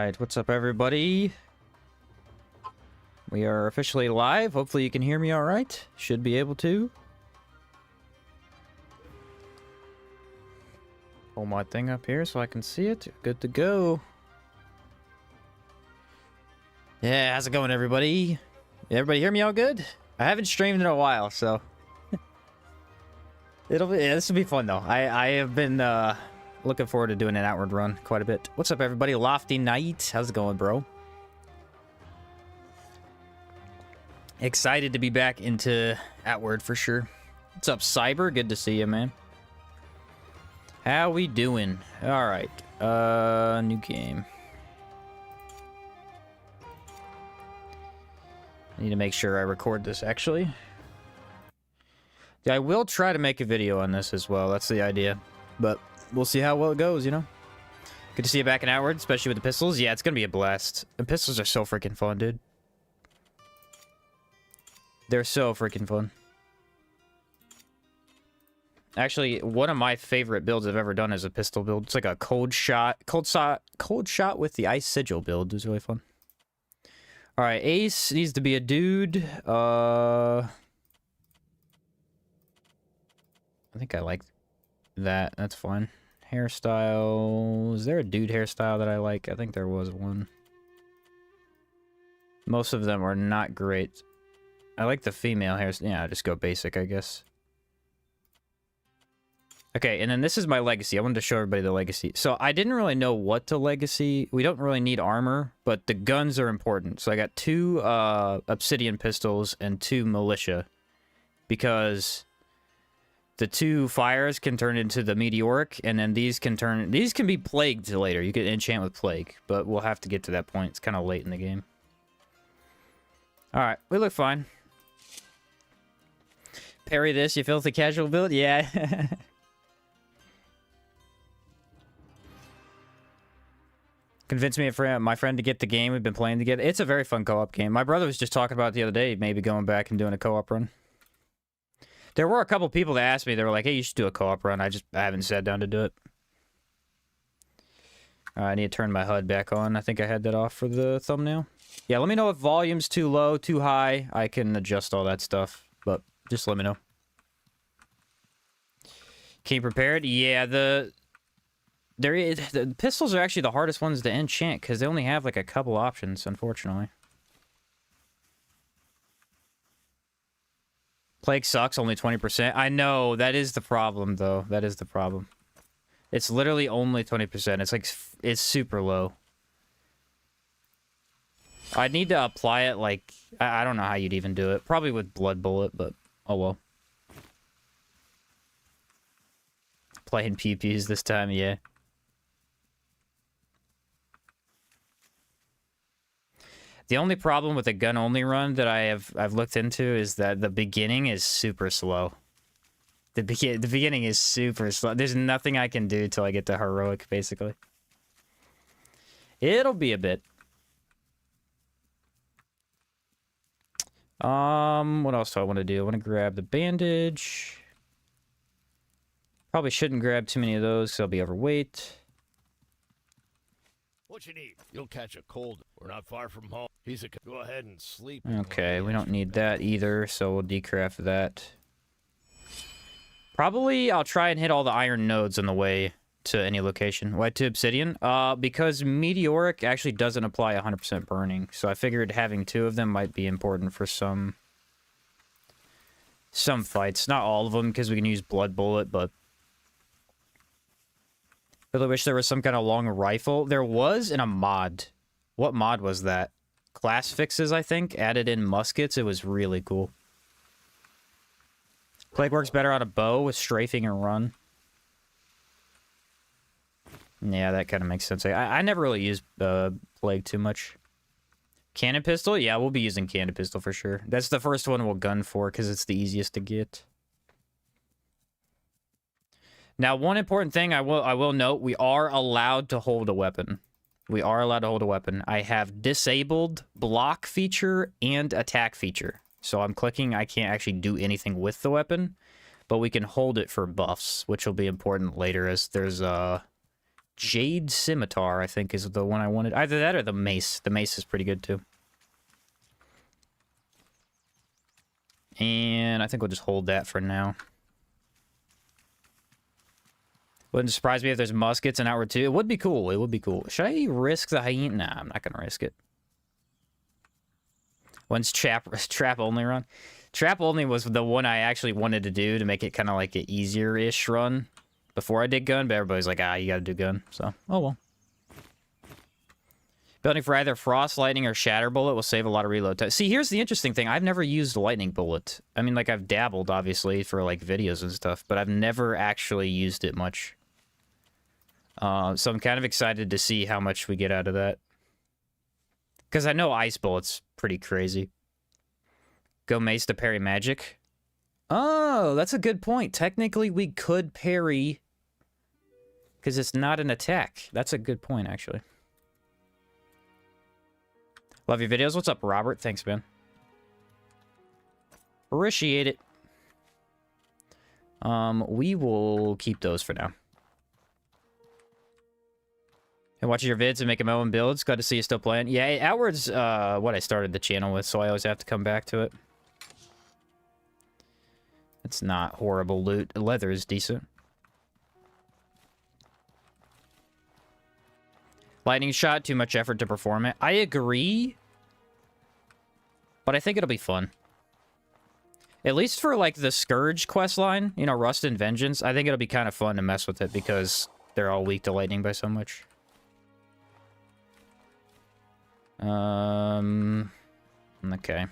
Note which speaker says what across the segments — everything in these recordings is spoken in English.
Speaker 1: Alright, what's up everybody? We are officially live. Hopefully you can hear me alright. Should be able to. Pull my thing up here so I can see it. Good to go. Yeah, how's it going everybody? Everybody hear me all good? I haven't streamed in a while, so... this will be fun though. I have been looking forward to doing an outward run quite a bit. What's up everybody? Lofty Knight. How's it going, bro? Excited to be back into outward for sure. What's up, Cyber? Good to see you, man. How we doing? All right. New game. I need to make sure I record this actually. Yeah, I will try to make a video on this as well. That's the idea. But we'll see how well it goes, you know? Good to see you back in outward, especially with the pistols. Yeah, it's gonna be a blast. The pistols are so freaking fun, dude. They're so freaking fun. Actually, one of my favorite builds I've ever done is a pistol build. It's like a cold shot with the ice sigil build. It was really fun. All right, Ace needs to be a dude. I think I like that. That's fine. Hairstyle. Is there a dude hairstyle that I like? I think there was one. Most of them are not great. I like the female hairstyle. Yeah, just go basic, I guess. Okay, and then this is my legacy. I wanted to show everybody the legacy. So I didn't really know what to legacy. We don't really need armor, but the guns are important. So I got 2 obsidian pistols and 2 militia. Because the 2 fires can turn into the meteoric, and then these can be plagued later. You can enchant with plague, but we'll have to get to that point. It's kind of late in the game. Alright, we look fine. Parry this, you filthy casual build? Yeah. Convinced me my friend to get the game. We've been playing together. It's a very fun co-op game. My brother was just talking about it the other day, maybe going back and doing a co-op run. There were a couple people that asked me, they were like, hey, you should do a co-op run. I haven't sat down to do it. I need to turn my HUD back on. I think I had that off for the thumbnail. Yeah, let me know if volume's too low, too high. I can adjust all that stuff, but just let me know. Came prepared? Yeah, the pistols are actually the hardest ones to enchant because they only have like a couple options, unfortunately. Plague sucks, only 20%. I know, that is the problem, though. That is the problem. It's literally only 20%. It's like, it's super low. I'd need to apply it, like, I don't know how you'd even do it. Probably with Blood Bullet, but oh well. Playing PPs this time, yeah. The only problem with the gun-only run that I've looked into is that the beginning is super slow. The beginning is super slow. There's nothing I can do till I get to heroic, basically. It'll be a bit. What else do I want to do? I want to grab the bandage. Probably shouldn't grab too many of those because I'll be overweight.
Speaker 2: What you need? You'll catch a cold. We're not far from home. Go ahead and sleep.
Speaker 1: Okay, we don't need that either, so we'll decraft that. Probably I'll try and hit all the iron nodes on the way to any location. Why to obsidian? Because meteoric actually doesn't apply 100% burning, so I figured having 2 of them might be important for some fights. Not all of them, because we can use blood bullet, but I really wish there was some kind of long rifle. There was in a mod. What mod was that? Class fixes, I think, added in muskets. It was really cool. Plague works better on a bow with strafing and run. Yeah, that kind of makes sense. I never really used Plague too much. Cannon pistol? Yeah, we'll be using cannon pistol for sure. That's the first one we'll gun for because it's the easiest to get. Now, one important thing I will note, we are allowed to hold a weapon. We are allowed to hold a weapon. I have disabled block feature and attack feature. So I'm clicking, I can't actually do anything with the weapon, but we can hold it for buffs, which will be important later as there's Jade Scimitar, I think, is the one I wanted. Either that or the mace. The mace is pretty good, too. And I think we'll just hold that for now. Wouldn't surprise me if there's muskets in Outward 2. It would be cool. It would be cool. Should I risk the hyena? Nah, I'm not going to risk it. When's trap only run? Trap only was the one I actually wanted to do to make it kind of like an easier-ish run before I did gun, but everybody's like, you gotta do gun. So, oh well. Building for either Frost, Lightning, or Shatter Bullet will save a lot of reload time. See, here's the interesting thing. I've never used Lightning Bullet. I mean, like, I've dabbled, obviously, for, like, videos and stuff, but I've never actually used it much. So I'm kind of excited to see how much we get out of that. Because I know Ice Bullet's pretty crazy. Go Mace to parry magic. Oh, that's a good point. Technically, we could parry... because it's not an attack. That's a good point, actually. Love your videos. What's up, Robert? Thanks, man. Appreciate it. We will keep those for now. And watching your vids and making my own builds. Glad to see you still playing. Yeah, Outward's what I started the channel with, so I always have to come back to it. It's not horrible loot. Leather is decent. Lightning shot, too much effort to perform it. I agree. But I think it'll be fun. At least for, like, the Scourge questline, you know, Rust and Vengeance, I think it'll be kind of fun to mess with it because they're all weak to lightning by so much. Okay.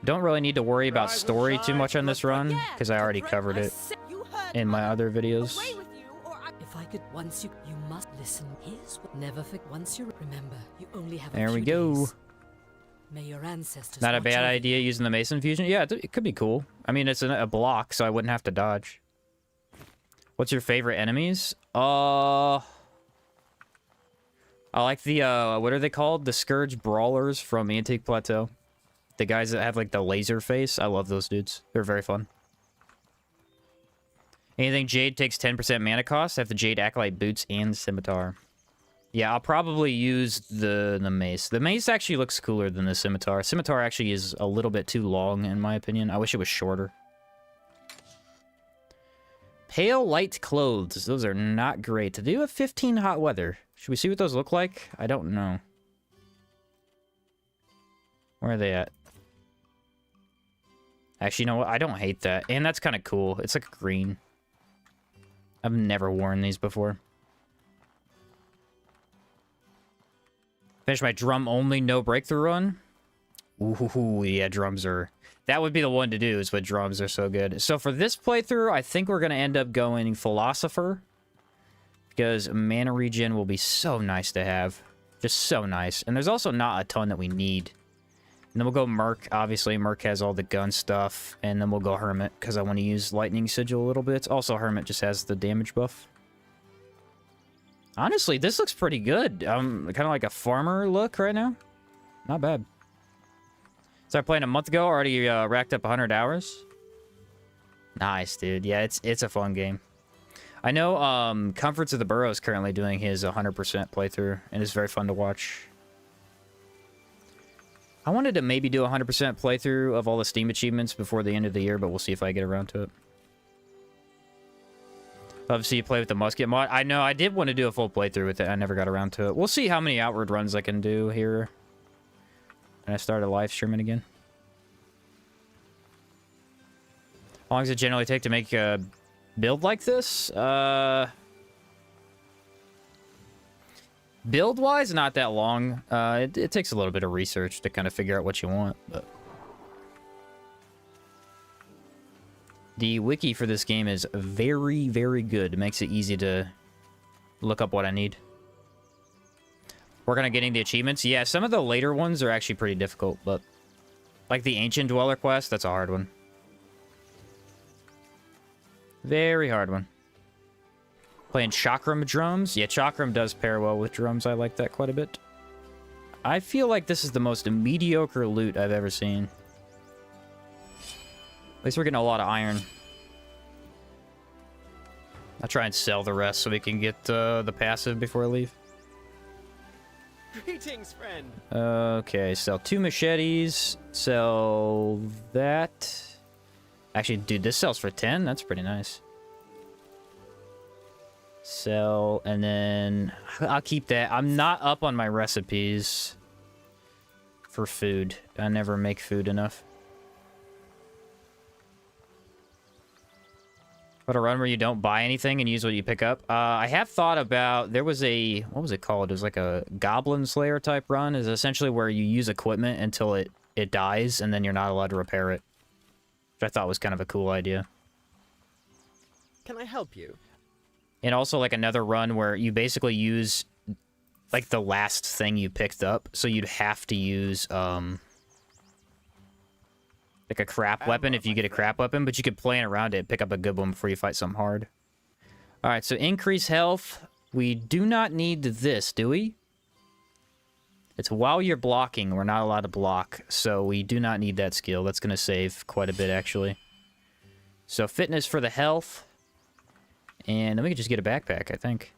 Speaker 1: Don't really need to worry about story too much on this run, because I already covered it in my other videos.
Speaker 3: If I could once you must listen. Here's what never forget once you remember. You only have
Speaker 1: There we go.
Speaker 3: May your ancestors
Speaker 1: Not a bad idea using the Mason Fusion. Yeah, it could be cool. I mean, it's a block, so I wouldn't have to dodge. What's your favorite enemies? I like the, what are they called? The Scourge Brawlers from Antique Plateau. The guys that have, like, the laser face. I love those dudes. They're very fun. Anything Jade takes 10% mana cost. I have the Jade Acolyte Boots and Scimitar. Yeah, I'll probably use the mace. The mace actually looks cooler than the Scimitar. Scimitar actually is a little bit too long, in my opinion. I wish it was shorter. Pale light clothes. Those are not great. To do a 15 hot weather. Should we see what those look like? I don't know. Where are they at? Actually, you know what? I don't hate that. And that's kind of cool. It's like green. I've never worn these before. Finish my drum-only no breakthrough run. Ooh, yeah, drums are... That would be the one to do, is what drums are so good. So for this playthrough, I think we're going to end up going Philosopher. Because mana regen will be so nice to have. Just so nice. And there's also not a ton that we need. And then we'll go Merc. Obviously, Merc has all the gun stuff. And then we'll go Hermit, because I want to use Lightning Sigil a little bit. Also, Hermit just has the damage buff. Honestly, this looks pretty good. Kind of like a farmer look right now. Not bad. Started playing a month ago. Already racked up 100 hours. Nice, dude. Yeah, it's a fun game. I know Comforts of the Burrow is currently doing his 100% playthrough, and it's very fun to watch. I wanted to maybe do a 100% playthrough of all the Steam achievements before the end of the year, but we'll see if I get around to it. Love to see you play with the musket mod. I know, I did want to do a full playthrough with it. I never got around to it. We'll see how many Outward runs I can do here. And I start a live streaming again. How long does it generally take to make a build like this? Build-wise, not that long. It takes a little bit of research to kind of figure out what you want, but... The wiki for this game is very, very good. It makes it easy to look up what I need. Working on getting the achievements. Yeah, some of the later ones are actually pretty difficult, but... Like the Ancient Dweller quest, that's a hard one. Very hard one. Playing Chakram drums. Yeah, Chakram does pair well with drums. I like that quite a bit. I feel like this is the most mediocre loot I've ever seen. At least we're getting a lot of iron. I'll try and sell the rest so we can get the passive before I leave.
Speaker 4: Greetings, friend.
Speaker 1: Okay, sell 2 machetes. Sell that. Actually, dude, this sells for 10. That's pretty nice. Sell, and then I'll keep that. I'm not up on my recipes for food. I never make food enough. But a run where you don't buy anything and use what you pick up. I have thought about, there was a, what was it called? It was like a Goblin Slayer type run. Is essentially where you use equipment until it dies, and then you're not allowed to repair it. Which I thought was kind of a cool idea.
Speaker 4: Can I help you?
Speaker 1: And also like another run where you basically use like the last thing you picked up. So you'd have to use like a crap weapon if you get a crap weapon, but you could plan around it, pick up a good one before you fight something hard. Alright, so increase health. We do not need this, do we? It's while you're blocking. We're not allowed to block, so we do not need that skill. That's going to save quite a bit, actually. So fitness for the health. And then we can just get a backpack, I think.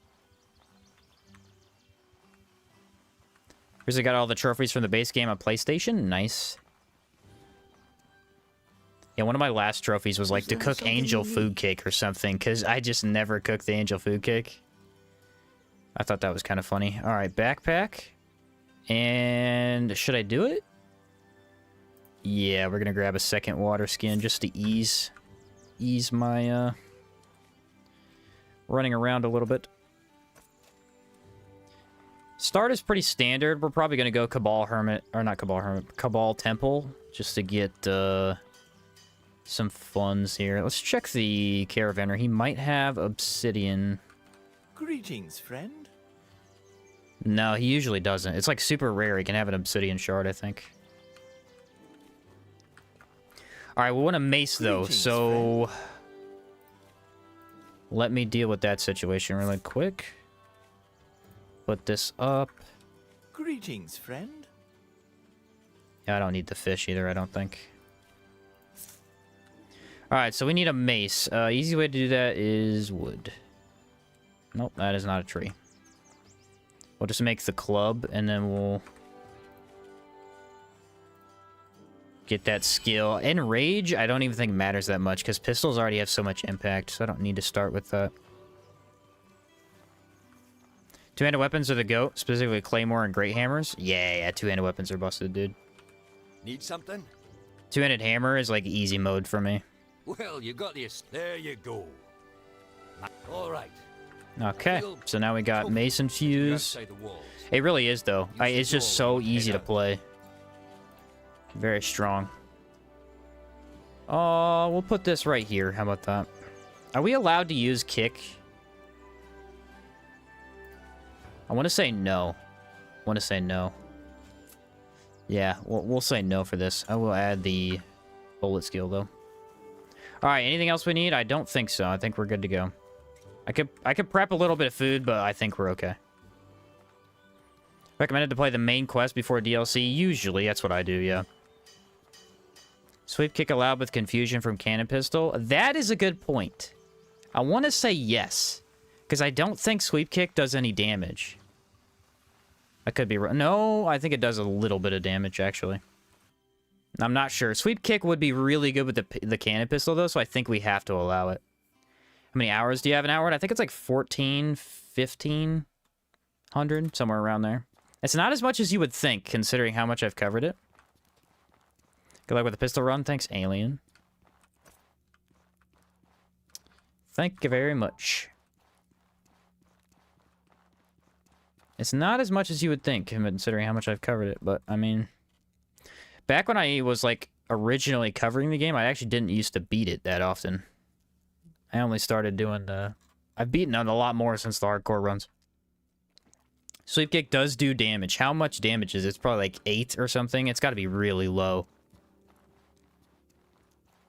Speaker 1: Here's I got all the trophies from the base game on PlayStation. Nice. Yeah, one of my last trophies was like to cook angel food cake or something, because I just never cooked the angel food cake. I thought that was kind of funny. All right, backpack. And should I do it? Yeah, we're going to grab a second water skin just to ease my running around a little bit. Start is pretty standard. We're probably going to go Cabal Hermit, or not Cabal Hermit, Cabal Temple, just to get some funds here. Let's check the Caravaner. He might have obsidian.
Speaker 5: Greetings, friend.
Speaker 1: No, he usually doesn't. It's like super rare. He can have an obsidian shard, I think. Alright, we want a mace though,
Speaker 5: Greetings,
Speaker 1: so let me deal with that situation really quick. Put this up.
Speaker 5: Greetings, friend.
Speaker 1: Yeah, I don't need the fish either, I don't think. Alright, so we need a mace. Easy way to do that is wood. Nope, that is not a tree. We'll just make the club, and then we'll get that skill. In rage, I don't even think matters that much, because pistols already have so much impact, so I don't need to start with that. Two-handed weapons are the GOAT, specifically Claymore and Great Hammers. Yeah, two-handed weapons are busted, dude.
Speaker 6: Need something?
Speaker 1: Two-handed hammer is like easy mode for me.
Speaker 6: Well, you got this. There you go. All right.
Speaker 1: Okay, so now we got Mason Fuse.
Speaker 6: Outside the walls.
Speaker 1: It really is, though. It's just so easy to play. Very strong. Oh, we'll put this right here. How about that? Are we allowed to use kick? I want to say no. I want to say no. Yeah, we'll say no for this. I will add the bullet skill, though. Alright, anything else we need? I don't think so. I think we're good to go. I could prep a little bit of food, but I think we're okay. Recommended to play the main quest before DLC? Usually, that's what I do, yeah. Sweep kick allowed with confusion from cannon pistol? That is a good point. I want to say yes, because I don't think sweep kick does any damage. I could be wrong. No, I think it does a little bit of damage, actually. I'm not sure. Sweep kick would be really good with the cannon pistol, though, so I think we have to allow it. How many hours do you have an hour? I think it's like 14, 1,500, somewhere around there. It's not as much as you would think, considering how much I've covered it. Good luck with the pistol run. Thanks, Alien. Thank you very much. It's not as much as you would think, considering how much I've covered it, but, I mean... Back when I was, like, originally covering the game, I actually didn't used to beat it that often. I only started doing, I've beaten it a lot more since the hardcore runs. Sweep kick does do damage. How much damage is it? It's probably like 8 or something. It's got to be really low.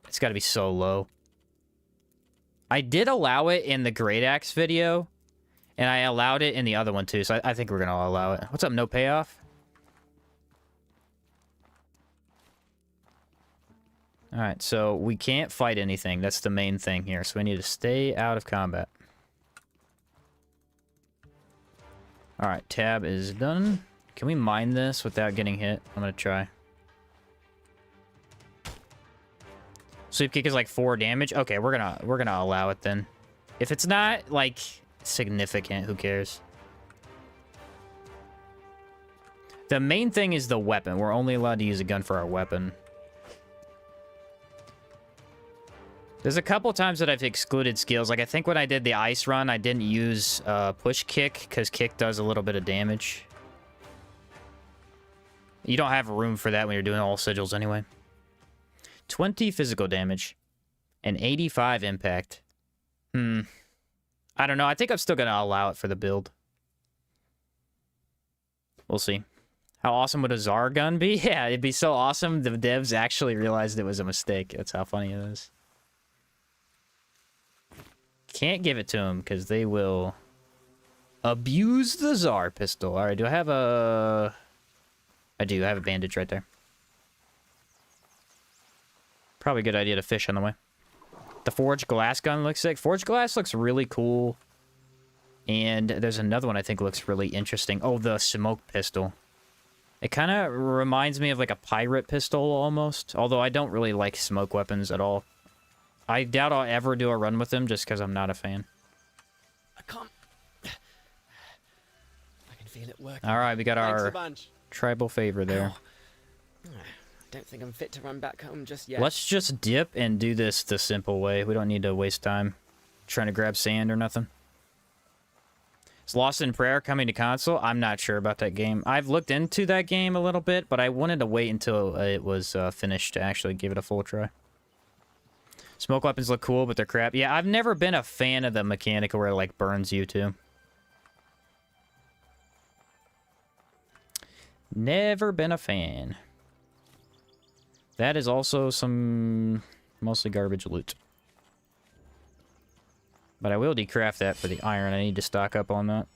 Speaker 1: It's got to be so low. I did allow it in the Great Axe video, and I allowed it in the other one too, so I think we're going to allow it. What's up, no payoff? Alright, so we can't fight anything. That's the main thing here, so we need to stay out of combat. Alright, tab is done. Can we mine this without getting hit? I'm gonna try. Sweep kick is like 4 damage. Okay, we're gonna allow it then. If it's not like significant, who cares? The main thing is the weapon. We're only allowed to use a gun for our weapon. There's a couple times that I've excluded skills. Like, I think when I did the ice run, I didn't use push kick, because kick does a little bit of damage. You don't have room for that when you're doing all sigils anyway. 20 physical damage. And 85 impact. I don't know. I think I'm still going to allow it for the build. We'll see. How awesome would a Tsar gun be? Yeah, it'd be so awesome. The devs actually realized it was a mistake. That's how funny it is. Can't give it to them because they will abuse the Tsar pistol. All right, do I have a... I do. I have a bandage right there. Probably a good idea to fish on the way. The forged glass gun looks sick. Forged glass looks really cool. And there's another one I think looks really interesting. Oh, the smoke pistol. It kind of reminds me of like a pirate pistol almost. Although I don't really like smoke weapons at all. I doubt I'll ever do a run with them just because I'm not a fan.
Speaker 4: I can't. I can feel it working.
Speaker 1: All right, we got
Speaker 4: Thanks
Speaker 1: our
Speaker 4: a bunch.
Speaker 1: tribal favor there.
Speaker 4: I don't think I'm fit to run back home just yet.
Speaker 1: Let's just dip and do this the simple way. We don't need to waste time trying to grab sand or nothing. Is Lost in Prayer coming to console? I'm not sure about that game. I've looked into that game a little bit, but I wanted to wait until it was finished to actually give it a full try. Smoke weapons look cool, but they're crap. Yeah, I've never been a fan of the mechanic where it, like, burns you, too. Never been a fan. That is also some mostly garbage loot. But I will decraft that for the iron. I need to stock up on that.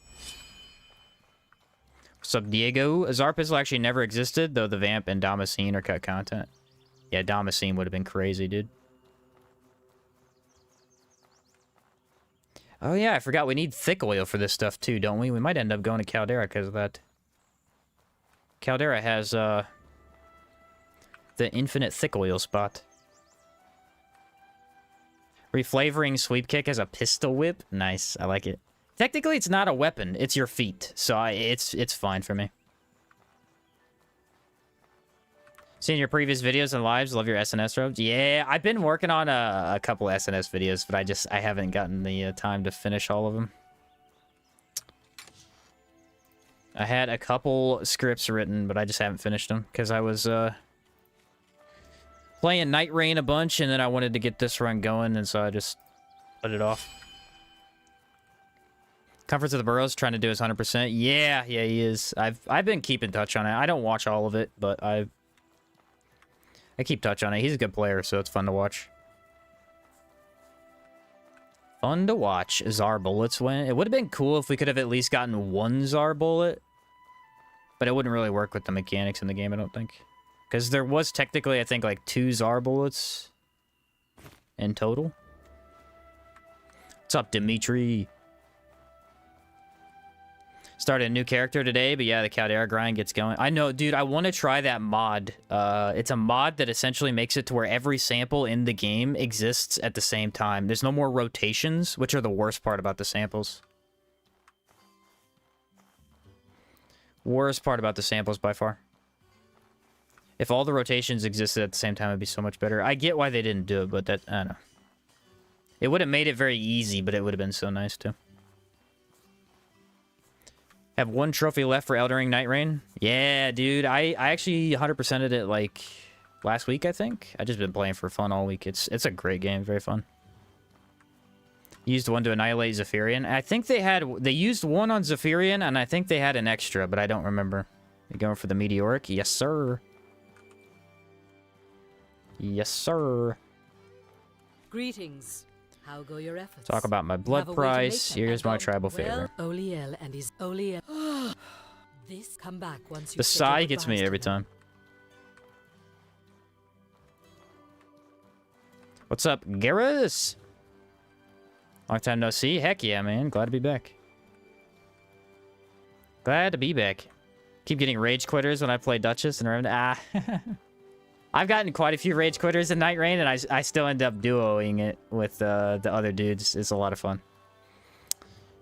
Speaker 1: What's up, Diego? Tsar pistol actually never existed, though the Vamp and Damascene are cut content. Yeah, Damascene would have been crazy, dude. Oh yeah, I forgot we need thick oil for this stuff too, don't we? We might end up going to Caldera because of that. Caldera has the infinite thick oil spot. Reflavoring sweep kick as a pistol whip. Nice, I like it. Technically, it's not a weapon; it's your feet, so it's fine for me. Seen your previous videos and lives. Love your SNS robes. Yeah, I've been working on a couple SNS videos, but I haven't gotten the time to finish all of them. I had a couple scripts written, but I just haven't finished them because I was playing Night Rain a bunch, and then I wanted to get this run going, and so I just put it off. Comforts of the Burrows trying to do his 100%. Yeah, he is. I've been keeping touch on it. I don't watch all of it, but I keep touch on it. He's a good player, so it's fun to watch. Fun to watch. Tsar bullets win. It would have been cool if we could have at least gotten one Tsar bullet, but it wouldn't really work with the mechanics in the game, I don't think. Because there was technically, I think, like 2 Tsar bullets in total. What's up, Dimitri? Started a new character today, but yeah, the Caldera grind gets going. I know, dude, I want to try that mod. It's a mod that essentially makes it to where every sample in the game exists at the same time. There's no more rotations, which are the worst part about the samples. Worst part about the samples by far. If all the rotations existed at the same time, it'd be so much better. I get why they didn't do it, but that, I don't know. It would have made it very easy, but it would have been so nice too. Have 1 trophy left for Elden Ring Night Rain. Yeah, dude. I actually 100%ed it like last week, I think. I just been playing for fun all week. It's a great game, very fun. Used 1 to annihilate Zephyrian. I think they used 1 on Zephyrian, and I think they had an extra, but I don't remember. You going for the Meteoric? Yes, sir. Yes, sir.
Speaker 3: Greetings. How go your efforts?
Speaker 1: Talk about my blood price. Here's my tribal favor.
Speaker 3: Well, Oliel and his Oliel. This come back once you.
Speaker 1: The sigh gets me every time. What's up, Garrus? Long time no see. Heck yeah, man. Glad to be back. Glad to be back. Keep getting rage quitters when I play Duchess and I've gotten quite a few rage quitters in Night Rain, and I still end up duoing it with the other dudes. It's a lot of fun.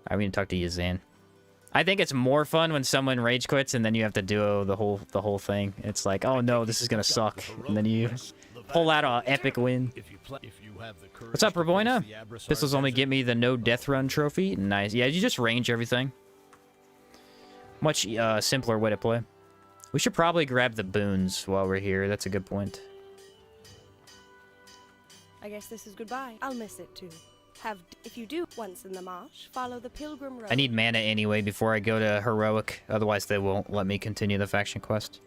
Speaker 1: I'm gonna talk to you, Zan. I think it's more fun when someone rage quits and then you have to duo the whole thing. It's like, oh no, this is gonna suck, and then you pull out an epic win. What's up, Ravoina? Pistols only get me the no death run trophy. Nice. Yeah, you just range everything. Much simpler way to play. We should probably grab the boons while we're here. That's a good point.
Speaker 7: I guess this is goodbye. I'll miss it too. If you do once in the marsh, follow the pilgrim road.
Speaker 1: I need mana anyway before I go to heroic. Otherwise, they won't let me continue the faction quest.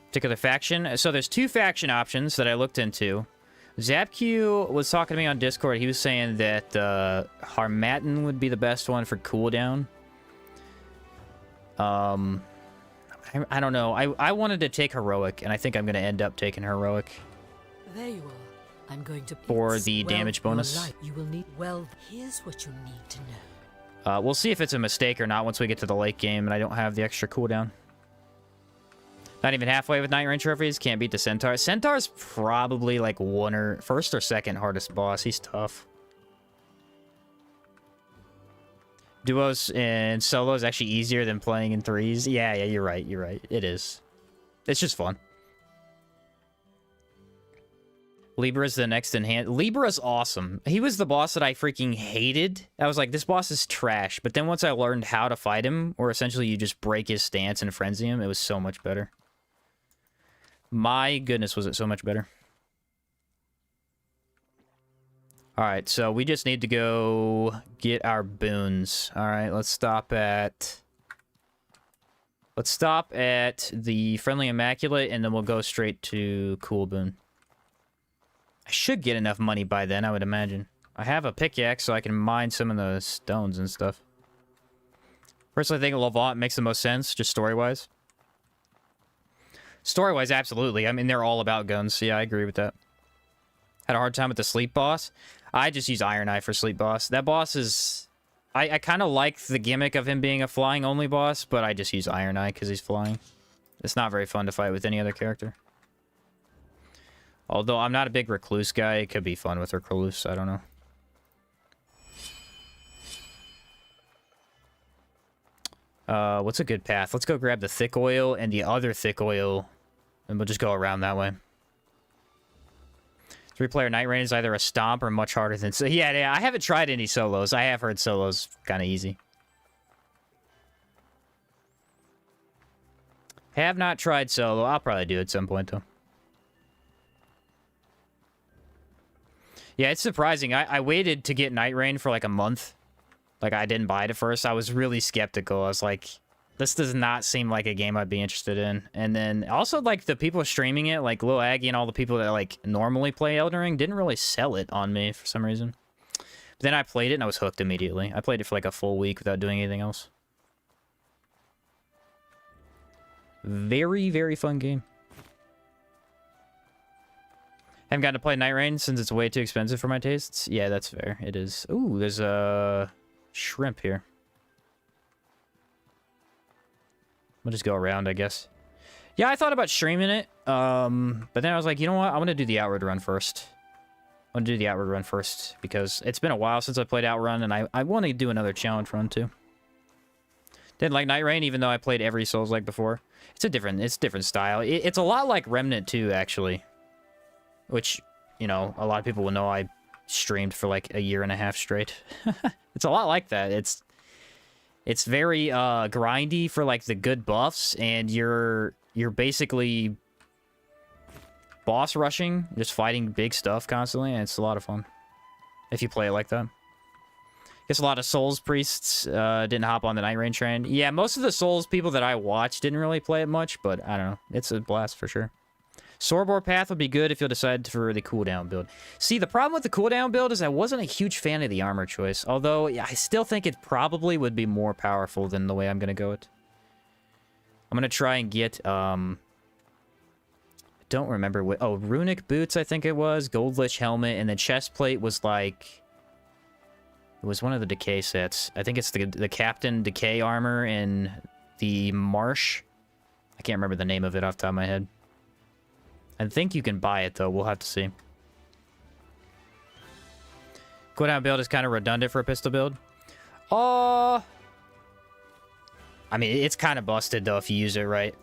Speaker 1: Particular faction. So there's 2 faction options that I looked into. ZapQ was talking to me on Discord. He was saying that Harmattan would be the best one for cooldown. I don't know. I wanted to take heroic, and I think I'm going to end up taking heroic.
Speaker 3: There you are. I'm going to
Speaker 1: for the damage bonus.
Speaker 3: You will need. Well, here's what you need to know.
Speaker 1: We'll see if it's a mistake or not once we get to the late game, and I don't have the extra cooldown. Not even halfway with Night Rain trophies. Can't beat the Centaur. Centaur's probably like first or second hardest boss. He's tough. Duos and solo is actually easier than playing in 3s. Yeah, you're right. You're right. It is. It's just fun. Libra's the next in hand. Libra's awesome. He was the boss that I freaking hated. I was like, this boss is trash. But then once I learned how to fight him, or essentially you just break his stance and frenzy him, it was so much better. My goodness, was it so much better. Alright, so we just need to go get our boons. Alright, let's stop at the Friendly Immaculate, and then we'll go straight to Cool Boon. I should get enough money by then, I would imagine. I have a pickaxe, so I can mine some of the stones and stuff. Personally, I think Levant makes the most sense, just story-wise. Story-wise, absolutely. I mean, they're all about guns. Yeah, I agree with that. Had a hard time with the sleep boss. I just use Iron Eye for sleep boss. That boss is... I kind of like the gimmick of him being a flying-only boss, but I just use Iron Eye because he's flying. It's not very fun to fight with any other character. Although I'm not a big Recluse guy, it could be fun with Recluse. I don't know. What's a good path? Let's go grab the thick oil and the other thick oil, and we'll just go around that way. 3-player Night Rain is either a stomp or much harder than... So yeah, I haven't tried any solos. I have heard solos kind of easy. Have not tried solo. I'll probably do it at some point, though. Yeah, it's surprising. I waited to get Night Rain for like a month. Like, I didn't buy it at first. I was really skeptical. I was like, this does not seem like a game I'd be interested in. And then also, like, the people streaming it, like Lil Aggie and all the people that, like, normally play Elden Ring didn't really sell it on me for some reason. But then I played it and I was hooked immediately. I played it for like a full week without doing anything else. Very, very fun game. Haven't gotten to play Night Rain since it's way too expensive for my tastes. Yeah, that's fair. It is. Ooh, there's a shrimp here. We'll just go around, I guess. Yeah, I thought about streaming it. But then I was like, you know what? I want to do the Outward Run first. I want to do the Outward Run first because it's been a while since I played Outrun, and I want to do another challenge run too. Didn't like Night Rain, even though I played every Souls-like before. It's different style. It's a lot like Remnant 2, actually. Which, you know, a lot of people will know I streamed for like a year and a half straight. It's a lot like that. It's very grindy for like the good buffs, and you're basically boss rushing, just fighting big stuff constantly, and it's a lot of fun if you play it like that. Guess a lot of Souls priests didn't hop on the Night Rain train. Yeah, most of the Souls people that I watched didn't really play it much, but I don't know. It's a blast for sure. Sorbor Path would be good if you'll decide for the cooldown build. See, the problem with the cooldown build is I wasn't a huge fan of the armor choice. Although, yeah, I still think it probably would be more powerful than the way I'm going to go it. I'm going to try and get, I don't remember what... Oh, Runic Boots, I think it was. Gold Lich Helmet, and the chest plate was like... It was one of the decay sets. I think it's the Captain Decay armor in the Marsh. I can't remember the name of it off the top of my head. I think you can buy it, though. We'll have to see. Cooldown build is kind of redundant for a pistol build. I mean, it's kind of busted, though, if you use it right.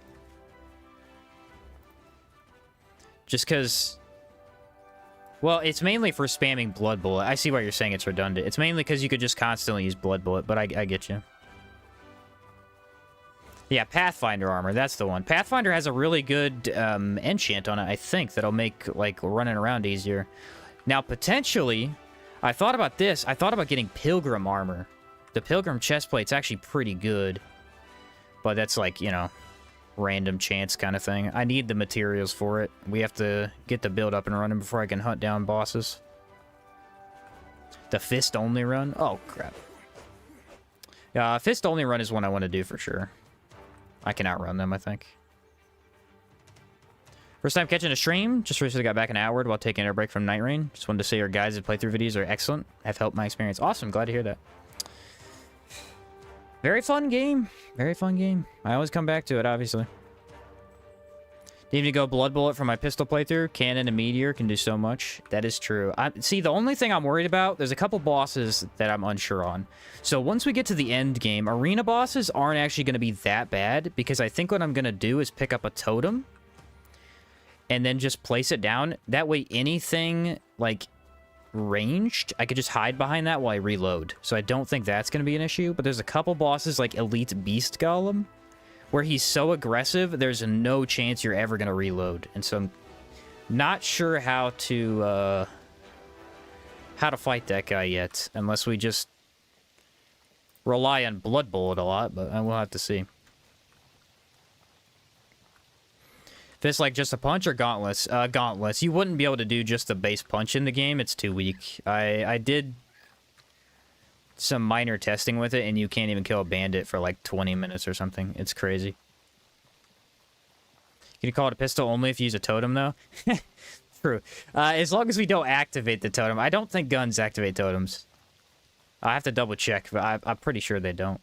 Speaker 1: Just because... Well, it's mainly for spamming Blood Bullet. I see why you're saying it's redundant. It's mainly because you could just constantly use Blood Bullet, but I get you. Yeah, Pathfinder armor, that's the one. Pathfinder has a really good enchant on it, I think, that'll make, like, running around easier. Now, potentially, I thought about this. I thought about getting Pilgrim armor. The Pilgrim chestplate's actually pretty good. But that's, like, you know, random chance kind of thing. I need the materials for it. We have to get the build up and running before I can hunt down bosses. The Fist Only run? Oh, crap. Fist Only run is one I want to do for sure. I can outrun them, I think. First time catching a stream. Just recently got back in Outward while taking a break from Night Rain. Just wanted to say your guys' playthrough videos are excellent. Have helped my experience. Awesome. Glad to hear that. Very fun game. Very fun game. I always come back to it, obviously. Need to go Blood Bullet for my pistol playthrough. Cannon and Meteor can do so much. That is true. See, the only thing I'm worried about, there's a couple bosses that I'm unsure on. So once we get to the end game, arena bosses aren't actually going to be that bad, because I think what I'm going to do is pick up a totem and then just place it down. That way anything, like, ranged, I could just hide behind that while I reload. So I don't think that's going to be an issue. But there's a couple bosses, like Elite Beast Golem, where he's so aggressive, there's no chance you're ever going to reload. And so I'm not sure how to fight that guy yet, unless we just rely on Blood Bullet a lot, but we'll have to see. If it's like just a punch or gauntlets? Gauntlets. You wouldn't be able to do just a base punch in the game. It's too weak. I did some minor testing with it, and you can't even kill a bandit for like 20 minutes or something. It's crazy. Can you call it a pistol only if you use a totem, though? True. As long as we don't activate the totem. I don't think guns activate totems. I have to double check, but I'm pretty sure they don't.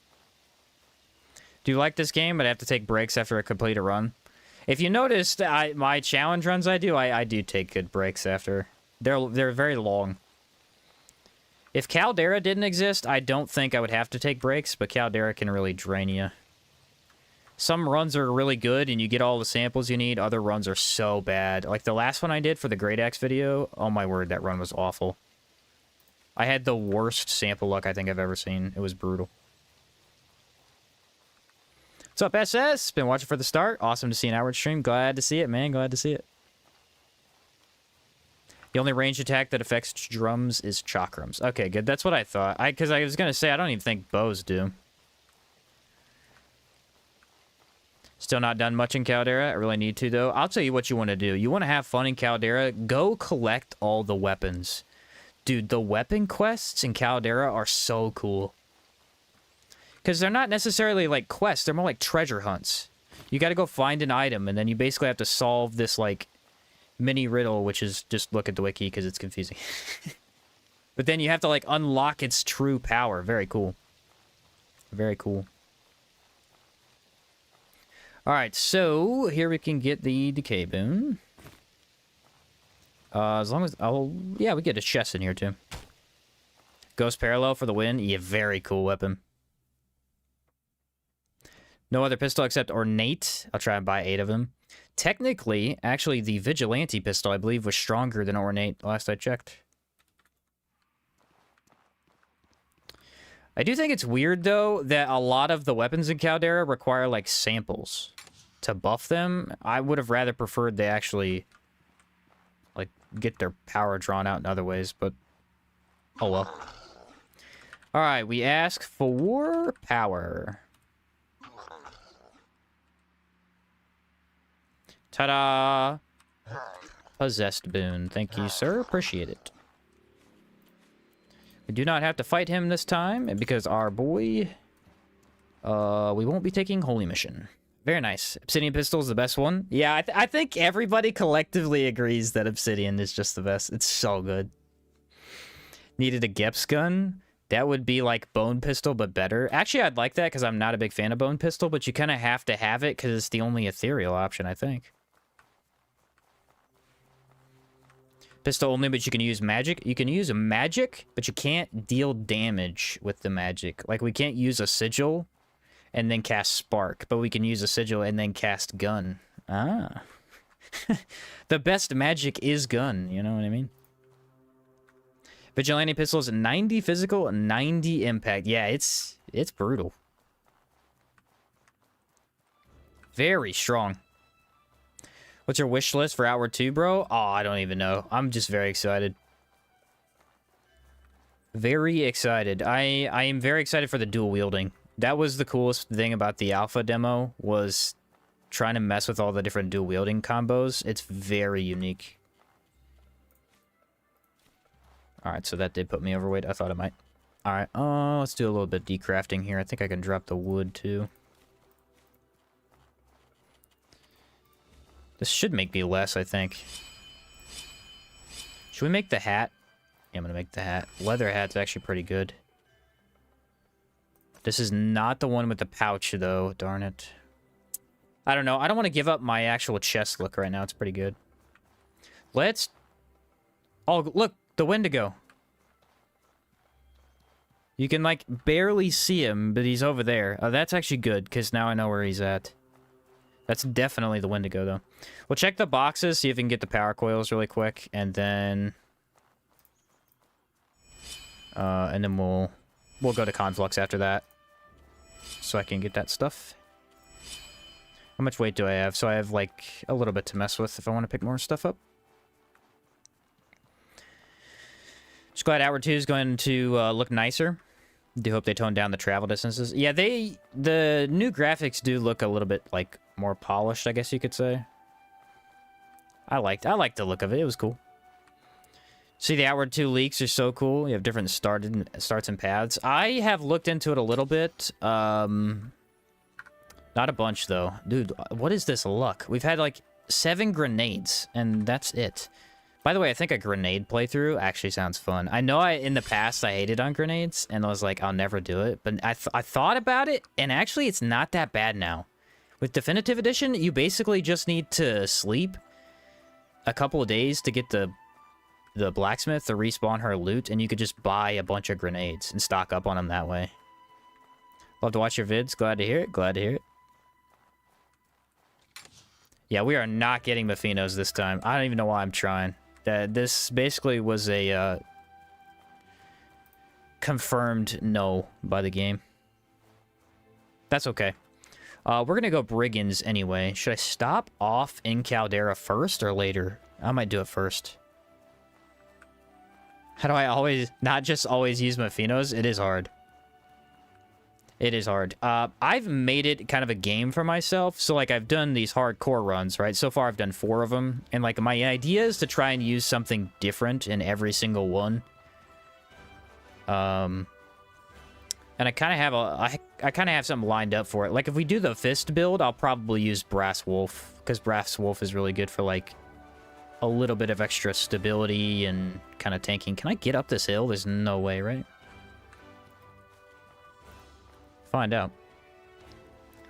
Speaker 1: Do you like this game? But I have to take breaks after I complete a run. If you noticed, my challenge runs I do take good breaks after. They're very long. If Caldera didn't exist, I don't think I would have to take breaks, but Caldera can really drain you. Some runs are really good, and you get all the samples you need. Other runs are so bad. Like the last one I did for the Great Axe video, oh my word, that run was awful. I had the worst sample luck I think I've ever seen. It was brutal. What's up, SS? Been watching for the start. Awesome to see an Outward stream. Glad to see it, man. Glad to see it. The only ranged attack that affects drums is chakrams. Okay, good. That's what I thought. Because I was going to say, I don't even think bows do. Still not done much in Caldera. I really need to, though. I'll tell you what you want to do. You want to have fun in Caldera. Go collect all the weapons. Dude, the weapon quests in Caldera are so cool. Because they're not necessarily like quests. They're more like treasure hunts. You got to go find an item, and then you basically have to solve this, like, mini riddle, which is just look at the wiki because it's confusing. But then you have to, like, unlock its true power. Very cool. Very cool. Alright, so here we can get the decay boon. As long as... Oh, yeah, we get a chest in here, too. Ghost Parallel for the win. Yeah, very cool weapon. No other pistol except Ornate. I'll try and buy 8 of them. Technically, actually, the Vigilante pistol, I believe, was stronger than Ornate last I checked. I do think it's weird, though, that a lot of the weapons in Caldera require, like, samples to buff them. I would have rather preferred they actually, like, get their power drawn out in other ways, but oh well. Alright, we ask for power. Ta-da! Possessed boon. Thank you, sir. Appreciate it. We do not have to fight him this time, because our boy... we won't be taking Holy Mission. Very nice. Obsidian pistol is the best one. Yeah, I think everybody collectively agrees that Obsidian is just the best. It's so good. Needed a Geps gun? That would be like bone pistol, but better. Actually, I'd like that because I'm not a big fan of bone pistol, but you kind of have to have it because it's the only ethereal option, I think. Pistol only, but you can use magic. You can use a magic, but you can't deal damage with the magic. Like, we can't use a sigil and then cast spark, but we can use a sigil and then cast gun. Ah. The best magic is gun, you know what I mean? Vigilante pistols, 90 physical, 90 impact. Yeah, it's brutal. Very strong. What's your wish list for Outward 2, bro? Oh, I don't even know. I'm just very excited. Very excited. I am very excited for the dual wielding. That was the coolest thing about the alpha demo, was trying to mess with all the different dual wielding combos. It's very unique. Alright, so that did put me overweight. I thought it might. Alright, let's do a little bit of decrafting here. I think I can drop the wood, too. This should make me less, I think. Should we make the hat? Yeah, I'm gonna make the hat. Leather hat's actually pretty good. This is not the one with the pouch, though. Darn it. I don't know. I don't want to give up my actual chest look right now. It's pretty good. Let's... Oh, look! The Wendigo. You can, like, barely see him, but he's over there. Oh, that's actually good, because now I know where he's at. That's definitely the Wendigo, though. We'll check the boxes, see if we can get the power coils really quick, and then we'll go to conflux after that, so I can get that stuff. How much weight do I have? So I have, like, a little bit to mess with if I want to pick more stuff up. Just glad Outward 2 is going to look nicer. Do hope they tone down the travel distances. Yeah, the new graphics do look a little bit, like, more polished, I guess you could say. I liked the look of it. It was cool. See, the Outward 2 leaks are so cool. You have different starts and paths. I have looked into it a little bit. Not a bunch, though. Dude, what is this luck? We've had, like, 7 grenades, and that's it. By the way, I think a grenade playthrough actually sounds fun. I know in the past I hated on grenades, and I was like, I'll never do it. But I thought about it, and actually it's not that bad now. With Definitive Edition, you basically just need to sleep a couple of days to get the blacksmith to respawn her loot, and you could just buy a bunch of grenades and stock up on them that way. Love to watch your vids. Glad to hear it. Glad to hear it. Yeah, we are not getting Mephinos this time. I don't even know why I'm trying. This basically was a confirmed no by the game. That's okay. We're gonna go Briggins anyway. Should I stop off in Caldera first or later? I might do it first. How do I not just always use Mephinos? It is hard. It is hard. I've made it kind of a game for myself. So, like, I've done these hardcore runs, right? So far, I've done 4 of them. And, like, my idea is to try and use something different in every single one. And I kind of have I kind of have something lined up for it. Like, if we do the fist build, I'll probably use Brass Wolf. Because Brass Wolf is really good for, like, a little bit of extra stability and kind of tanking. Can I get up this hill? There's no way, right? Find out.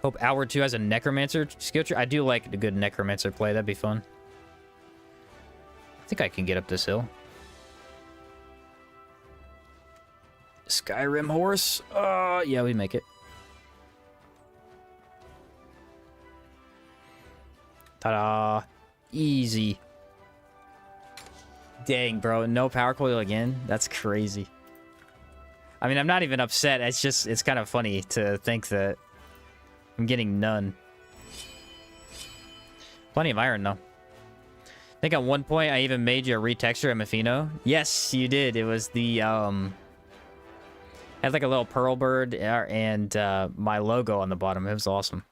Speaker 1: Hope Outward 2 has a Necromancer skill tree. I do like a good Necromancer play. That'd be fun. I think I can get up this hill. Skyrim horse. Yeah, we make it. Ta-da. Easy. Dang, bro. No power coil again? That's crazy. I mean, I'm not even upset. It's just, it's kind of funny to think that I'm getting none. Plenty of iron, though. I think at one point I even made you a retexture of Mefino. Yes, you did. It was the, had like a little pearl bird and my logo on the bottom. It was awesome.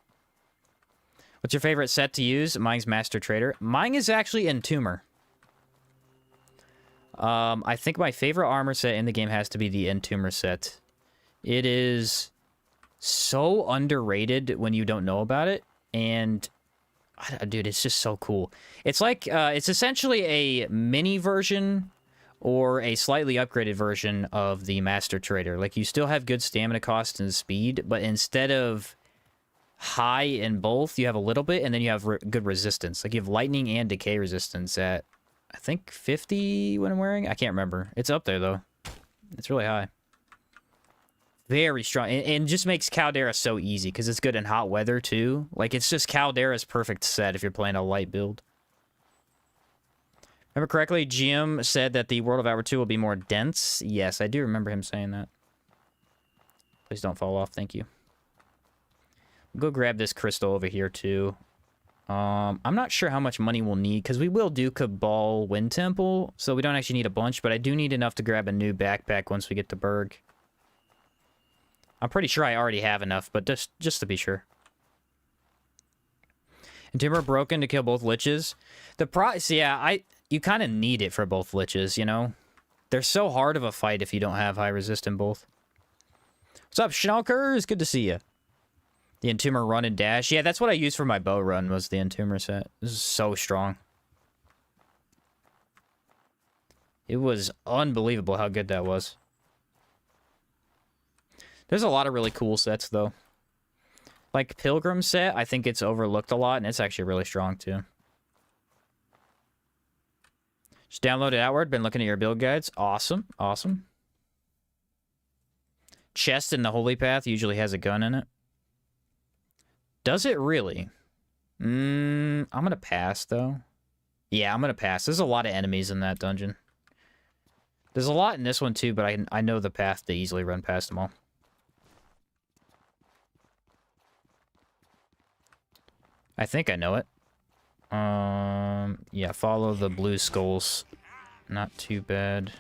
Speaker 1: What's your favorite set to use? Mine's Master Trader. Mine is actually Entomber. I think my favorite armor set in the game has to be the Entomber set. It is so underrated when you don't know about it, and dude, it's just so cool. It's like it's essentially a mini version or a slightly upgraded version of the Master Trader. Like, you still have good stamina cost and speed, but instead of high in both, you have a little bit, and then you have good resistance. Like, you have lightning and decay resistance at, I think, 50 when I'm wearing? I can't remember. It's up there, though. It's really high. Very strong. And just makes Caldera so easy, because it's good in hot weather, too. Like, it's just Caldera's perfect set if you're playing a light build. Remember correctly, GM said that the World of Hour 2 will be more dense. Yes, I do remember him saying that. Please don't fall off, thank you. Go grab this crystal over here, too. I'm not sure how much money we'll need, because we will do Cabal Wind Temple, so we don't actually need a bunch, but I do need enough to grab a new backpack once we get to Berg. I'm pretty sure I already have enough, but just to be sure. Entomber broken to kill both liches. Yeah, you kind of need it for both liches, you know? They're so hard of a fight if you don't have high resist in both. What's up, Schnalkers? Good to see you. The Entomber run and dash. Yeah, that's what I used for my bow run, was the Entomber set. This is so strong. It was unbelievable how good that was. There's a lot of really cool sets, though. Like Pilgrim set, I think it's overlooked a lot, and it's actually really strong, too. Just download it outward. Been looking at your build guides. Awesome. Awesome. Chest in the Holy Path usually has a gun in it. Does it really? I'm going to pass, though. Yeah, I'm going to pass. There's a lot of enemies in that dungeon. There's a lot in this one, too, but I know the path to easily run past them all. I think I know it. Yeah, follow the blue skulls. Not too bad.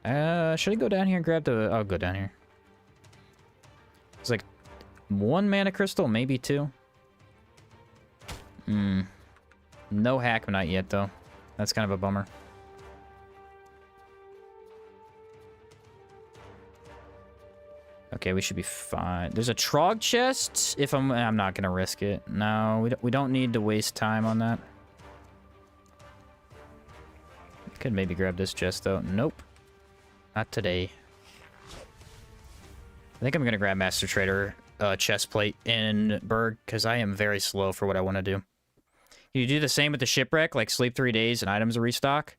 Speaker 1: Should I go down here and grab the... I'll go down here. It's like 1 mana crystal, maybe 2. No Hackmanite yet, though. That's kind of a bummer. Okay, we should be fine. There's a Trog chest. If I'm not gonna risk it. No, we don't need to waste time on that. Could maybe grab this chest though. Nope, not today. I think I'm gonna grab Master Trader chest plate in Berg because I am very slow for what I want to do. You do the same with the shipwreck, like sleep 3 days and items restock.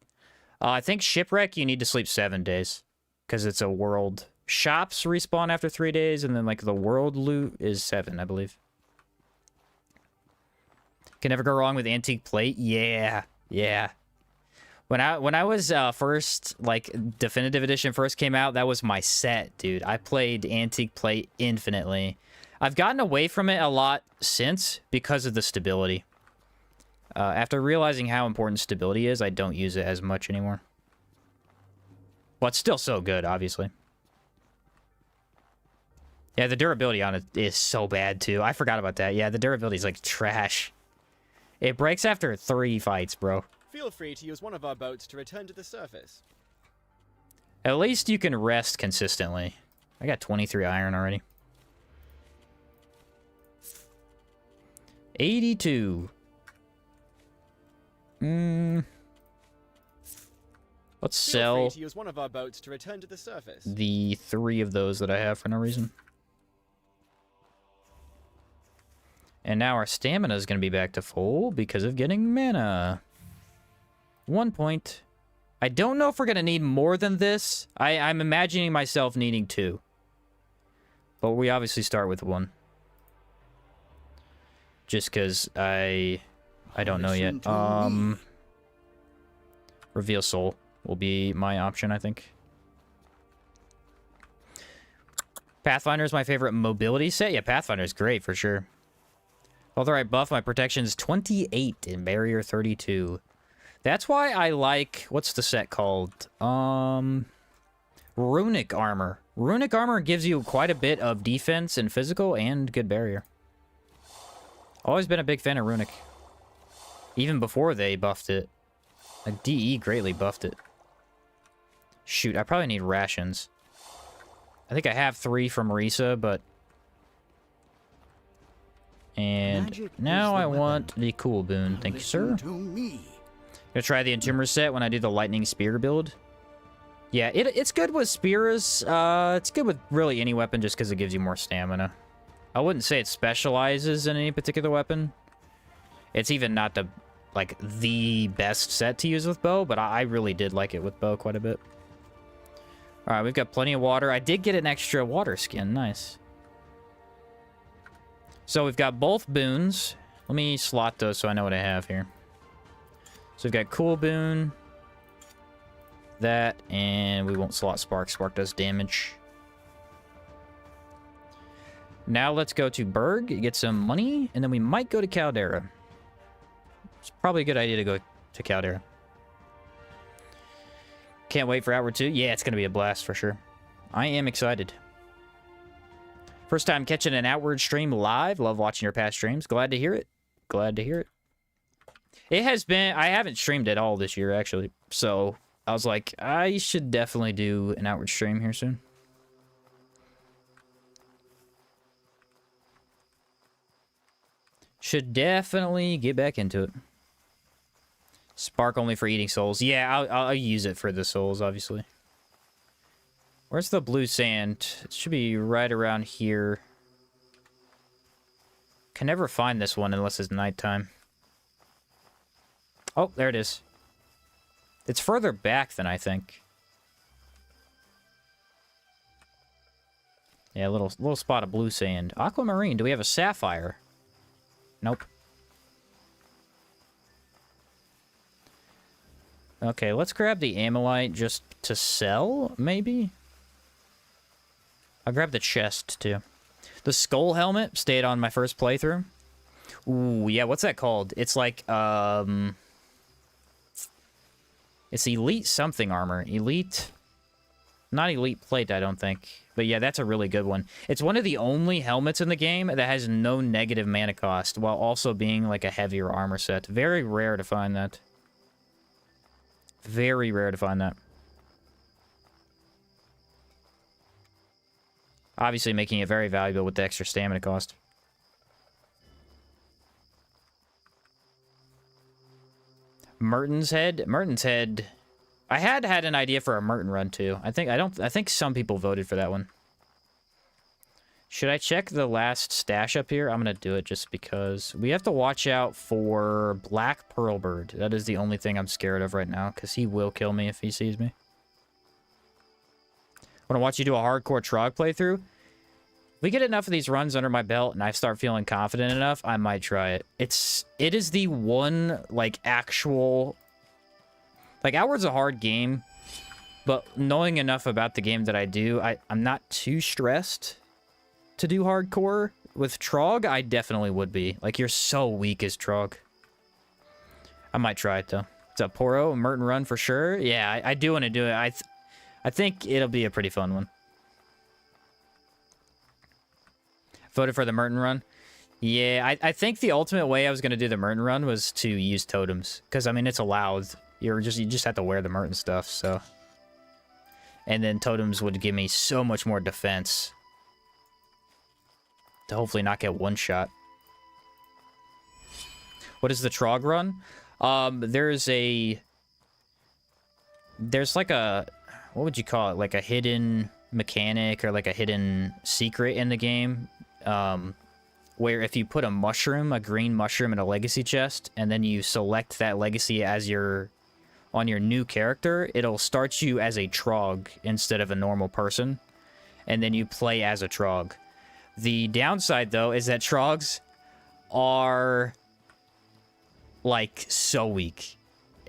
Speaker 1: I think shipwreck you need to sleep 7 days because it's a world. Shops respawn after 3 days, and then like the world loot is 7, I believe. Can never go wrong with antique plate. Yeah. When I was first, like definitive edition first came out, that was my set, dude. I played antique plate infinitely. I've gotten away from it a lot since because of the stability. After realizing how important stability is, I don't use it as much anymore. But it's still so good, obviously. Yeah, the durability on it is so bad, too. I forgot about that. Yeah, the durability is like trash. It breaks after 3 fights, bro.
Speaker 8: Feel free to use one of our boats to return to the surface.
Speaker 1: At least you can rest consistently. I got 23 iron already. 82. Let's sell
Speaker 8: Feel free to use one of our boats to return to the surface.
Speaker 1: the 3 of those that I have for no reason. And now our stamina is going to be back to full because of getting mana. 1 point. I don't know if we're going to need more than this. I'm imagining myself needing 2. But we obviously start with 1. Just because I don't know yet. Reveal Soul will be my option, I think. Pathfinder is my favorite mobility set. Yeah, Pathfinder is great for sure. Although I buff, my protection's 28 and barrier 32. That's why I like... What's the set called? Runic Armor. Runic Armor gives you quite a bit of defense and physical and good barrier. Always been a big fan of Runic. Even before they buffed it. Like, DE greatly buffed it. Shoot, I probably need rations. I think I have 3 from Risa, but... And now I want the cool boon. Thank you, sir. Gonna try the Entomber set when I do the Lightning Spear build. Yeah, it's good with spears. It's good with really any weapon just because it gives you more stamina. I wouldn't say it specializes in any particular weapon. It's even not the best set to use with bow, but I really did like it with bow quite a bit. All right, we've got plenty of water. I did get an extra water skin. Nice. So we've got both boons. Let me slot those so I know what I have here. So we've got cool boon. That, and we won't slot spark. Spark does damage. Now let's go to Berg, get some money, and then we might go to Caldera. It's probably a good idea to go to Caldera. Can't wait for Outward 2. Yeah, it's going to be a blast for sure. I am excited. First time catching an Outward stream live. Love watching your past streams. Glad to hear it. Glad to hear it. It has been... I haven't streamed at all this year, actually. So, I was like, I should definitely do an Outward stream here soon. Should definitely get back into it. Spark only for eating souls. Yeah, I'll use it for the souls, obviously. Where's the blue sand? It should be right around here. Can never find this one unless it's nighttime. Oh, there it is. It's further back than I think. Yeah, a little spot of blue sand. Aquamarine. Do we have a sapphire? Nope. Okay, let's grab the amylite just to sell, maybe? I'll grab the chest, too. The skull helmet stayed on my first playthrough. Ooh, yeah, what's that called? It's like, it's elite something armor. Elite... Not elite plate, I don't think. But yeah, that's a really good one. It's one of the only helmets in the game that has no negative mana cost, while also being like a heavier armor set. Very rare to find that. Very rare to find that. Obviously making it very valuable with the extra stamina cost. Merton's head? Merton's head... I had an idea for a Merton run too. I think some people voted for that one. Should I check the last stash up here? I'm gonna do it just because we have to watch out for Black Pearlbird. That is the only thing I'm scared of right now, because he will kill me if he sees me. Want to watch you do a hardcore Trog playthrough? If we get enough of these runs under my belt and I start feeling confident enough, I might try it. It is the one like actual. Like, Outward's a hard game, but knowing enough about the game that I do, I'm not too stressed to do hardcore. With Trog, I definitely would be. Like, you're so weak as Trog. I might try it, though. What's up, Poro? Merton run for sure? Yeah, I do want to do it. I think it'll be a pretty fun one. Voted for the Merton run? Yeah, I think the ultimate way I was going to do the Merton run was to use totems. Because, I mean, it's allowed. You just have to wear the Merton stuff, so. And then totems would give me so much more defense. To hopefully not get one shot. What is the Trog run? There's like a, what would you call it? Like a hidden mechanic or like a hidden secret in the game. Where if you put a green mushroom in a legacy chest, and then you select that legacy as on your new character, it'll start you as a Trog instead of a normal person, and then you play as a Trog. The downside, though, is that Trogs are, like, so weak.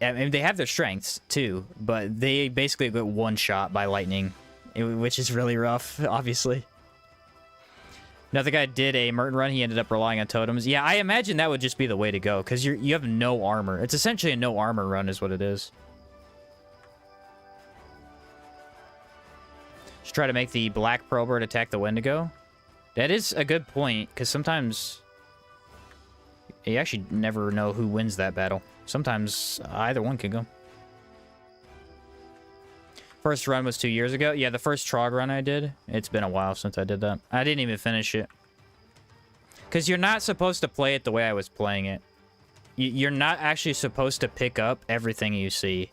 Speaker 1: I mean, they have their strengths, too, but they basically get one shot by lightning, which is really rough, obviously. Another guy did a Merton run. He ended up relying on totems. Yeah, I imagine that would just be the way to go, because you have no armor. It's essentially a no armor run is what it is. Just try to make the Black Pearlbird attack the Wendigo. That is a good point, because sometimes you actually never know who wins that battle. Sometimes either one can go. First run was 2 years ago. Yeah, the first Trog run I did. It's been a while since I did that. I didn't even finish it. Because you're not supposed to play it the way I was playing it. You're not actually supposed to pick up everything you see.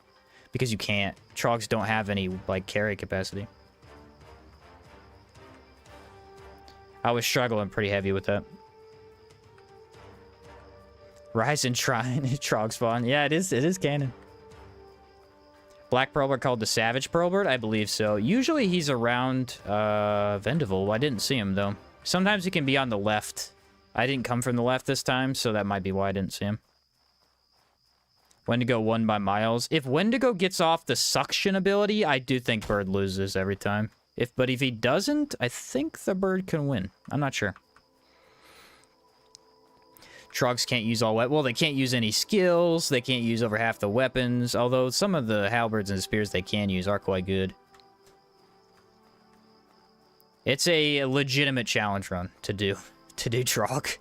Speaker 1: because you can't. Trogs don't have any, like, carry capacity. I was struggling pretty heavy with that. Rise and Shrine, Trog spawn. Yeah, it is canon. Black Pearlbird called the Savage Pearlbird? I believe so. Usually he's around Vendaval. I didn't see him, though. Sometimes he can be on the left. I didn't come from the left this time, so that might be why I didn't see him. Wendigo won by miles. If Wendigo gets off the suction ability, I do think Bird loses every time. But if he doesn't, I think the Bird can win. I'm not sure. Trogs can't use all well, they can't use any skills. They can't use over half the weapons. Although some of the halberds and spears they can use are quite good. It's a legitimate challenge run to do Trog.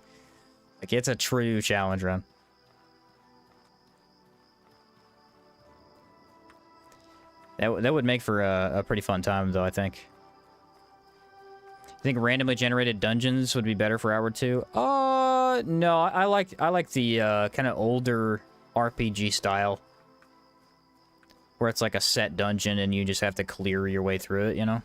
Speaker 1: Like, it's a true challenge run. That would make for a pretty fun time, though, I think. I think randomly generated dungeons would be better for Hour 2. No, I like the kind of older RPG style. Where it's like a set dungeon and you just have to clear your way through it, you know?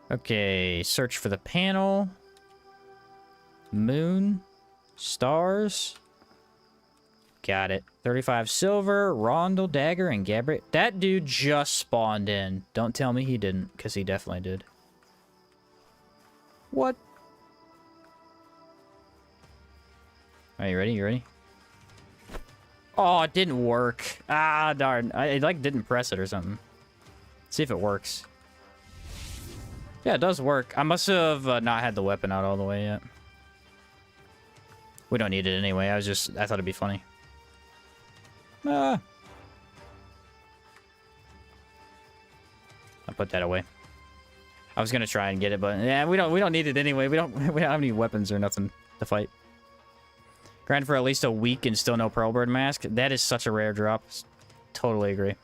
Speaker 1: Okay, search for the panel. Moon. Stars. Got it. 35 silver, Rondel, Dagger, and Gabriel. That dude just spawned in. Don't tell me he didn't, because he definitely did. What? Are you ready? You ready? Oh, it didn't work. Ah, darn. I like didn't press it or something. Let's see if it works. Yeah, it does work. I must have not had the weapon out all the way yet. We don't need it anyway. I thought it'd be funny. I'll put that away. I was gonna try and get it, but yeah, we don't need it anyway. We don't have any weapons or nothing to fight. Grind for at least a week and still no Pearlbird mask. That is such a rare drop. Totally agree.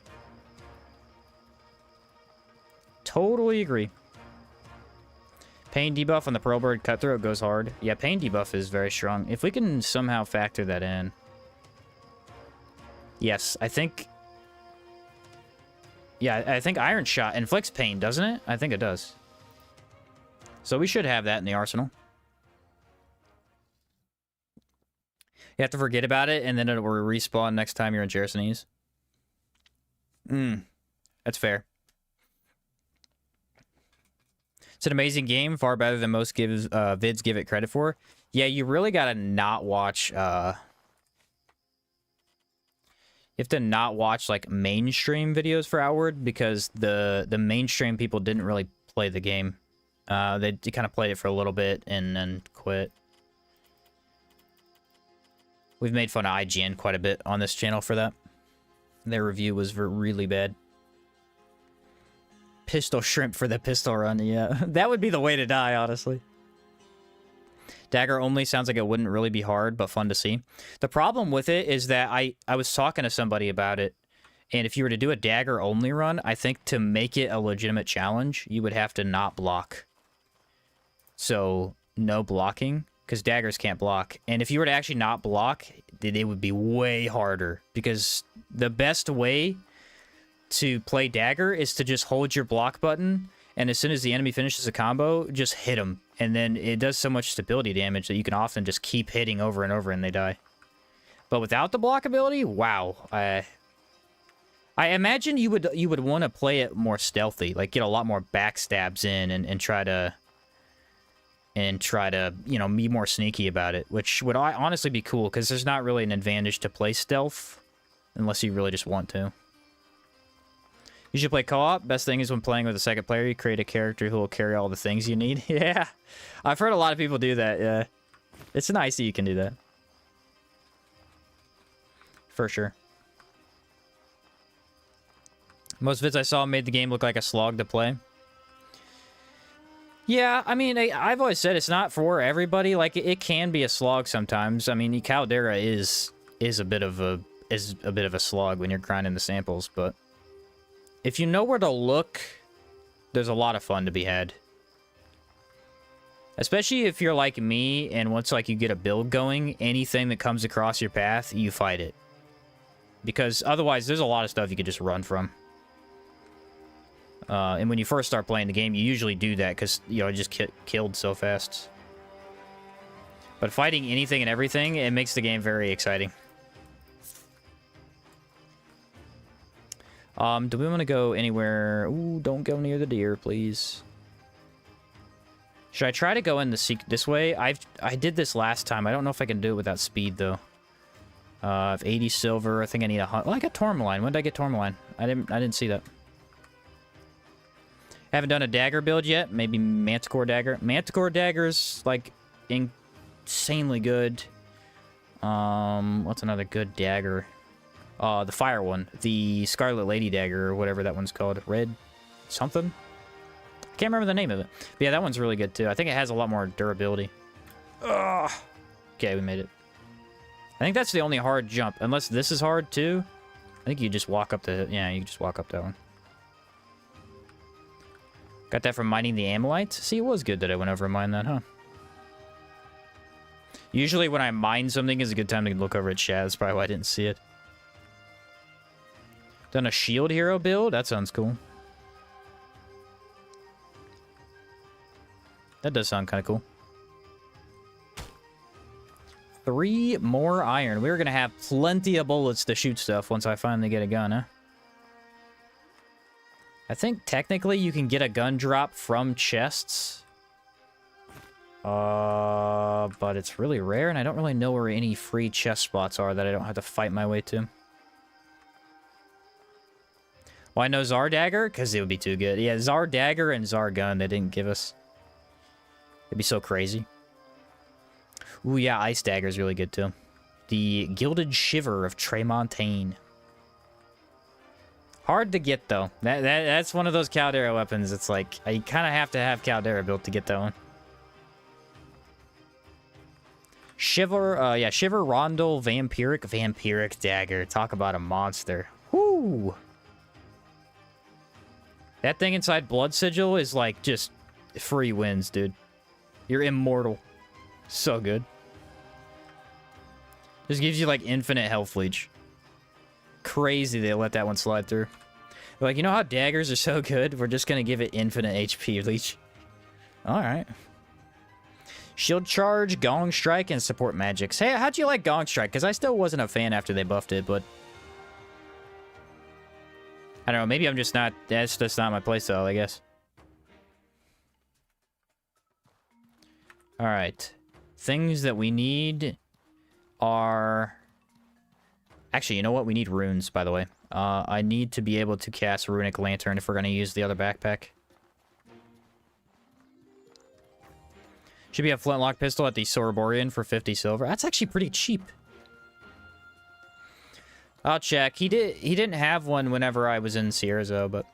Speaker 1: Totally agree. Pain debuff on the Pearlbird Cutthroat goes hard. Yeah, pain debuff is very strong. If we can somehow factor that in. Yes, I think... Yeah, I think Iron Shot inflicts pain, doesn't it? I think it does. So we should have that in the arsenal. You have to forget about it, and then it will respawn next time you're in Chersonese. That's fair. It's an amazing game, far better than most vids give it credit for. Yeah, you really gotta not watch... You have to not watch, like, mainstream videos for Outward, because the mainstream people didn't really play the game. They kind of played it for a little bit and then quit. We've made fun of IGN quite a bit on this channel for that. Their review was really bad. Pistol shrimp for the pistol run, yeah. That would be the way to die, honestly. Dagger only sounds like it wouldn't really be hard, but fun to see. The problem with it is that I was talking to somebody about it, and if you were to do a dagger only run, I think to make it a legitimate challenge, you would have to not block. So, no blocking, because daggers can't block. And if you were to actually not block, it would be way harder, because the best way to play dagger is to just hold your block button, and as soon as the enemy finishes a combo, just hit them. And then it does so much stability damage that you can often just keep hitting over and over and they die. But without the block ability, wow. I imagine you would want to play it more stealthy, like get a lot more backstabs in and try to you know, be more sneaky about it, which would honestly be cool because there's not really an advantage to play stealth unless you really just want to. You should play co-op. Best thing is when playing with a second player, you create a character who will carry all the things you need. Yeah, I've heard a lot of people do that, yeah. It's nice that you can do that. For sure. Most vids I saw made the game look like a slog to play. Yeah, I mean, I've always said it's not for everybody. Like, it can be a slog sometimes. I mean, Caldera is a bit of a slog when you're grinding the samples, but if you know where to look, there's a lot of fun to be had. Especially if you're like me, and once like you get a build going, anything that comes across your path, you fight it. because otherwise there's a lot of stuff you could just run from. And when you first start playing the game, you usually do that because, you know, it just killed so fast. But fighting anything and everything, it makes the game very exciting. Do we want to go anywhere? Ooh, don't go near the deer, please. Should I try to go in this way? I did this last time. I don't know if I can do it without speed, though. I have 80 silver. I think I need a hunt. Well, I got Tourmaline. When did I get Tourmaline? I didn't see that. Haven't done a dagger build yet. Maybe manticore dagger. Manticore dagger's like insanely good. What's another good dagger? The fire one. The Scarlet Lady dagger, or whatever that one's called. Red something? I can't remember the name of it. But yeah, that one's really good too. I think it has a lot more durability. Ugh. Okay, we made it. I think that's the only hard jump. Unless this is hard too. I think you just walk up the... Yeah, you just walk up that one. Got that from mining the Amylite? See, it was good that I went over and mined that, huh? Usually when I mine something is a good time to look over at chat. That's probably why I didn't see it. Done a shield hero build? That sounds cool. That does sound kind of cool. 3 more iron. We're going to have plenty of bullets to shoot stuff once I finally get a gun, huh? I think technically you can get a gun drop from chests. But it's really rare, and I don't really know where any free chest spots are that I don't have to fight my way to. Why no Zar Dagger? Because it would be too good. Yeah, Zar Dagger and Zar Gun they didn't give us. It'd be so crazy. Ooh, yeah, Ice Dagger is really good, too. The Gilded Shiver of Tremontaine. Hard to get, though. That's one of those Caldera weapons. It's like, you kind of have to have Caldera built to get that one. Shiver, yeah, Shiver Rondel Vampiric Dagger. Talk about a monster. Whoo! That thing inside Blood Sigil is like just free wins, dude. You're immortal. So good. Just gives you like infinite health leech. Crazy they let that one slide through. They're like, you know how daggers are so good? We're just gonna give it infinite HP leech. Alright. Shield Charge, Gong Strike, and Support Magics. Hey, how'd you like Gong Strike? Because I still wasn't a fan after they buffed it, but... I don't know, maybe I'm just not... That's just not my playstyle, I guess. Alright. Things that we need are... Actually, you know what? We need runes, by the way. I need to be able to cast Runic Lantern if we're going to use the other backpack. Should be a flintlock pistol at the Soroborian for 50 silver. That's actually pretty cheap. I'll check. He didn't have one whenever I was in Cierzo, but...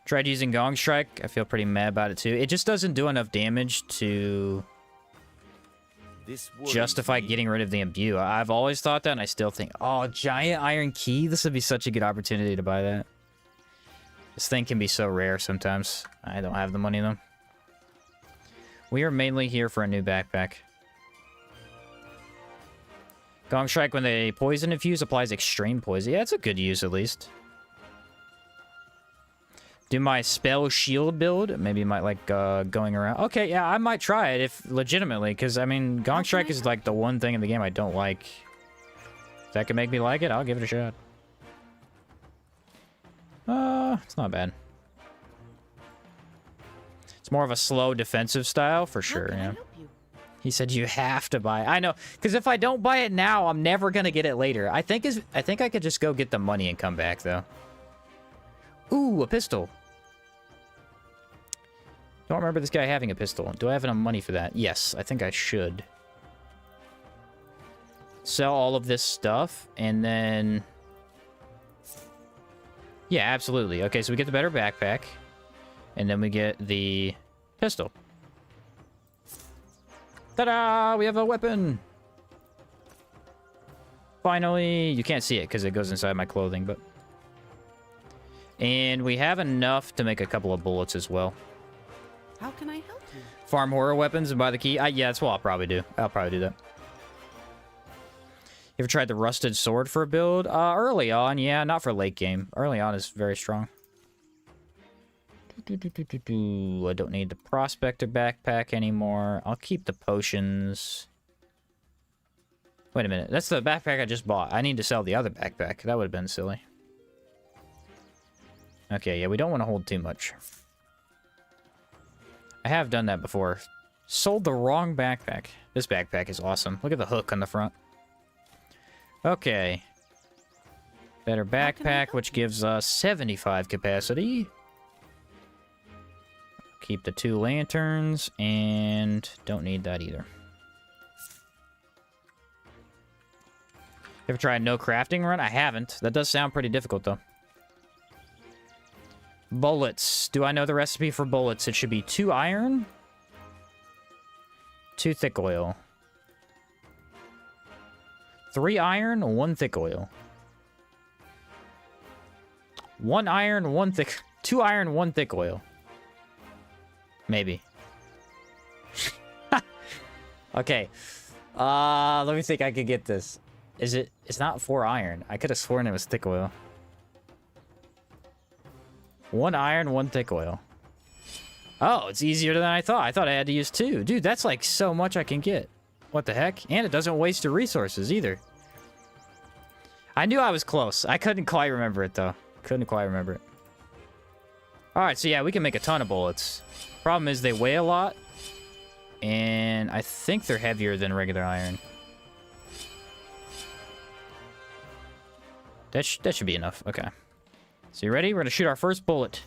Speaker 1: Tried using Gong Strike. I feel pretty mad about it, too. It just doesn't do enough damage to... justify getting rid of the imbue. I've always thought that, and I still think, oh, giant iron key? This would be such a good opportunity to buy that. This thing can be so rare sometimes. I don't have the money, though. We are mainly here for a new backpack. Gong Strike, when they poison infuse, applies extreme poison. Yeah, it's a good use, at least. Do my spell shield build. Maybe you might like going around. Okay, yeah, I might try it if legitimately, because I mean, Gong Strike is like the one thing in the game I don't like. If that can make me like it, I'll give it a shot. It's not bad. It's more of a slow defensive style for sure. Yeah. He said you have to buy it. I know, because if I don't buy it now, I'm never gonna get it later. I think I could just go get the money and come back though. Ooh, a pistol. Don't remember this guy having a pistol. Do I have enough money for that? Yes, I think I should. Sell all of this stuff, and then... Yeah, absolutely. Okay, so we get the better backpack, and then we get the pistol. Ta-da! We have a weapon! Finally! You can't see it because it goes inside my clothing, but... And we have enough to make a couple of bullets as well.
Speaker 3: How can I help you?
Speaker 1: Farm horror weapons and buy the key? Yeah, that's what I'll probably do. I'll probably do that. You ever tried the rusted sword for a build? Early on, yeah, not for late game. Early on is very strong. I don't need the prospector backpack anymore. I'll keep the potions. Wait a minute. That's the backpack I just bought. I need to sell the other backpack. That would have been silly. Okay, yeah, we don't want to hold too much. I have done that before. Sold the wrong backpack. This backpack is awesome. Look at the hook on the front. Okay. Better backpack, which gives us 75 capacity. Keep the 2 lanterns, and don't need that either. Ever tried no crafting run? I haven't. That does sound pretty difficult, though. Bullets. Do I know the recipe for bullets? It should be 2 iron, 2 thick oil. 3 iron, 1 thick oil. 1 iron, 1 thick... 2 iron, 1 thick oil. Maybe. Okay. Let me think I could get this. Is it... It's not 4 iron. I could have sworn it was thick oil. 1 iron, 1 thick oil. Oh, it's easier than I thought. I thought I had to use 2. Dude, that's like so much I can get. What the heck? And it doesn't waste your resources either. I knew I was close. I couldn't quite remember it, though. Couldn't quite remember it. Alright, so yeah, we can make a ton of bullets. Problem is they weigh a lot. And I think they're heavier than regular iron. That should be enough. Okay. So you ready? We're going to shoot our first bullet.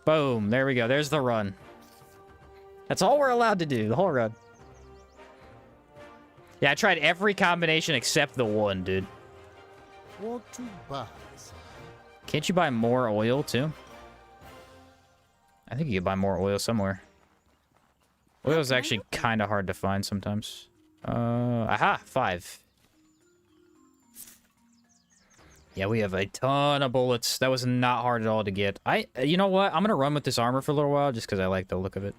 Speaker 1: Boom. There we go. There's the run. That's all we're allowed to do. The whole run. Yeah, I tried every combination except the one, dude.
Speaker 9: What to buy?
Speaker 1: Can't you buy more oil, too? I think you could buy more oil somewhere. Oil is actually kind of hard to find sometimes. Aha! 5. Yeah, we have a ton of bullets. That was not hard at all to get. You know what? I'm gonna run with this armor for a little while just because I like the look of it.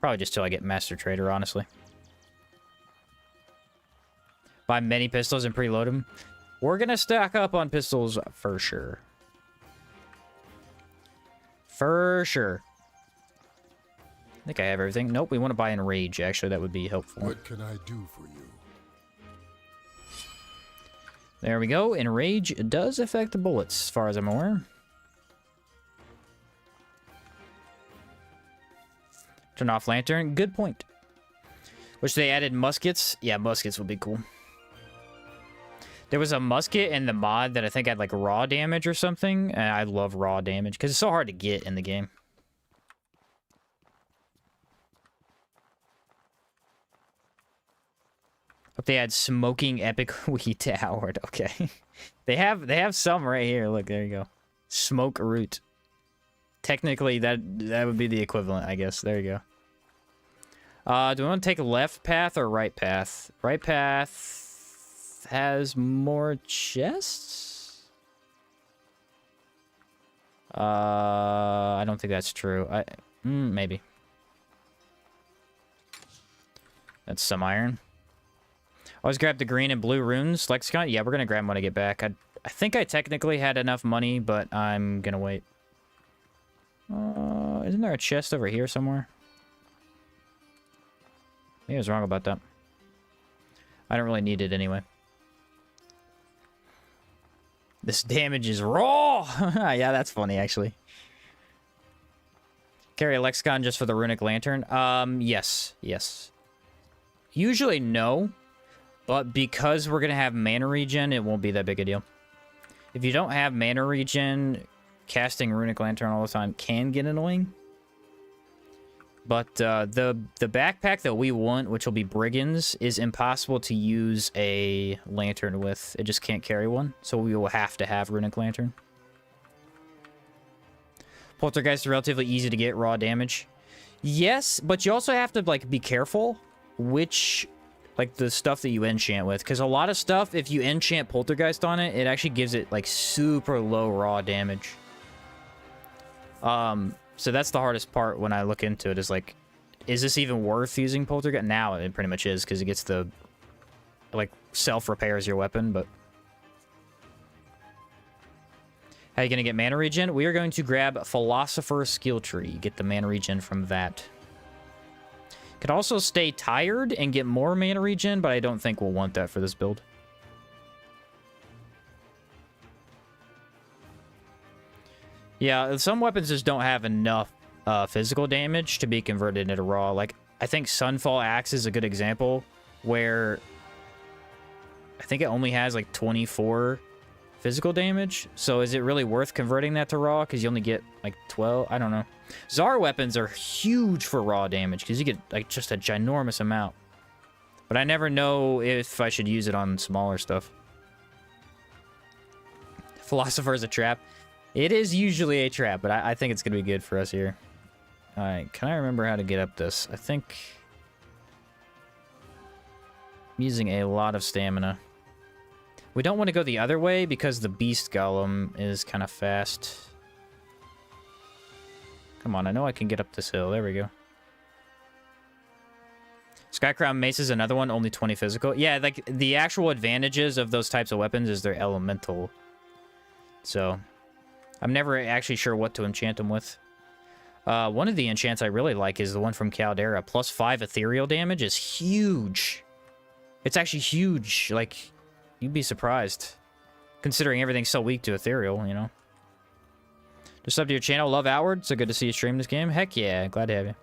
Speaker 1: Probably just till I get Master Trader, honestly. Buy many pistols and preload them. We're gonna stack up on pistols for sure. For sure. I think I have everything. Nope, we want to buy Enrage, actually. That would be helpful.
Speaker 9: What can I do for you?
Speaker 1: There we go. Enrage does affect the bullets, as far as I'm aware. Turn off lantern. Good point. Wish they added muskets. Yeah, muskets would be cool. There was a musket in the mod that I think had like raw damage or something. And I love raw damage because it's so hard to get in the game. Hope they had smoking epic wheat towered. Okay. they have some right here. Look, there you go. Smoke root. Technically that would be the equivalent, I guess. There you go. Do we want to take left path or right path? Right path has more chests? I don't think that's true. Maybe. That's some iron. Always grab the green and blue runes lexicon. Yeah, we're gonna grab them when I get back. I think I technically had enough money, but I'm gonna wait. Isn't there a chest over here somewhere? Maybe I was wrong about that. I don't really need it anyway. This damage is raw! Yeah, that's funny, actually. Carry a lexicon just for the runic lantern? Yes. Yes. Usually no. But because we're going to have mana regen, it won't be that big a deal. If you don't have mana regen, casting Runic Lantern all the time can get annoying. But the backpack that we want, which will be Briggins, is impossible to use a lantern with. It just can't carry one. So we will have to have Runic Lantern. Poltergeist is relatively easy to get raw damage. Yes, but you also have to like be careful which... like the stuff that you enchant with, because a lot of stuff, if you enchant Poltergeist on it, it actually gives it like super low raw damage. So that's the hardest part when I look into it, is like is this even worth using poltergeist? Now it pretty much is, because it gets the, like, self-repairs your weapon, but... How are you going to get mana regen? We are going to grab Philosopher's Skill Tree. Get the mana regen from that. Could also stay tired and get more mana regen, but I don't think we'll want that for this build. Yeah, some weapons just don't have enough physical damage to be converted into raw. Like, I think Sunfall Axe is a good example, where I think it only has like 24 physical damage. So is it really worth converting that to raw? Because you only get like 12? I don't know. Czar weapons are huge for raw damage, because you get like just a ginormous amount. But I never know if I should use it on smaller stuff. Philosopher is a trap. It is usually a trap, but I think it's going to be good for us here. Alright, can I remember how to get up this? I think I'm using a lot of stamina. We don't want to go the other way because the beast golem is kind of fast. Come on, I know I can get up this hill. There we go. Skycrown Mace is another one, only 20 physical. Yeah, like, the actual advantages of those types of weapons is they're elemental. So, I'm never actually sure what to enchant them with. One of the enchants I really like is the one from Caldera. Plus 5 ethereal damage is huge. It's actually huge. Like, you'd be surprised. Considering everything's so weak to ethereal, you know. Just up to your channel. Love Outward. So good to see you stream this game. Heck yeah. Glad to have you.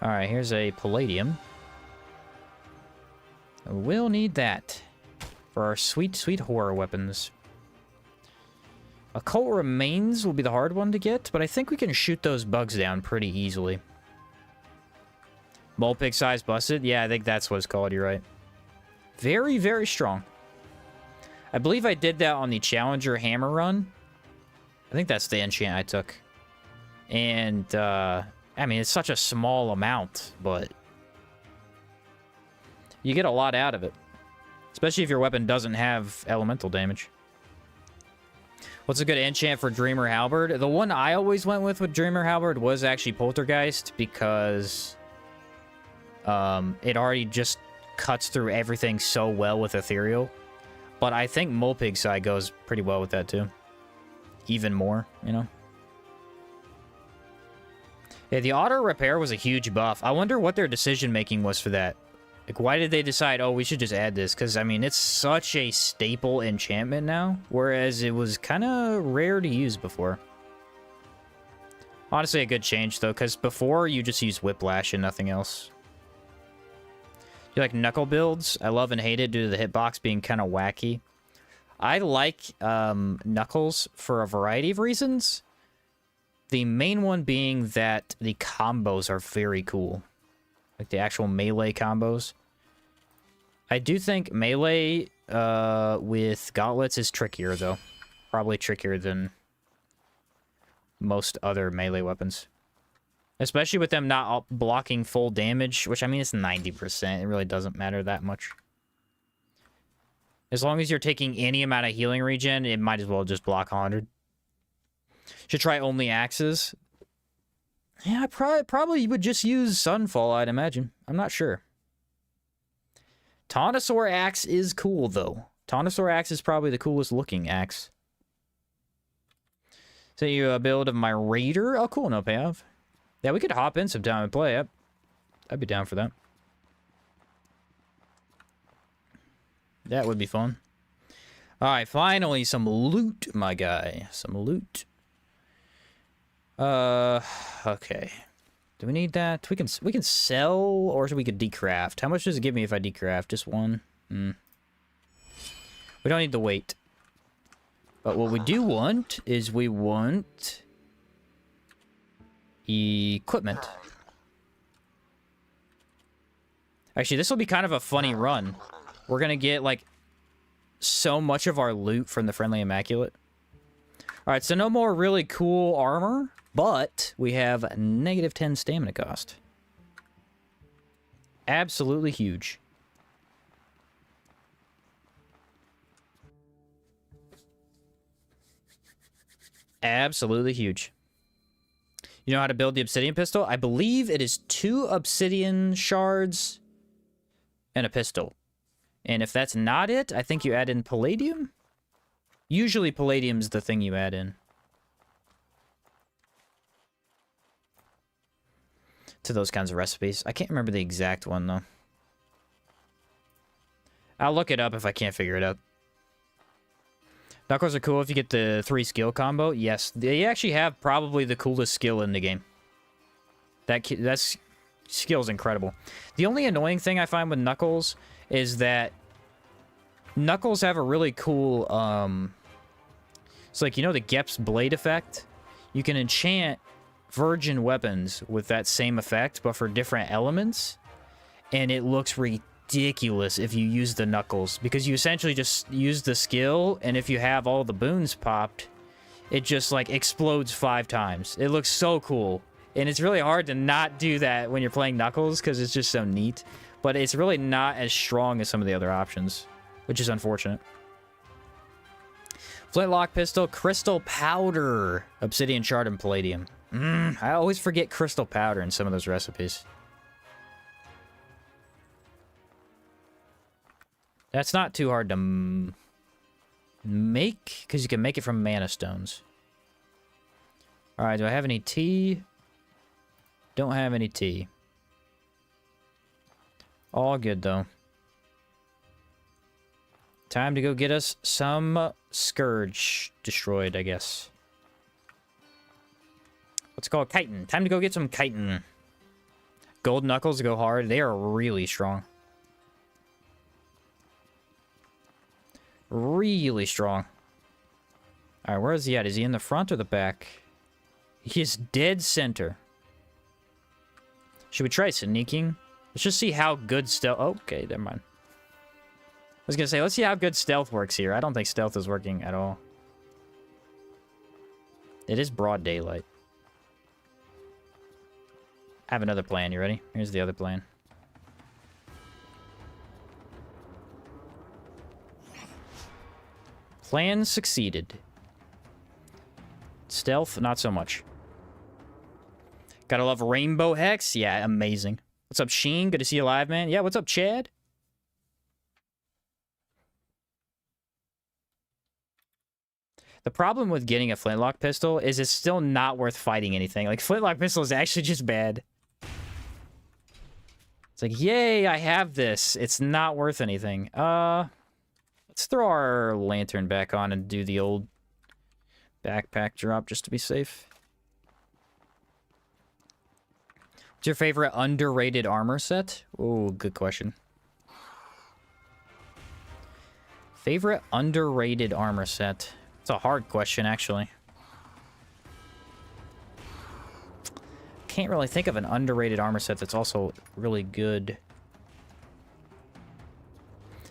Speaker 1: Alright, here's a palladium. We'll need that for our sweet, sweet horror weapons. Occult Remains will be the hard one to get, but I think we can shoot those bugs down pretty easily. Mole Pig Size Busted? Yeah, I think that's what it's called, you're right. Very, very strong. I believe I did that on the Challenger Hammer run. I think that's the enchant I took. And, I mean, it's such a small amount, but you get a lot out of it. Especially if your weapon doesn't have elemental damage. What's a good enchant for Dreamer Halberd? The one I always went with Dreamer Halberd was actually Poltergeist, because it already just cuts through everything so well with Ethereal. But I think Molpig's Eye goes pretty well with that too. Even more, you know? Yeah, the auto repair was a huge buff. I wonder what their decision making was for that. Like, why did they decide, oh, we should just add this? Because, I mean, it's such a staple enchantment now, whereas it was kind of rare to use before. Honestly, a good change, though, because before you just use Whiplash and nothing else. You like Knuckle builds? I love and hate it due to the hitbox being kind of wacky. I like Knuckles for a variety of reasons. The main one being that the combos are very cool. Like the actual melee combos. I do think melee with gauntlets is trickier, though. Probably trickier than most other melee weapons. Especially with them not blocking full damage, which, I mean, it's 90%. It really doesn't matter that much. As long as you're taking any amount of healing regen, it might as well just block 100. Should try only axes. Yeah, I probably would just use Sunfall, I'd imagine. I'm not sure. Taunosaur Axe is cool, though. Taunosaur Axe is probably the coolest looking axe. So you a build of my Raider? Oh, cool, no payoff. Yeah, we could hop in sometime and play. I'd be down for that. That would be fun. Alright, finally, some loot, my guy. Some loot. Okay. Do we need that? We can sell, or we could decraft. How much does it give me if I decraft? Just one? We don't need the weight. But what we do want is we want equipment. Actually, this will be kind of a funny run. We're gonna get, like, so much of our loot from the Friendly Immaculate. Alright, so no more really cool armor, but we have -10 stamina cost. Absolutely huge. Absolutely huge. You know how to build the obsidian pistol? I believe it is 2 obsidian shards and a pistol. And if that's not it, I think you add in palladium. Usually palladium's the thing you add in to those kinds of recipes. I can't remember the exact one, though. I'll look it up if I can't figure it out. Knuckles are cool if you get the 3 skill combo. Yes, they actually have probably the coolest skill in the game. That's skill's incredible. The only annoying thing I find with Knuckles is that Knuckles have a really cool, it's like, you know the Gep's blade effect? You can enchant virgin weapons with that same effect, but for different elements. And it looks ridiculous if you use the Knuckles, because you essentially just use the skill, and if you have all the boons popped, it just, like, explodes 5 times. It looks so cool. And it's really hard to not do that when you're playing Knuckles, because it's just so neat. But it's really not as strong as some of the other options, which is unfortunate. Flintlock pistol, crystal powder, obsidian shard, and palladium. I always forget crystal powder in some of those recipes. That's not too hard to make, because you can make it from mana stones. Alright, do I have any tea? Don't have any tea. All good, though. Time to go get us some Scourge destroyed, I guess. What's it called? Chitin. Time to go get some chitin. Gold Knuckles go hard. They are really strong. Really strong. Alright, where is he at? Is he in the front or the back? He is dead center. Should we try sneaking? Let's just see how good stealth... Okay, never mind. I was gonna say, let's see how good stealth works here. I don't think stealth is working at all. It is broad daylight. I have another plan. You ready? Here's the other plan. Plan succeeded. Stealth, not so much. Gotta love Rainbow Hex. Yeah, amazing. What's up, Sheen? Good to see you live, man. Yeah, what's up, Chad? The problem with getting a flintlock pistol is it's still not worth fighting anything. Like, flintlock pistol is actually just bad. It's like, yay, I have this. It's not worth anything. Let's throw our lantern back on and do the old backpack drop just to be safe. What's your favorite underrated armor set? Oh, good question. Favorite underrated armor set? It's a hard question, actually. Can't really think of an underrated armor set that's also really good.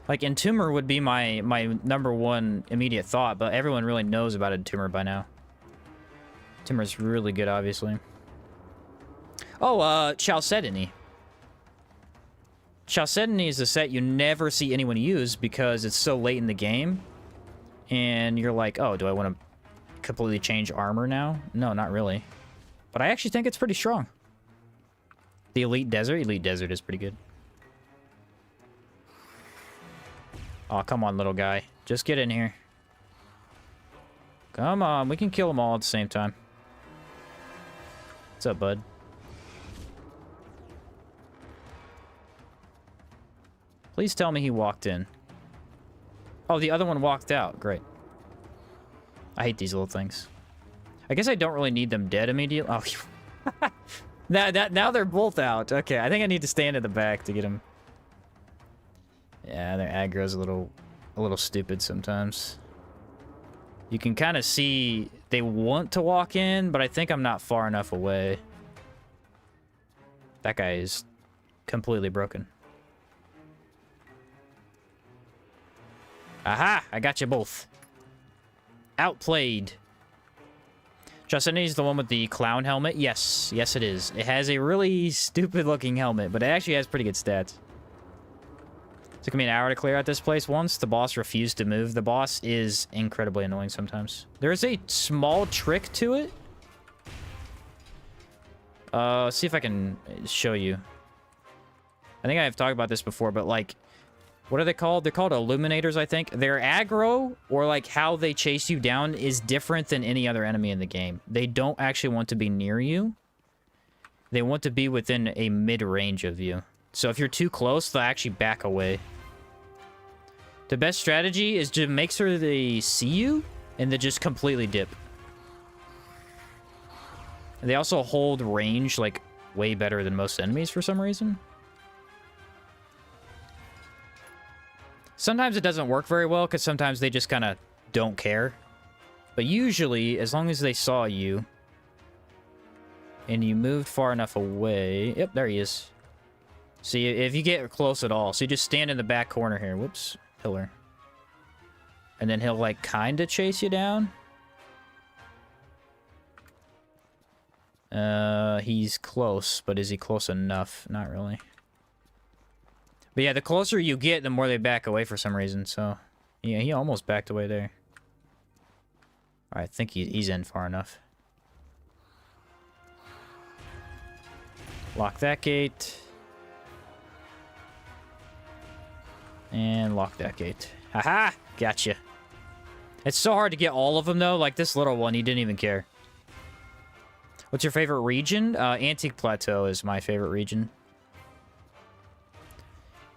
Speaker 1: Like, Entomber would be my number one immediate thought, but everyone really knows about Entomber by now. Entomber's really good, obviously. Oh, Chalcedony. Chalcedony is a set you never see anyone use because it's so late in the game. And you're like, oh, do I want to completely change armor now? No, not really. But I actually think it's pretty strong. The Elite Desert? Elite Desert is pretty good. Oh, come on, little guy. Just get in here. Come on, we can kill them all at the same time. What's up, bud? Please tell me he walked in. Oh, the other one walked out. Great. I hate these little things. I guess I don't really need them dead immediately. Oh, now they're both out. Okay, I think I need to stand in the back to get them. Yeah, their aggro's a little stupid sometimes. You can kind of see they want to walk in, but I think I'm not far enough away. That guy is completely broken. Aha! I got you both. Outplayed. Chersonese is the one with the clown helmet? Yes. Yes, it is. It has a really stupid-looking helmet, but it actually has pretty good stats. Took me an hour to clear out this place once. The boss refused to move. The boss is incredibly annoying sometimes. There is a small trick to it. See if I can show you. I think I've talked about this before, but like, what are they called? They're called illuminators, I think. Their aggro, or like how they chase you down, is different than any other enemy in the game. They don't actually want to be near you. They want to be within a mid-range of you. So if you're too close, they'll actually back away. The best strategy is to make sure they see you, and then just completely dip. They also hold range, like, way better than most enemies for some reason. Sometimes it doesn't work very well, because sometimes they just kind of don't care. But usually, as long as they saw you, and you moved far enough away... Yep, there he is. See, if you get close at all, so you just stand in the back corner here. Whoops, pillar. And then he'll, like, kind of chase you down. He's close, but is he close enough? Not really. But yeah, the closer you get, the more they back away for some reason, so... Yeah, he almost backed away there. Alright, I think he's in far enough. Lock that gate. And lock that gate. Haha! Gotcha. It's so hard to get all of them, though. Like, this little one, he didn't even care. What's your favorite region? Antique Plateau is my favorite region.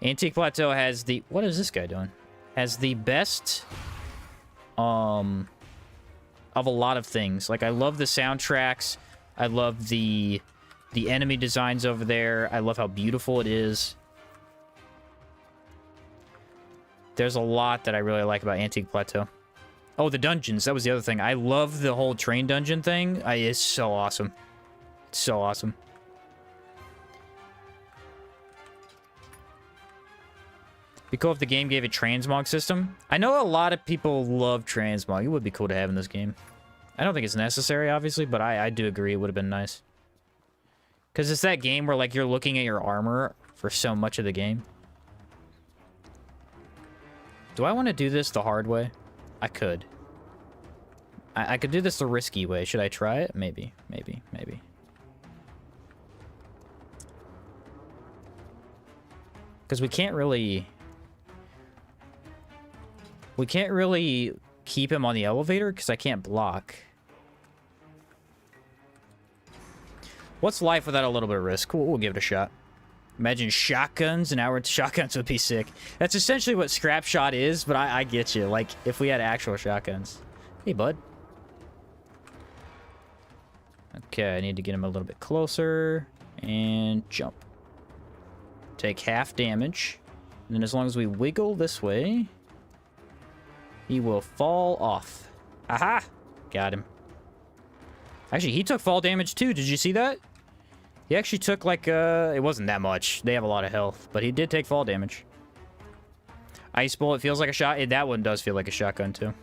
Speaker 1: Antique Plateau has the... What is this guy doing? Has the best... of a lot of things. Like, I love the soundtracks. I love the enemy designs over there. I love how beautiful it is. There's a lot that I really like about Antique Plateau. Oh, the dungeons. That was the other thing. I love the whole train dungeon thing. It's so awesome. It's so awesome. Be cool if the game gave a transmog system. I know a lot of people love transmog. It would be cool to have in this game. I don't think it's necessary, obviously, but I do agree it would have been nice. Because it's that game where, like, you're looking at your armor for so much of the game. Do I want to do this the hard way? I could. I could do this the risky way. Should I try it? Maybe. Maybe. Maybe. Because we can't really... We can't really keep him on the elevator because I can't block. What's life without a little bit of risk? Cool, we'll give it a shot. Imagine shotguns, and our shotguns would be sick. That's essentially what scrap shot is, but I get you. Like, if we had actual shotguns. Hey, bud. Okay, I need to get him a little bit closer. And jump. Take half damage. And then as long as we wiggle this way, he will fall off. Aha! Got him. Actually, he took fall damage too. Did you see that? He actually took, like, it wasn't that much. They have a lot of health, but he did take fall damage. Ice bullet feels like a shot. That one does feel like a shotgun, too.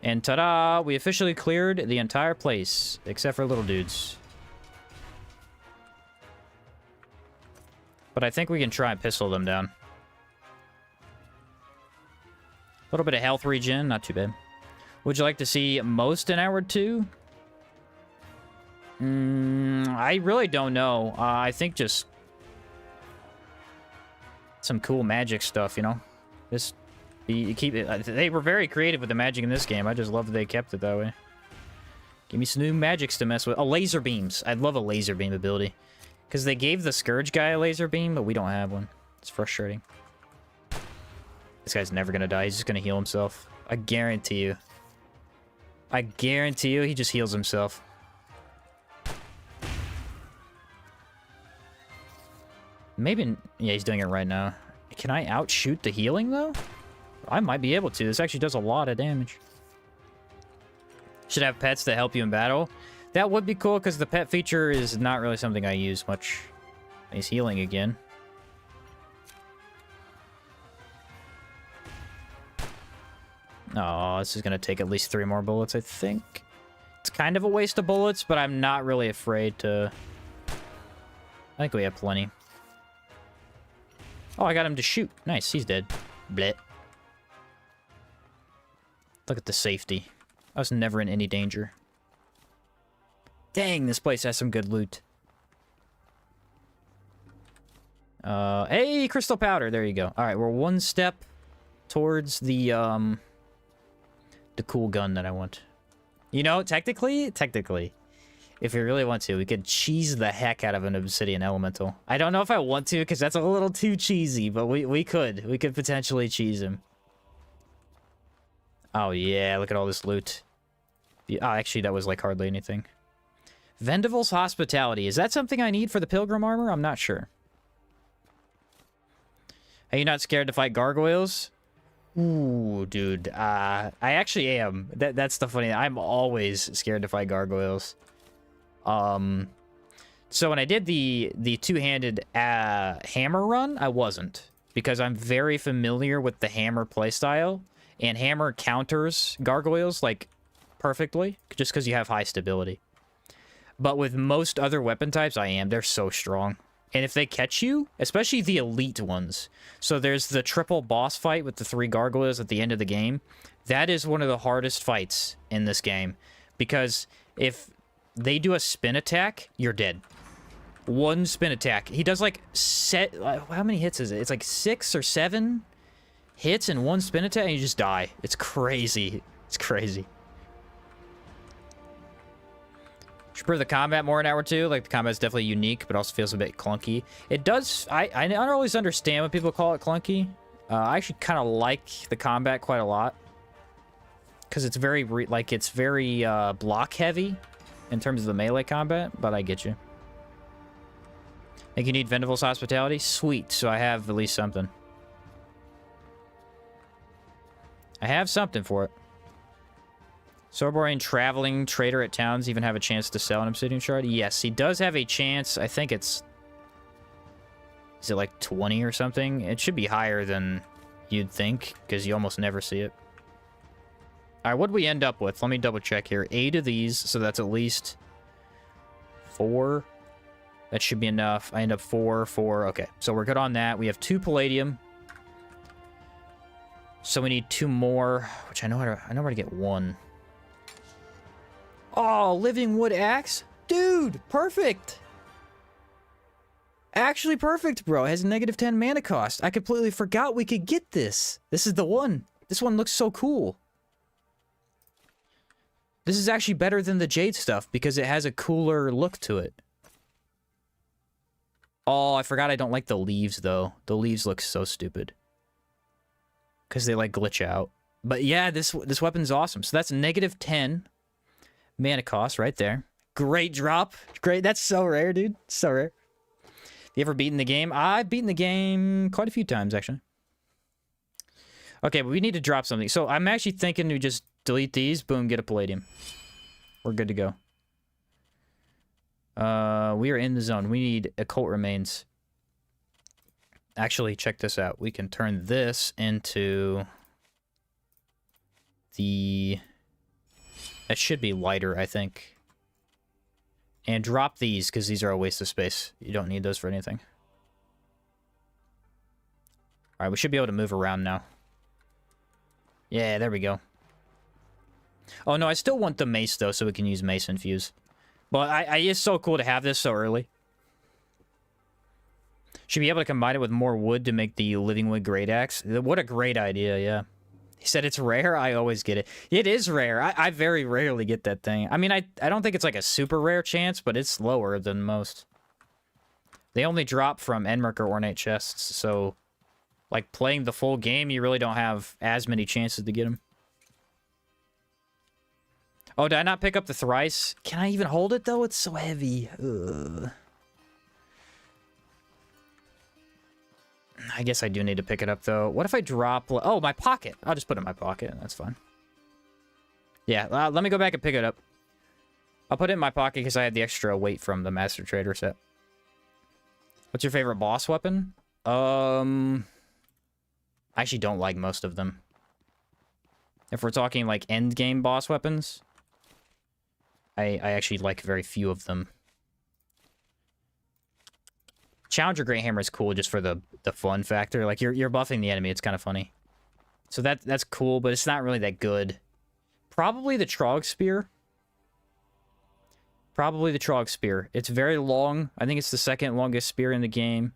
Speaker 1: And ta-da! We officially cleared the entire place, except for little dudes. But I think we can try and pistol them down. A little bit of health regen, not too bad. Would you like to see most in Hour 2? I really don't know. I think just some cool magic stuff, you know? They were very creative with the magic in this game. I just love that they kept it that way. Give me some new magics to mess with. Oh, laser beams. I'd love a laser beam ability. Because they gave the Scourge guy a laser beam, but we don't have one. It's frustrating. This guy's never going to die. He's just going to heal himself. I guarantee you. I guarantee you he just heals himself. Maybe... Yeah, he's doing it right now. Can I outshoot the healing, though? I might be able to. This actually does a lot of damage. Should have pets that help you in battle. That would be cool, because the pet feature is not really something I use much. He's healing again. Oh, this is going to take at least 3 more bullets, I think. It's kind of a waste of bullets, but I'm not really afraid to... I think we have plenty. Oh, I got him to shoot. Nice, he's dead. Blech. Look at the safety. I was never in any danger. Dang, this place has some good loot. Hey, crystal powder. There you go. All right, we're one step towards the cool gun that I want. You know, technically, if we really want to, we could cheese the heck out of an obsidian elemental. I don't know if I want to, because that's a little too cheesy, but we could. We could potentially cheese him. Oh, yeah, look at all this loot. Oh, actually, that was, like, hardly anything. Vendival's Hospitality. Is that something I need for the Pilgrim armor? I'm not sure. Are you not scared to fight gargoyles? Ooh, dude. I actually am. That's the funny thing. I'm always scared to fight gargoyles. So when I did the two-handed hammer run, I wasn't. Because I'm very familiar with the hammer playstyle. And hammer counters gargoyles, like, perfectly. Just because you have high stability. But with most other weapon types, I am. They're so strong. And if they catch you, especially the elite ones. So there's the triple boss fight with the 3 gargoyles at the end of the game. That is one of the hardest fights in this game. Because if they do a spin attack, you're dead. One spin attack. He does like how many hits is it? It's like 6 or 7 hits in one spin attack and you just die. It's crazy. It's crazy. Should improve the combat more in Hour 2. Like, the combat's definitely unique, but also feels a bit clunky. It does... I don't always understand when people call it clunky. I actually kind of like the combat quite a lot. Because it's very, it's very block-heavy in terms of the melee combat, but I get you. Think you need Vendival's Hospitality? Sweet, so I have at least something. I have something for it. Sorborian traveling trader at towns even have a chance to sell an obsidian shard? Yes, he does have a chance. I think it's... Is it like 20 or something? It should be higher than you'd think, because you almost never see it. Alright, what do we end up with? Let me double check here. 8 of these, so that's at least 4. That should be enough. I end up 4, 4. Okay, so we're good on that. We have 2 palladium. So we need 2 more, which I know where to get 1. Oh, living wood axe? Dude, perfect! Actually perfect, bro. It has a -10 mana cost. I completely forgot we could get this. This is the one. This one looks so cool. This is actually better than the jade stuff because it has a cooler look to it. Oh, I forgot I don't like the leaves, though. The leaves look so stupid. Because they, like, glitch out. But yeah, this weapon's awesome. So that's -10 mana cost right there. Great drop. Great. That's so rare, dude. So rare. You ever beaten the game? I've beaten the game quite a few times, actually. Okay, but we need to drop something. So I'm actually thinking to just delete these. Boom, get a palladium. We're good to go. We are in the zone. We need occult remains. Actually, check this out. We can turn this into the... That should be lighter, I think. And drop these, because these are a waste of space. You don't need those for anything. Alright, we should be able to move around now. Yeah, there we go. Oh, no, I still want the mace, though, so we can use mace and fuse. But it's so cool to have this so early. Should be able to combine it with more wood to make the living wood great axe. What a great idea, yeah. He said it's rare? I always get it. It is rare. I very rarely get that thing. I mean, I don't think it's like a super rare chance, but it's lower than most. They only drop from Enmerkar ornate chests, so... Like, playing the full game, you really don't have as many chances to get them. Oh, did I not pick up the thrice? Can I even hold it, though? It's so heavy. Ugh. I guess I do need to pick it up, though. What if I drop... Oh, my pocket. I'll just put it in my pocket. That's fine. Yeah, let me go back and pick it up. I'll put it in my pocket because I had the extra weight from the Master Trader set. What's your favorite boss weapon? I actually don't like most of them. If we're talking, like, endgame boss weapons, I actually like very few of them. Challenger Great Hammer is cool just for the fun factor. Like, you're buffing the enemy. It's kind of funny. So that's cool, but it's not really that good. Probably the Trog Spear. Probably the Trog Spear. It's very long. I think it's the second longest spear in the game.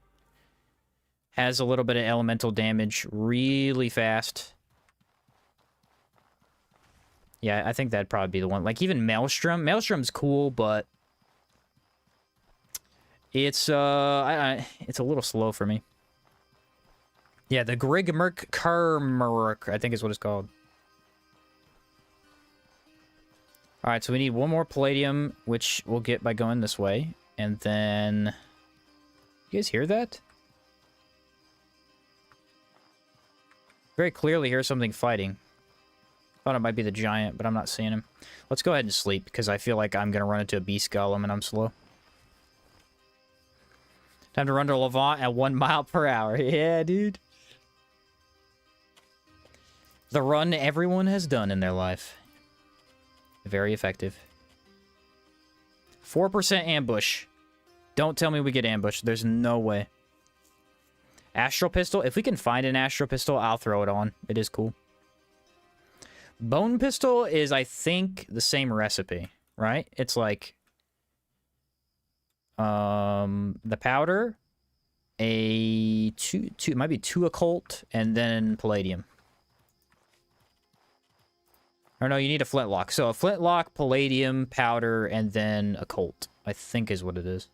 Speaker 1: Has a little bit of elemental damage really fast. Yeah, I think that'd probably be the one. Like, even Maelstrom. Maelstrom's cool, but... It's, it's a little slow for me. Yeah, the Enmerkar, I think is what it's called. Alright, so we need one more palladium, which we'll get by going this way. And then... You guys hear that? Very clearly hear something fighting. Thought it might be the giant, but I'm not seeing him. Let's go ahead and sleep, because I feel like I'm going to run into a beast golem and I'm slow. Time to run to Levant at 1 mile per hour. Yeah, dude. The run everyone has done in their life. Very effective. 4% ambush. Don't tell me we get ambushed. There's no way. Astral Pistol. If we can find an Astral Pistol, I'll throw it on. It is cool. Bone Pistol is, I think, the same recipe, right? It's like... the powder, it might be 2 occult, and then palladium. Or no, you need a flintlock. So a flintlock, palladium, powder, and then occult, I think is what it is.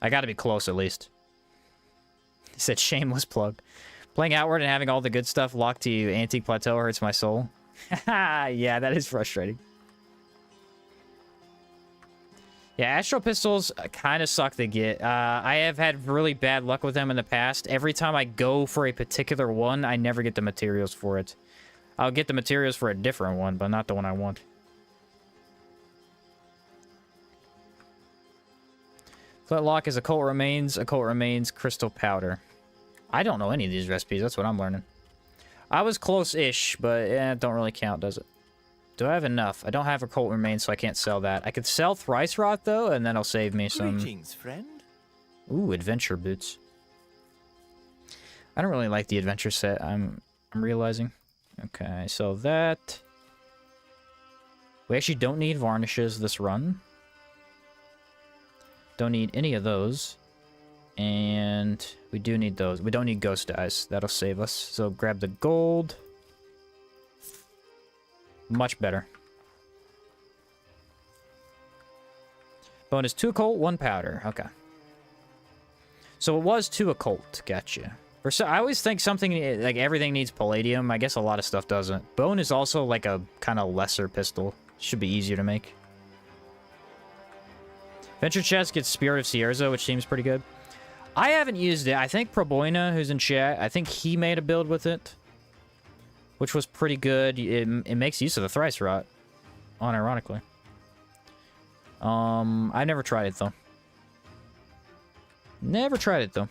Speaker 1: I gotta be close, at least. He said shameless plug. Playing Outward and having all the good stuff locked to you, Antique Plateau hurts my soul. Yeah, that is frustrating. Yeah, Astral Pistols kind of suck to get. I have had really bad luck with them in the past. Every time I go for a particular one, I never get the materials for it. I'll get the materials for a different one, but not the one I want. Flintlock is occult remains, crystal powder. I don't know any of these recipes, that's what I'm learning. I was close-ish, but don't really count, does it? Do I have enough? I don't have occult remains, so I can't sell that. I could sell Thrice Rot, though, and then it'll save me some...
Speaker 5: Greetings, friend.
Speaker 1: Ooh, adventure boots. I don't really like the adventure set, I'm realizing. Okay, so that... We actually don't need varnishes this run. Don't need any of those. And we do need those. We don't need ghost eyes. That'll save us. So grab the gold. Much better. Bonus 2 occult, 1 powder. Okay. So it was 2 occult. Gotcha. I always think something, like everything needs palladium. I guess a lot of stuff doesn't. Bone is also like a kind of lesser pistol. Should be easier to make. Venture chest gets Spirit of Cierzo, which seems pretty good. I haven't used it. I think Proboina, who's in chat, I think he made a build with it, which was pretty good. It makes use of the Thrice Rot, unironically. I never tried it, though. Never tried it, though.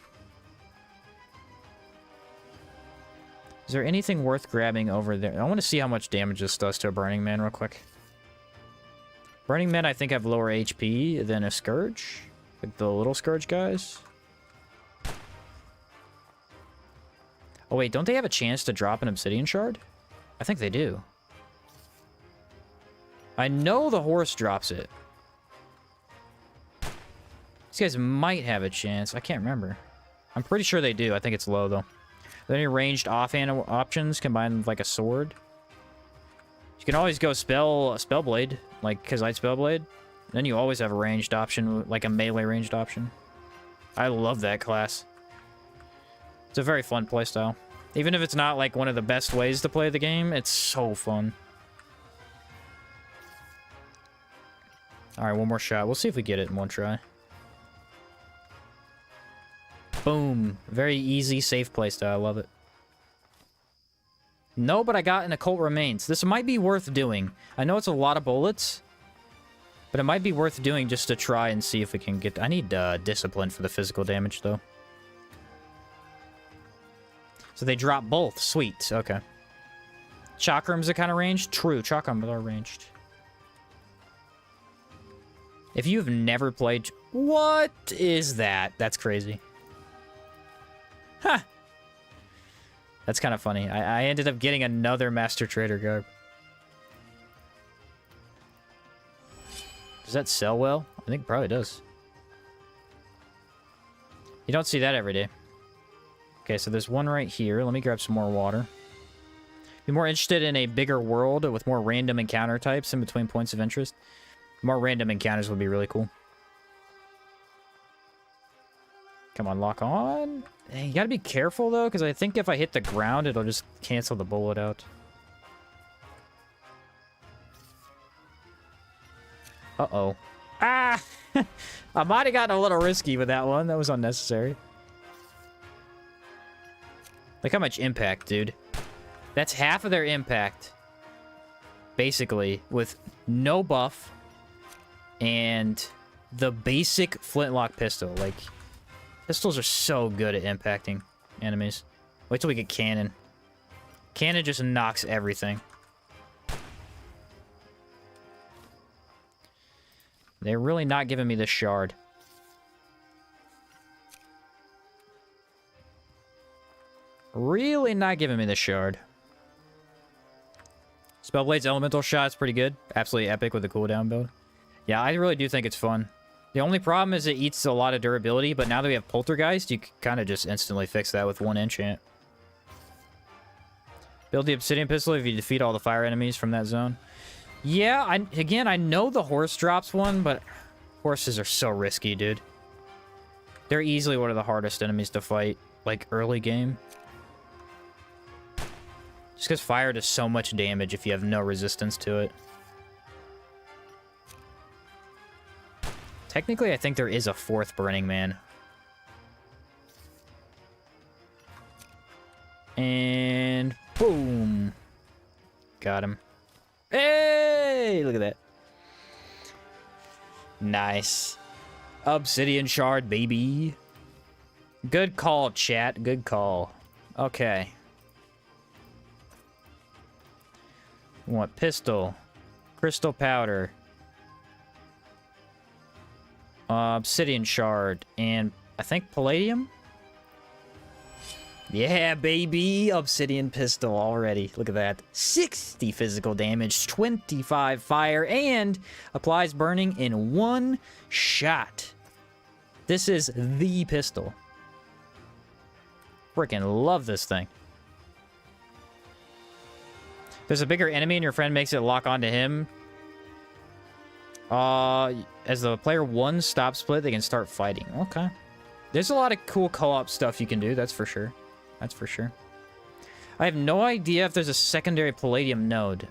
Speaker 1: Is there anything worth grabbing over there? I want to see how much damage this does to a Burning Man real quick. Burning Men, I think, have lower HP than a Scourge. Like the little Scourge guys. Oh, wait, don't they have a chance to drop an Obsidian Shard? I think they do. I know the horse drops it. These guys might have a chance. I can't remember. I'm pretty sure they do. I think it's low, though. Are there any ranged offhand options combined with, like, a sword? You can always go Spellblade, like Kazite Spellblade. Then you always have a ranged option, like a melee ranged option. I love that class. It's a very fun playstyle. Even if it's not like one of the best ways to play the game, it's so fun. Alright, one more shot. We'll see if we get it in one try. Boom. Very easy, safe playstyle. I love it. No, but I got an Occult Remains. This might be worth doing. I know it's a lot of bullets, but it might be worth doing just to try and see if we can get... I need Discipline for the physical damage, though. So they drop both. Sweet. Okay. Chakrams are kind of ranged? True. Chakrams are ranged. If you've never played... What is that? That's crazy. Huh. That's kind of funny. I ended up getting another Master Trader garb. Does that sell well? I think it probably does. You don't see that every day. Okay, so there's one right here. Let me grab some more water. Be more interested in a bigger world with more random encounter types in between points of interest. More random encounters would be really cool. Come on, lock on. You gotta be careful, though, because I think if I hit the ground, it'll just cancel the bullet out. Uh-oh. Ah! I might have gotten a little risky with that one. That was unnecessary. Look how much impact, dude. That's half of their impact. Basically, with no buff and the basic flintlock pistol. Like, pistols are so good at impacting enemies. Wait till we get cannon. Cannon just knocks everything. They're really not giving me this shard. Really not giving me this shard. Spellblade's elemental shot's pretty good. Absolutely epic with the cooldown build. Yeah, I really do think it's fun. The only problem is it eats a lot of durability, but now that we have Poltergeist, you can kind of just instantly fix that with one enchant. Build the obsidian pistol if you defeat all the fire enemies from that zone. Yeah, again, I know the horse drops one, but horses are so risky, dude. They're easily one of the hardest enemies to fight, like, early game. Just because fire does so much damage if you have no resistance to it. Technically, I think there is a fourth Burning Man. And boom. Got him. Hey! Look at that. Nice. Obsidian shard, baby. Good call, chat. Good call. Okay. We want pistol. Crystal powder. Obsidian shard. And I think palladium? Yeah, baby! Obsidian pistol already. Look at that. 60 physical damage, 25 fire, and applies burning in one shot. This is the pistol. Freaking love this thing. There's a bigger enemy and your friend makes it lock onto him. As the player 1 stop split, they can start fighting. Okay. There's a lot of cool co-op stuff you can do, that's for sure. That's for sure. I have no idea if there's a secondary palladium node.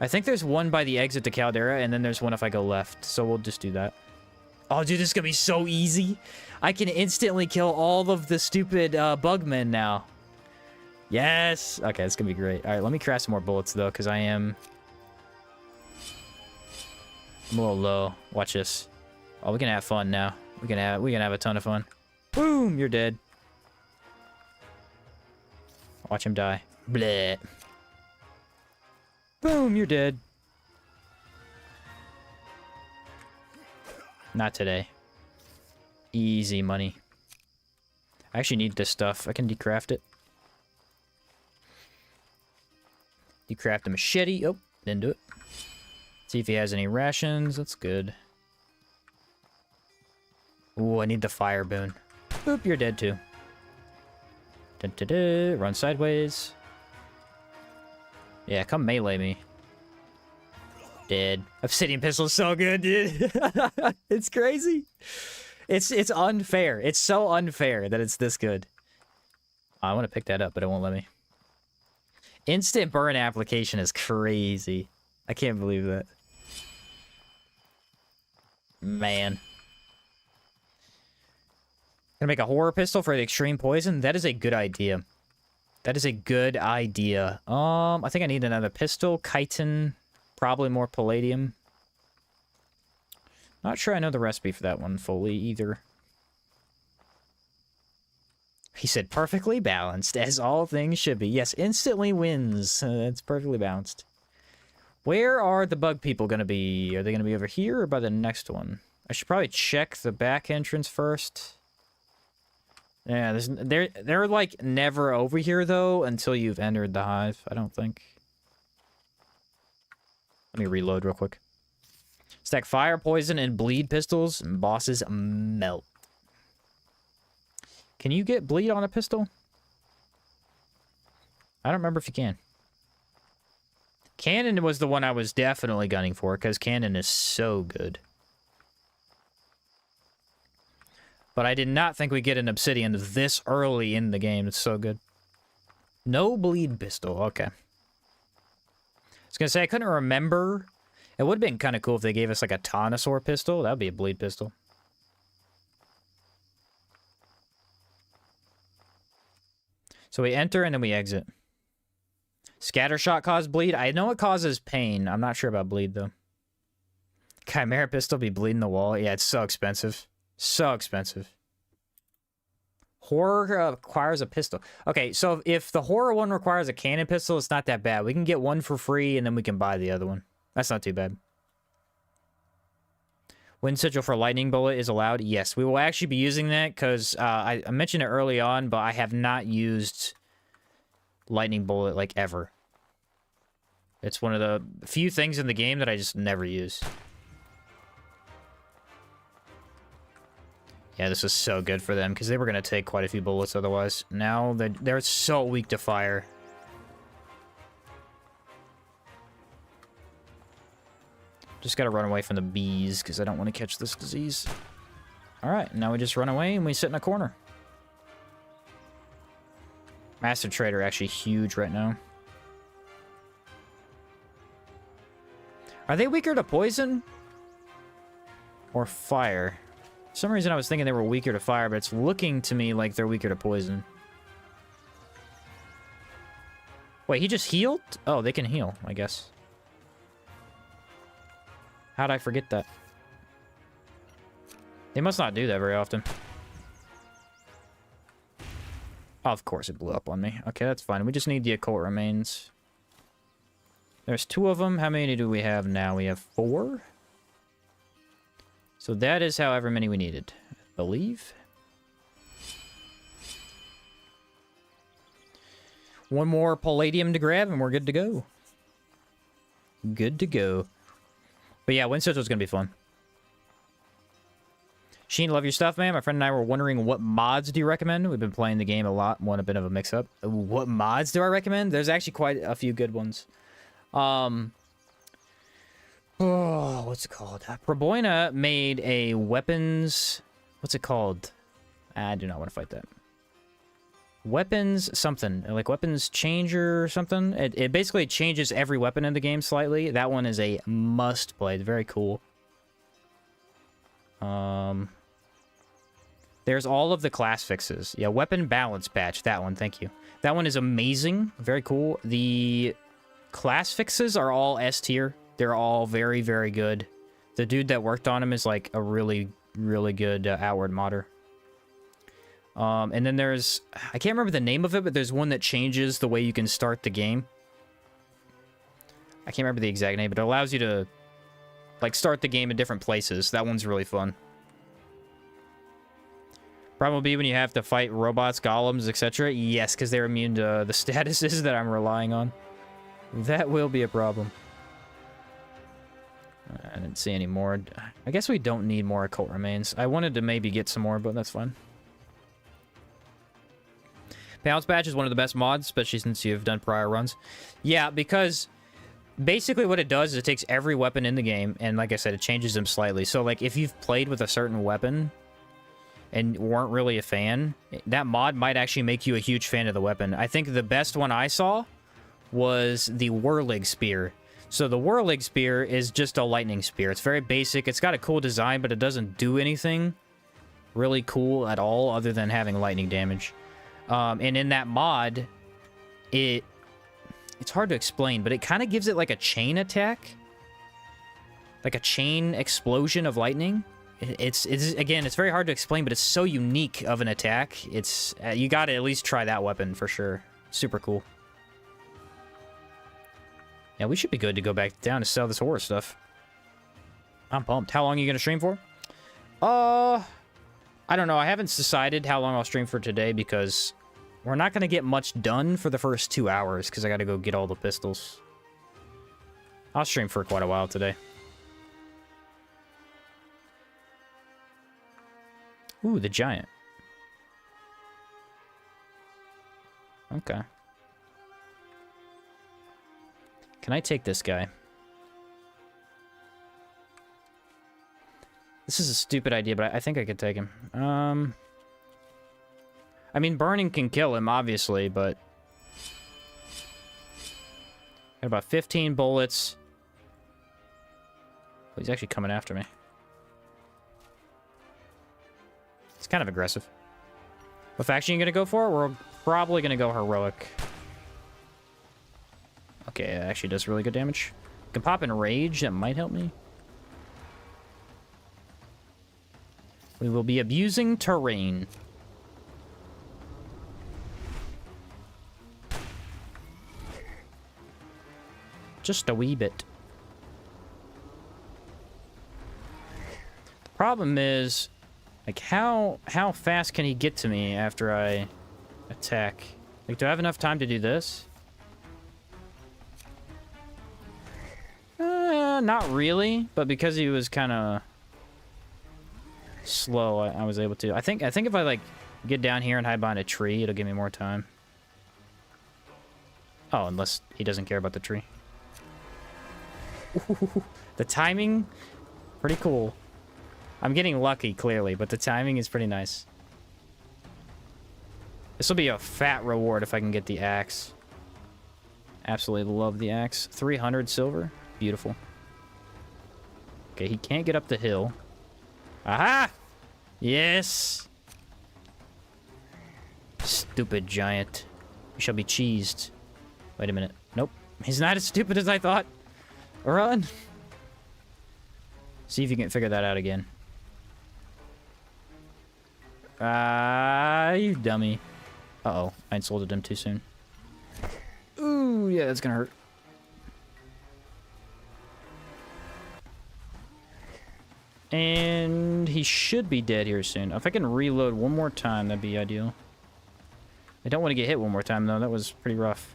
Speaker 1: I think there's one by the exit to Caldera, and then there's one if I go left. So we'll just do that. Oh, dude, this is gonna be so easy. I can instantly kill all of the stupid bugmen now. Yes! Okay, it's gonna be great. Alright, let me craft some more bullets, though, because I'm a little low. Watch this. Oh, we can have fun now. We can have a ton of fun. Boom! You're dead. Watch him die. Bleh. Boom, you're dead. Not today. Easy money. I actually need this stuff. I can decraft it. Decraft the machete. Oh, didn't do it. See if he has any rations. That's good. Ooh, I need the fire boon. Boop, you're dead too. Dun, dun, dun. Run sideways. Yeah, come melee me. Dead. Obsidian pistol's so good, dude. It's crazy. It's unfair. It's so unfair that it's this good. I want to pick that up, but it won't let me. Instant burn application is crazy. I can't believe that. Man. Gonna make a horror pistol for the extreme poison? That is a good idea. That is a good idea. I think I need another pistol. Chitin. Probably more palladium. Not sure I know the recipe for that one fully either. He said perfectly balanced, as all things should be. Yes, instantly wins. It's perfectly balanced. Where are the bug people gonna be? Are they gonna be over here or by the next one? I should probably check the back entrance first. Yeah, they're like never over here though until you've entered the hive, I don't think. Let me reload real quick. Stack fire, poison, and bleed pistols, and bosses melt. Can you get bleed on a pistol? I don't remember if you can. Cannon was the one I was definitely gunning for, because cannon is so good. But I did not think we'd get an obsidian this early in the game. It's so good. No bleed pistol. Okay. I was going to say, I couldn't remember. It would have been kind of cool if they gave us like a Tonosaur pistol. That would be a bleed pistol. So we enter and then we exit. Scatter shot causes bleed. I know it causes pain. I'm not sure about bleed though. Chimera pistol be bleeding the wall. Yeah, it's so expensive. So expensive. Horror requires a pistol. Okay, so if the horror one requires a cannon pistol, it's not that bad. We can get one for free and then we can buy the other one. That's not too bad. Wind sigil for lightning bullet is allowed. Yes, we will actually be using that because I mentioned it early on, but I have not used lightning bullet like ever. It's one of the few things in the game that I just never use. Yeah, this is so good for them because they were going to take quite a few bullets otherwise. Now they're so weak to fire. Just got to run away from the bees because I don't want to catch this disease. Alright, now we just run away and we sit in a corner. Master Trader actually huge right now. Are they weaker to poison? Or fire? For some reason I was thinking they were weaker to fire, but it's looking to me like they're weaker to poison. Wait, he just healed? Oh, they can heal, I guess. How'd I forget that? They must not do that very often. Oh, of course it blew up on me. Okay, that's fine. We just need the occult remains. There's 2 of them. How many do we have now? We have 4. So that is however many we needed, I believe. One more palladium to grab and we're good to go. Good to go. But yeah, Wind Sigil is going to be fun. Sheen, love your stuff, man. My friend and I were wondering what mods do you recommend? We've been playing the game a lot. Want a bit of a mix-up. What mods do I recommend? There's actually quite a few good ones. Oh, what's it called? Proboina made a weapons... What's it called? I do not want to fight that. Weapons something. Like weapons changer or something. It basically changes every weapon in the game slightly. That one is a must-play. It's very cool. There's all of the class fixes. Yeah, weapon balance patch. That one, thank you. That one is amazing. Very cool. The class fixes are all S tier. They're all very, very good. The dude that worked on them is like a really, really good outward modder. And then there's... I can't remember the name of it, but there's one that changes the way you can start the game. I can't remember the exact name, but it allows you to like start the game in different places. That one's really fun. Problem will be when you have to fight robots, golems, etc. Yes, because they're immune to the statuses that I'm relying on. That will be a problem. I didn't see any more. I guess we don't need more occult remains. I wanted to maybe get some more, but that's fine. Bounce Patch is one of the best mods, especially since you've done prior runs. Yeah, because basically what it does is it takes every weapon in the game, and like I said, it changes them slightly. So, like, if you've played with a certain weapon and weren't really a fan, that mod might actually make you a huge fan of the weapon. I think the best one I saw was the Whirlig Spear. So the Whirlig Spear is just a lightning spear. It's very basic. It's got a cool design, but it doesn't do anything really cool at all other than having lightning damage. And in that mod, it's hard to explain, but it kind of gives it like a chain attack. Like a chain explosion of lightning. It's again, it's very hard to explain, but it's so unique of an attack. It's you gotta at least try that weapon for sure. Super cool. Yeah, we should be good to go back down to sell this horror stuff. I'm pumped. How long are you gonna stream for? I don't know. I haven't decided how long I'll stream for today because we're not gonna get much done for the first 2 hours because I gotta go get all the pistols. I'll stream for quite a while today. Ooh, the giant. Okay. Can I take this guy? This is a stupid idea, but I think I could take him. I mean, burning can kill him, obviously, but... Got about 15 bullets. Oh, he's actually coming after me. It's kind of aggressive. What faction are you gonna go for? We're probably gonna go heroic. Okay, it actually does really good damage. Can pop in rage, that might help me. We will be abusing terrain. Just a wee bit. The problem is, like, how fast can he get to me after I attack? Like, do I have enough time to do this? Not really, but because he was kind of slow, I was able to. I think if I, like, get down here and hide behind a tree, it'll give me more time. Oh, unless he doesn't care about the tree. Ooh, the timing, pretty cool. I'm getting lucky, clearly, but the timing is pretty nice. This will be a fat reward if I can get the axe. Absolutely love the axe. 300 silver. Beautiful. Okay, he can't get up the hill. Aha! Yes! Stupid giant. You shall be cheesed. Wait a minute. Nope. He's not as stupid as I thought. Run! See if you can figure that out again. You dummy. Uh-oh. I insulted him too soon. Ooh, yeah, that's gonna hurt. And he should be dead here soon. If I can reload one more time, that'd be ideal. I don't want to get hit one more time, though. That was pretty rough.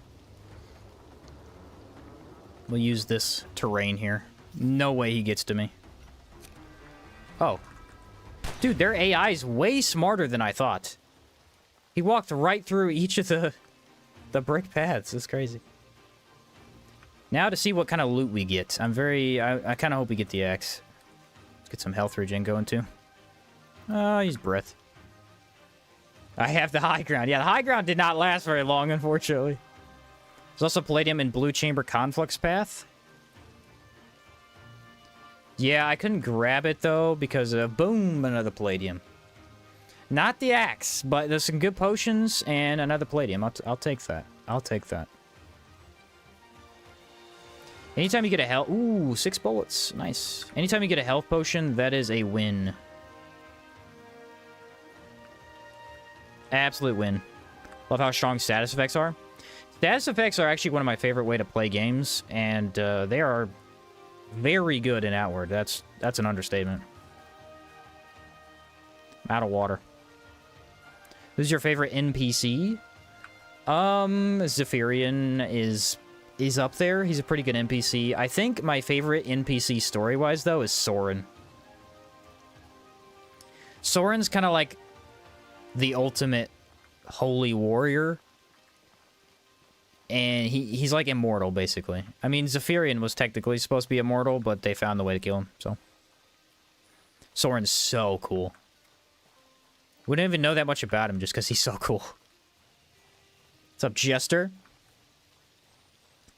Speaker 1: We'll use this terrain here. No way he gets to me. Oh. Dude, their AI is way smarter than I thought. He walked right through each of the brick paths. It's crazy. Now to see what kind of loot we get. I kind of hope we get the axe. Let's get some health regen going, too. Use breath. I have the high ground. Yeah, the high ground did not last very long, unfortunately. There's also palladium in blue chamber conflux path. Yeah, I couldn't grab it, though, because of, boom, another palladium. Not the axe, but there's some good potions and another palladium. I'll take that. I'll take that. Anytime you get a health... Ooh, 6 bullets. Nice. Anytime you get a health potion, that is a win. Absolute win. Love how strong status effects are. Status effects are actually one of my favorite way to play games, and they are very good in Outward. That's an understatement. I'm out of water. Who's your favorite NPC? Zephyrian is up there. He's a pretty good NPC. I think my favorite NPC story-wise, though, is Soren. Soren's kind of like the ultimate holy warrior. And he's like immortal, basically. I mean, Zephyrian was technically supposed to be immortal, but they found the way to kill him, so. Soren's so cool. We don't even know that much about him just because he's so cool. What's up, Jester?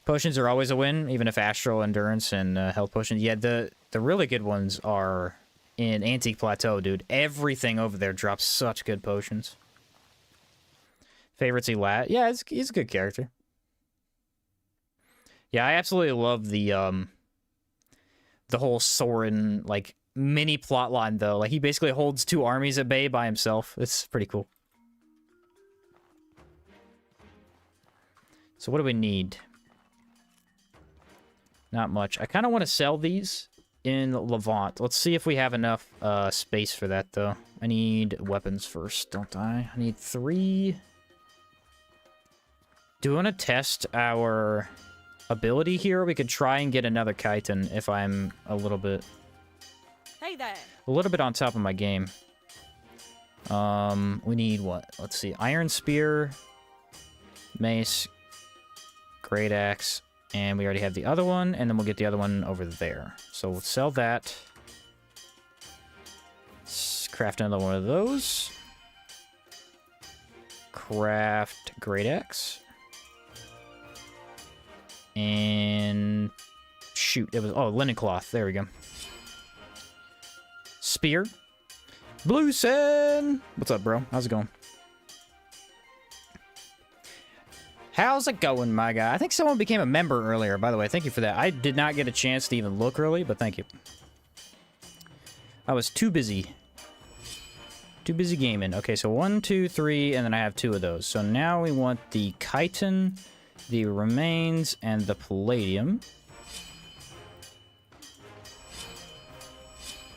Speaker 1: Potions are always a win, even if Astral, Endurance, and Health Potions. Yeah, the really good ones are in Antique Plateau, dude. Everything over there drops such good potions. Favorites Elat? Yeah, he's a good character. Yeah, I absolutely love the whole Soren, like, mini plotline, though. Like, he basically holds 2 armies at bay by himself. It's pretty cool. So what do we need? Not much. I kind of want to sell these in Levant. Let's see if we have enough space for that, though. I need weapons first, don't I? I need 3. Do we want to test our ability here? We could try and get another chitin if I'm a little bit...
Speaker 7: Hey there.
Speaker 1: A little bit on top of my game. We need what? Let's see. Iron spear, mace, great axe, and we already have the other one, and then we'll get the other one over there. So we'll sell that. Craft another one of those. Craft great axe. And shoot, it was linen cloth. There we go. Spear. Blue Sen! What's up, bro? How's it going? How's it going, my guy? I think someone became a member earlier, by the way. Thank you for that. I did not get a chance to even look early, but thank you. I was too busy. Too busy gaming. Okay, so 1, 2, 3, and then I have 2 of those. So now we want the chitin, the remains, and the palladium.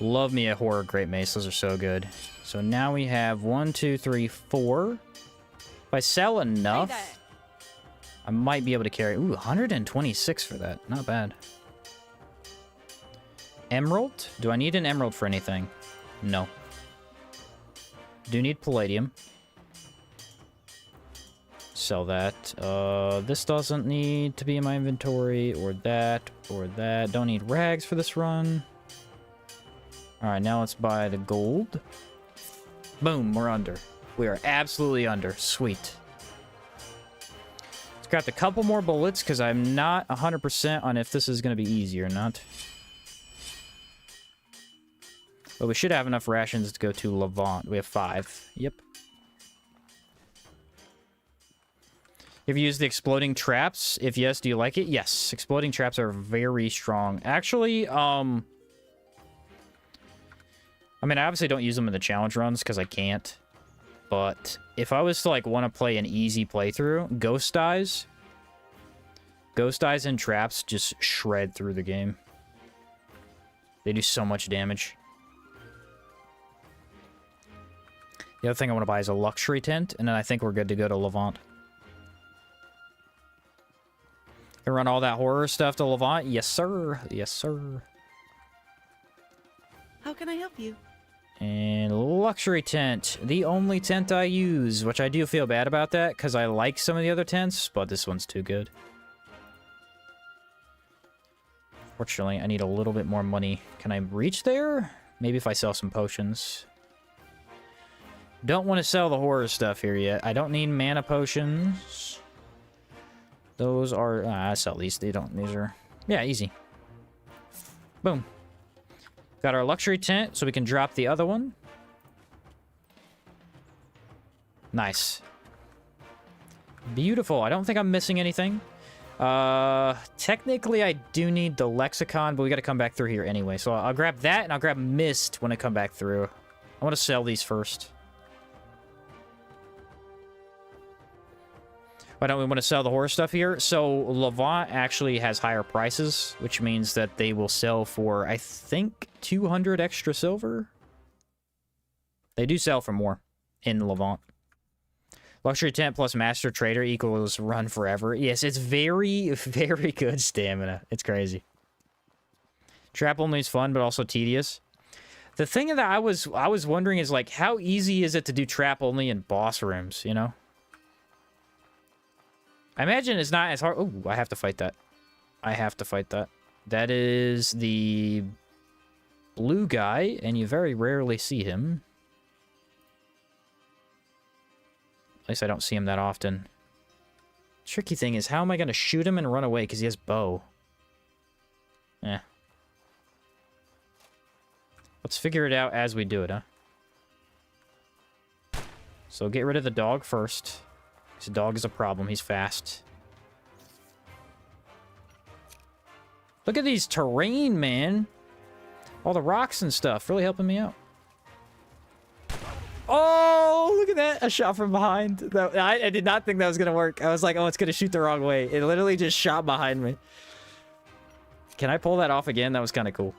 Speaker 1: Love me a horror great mace. Those are so good. So now we have 1, 2, 3, 4. If I sell enough, I might be able to carry... Ooh, 126 for that. Not bad. Emerald? Do I need an emerald for anything? No. Do need palladium. Sell that. This doesn't need to be in my inventory. Or that. Or that. Don't need rags for this run. Alright, now let's buy the gold. Boom, we're under. We are absolutely under. Sweet. Let's grab a couple more bullets, because I'm not 100% on if this is going to be easy or not. But we should have enough rations to go to Levant. We have 5. Yep. Have you used the exploding traps? If yes, do you like it? Yes, exploding traps are very strong. Actually, I mean, I obviously don't use them in the challenge runs because I can't. But if I was to, like, want to play an easy playthrough, Ghost Eyes and traps just shred through the game. They do so much damage. The other thing I want to buy is a luxury tent, and then I think we're good to go to Levant. Can run all that horror stuff to Levant? Yes, sir. Yes, sir.
Speaker 7: How can I help you?
Speaker 1: And luxury tent. The only tent I use, which I do feel bad about that, because I like some of the other tents, but this one's too good. Fortunately, I need a little bit more money. Can I reach there? Maybe if I sell some potions. Don't want to sell the horror stuff here yet. I don't need mana potions. Those are... I sell these. These are... Yeah, easy. Boom. Got our luxury tent, so we can drop the other one. Nice. Beautiful. I don't think I'm missing anything. Technically, I do need the lexicon, but we got to come back through here anyway. So I'll grab that, and I'll grab mist when I come back through. I want to sell these first. Why don't we want to sell the horror stuff here? So Levant actually has higher prices, which means that they will sell for, I think, 200 extra silver. They do sell for more in Levant. Luxury tent plus master trader equals run forever. Yes, it's very, very good stamina. It's crazy. Trap only is fun, but also tedious. The thing that I was wondering is, like, how easy is it to do trap only in boss rooms, you know? I imagine it's not as hard. Oh, I have to fight that. I have to fight that. That is the blue guy, and you very rarely see him. At least I don't see him that often. Tricky thing is, how am I going to shoot him and run away because he has bow? Eh. Let's figure it out as we do it, huh? So get rid of the dog first. The dog is a problem. He's fast. Look at these terrain, man. All the rocks and stuff really helping me out. Oh, look at that. A shot from behind. I did not think that was going to work. I was like, oh, it's going to shoot the wrong way. It literally just shot behind me. Can I pull that off again? That was kind of cool.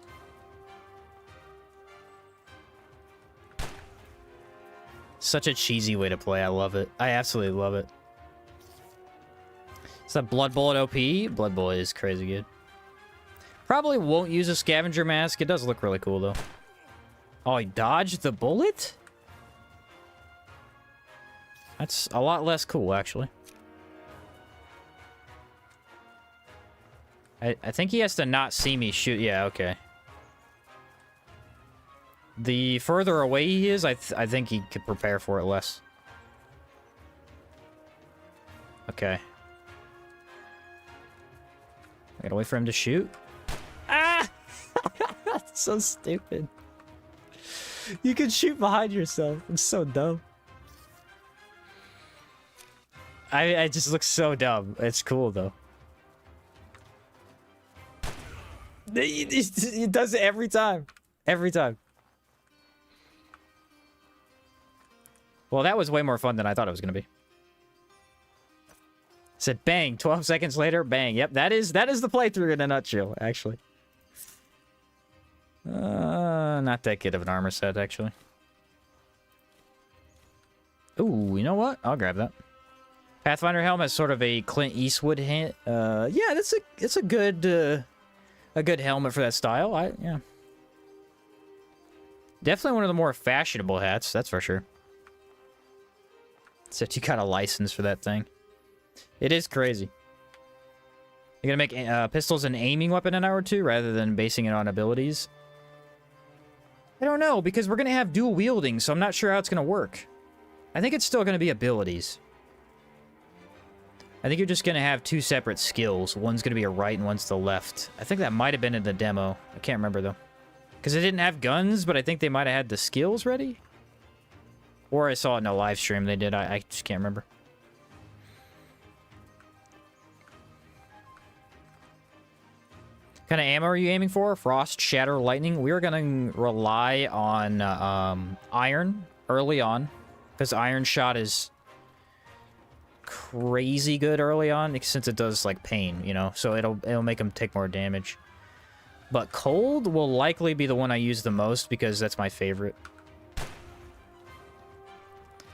Speaker 1: Such a cheesy way to play. I love it. I absolutely love it. Is that Blood Bullet OP? Blood Bullet is crazy good. Probably won't use a scavenger mask. It does look really cool, though. Oh, he dodged the bullet? That's a lot less cool, actually. I think he has to not see me shoot. Yeah, okay. The further away he is, I think he could prepare for it less. Okay. I gotta wait for him to shoot. Ah! That's so stupid. You can shoot behind yourself. It's so dumb. I just look so dumb. It's cool, though. He does it every time. Every time. Well, that was way more fun than I thought it was going to be. Said bang, 12 seconds later, bang. Yep, that is the playthrough in a nutshell, actually. Not that good of an armor set, actually. Ooh, you know what? I'll grab that. Pathfinder helmet is sort of a Clint Eastwood hand. Yeah, it's a good helmet for that style. Yeah. Definitely one of the more fashionable hats, that's for sure. Except you got a license for that thing. It is crazy. You're gonna make pistols an aiming weapon in hour 2 rather than basing it on abilities? I don't know, because we're gonna have dual wielding, so I'm not sure how it's gonna work. I think it's still gonna be abilities. I think you're just gonna have 2 separate skills. One's gonna be a right and one's the left. I think that might have been in the demo. I can't remember though. Because they didn't have guns, but I think they might have had the skills ready. Or I saw it in a live stream they did. I just can't remember. What kind of ammo are you aiming for? Frost, Shatter, Lightning? We're going to rely on Iron early on. Because Iron Shot is crazy good early on. Since it does, like, pain, you know? So it'll make them take more damage. But Cold will likely be the one I use the most because that's my favorite.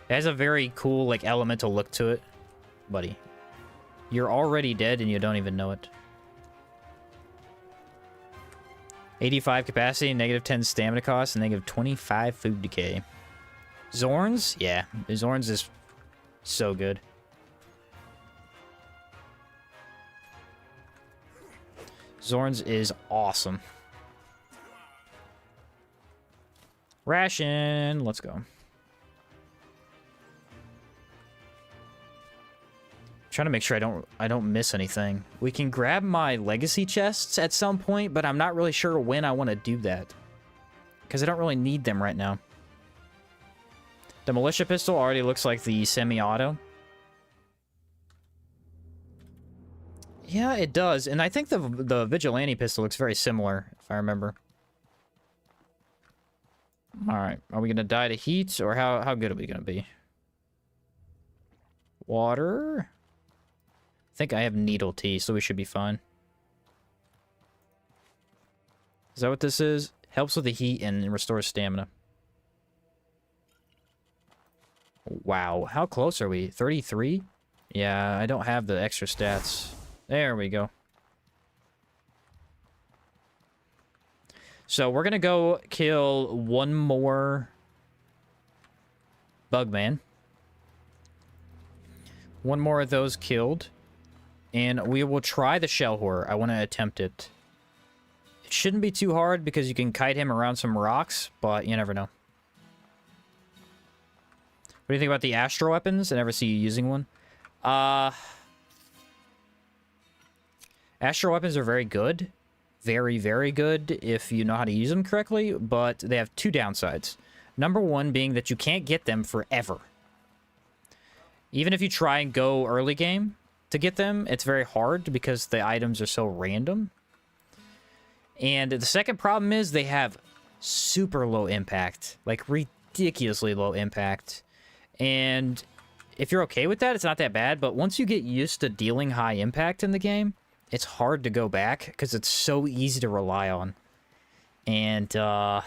Speaker 1: It has a very cool, like, elemental look to it. Buddy. You're already dead and you don't even know it. 85 capacity, negative 10 stamina cost, and negative 25 food decay. Zorns? Yeah, Zorns is so good. Zorns is awesome. Ration, let's go. Trying to make sure I don't miss anything. We can grab my legacy chests at some point, but I'm not really sure when I want to do that. Because I don't really need them right now. The militia pistol already looks like the semi-auto. Yeah, it does. And I think the vigilante pistol looks very similar, if I remember. Alright, are we going to die to heat, or how good are we going to be? Water... I think I have needle tea, so we should be fine. Is that what this is? Helps with the heat and restores stamina. Wow, how close are we? 33? Yeah, I don't have the extra stats. There we go. So we're gonna go kill one more Bugman. One more of those killed. And we will try the shell horror. I want to attempt it. It shouldn't be too hard because you can kite him around some rocks, but you never know. What do you think about the astro weapons? I never see you using one. Astro weapons are very good. Very, very good if you know how to use them correctly, but they have 2 downsides. Number 1 being that you can't get them forever. Even if you try and go early game to get them, it's very hard because the items are so random. And the second problem is they have super low impact, like ridiculously low impact. And if you're okay with that, it's not that bad, but once you get used to dealing high impact in the game, it's hard to go back because it's so easy to rely on. And yeah,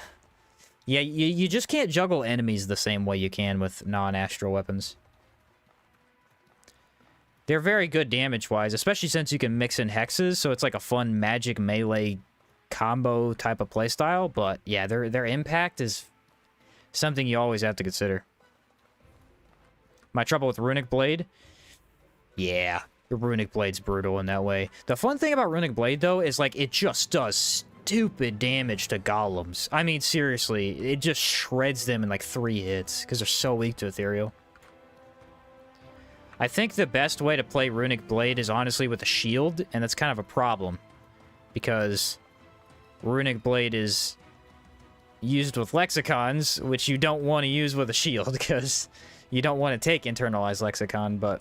Speaker 1: you just can't juggle enemies the same way you can with non-astral weapons. They're very good damage-wise, especially since you can mix in hexes, so it's like a fun magic melee combo type of playstyle. But yeah, their impact is something you always have to consider. My trouble with Runic Blade? Yeah, the Runic Blade's brutal in that way. The fun thing about Runic Blade, though, is, like, it just does stupid damage to golems. I mean, seriously, it just shreds them in, like, 3 hits, because they're so weak to Ethereal. I think the best way to play Runic Blade is, honestly, with a shield, and that's kind of a problem, because Runic Blade is used with lexicons, which you don't want to use with a shield, because you don't want to take internalized lexicon, but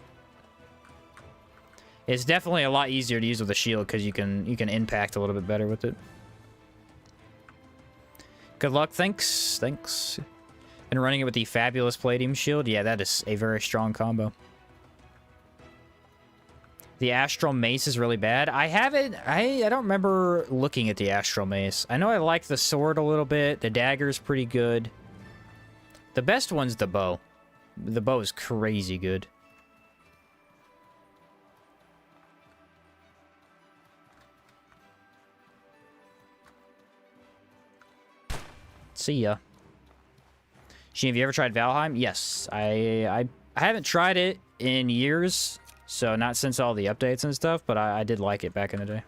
Speaker 1: it's definitely a lot easier to use with a shield because you can impact a little bit better with it. Good luck, thanks. And running it with the fabulous Palladium shield, yeah, that is a very strong combo. The Astral Mace is really bad. I don't remember looking at the Astral Mace. I know I like the sword a little bit. The dagger's pretty good. The best one's the bow. The bow is crazy good. See ya. Sheen, have you ever tried Valheim? Yes. I haven't tried it in years. So, not since all the updates and stuff, but I did like it back in the day.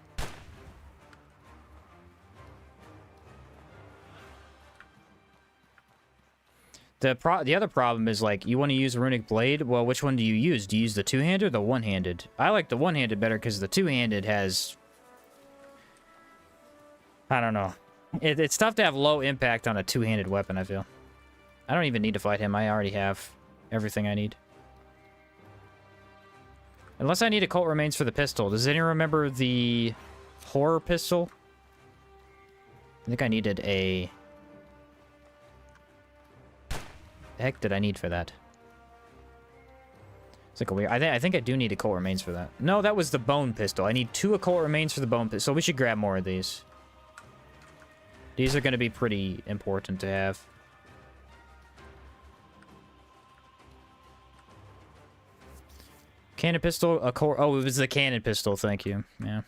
Speaker 1: The other problem is, like, you want to use Runic Blade? Well, which one do you use? Do you use the two-handed or the one-handed? I like the one-handed better because the two-handed has... I don't know. It's tough to have low impact on a two-handed weapon, I feel. I don't even need to fight him. I already have everything I need. Unless I need Occult Remains for the pistol. Does anyone remember the horror pistol? I think I needed a... The heck did I need for that? It's like a weird... I think I do need Occult Remains for that. No, that was the bone pistol. I need 2 Occult Remains for the bone pistol. So we should grab more of these. These are going to be pretty important to have. Cannon pistol, a core. Oh, it was the cannon pistol. Thank you. Yeah.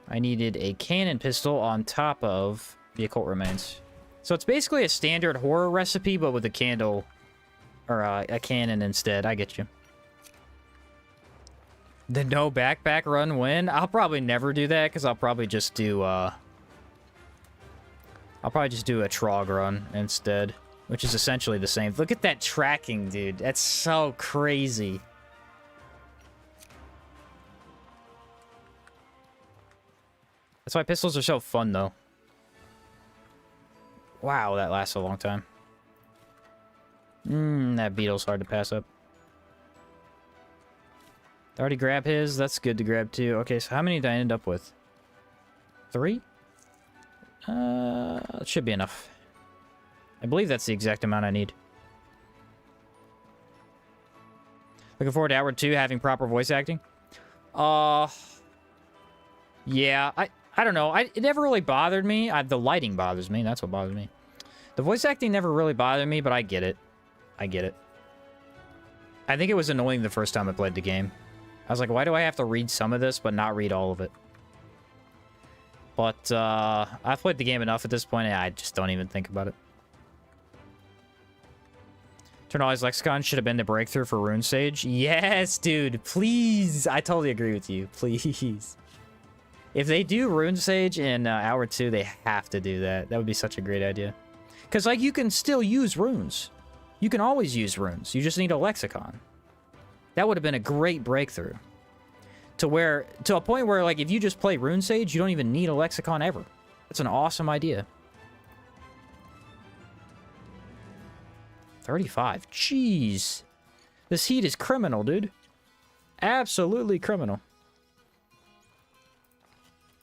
Speaker 1: I needed a cannon pistol on top of the Occult Remains. So it's basically a standard horror recipe, but with a candle or a cannon instead. I get you. The no backpack run win? I'll probably never do that because I'll probably just do a Trog run instead. Which is essentially the same. Look at that tracking, dude. That's so crazy. That's why pistols are so fun, though. Wow, that lasts a long time. That beetle's hard to pass up. I already grabbed his. That's good to grab, too. Okay, so how many did I end up with? 3? It should be enough. I believe that's the exact amount I need. Looking forward to Outward 2 having proper voice acting. Yeah, I don't know. It never really bothered me. The lighting bothers me. That's what bothers me. The voice acting never really bothered me, but I get it. I get it. I think it was annoying the first time I played the game. I was like, why do I have to read some of this, but not read all of it? But, I've played the game enough at this point, and I just don't even think about it. Eternalized Lexicon should have been the breakthrough for Rune Sage. Yes, dude. Please. I totally agree with you. Please. If they do Rune Sage in Hour 2, they have to do that. That would be such a great idea. Because, like, you can still use runes. You can always use runes. You just need a lexicon. That would have been a great breakthrough. To a point where, like, if you just play Rune Sage, you don't even need a lexicon ever. That's an awesome idea. 35. Jeez. This heat is criminal, dude. Absolutely criminal.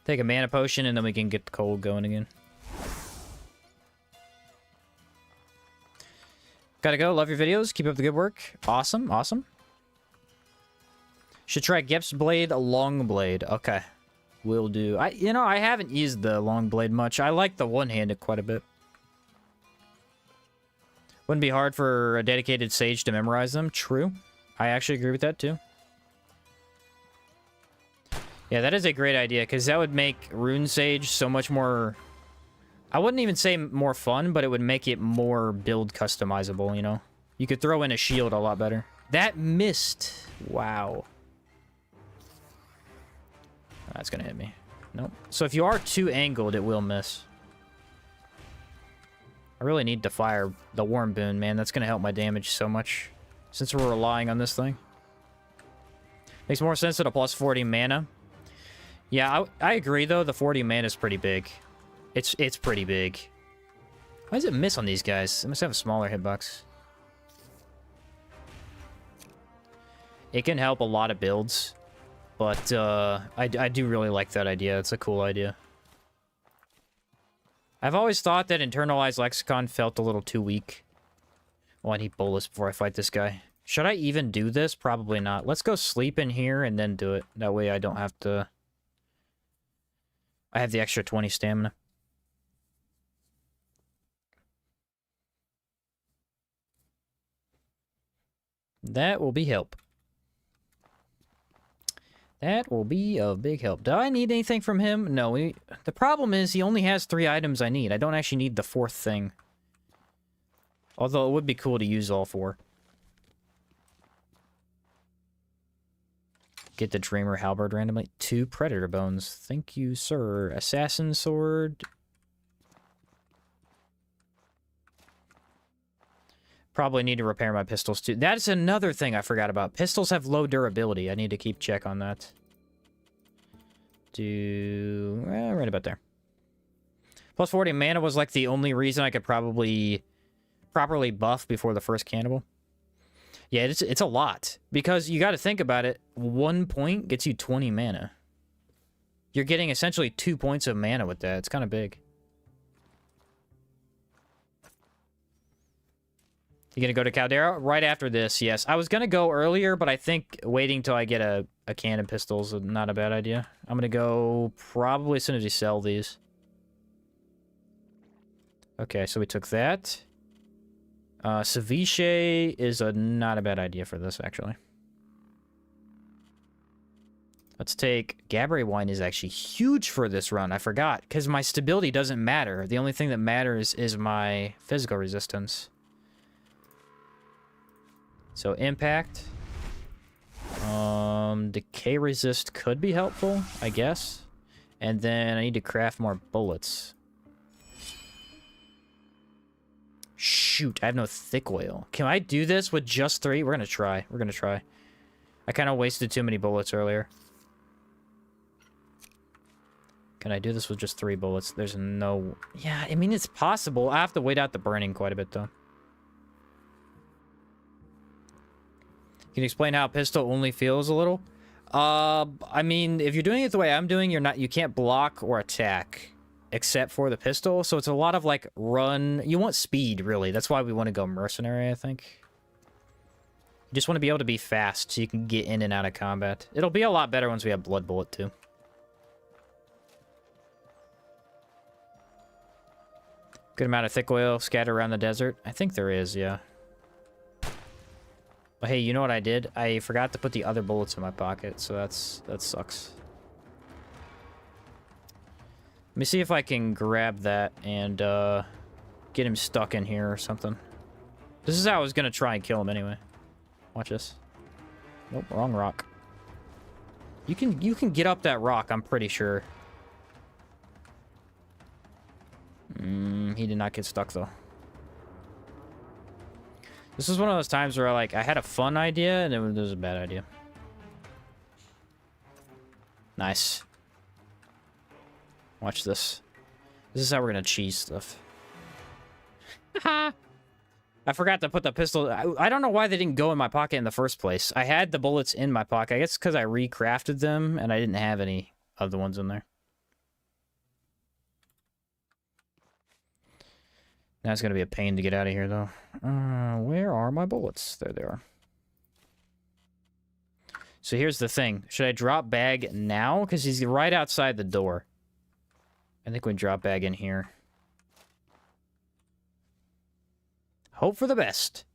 Speaker 1: Take a mana potion and then we can get the cold going again. Gotta go. Love your videos. Keep up the good work. Awesome. Awesome. Should try Gep's Blade, Long Blade. Okay. Will do. I haven't used the Long Blade much. I like the one-handed quite a bit. Wouldn't be hard for a dedicated sage to memorize them. True. I actually agree with that, too. Yeah, that is a great idea, because that would make Rune Sage so much more... I wouldn't even say more fun, but it would make it more build customizable, you know? You could throw in a shield a lot better. That missed. Wow. That's gonna hit me. Nope. So if you are too angled, it will miss. I really need to fire the Warm Boon, man. That's gonna help my damage so much. Since we're relying on this thing. Makes more sense at a plus 40 mana. Yeah, I agree, though. The 40 mana is pretty big. It's pretty big. Why does it miss on these guys? It must have a smaller hitbox. It can help a lot of builds. But I do really like that idea. It's a cool idea. I've always thought that Internalized Lexicon felt a little too weak. Oh, I need bullets before I fight this guy. Should I even do this? Probably not. Let's go sleep in here and then do it. That way I don't have to... I have the extra 20 stamina. That will be help. That will be a big help. Do I need anything from him? No. The problem is he only has 3 items I need. I don't actually need the 4th thing. Although it would be cool to use all 4. Get the Dreamer Halberd randomly. 2 Predator Bones. Thank you, sir. Assassin Sword. Probably need to repair my pistols, too. That's another thing I forgot about. Pistols have low durability. I need to keep check on that. Right about there. Plus 40 mana was, like, the only reason I could probably properly buff before the first cannibal. Yeah, it's a lot. Because you got to think about it. 1 point gets you 20 mana. You're getting essentially 2 points of mana with that. It's kind of big. You gonna go to Caldera? Right after this, yes. I was gonna go earlier, but I think waiting till I get a cannon pistol is not a bad idea. I'm gonna go probably as soon as you sell these. Okay, so we took that. Ceviche is not a bad idea for this, actually. Let's take... Gabbray wine is actually huge for this run. I forgot, because my stability doesn't matter. The only thing that matters is my physical resistance. So, impact. Decay resist could be helpful, I guess. And then I need to craft more bullets. Shoot, I have no thick oil. Can I do this with just 3? We're gonna try. We're gonna try. I kind of wasted too many bullets earlier. Can I do this with just 3 bullets? There's no... Yeah, I mean, it's possible. I have to wait out the burning quite a bit, though. Can you explain how pistol only feels a little? I mean, if you're doing it the way I'm doing, you can't block or attack except for the pistol. So it's a lot of like run. You want speed, really. That's why we want to go mercenary, I think. You just want to be able to be fast so you can get in and out of combat. It'll be a lot better once we have Blood Bullet too. Good amount of thick oil scattered around the desert. I think there is, yeah. But hey, you know what I did? I forgot to put the other bullets in my pocket, so that sucks. Let me see if I can grab that and get him stuck in here or something. This is how I was gonna try and kill him anyway. Watch this. Nope, wrong rock. You can get up that rock, I'm pretty sure. He did not get stuck though. This is one of those times where I had a fun idea and it was a bad idea. Nice. Watch this. This is how we're gonna cheese stuff. I forgot to put the pistol... I don't know why they didn't go in my pocket in the first place. I had the bullets in my pocket. I guess because I recrafted them and I didn't have any of the ones in there. Now it's gonna be a pain to get out of here, though. Where are my bullets? There they are. So here's the thing. Should I drop bag now? Because he's right outside the door. I think we drop bag in here. Hope for the best.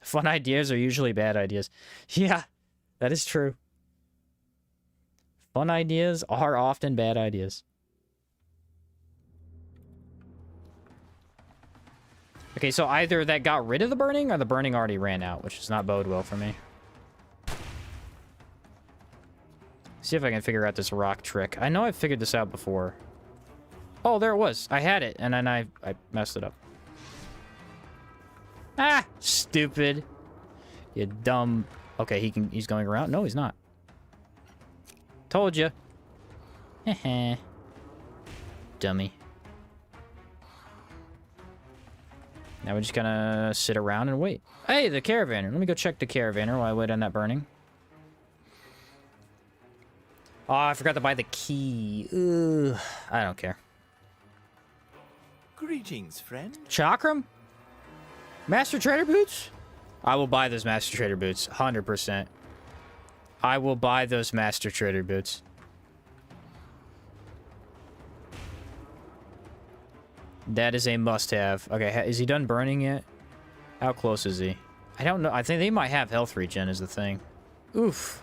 Speaker 1: Fun ideas are usually bad ideas. Yeah, that is true. Fun ideas are often bad ideas. Okay, so either that got rid of the burning or the burning already ran out, which does not bode well for me. See if I can figure out this rock trick. I know I've figured this out before. Oh, there it was. I had it, and then I messed it up. Ah! Stupid. You dumb... Okay, he's going around. No, he's not. Told you. Heh. Dummy. Now we're just gonna sit around and wait. Hey, the caravaner. Let me go check the caravaner while I wait on that burning. Oh, I forgot to buy the key. Ugh, I don't care.
Speaker 5: Greetings, friend.
Speaker 1: Chakram? Master Trader Boots? I will buy those Master Trader Boots. 100%. I will buy those Master Trader Boots. That is a must-have. Okay, is he done burning yet? How close is he? I don't know. I think they might have health regen is the thing. Oof.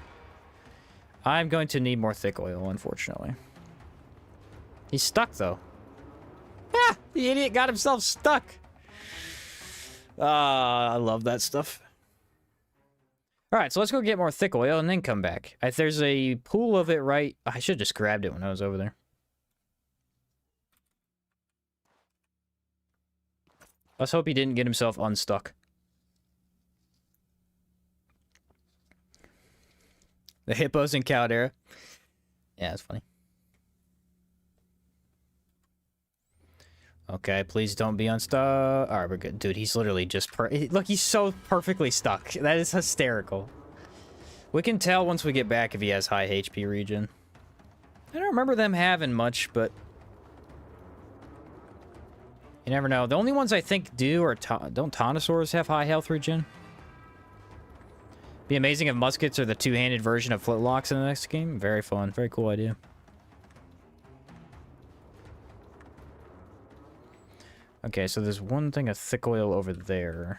Speaker 1: I'm going to need more thick oil, unfortunately. He's stuck, though. Ah! The idiot got himself stuck! I love that stuff. Alright, so let's go get more thick oil and then come back. If there's a pool of it right... I should have just grabbed it when I was over there. Let's hope he didn't get himself unstuck. The hippos in Caldera. Yeah, that's funny. Okay, please don't be unstuck. Alright, we're good. Dude, he's literally just look, he's so perfectly stuck. That is hysterical. We can tell once we get back if he has high HP regen. I don't remember them having much, but... You never know. The only ones I think do are... Don't Tonosaurs have high health regen? Be amazing if muskets are the two-handed version of flintlocks in the next game. Very fun. Very cool idea. Okay, so there's one thing of thick oil over there.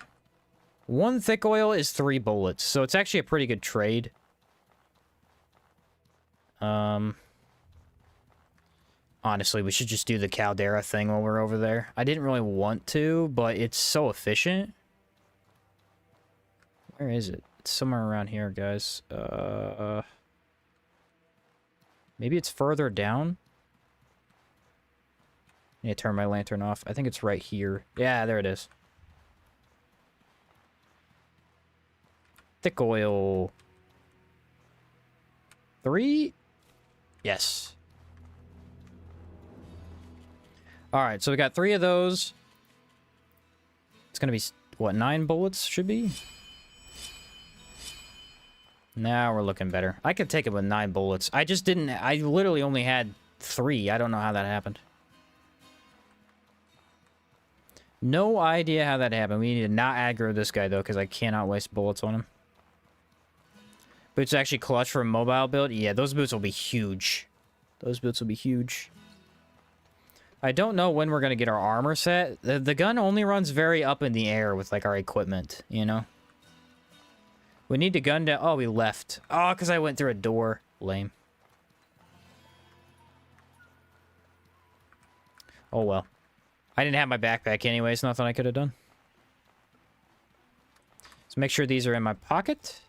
Speaker 1: One thick oil is 3 bullets, so it's actually a pretty good trade. Honestly, we should just do the Caldera thing while we're over there. I didn't really want to, but it's so efficient. Where is it? It's somewhere around here, guys. Maybe it's further down? I need to turn my lantern off. I think it's right here. Yeah, there it is. Thick oil. 3? Yes. Alright, so we got 3 of those. It's gonna be, what, 9 bullets should be? Now we're looking better. I could take it with 9 bullets. I just didn't... I literally only had 3. I don't know how that happened. No idea how that happened. We need to not aggro this guy, though, because I cannot waste bullets on him. Boots actually clutch for a mobile build? Yeah, those boots will be huge. Those boots will be huge. I don't know when we're going to get our armor set. The gun only runs very up in the air with, like, our equipment, you know? We need to gun down... Oh, we left. Oh, because I went through a door. Lame. Oh, well. I didn't have my backpack anyways. Nothing I could have done. Let's make sure these are in my pocket.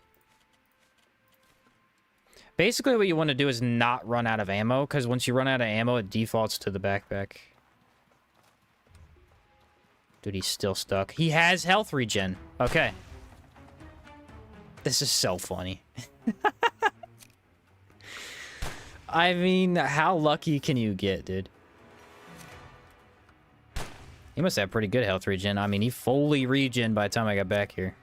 Speaker 1: Basically, what you want to do is not run out of ammo, because once you run out of ammo, it defaults to the backpack. Dude, he's still stuck. He has health regen. Okay. This is so funny. I mean, how lucky can you get, dude? He must have pretty good health regen. I mean, he fully regen by the time I got back here.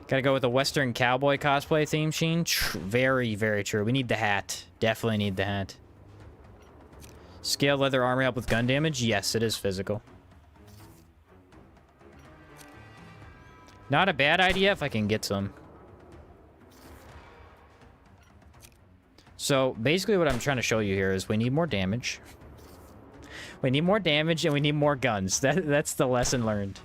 Speaker 1: Gotta go with the Western cowboy cosplay theme, Sheen. Very, very true. We need the hat. Definitely need the hat. Scaled leather armor help with gun damage? Yes, it is physical. Not a bad idea if I can get some. So, basically what I'm trying to show you here is we need more damage. We need more damage and we need more guns. That's the lesson learned.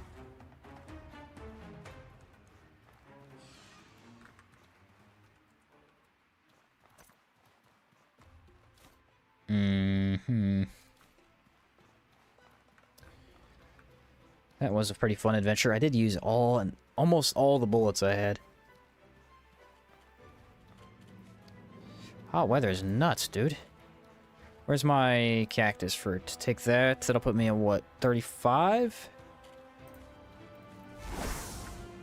Speaker 1: Mm-hmm. That was a pretty fun adventure. I did use almost all the bullets I had. Hot weather is nuts, dude. Where's my cactus fruit? Take that. That'll put me at what, 35?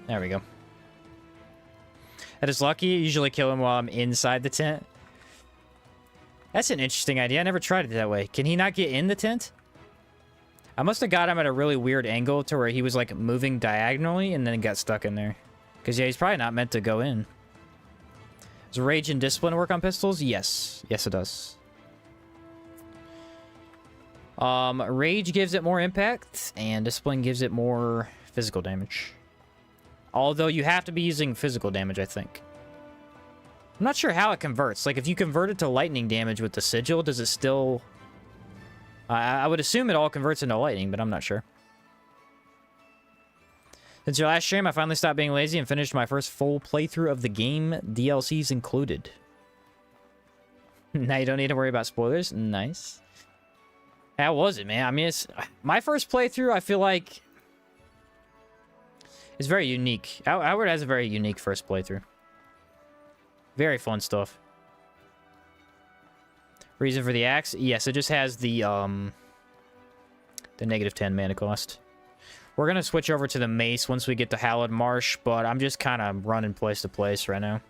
Speaker 1: There we go. That is lucky. I usually kill him while I'm inside the tent. That's an interesting idea. I never tried it that way. Can he not get in the tent? I must have got him at a really weird angle to where he was like moving diagonally and then got stuck in there. Because yeah, he's probably not meant to go in. Does rage and discipline work on pistols? Yes. Yes, it does. Rage gives it more impact, and discipline gives it more physical damage. Although you have to be using physical damage, I think. I'm not sure how it converts. Like, if you convert it to lightning damage with the sigil, does it still... I would assume it all converts into lightning, but I'm not sure. Since your last stream, I finally stopped being lazy and finished my first full playthrough of the game, DLCs included. Now you don't need to worry about spoilers. Nice. How was it, man? I mean, it's... My first playthrough, I feel like... It's very unique. Outward has a very unique first playthrough. Very fun stuff. Reason for the axe? Yes, it just has the negative 10 mana cost. We're gonna switch over to the mace once we get to Hallowed Marsh, but I'm just kind of running place to place right now.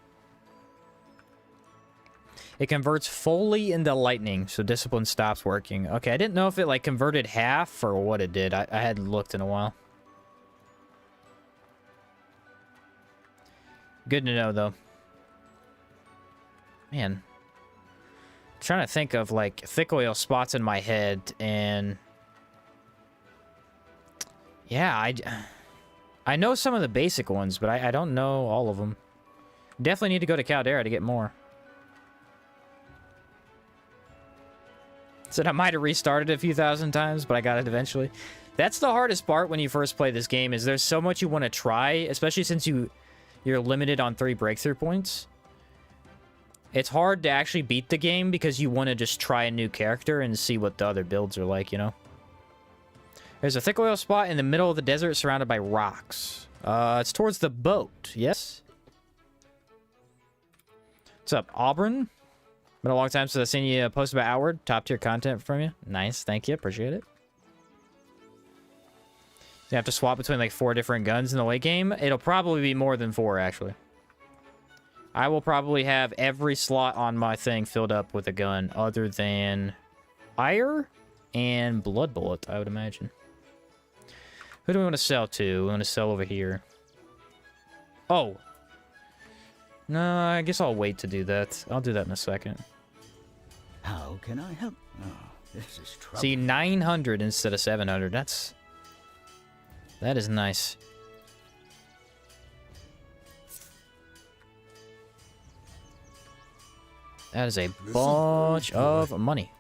Speaker 1: It converts fully into lightning, so discipline stops working. Okay, I didn't know if it like converted half or what it did. I hadn't looked in a while. Good to know, though. Man. I'm trying to think of, like, thick oil spots in my head, and... Yeah, I know some of the basic ones, but I don't know all of them. Definitely need to go to Caldera to get more. Said I might have restarted a few thousand times, but I got it eventually. That's the hardest part when you first play this game, is there's so much you want to try, especially since you're limited on 3 breakthrough points. It's hard to actually beat the game because you want to just try a new character and see what the other builds are like, you know? There's a thick oil spot in the middle of the desert surrounded by rocks. It's towards the boat, yes? What's up, Auburn? Been a long time since I've seen you post about Outward. Top tier content from you. Nice, thank you, appreciate it. You have to swap between like 4 different guns in the late game. It'll probably be more than 4, actually. I will probably have every slot on my thing filled up with a gun other than Ire and Blood Bullet, I would imagine. Who do we want to sell to? We want to sell over here. Oh. No, I guess I'll wait to do that. I'll do that in a second.
Speaker 6: How can I help? Oh, this is trouble.
Speaker 1: See, 900 instead of 700. That is nice. That is a bunch of money.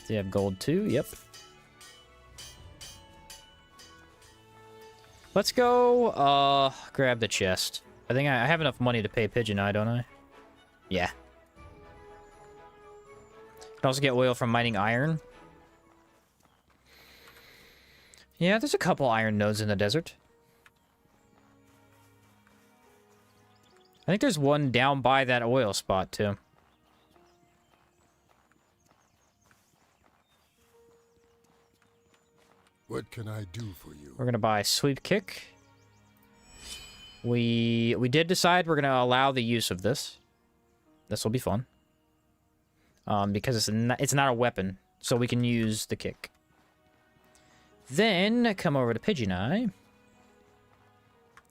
Speaker 1: Do you have gold too? Yep. Let's go, grab the chest. I think I have enough money to pay Pigeon Eye, don't I? Yeah. Can also get oil from mining iron. Yeah, there's a couple iron nodes in the desert. I think there's one down by that oil spot, too.
Speaker 9: What can I do for you?
Speaker 1: We're gonna buy Sweep Kick. We did decide we're gonna allow the use of this. This will be fun. Because it's not a weapon, so we can use the kick. Then come over to Pigeon Eye.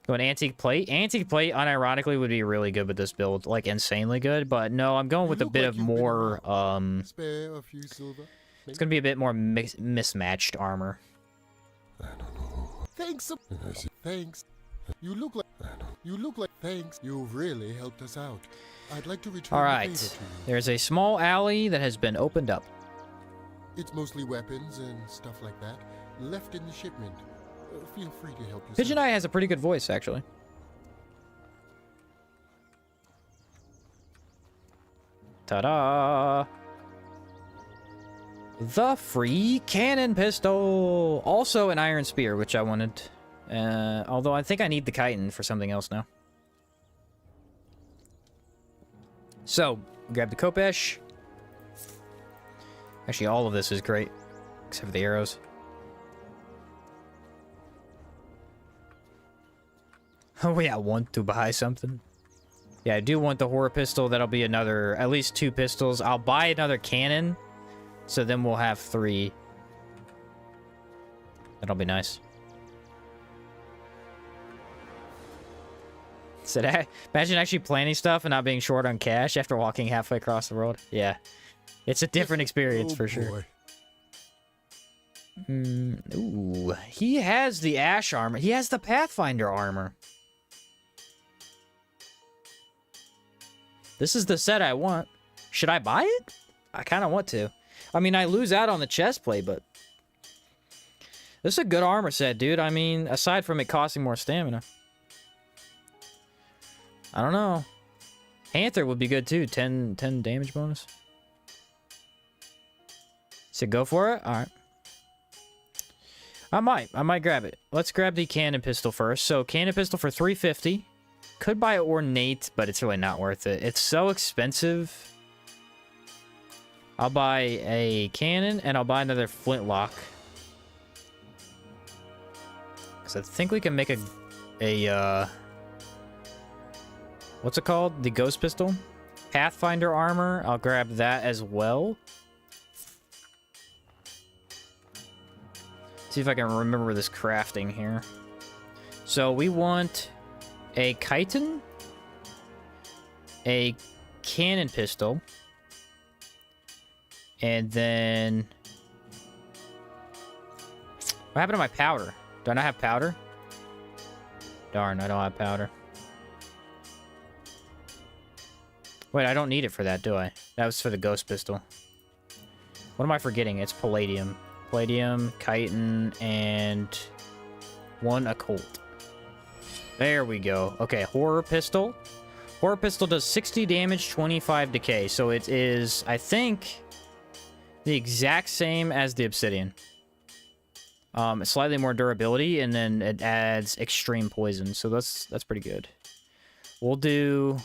Speaker 1: Go an Antique Plate. Antique Plate, unironically, would be really good with this build. Like, insanely good. But no, I'm going with a bit of more,
Speaker 9: Spare a few silver?
Speaker 1: it's gonna be a bit more mismatched armor.
Speaker 9: I don't know. Thanks. Thanks. You look like thanks. You've really helped us out. I'd like to return the favor to you.
Speaker 1: There's a small alley that has been opened up.
Speaker 9: It's mostly weapons and stuff like that left in the shipment. Feel free to help yourself.
Speaker 1: Pigeon Eye has a pretty good voice, actually. Ta-da! The free cannon pistol! Also an iron spear, which I wanted. Although I think I need the chitin for something else now. So, grab the Kopesh. Actually, all of this is great. Except for the arrows. Oh yeah, I want to buy something. Yeah, I do want the horror pistol. That'll be another, at least 2 pistols. I'll buy another cannon. So then we'll have 3. That'll be nice. So imagine actually planning stuff and not being short on cash after walking halfway across the world. Yeah. It's a different experience for sure. Ooh. He has the Ash armor. He has the Pathfinder armor. This is the set I want. Should I buy it? I kind of want to. I mean, I lose out on the chest plate, but this is a good armor set, dude. I mean, aside from it costing more stamina. I don't know. Panther would be good too. 10 damage bonus. So go for it? Alright. I might grab it. Let's grab the cannon pistol first. So cannon pistol for 350. Could buy ornate, but it's really not worth it. It's so expensive. I'll buy a cannon, and I'll buy another flintlock. Because I think we can make a what's it called? The ghost pistol? Pathfinder armor. I'll grab that as well. See if I can remember this crafting here. So we want a chitin, a cannon pistol, and then what happened to my powder? Do I not have powder? Darn, I don't have powder. Wait, I don't need it for that, do I? That was for the ghost pistol. What am I forgetting? It's palladium. Palladium, chitin, and 1 occult. There we go. Okay, horror pistol. Horror pistol does 60 damage, 25 decay. So it is, I think, the exact same as the obsidian. Slightly more durability, and then it adds extreme poison. So that's pretty good. We'll do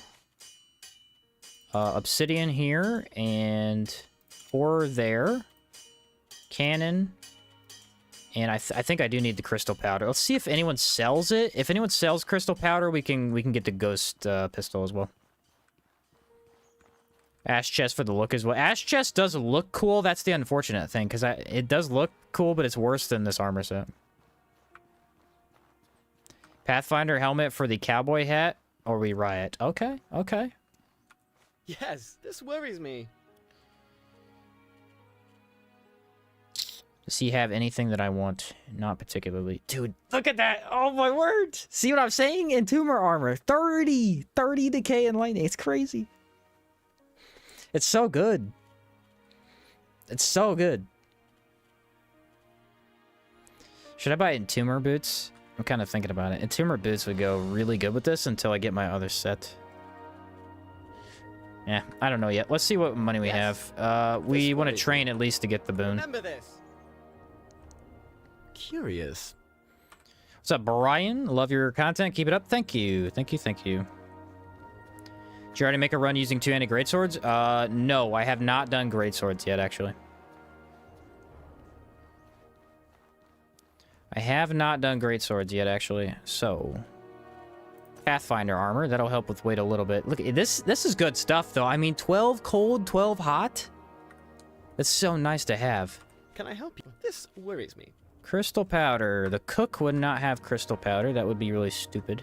Speaker 1: obsidian here, and horror there. Cannon. And I think I do need the crystal powder. Let's see if anyone sells it. If anyone sells crystal powder, we can get the ghost pistol as well. Ash chest for the look as well. Ash chest does look cool. That's the unfortunate thing, because it does look cool, but it's worse than this armor set. Pathfinder helmet for the cowboy hat, or we riot. Okay, okay.
Speaker 8: Yes, this worries me.
Speaker 1: Does he have anything that I want? Not particularly. Dude, look at that. Oh, my word. See what I'm saying? Entomber armor. 30 decay and lightning. It's crazy. It's so good. It's so good. Should I buy Entomber boots? I'm kind of thinking about it. Entomber boots would go really good with this until I get my other set. Yeah, I don't know yet. Let's see what money we have. We want to train at least to get the boon.
Speaker 8: Remember this. Curious.
Speaker 1: What's up, Brian? Love your content. Keep it up. Thank you. Thank you. Thank you. Did you already make a run using two-handed greatswords? No, I have not done greatswords yet, actually. I have not done greatswords yet, actually. So, Pathfinder armor. That'll help with weight a little bit. Look, this is good stuff, though. I mean, 12 cold, 12 hot. That's so nice to have.
Speaker 8: Can I help you? This worries me.
Speaker 1: Crystal powder. The cook would not have crystal powder. That would be really stupid.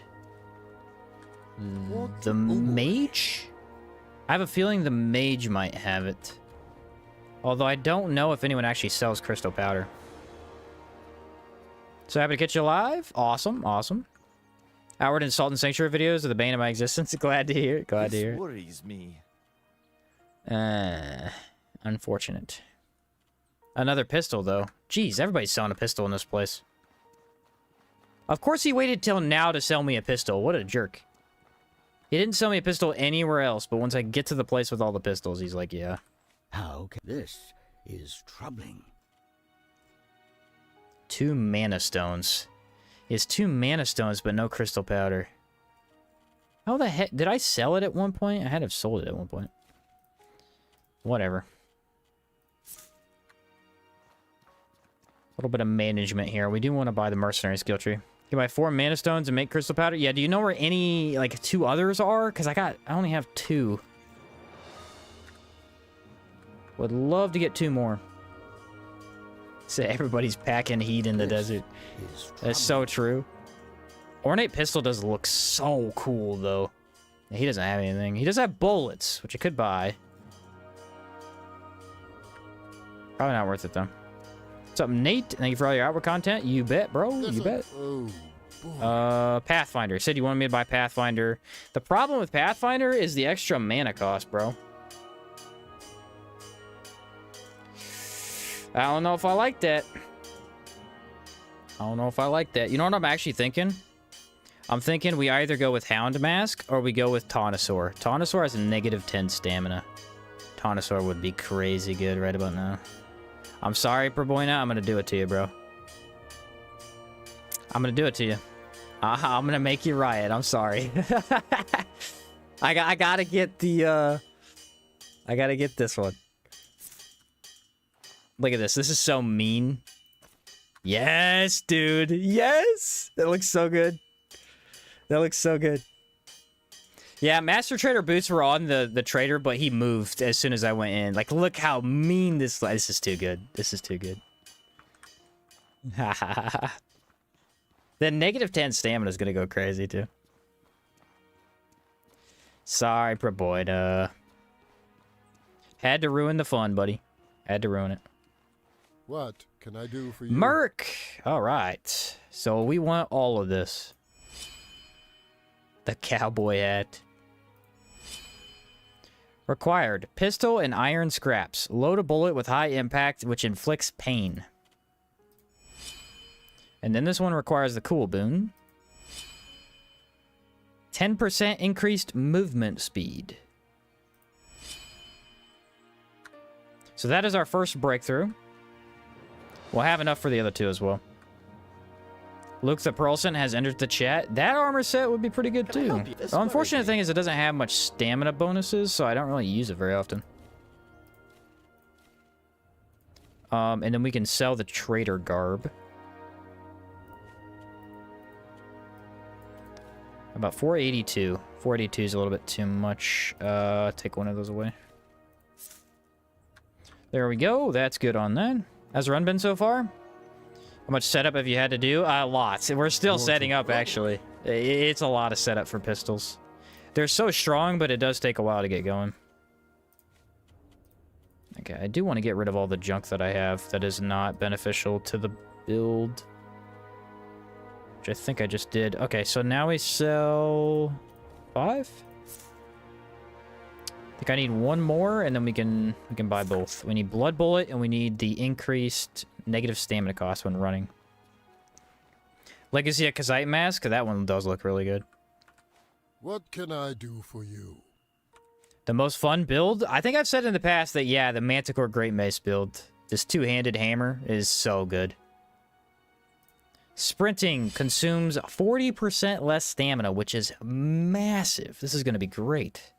Speaker 1: The mage? I have a feeling the mage might have it. Although I don't know if anyone actually sells crystal powder. So happy to catch you live. Awesome, awesome. Outward and Salt and Sanctuary videos are the bane of my existence. Glad to hear it. Glad to hear it.
Speaker 5: This worries me.
Speaker 1: Unfortunate. Another pistol, though. Jeez, everybody's selling a pistol in this place. Of course he waited till now to sell me a pistol. What a jerk. He didn't sell me a pistol anywhere else, but once I get to the place with all the pistols, he's like, yeah.
Speaker 6: How can this is troubling.
Speaker 1: 2 mana stones. He has 2 mana stones, but no crystal powder. How the heck... Did I sell it at one point? I had to have sold it at one point. Whatever. A little bit of management here. We do want to buy the mercenary skill tree. Can buy 4 mana stones and make crystal powder? Yeah, do you know where any, like, 2 others are? Because I only have 2. Would love to get 2 more. So everybody's packing heat in the desert. That's so true. Ornate pistol does look so cool, though. He doesn't have anything. He does have bullets, which I could buy. Probably not worth it, though. What's up, Nate? Thank you for all your outward content. You bet, bro. You bet.
Speaker 9: Oh, boy.
Speaker 1: Pathfinder. Said you wanted me to buy Pathfinder. The problem with Pathfinder is the extra mana cost, bro. I don't know if I like that. I don't know if I like that. You know what I'm actually thinking? I'm thinking we either go with Hound Mask or we go with Taunosaur. Taunosaur has a -10 stamina. Taunosaur would be crazy good right about now. I'm sorry, Perboina. I'm gonna do it to you, bro. I'm gonna do it to you. I'm gonna make you riot. I'm sorry. I gotta get the, I gotta get this one. Look at this. This is so mean. Yes, dude. Yes! That looks so good. That looks so good. Yeah, Master Trader boots were on the trader, but he moved as soon as I went in. Like, look how mean this... This is too good. This is too good. The -10 stamina is going to go crazy, too. Sorry, Proboida. Had to ruin the fun, buddy. Had to ruin it.
Speaker 9: What can I do for you?
Speaker 1: Merc! Alright. So we want all of this. The cowboy hat. Required. Pistol and iron scraps. Load a bullet with high impact, which inflicts pain. And then this one requires the cool boon. 10% increased movement speed. So that is our first breakthrough. We'll have enough for the other 2 as well. Luke the Pearlson has entered the chat. That armor set would be pretty good, too. The unfortunate thing is it doesn't have much stamina bonuses, so I don't really use it very often. And then we can sell the trader garb. About 482. 482 is a little bit too much. Take one of those away. There we go. That's good on that. How's the run been so far? How much setup have you had to do? Lots. We're still setting up, actually. It's a lot of setup for pistols. They're so strong, but it does take a while to get going. Okay, I do want to get rid of all the junk that I have that is not beneficial to the build. Which I think I just did. Okay, so now we sell 5? I think I need 1 more, and then we can buy both. We need Blood Bullet, and we need the increased negative stamina cost when running. Legacy of Kazite Mask, that one does look really good.
Speaker 9: What can I do for you?
Speaker 1: The most fun build? I think I've said in the past that, yeah, the Manticore Great Mace build. This 2-handed hammer is so good. Sprinting consumes 40% less stamina, which is massive. This is going to be great.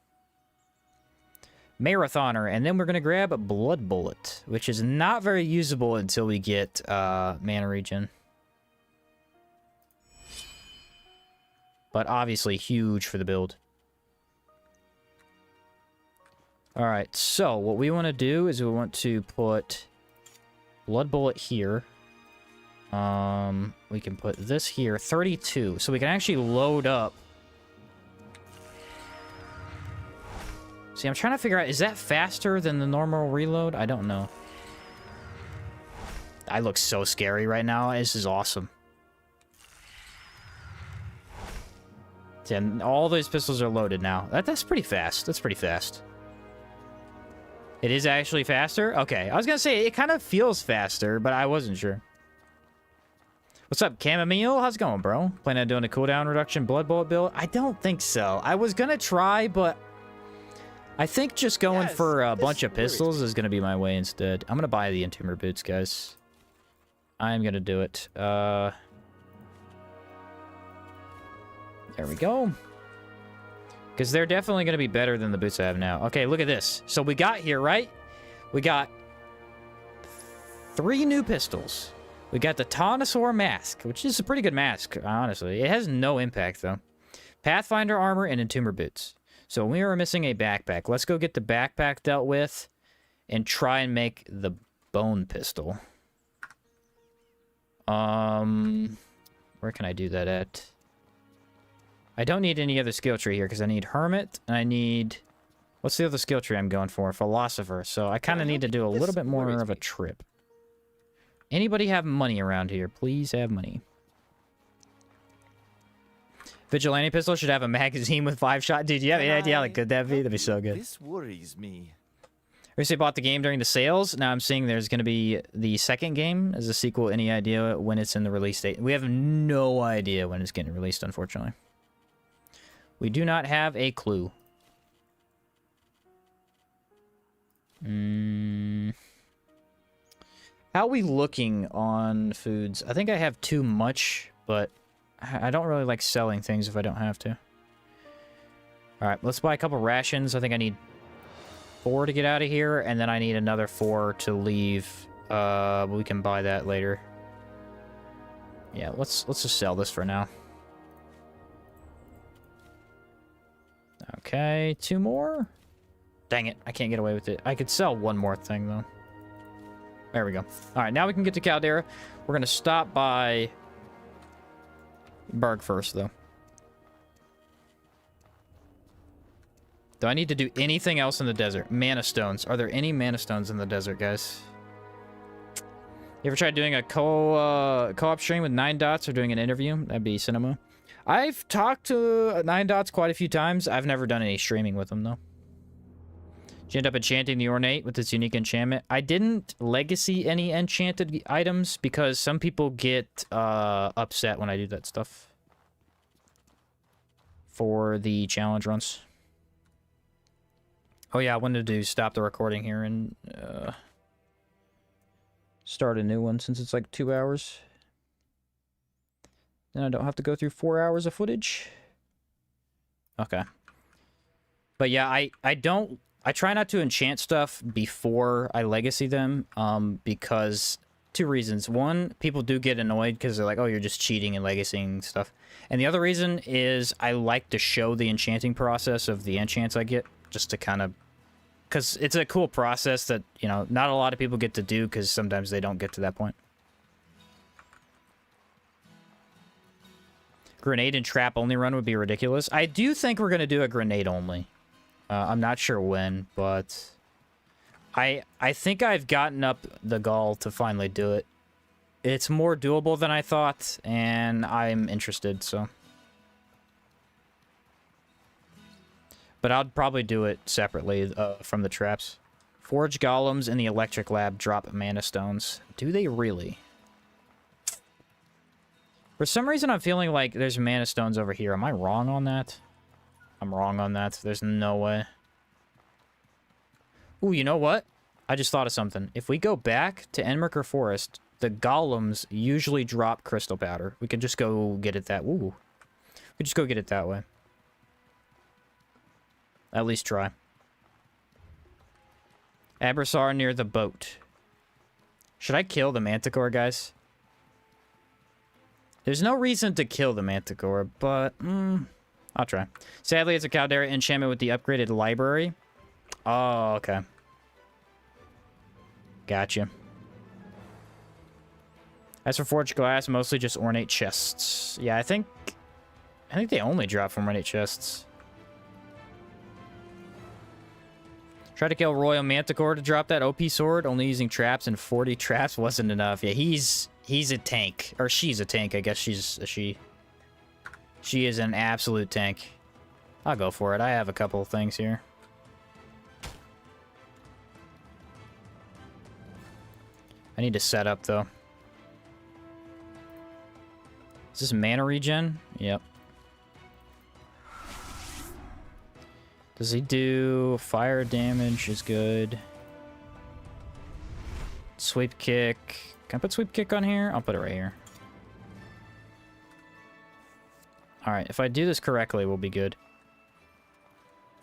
Speaker 1: Marathoner, and then we're going to grab Blood Bullet, which is not very usable until we get mana regen. But obviously huge for the build. Alright, so what we want to do is we want to put Blood Bullet here. We can put this here, 32, so we can actually load up. See, I'm trying to figure out, is that faster than the normal reload? I don't know. I look so scary right now. This is awesome. Yeah, and all those pistols are loaded now. That's pretty fast. That's pretty fast. It is actually faster? Okay, I was gonna say, it kind of feels faster, but I wasn't sure. What's up, Chamomile? How's it going, bro? Planning on doing a cooldown reduction Blood Bullet build? I don't think so. I was gonna try, but I think just going
Speaker 8: Yes,
Speaker 1: for a
Speaker 8: this
Speaker 1: bunch of
Speaker 8: worries
Speaker 1: pistols is going to be my way instead. I'm going to buy the entomber boots, guys. I'm going to do it. There we go. Because they're definitely going to be better than the boots I have now. Okay, look at this. So we got here, right? We got 3 new pistols. We got the Taunosaur mask, which is a pretty good mask, honestly. It has no impact, though. Pathfinder armor and entomber boots. So we are missing a backpack. Let's go get the backpack dealt with and try and make the bone pistol. Where can I do that at? I don't need any other skill tree here because I need hermit and I need... What's the other skill tree I'm going for? Philosopher. So I kind of need to do a little bit more of a trip. Anybody have money around here? Please have money. Vigilante pistol should have a magazine with 5 shot. Dude, you have any idea how good that'd be? That'd be so good.
Speaker 5: This worries me.
Speaker 1: I recently bought the game during the sales. Now I'm seeing there's going to be the second game as a sequel. Any idea when it's in the release date? We have no idea when it's getting released, unfortunately. We do not have a clue. How are we looking on foods? I think I have too much, but I don't really like selling things if I don't have to. Alright, let's buy a couple rations. I think I need 4 to get out of here, and then I need another 4 to leave. We can buy that later. Yeah, let's just sell this for now. Okay, 2 more. Dang it, I can't get away with it. I could sell 1 more thing, though. There we go. Alright, now we can get to Caldera. We're going to stop by Berg first, though. Do I need to do anything else in the desert? Mana stones. Are there any mana stones in the desert, guys? You ever tried doing a co-op stream with 9 Dots or doing an interview? That'd be cinema. I've talked to 9 Dots quite a few times. I've never done any streaming with him, though. Did you end up enchanting the Ornate with its unique enchantment? I didn't legacy any enchanted items because some people get upset when I do that stuff. For the challenge runs. Oh yeah, I wanted to stop the recording here and start a new one since it's like 2 hours. Then I don't have to go through 4 hours of footage. Okay. But yeah, I try not to enchant stuff before I legacy them, because 2 reasons. One, people do get annoyed because they're like, oh, you're just cheating and legacying stuff. And the other reason is I like to show the enchanting process of the enchants I get, just to kind of... Because it's a cool process that, you know, not a lot of people get to do because sometimes they don't get to that point. Grenade and trap only run would be ridiculous. I do think we're going to do a grenade only. I'm not sure when, but I think I've gotten up the gall to finally do it. It's more doable than I thought, and I'm interested, so. But I'll probably do it separately from the traps. Forge golems in the electric lab drop mana stones. Do they really? For some reason, I'm feeling like there's mana stones over here. Am I wrong on that? I'm wrong on that. There's no way. Ooh, you know what? I just thought of something. If we go back to Enmerkar Forest, the golems usually drop crystal powder. We could just go get it that... Ooh. We just go get it that way. At least try. Abrasar near the boat. Should I kill the manticore, guys? There's no reason to kill the manticore, but... I'll try. Sadly, it's a Caldera enchantment with the upgraded library. Oh, okay. Gotcha. As for forged glass, mostly just ornate chests. Yeah, I think they only drop from ornate chests. Try to kill Royal Manticore to drop that OP sword. Only using traps and 40 traps wasn't enough. Yeah, he's a tank. Or she's a tank. I guess she's a she. She is an absolute tank. I'll go for it. I have a couple of things here. I need to set up, though. Is this mana regen? Yep. Does he do fire damage is good. Sweep kick. Can I put sweep kick on here? I'll put it right here. Alright, if I do this correctly, we'll be good.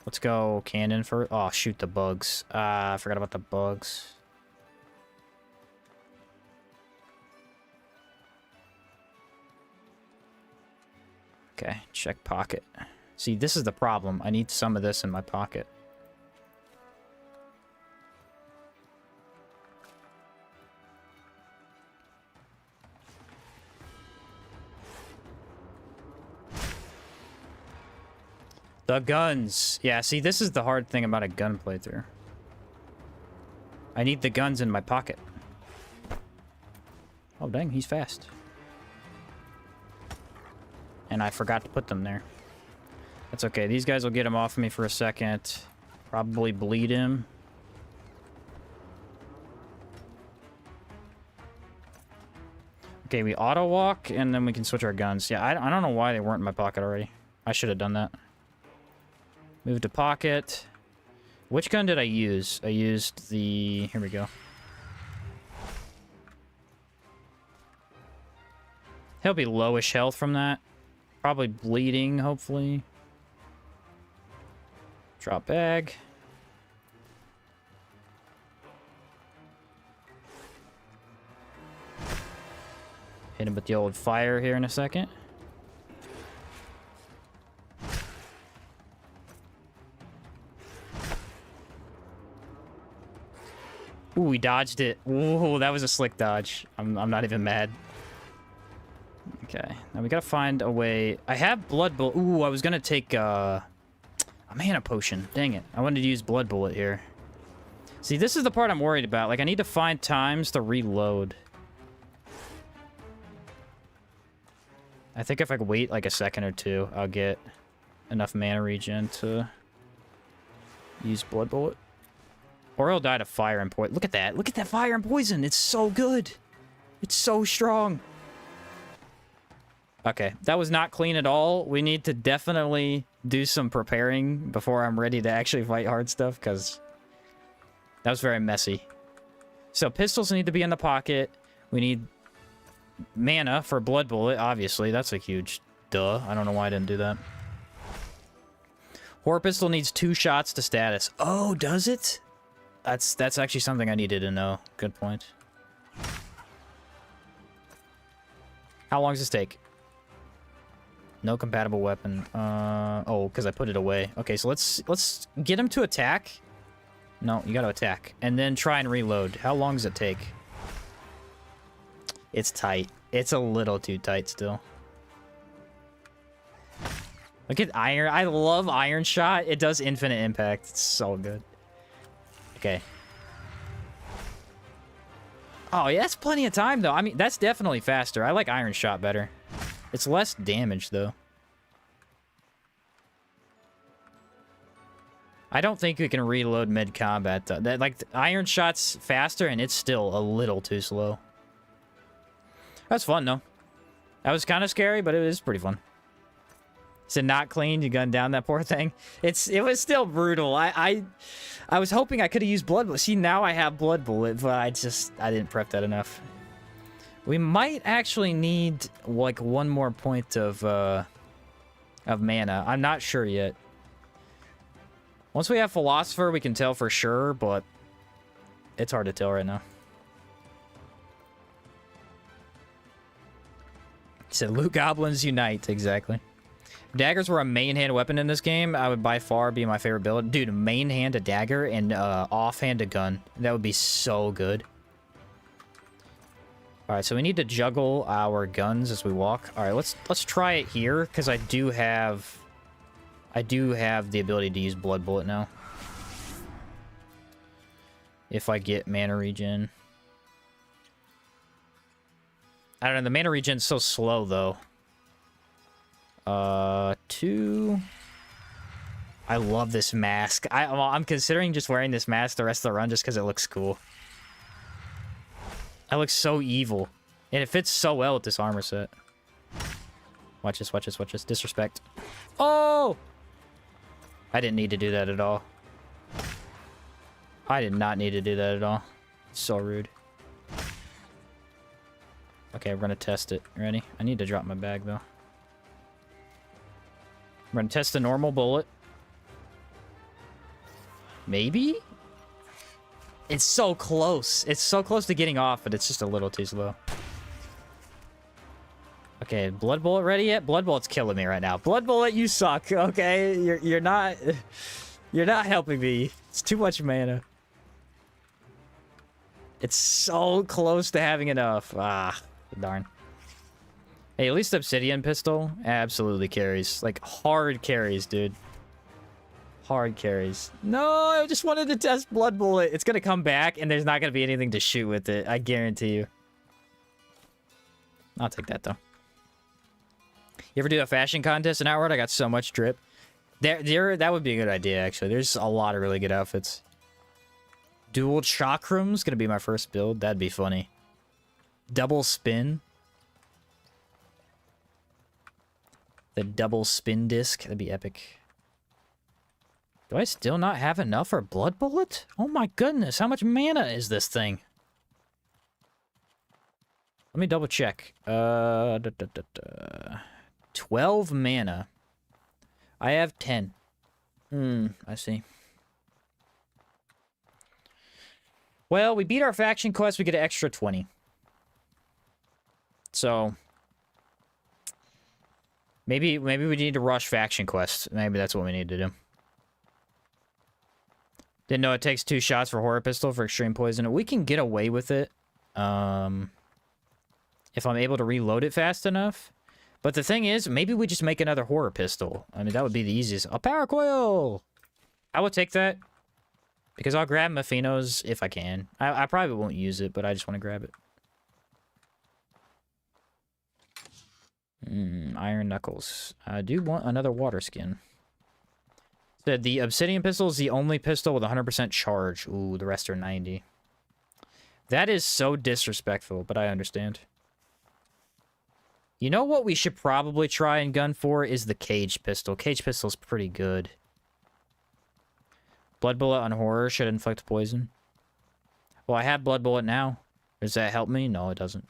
Speaker 1: Let's go cannon for... Oh, shoot the bugs. I forgot about the bugs. Okay, check pocket. See, this is the problem. I need some of this in my pocket. The guns. Yeah, see, this is the hard thing about a gun playthrough. I need the guns in my pocket. Oh, dang, he's fast. And I forgot to put them there. That's okay. These guys will get him off me for a second. Probably bleed him. Okay, we auto walk, and then we can switch our guns. Yeah, I don't know why they weren't in my pocket already. I should have done that. Move to pocket. Which gun did I use? I used the... Here we go. He'll be lowish health from that. Probably bleeding, hopefully. Drop bag. Hit him with the old fire here in a second. Ooh, we dodged it. Ooh, that was a slick dodge. I'm not even mad. Okay, now we gotta find a way. I have blood bullet. Ooh, I was gonna take a mana potion. Dang it. I wanted to use blood bullet here. See, this is the part I'm worried about. Like, I need to find times to reload. I think if I could wait like a second or two, I'll get enough mana regen to use blood bullet. Or he'll die to fire and poison. Look at that. Look at that fire and poison. It's so good. It's so strong. Okay, that was not clean at all. We need to definitely do some preparing before I'm ready to actually fight hard stuff, because that was very messy. So pistols need to be in the pocket. We need mana for blood bullet, obviously. That's a huge duh. I don't know why I didn't do that. Horror pistol needs 2 shots to status. Oh, does it? That's actually something I needed to know. Good point. How long does this take? No compatible weapon. Oh, because I put it away. Okay, so let's get him to attack. No, you gotta attack. And then try and reload. How long does it take? It's tight. It's a little too tight still. Look at iron. I love iron shot. It does infinite impact. It's so good. Okay. Oh, yeah, that's plenty of time, though. I mean, that's definitely faster. I like iron shot better. It's less damage, though. I don't think we can reload mid-combat, though. Like, iron shot's faster, and it's still a little too slow. That's fun, though. That was kind of scary, but it was pretty fun. Is it not clean? You gunned down that poor thing? It was still brutal. I was hoping I could have used blood bullet. See, now I have blood bullet, but I didn't prep that enough. We might actually need like one more point of mana. I'm not sure yet. Once we have Philosopher, we can tell for sure, but it's hard to tell right now. It said loot goblins unite, exactly. If daggers were a main hand weapon in this game, I would by far be my favorite build. Dude, main hand a dagger and offhand a gun. That would be so good. Alright, so we need to juggle our guns as we walk. Alright, let's try it here, because I do have the ability to use blood bullet now. If I get mana regen. I don't know, the mana regen's so slow though. 2. I love this mask. I'm considering just wearing this mask the rest of the run just because it looks cool. That looks so evil. And it fits so well with this armor set. Watch this, watch this, watch this. Disrespect. Oh! I didn't need to do that at all. I did not need to do that at all. So rude. Okay, we're gonna test it. Ready? I need to drop my bag, though. We're gonna test the normal bullet. Maybe? It's so close. It's so close to getting off, but it's just a little too slow. Okay, blood bullet ready yet? Blood bullet's killing me right now. Blood bullet, you suck. Okay, you're not helping me. It's too much mana. It's so close to having enough. Ah, darn. Hey, at least obsidian pistol absolutely carries. Like, hard carries, dude. Hard carries. No, I just wanted to test blood bullet. It's gonna come back, and there's not gonna be anything to shoot with it. I guarantee you. I'll take that, though. You ever do a fashion contest in Outward? I got so much drip. That would be a good idea, actually. There's a lot of really good outfits. Dual chakrams gonna be my first build. That'd be funny. Double spin. The double spin disc. That'd be epic. Do I still not have enough for blood bullet? Oh my goodness, how much mana is this thing? Let me double check. 12 mana. I have 10. I see. Well, we beat our faction quest, we get an extra 20. So maybe we need to rush faction quests. Maybe that's what we need to do. Didn't know it takes 2 shots for horror pistol for extreme poison. We can get away with it. If I'm able to reload it fast enough. But the thing is, maybe we just make another horror pistol. I mean, that would be the easiest. A power coil! I would take that. Because I'll grab Mephinos if I can. I probably won't use it, but I just want to grab it. Iron Knuckles. I do want another water skin. Said the obsidian pistol is the only pistol with 100% charge. Ooh, the rest are 90. That is so disrespectful, but I understand. You know what we should probably try and gun for is the cage pistol. Cage pistol's pretty good. Blood bullet on horror should inflict poison. Well, I have blood bullet now. Does that help me? No, it doesn't.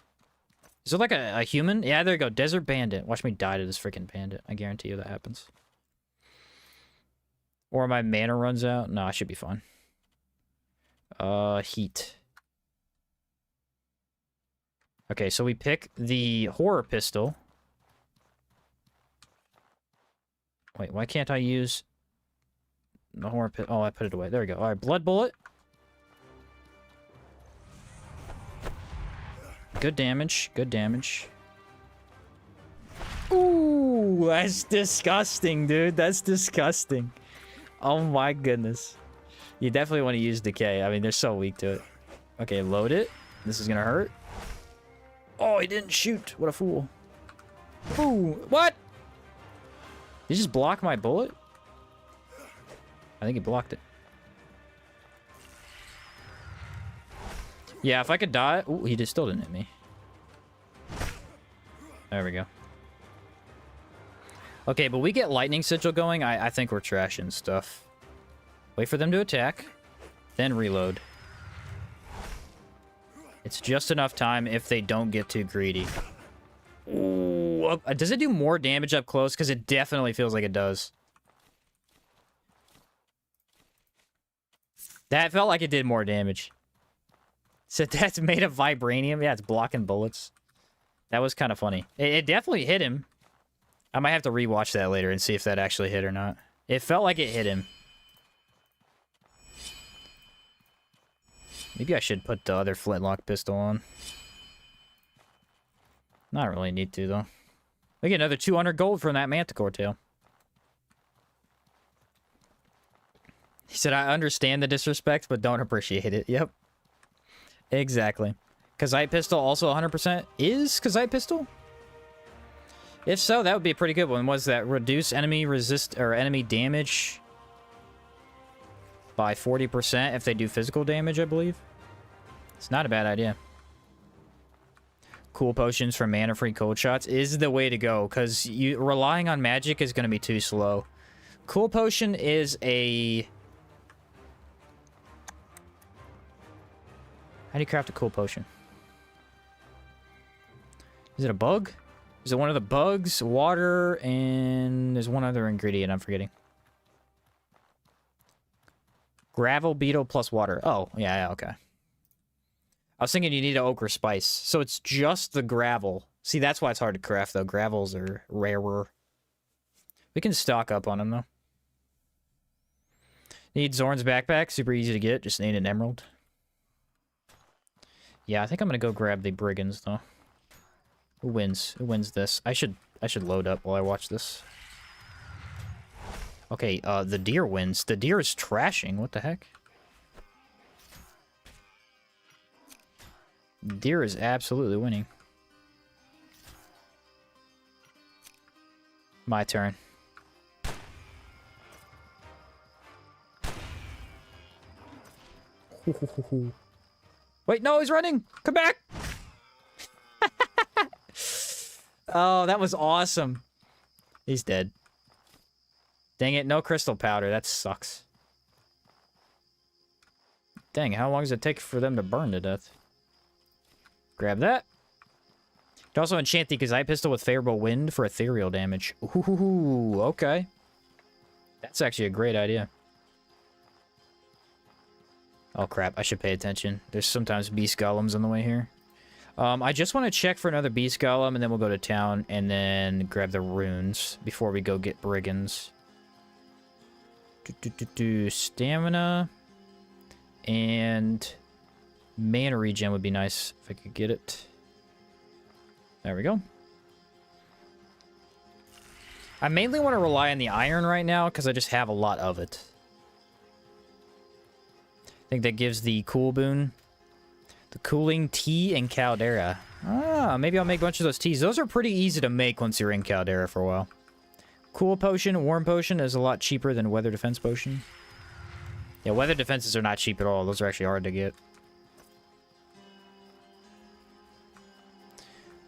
Speaker 1: Is it like a human? Yeah, there you go. Desert bandit. Watch me die to this freaking bandit. I guarantee you that happens. Or my mana runs out. No, I should be fine. Heat. Okay, so we pick the horror pistol. Wait, why can't I use the horror pistol? Oh, I put it away. There we go. All right, blood bullet. Good damage. Good damage. Ooh, that's disgusting, dude. That's disgusting. Oh my goodness. You definitely want to use decay. I mean, they're so weak to it. Okay, load it. This is gonna hurt. Oh, he didn't shoot. What a fool. Ooh, what? Did he just block my bullet? I think he blocked it. Yeah, if I could die... Ooh, he just still didn't hit me. There we go. Okay, but we get lightning sigil going. I think we're trashing stuff. Wait for them to attack. Then reload. It's just enough time if they don't get too greedy. Ooh, does it do more damage up close? Because it definitely feels like it does. That felt like it did more damage. So that's made of vibranium. Yeah, it's blocking bullets. That was kind of funny. It definitely hit him. I might have to rewatch that later and see if that actually hit or not. It felt like it hit him. Maybe I should put the other flintlock pistol on. Not really need to, though. We get another 200 gold from that manticore tail. He said, I understand the disrespect, but don't appreciate it. Yep. Exactly. Kazite pistol also 100% is Kazite pistol? If so, that would be a pretty good one. Was that reduce enemy resist or enemy damage by 40% if they do physical damage, I believe. It's not a bad idea. Cool potions for mana-free cold shots is the way to go, because relying on magic is going to be too slow. Cool potion is a... How do you craft a cool potion? Is it a bug? Is it one of the bugs? Water, and there's one other ingredient I'm forgetting. Gravel, beetle, plus water. Oh, yeah, okay. I was thinking you need an ochre spice. So it's just the gravel. See, that's why it's hard to craft, though. Gravels are rarer. We can stock up on them, though. Need Zorn's backpack. Super easy to get. Just need an emerald. Yeah, I think I'm going to go grab the Briggins, though. Who wins? Who wins this? I should load up while I watch this. Okay, the deer wins. The deer is trashing. What the heck? Deer is absolutely winning. My turn. Wait, no, he's running! Come back! Oh, that was awesome. He's dead. Dang it, no crystal powder. That sucks. Dang, how long does it take for them to burn to death? Grab that. You can also enchant the Kazite pistol with favorable wind for ethereal damage. Ooh, okay. That's actually a great idea. Oh crap, I should pay attention. There's sometimes beast golems on the way here. I just want to check for another beast golem, and then we'll go to town, and then grab the runes before we go get Briggins. Stamina and mana regen would be nice if I could get it. There we go. I mainly want to rely on the iron right now because I just have a lot of it. I think that gives the cool boon. The cooling tea and caldera. Ah, maybe I'll make a bunch of those teas. Those are pretty easy to make once you're in caldera for a while. Cool potion, warm potion is a lot cheaper than weather defense potion. Yeah, weather defenses are not cheap at all. Those are actually hard to get.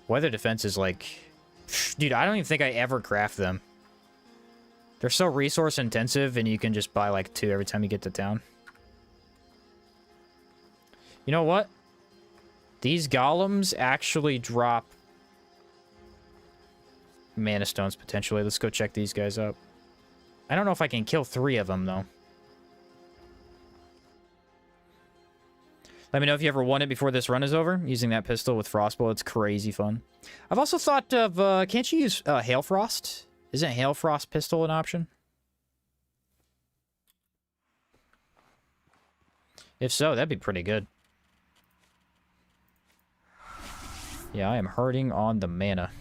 Speaker 1: Weather defense is like... Dude, I don't even think I ever craft them. They're so resource intensive, and you can just buy like 2 every time you get to town. You know what? These golems actually drop mana stones, potentially. Let's go check these guys up. I don't know if I can kill 3 of them, though. Let me know if you ever won it before this run is over. Using that pistol with Frostbolt, it's crazy fun. I've also thought of, can't you use Hail Frost? Isn't Hail Frost pistol an option? If so, that'd be pretty good. Yeah, I am hurting on the mana.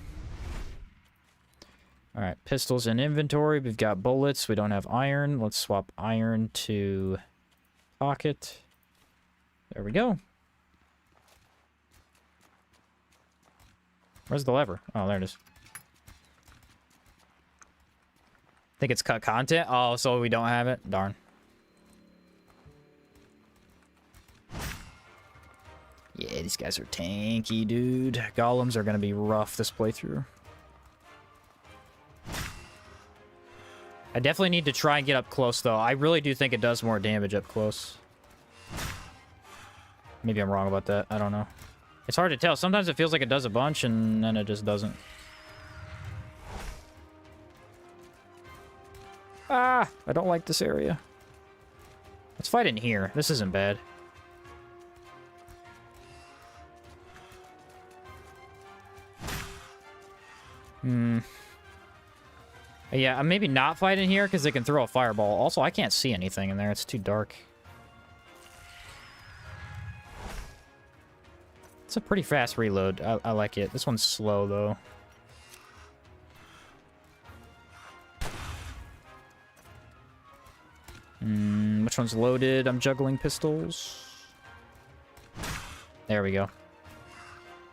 Speaker 1: Alright, pistols in inventory. We've got bullets. We don't have iron. Let's swap iron to pocket. There we go. Where's the lever? Oh, there it is. Think it's cut content? Oh, so we don't have it? Darn. Yeah, these guys are tanky, dude. Golems are going to be rough this playthrough. I definitely need to try and get up close, though. I really do think it does more damage up close. Maybe I'm wrong about that. I don't know. It's hard to tell. Sometimes it feels like it does a bunch, and then it just doesn't. Ah! I don't like this area. Let's fight in here. This isn't bad. Yeah, I'm maybe not fighting here because they can throw a fireball. Also, I can't see anything in there. It's too dark. It's a pretty fast reload. I like it. This one's slow, though. Which one's loaded? I'm juggling pistols. There we go.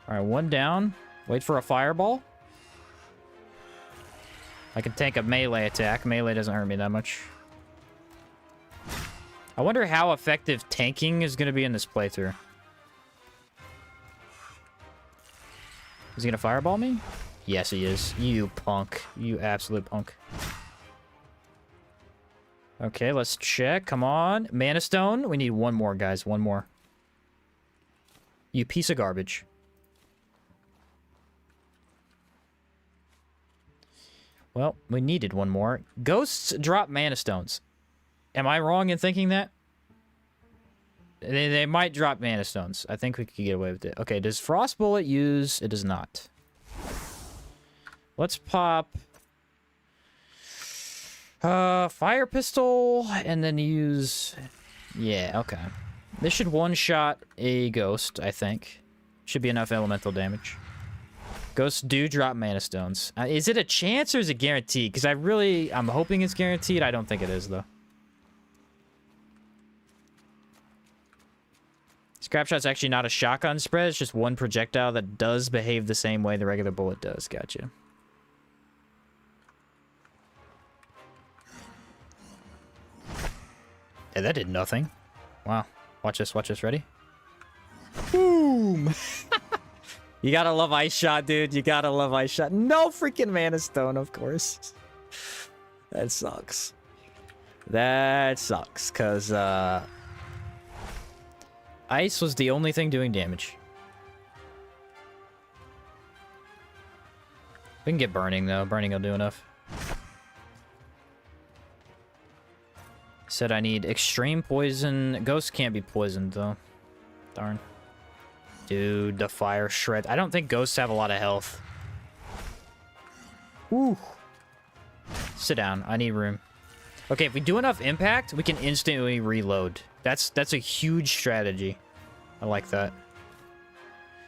Speaker 1: Alright, one down. Wait for a fireball. I can tank a melee attack. Melee doesn't hurt me that much. I wonder how effective tanking is going to be in this playthrough. Is he going to fireball me? Yes, he is. You punk. You absolute punk. Okay, let's check. Come on. Mana Stone. We need one more, guys. One more. You piece of garbage. Well, we needed one more. Ghosts drop Mana Stones. Am I wrong in thinking that? They might drop Mana Stones. I think we could get away with it. Okay, does Frost Bullet use... It does not. Let's pop... Fire Pistol, and then use... Yeah, okay. This should one-shot a Ghost, I think. Should be enough elemental damage. Ghosts do drop Mana Stones. Is it a chance or is it guaranteed? Because I'm hoping it's guaranteed. I don't think it is, though. Scrap Shot's actually not a shotgun spread. It's just one projectile that does behave the same way the regular bullet does. Gotcha. Yeah, that did nothing. Wow. Watch this. Watch this. Ready? Boom! You gotta love Ice Shot, dude. You gotta love Ice Shot. No freaking Mana Stone, of course. That sucks. That sucks, because, Ice was the only thing doing damage. We can get Burning, though. Burning will do enough. Said I need extreme poison. Ghosts can't be poisoned, though. Darn. Dude, the fire shred. I don't think ghosts have a lot of health. Ooh. Sit down. I need room. Okay, if we do enough impact, we can instantly reload. That's a huge strategy. I like that.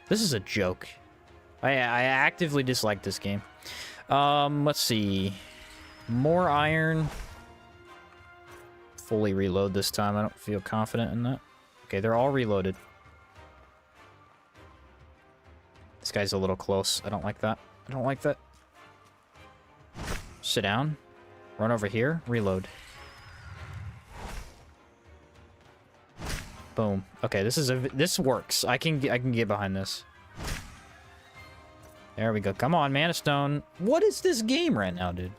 Speaker 1: This is a joke. I actively dislike this game. Let's see. More iron. Fully reload this time. I don't feel confident in that. Okay, they're all reloaded. This guy's a little close. I don't like that. I don't like that. Sit down. Run over here. Reload. Boom. Okay, this works. I can get behind this. There we go. Come on, Mana Stone. What is this game right now, dude?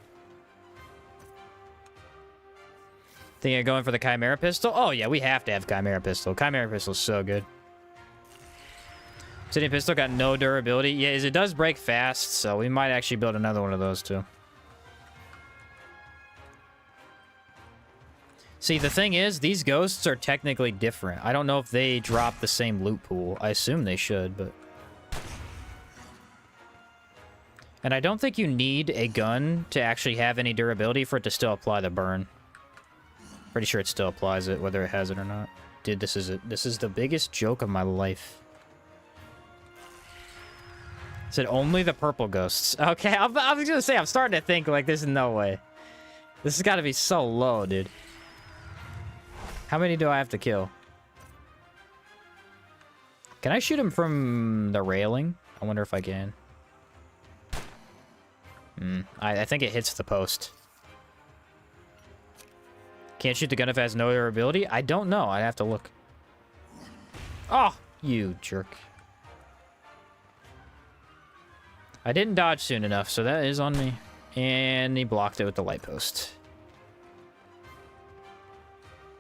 Speaker 1: Think you're going for the Chimera Pistol? Oh yeah, we have to have Chimera Pistol. Chimera Pistol's so good. Obsidian Pistol got no durability. Yeah, it does break fast, so we might actually build another one of those too. See, the thing is, these ghosts are technically different. I don't know if they drop the same loot pool. I assume they should, but... And I don't think you need a gun to actually have any durability for it to still apply the burn. Pretty sure it still applies it, whether it has it or not. Dude, this is it. This is the biggest joke of my life. Said only the purple ghosts. Okay, I was gonna say, I'm starting to think, like, there's no way. This has got to be so low, dude. How many do I have to kill? Can I shoot him from the railing? I wonder if I can. I think it hits the post. Can't shoot the gun if it has no durability? I don't know. I'd have to look. Oh, you jerk. I didn't dodge soon enough, so that is on me. And he blocked it with the light post.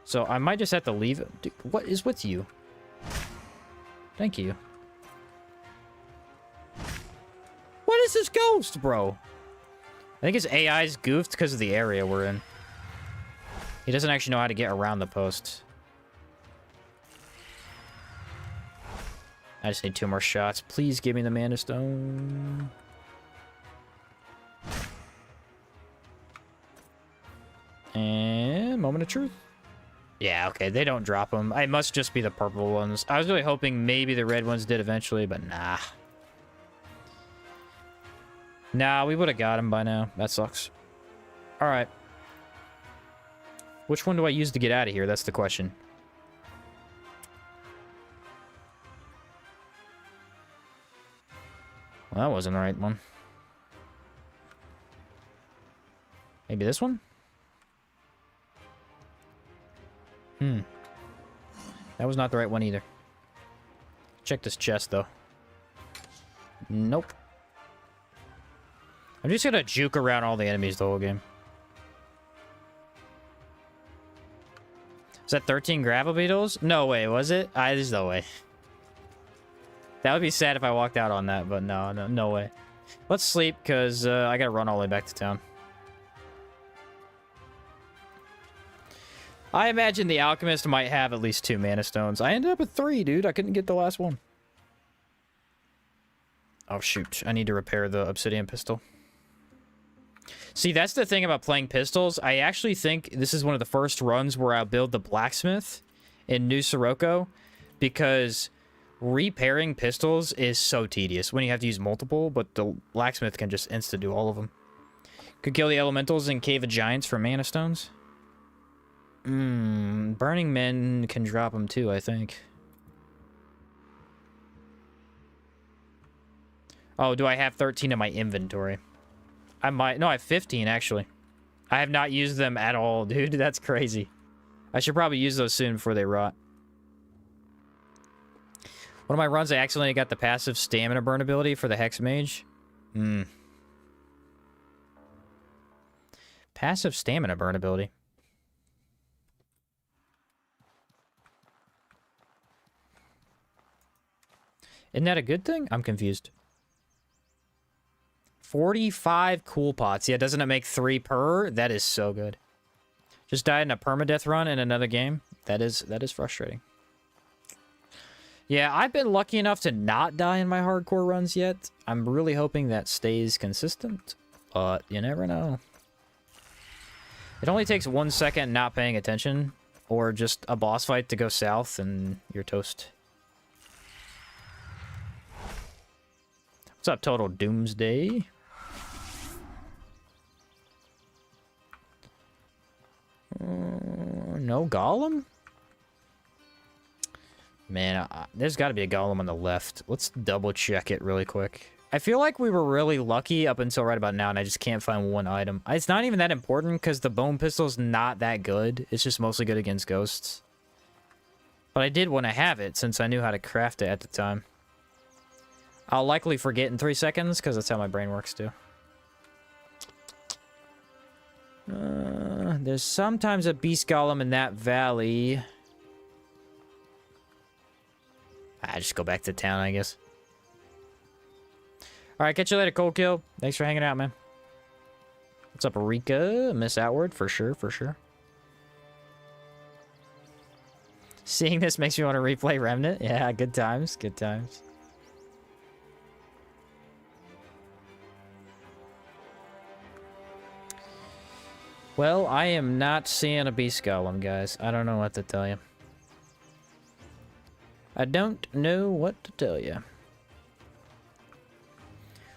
Speaker 1: So I might just have to leave it. Dude, what is with you? Thank you. What is this ghost, bro? I think his AI's goofed because of the area we're in. He doesn't actually know how to get around the post. I just need 2 more shots. Please give me the Mana Stone. And moment of truth. Yeah, okay, they don't drop them. It must just be the purple ones. I was really hoping maybe the red ones did eventually, but nah. Nah, we would have got him by now. That sucks. All right. Which one do I use to get out of here? That's the question. Well, that wasn't the right one. Maybe this one? That was not the right one either. Check this chest, though. Nope. I'm just gonna juke around all the enemies the whole game. Is that 13 gravel beetles? No way, was it? There's no way. That would be sad if I walked out on that, but no way. Let's sleep, because I gotta run all the way back to town. I imagine the alchemist might have at least 2 mana stones. I ended up with 3, dude. I couldn't get the last one. Oh, shoot. I need to repair the obsidian pistol. See, that's the thing about playing pistols. I actually think this is one of the first runs where I'll build the blacksmith in New Sirocco, because repairing pistols is so tedious when you have to use multiple, but the blacksmith can just insta-do all of them. Could kill the elementals and Cave of Giants for mana stones. Burning Men can drop them too, I think. Oh, do I have 13 in my inventory? I might. No, I have 15, actually. I have not used them at all, dude. That's crazy. I should probably use those soon before they rot. One of my runs, I accidentally got the passive stamina burn ability for the Hex Mage. Passive stamina burn ability. Isn't that a good thing? I'm confused. 45 cool pots. Yeah, doesn't it make 3 per? That is so good. Just died in a permadeath run in another game. That is frustrating. Yeah, I've been lucky enough to not die in my hardcore runs yet. I'm really hoping that stays consistent, but you never know. It only takes 1 second not paying attention, or just a boss fight to go south, and you're toast. What's up, Total Doomsday? No golem? Man, there's got to be a golem on the left. Let's double check it really quick. I feel like we were really lucky up until right about now, and I just can't find one item. It's not even that important, because the bone pistol's not that good. It's just mostly good against ghosts. But I did want to have it, since I knew how to craft it at the time. I'll likely forget in 3 seconds, because that's how my brain works, too. There's sometimes a beast golem in that valley. I just go back to town, I guess. Alright, catch you later, Cold Kill. Thanks for hanging out, man. What's up, Rika? Miss Outward, for sure, for sure. Seeing this makes me want to replay Remnant. Yeah, good times, good times. Well, I am not seeing a beast golem, guys. I don't know what to tell you. I don't know what to tell you.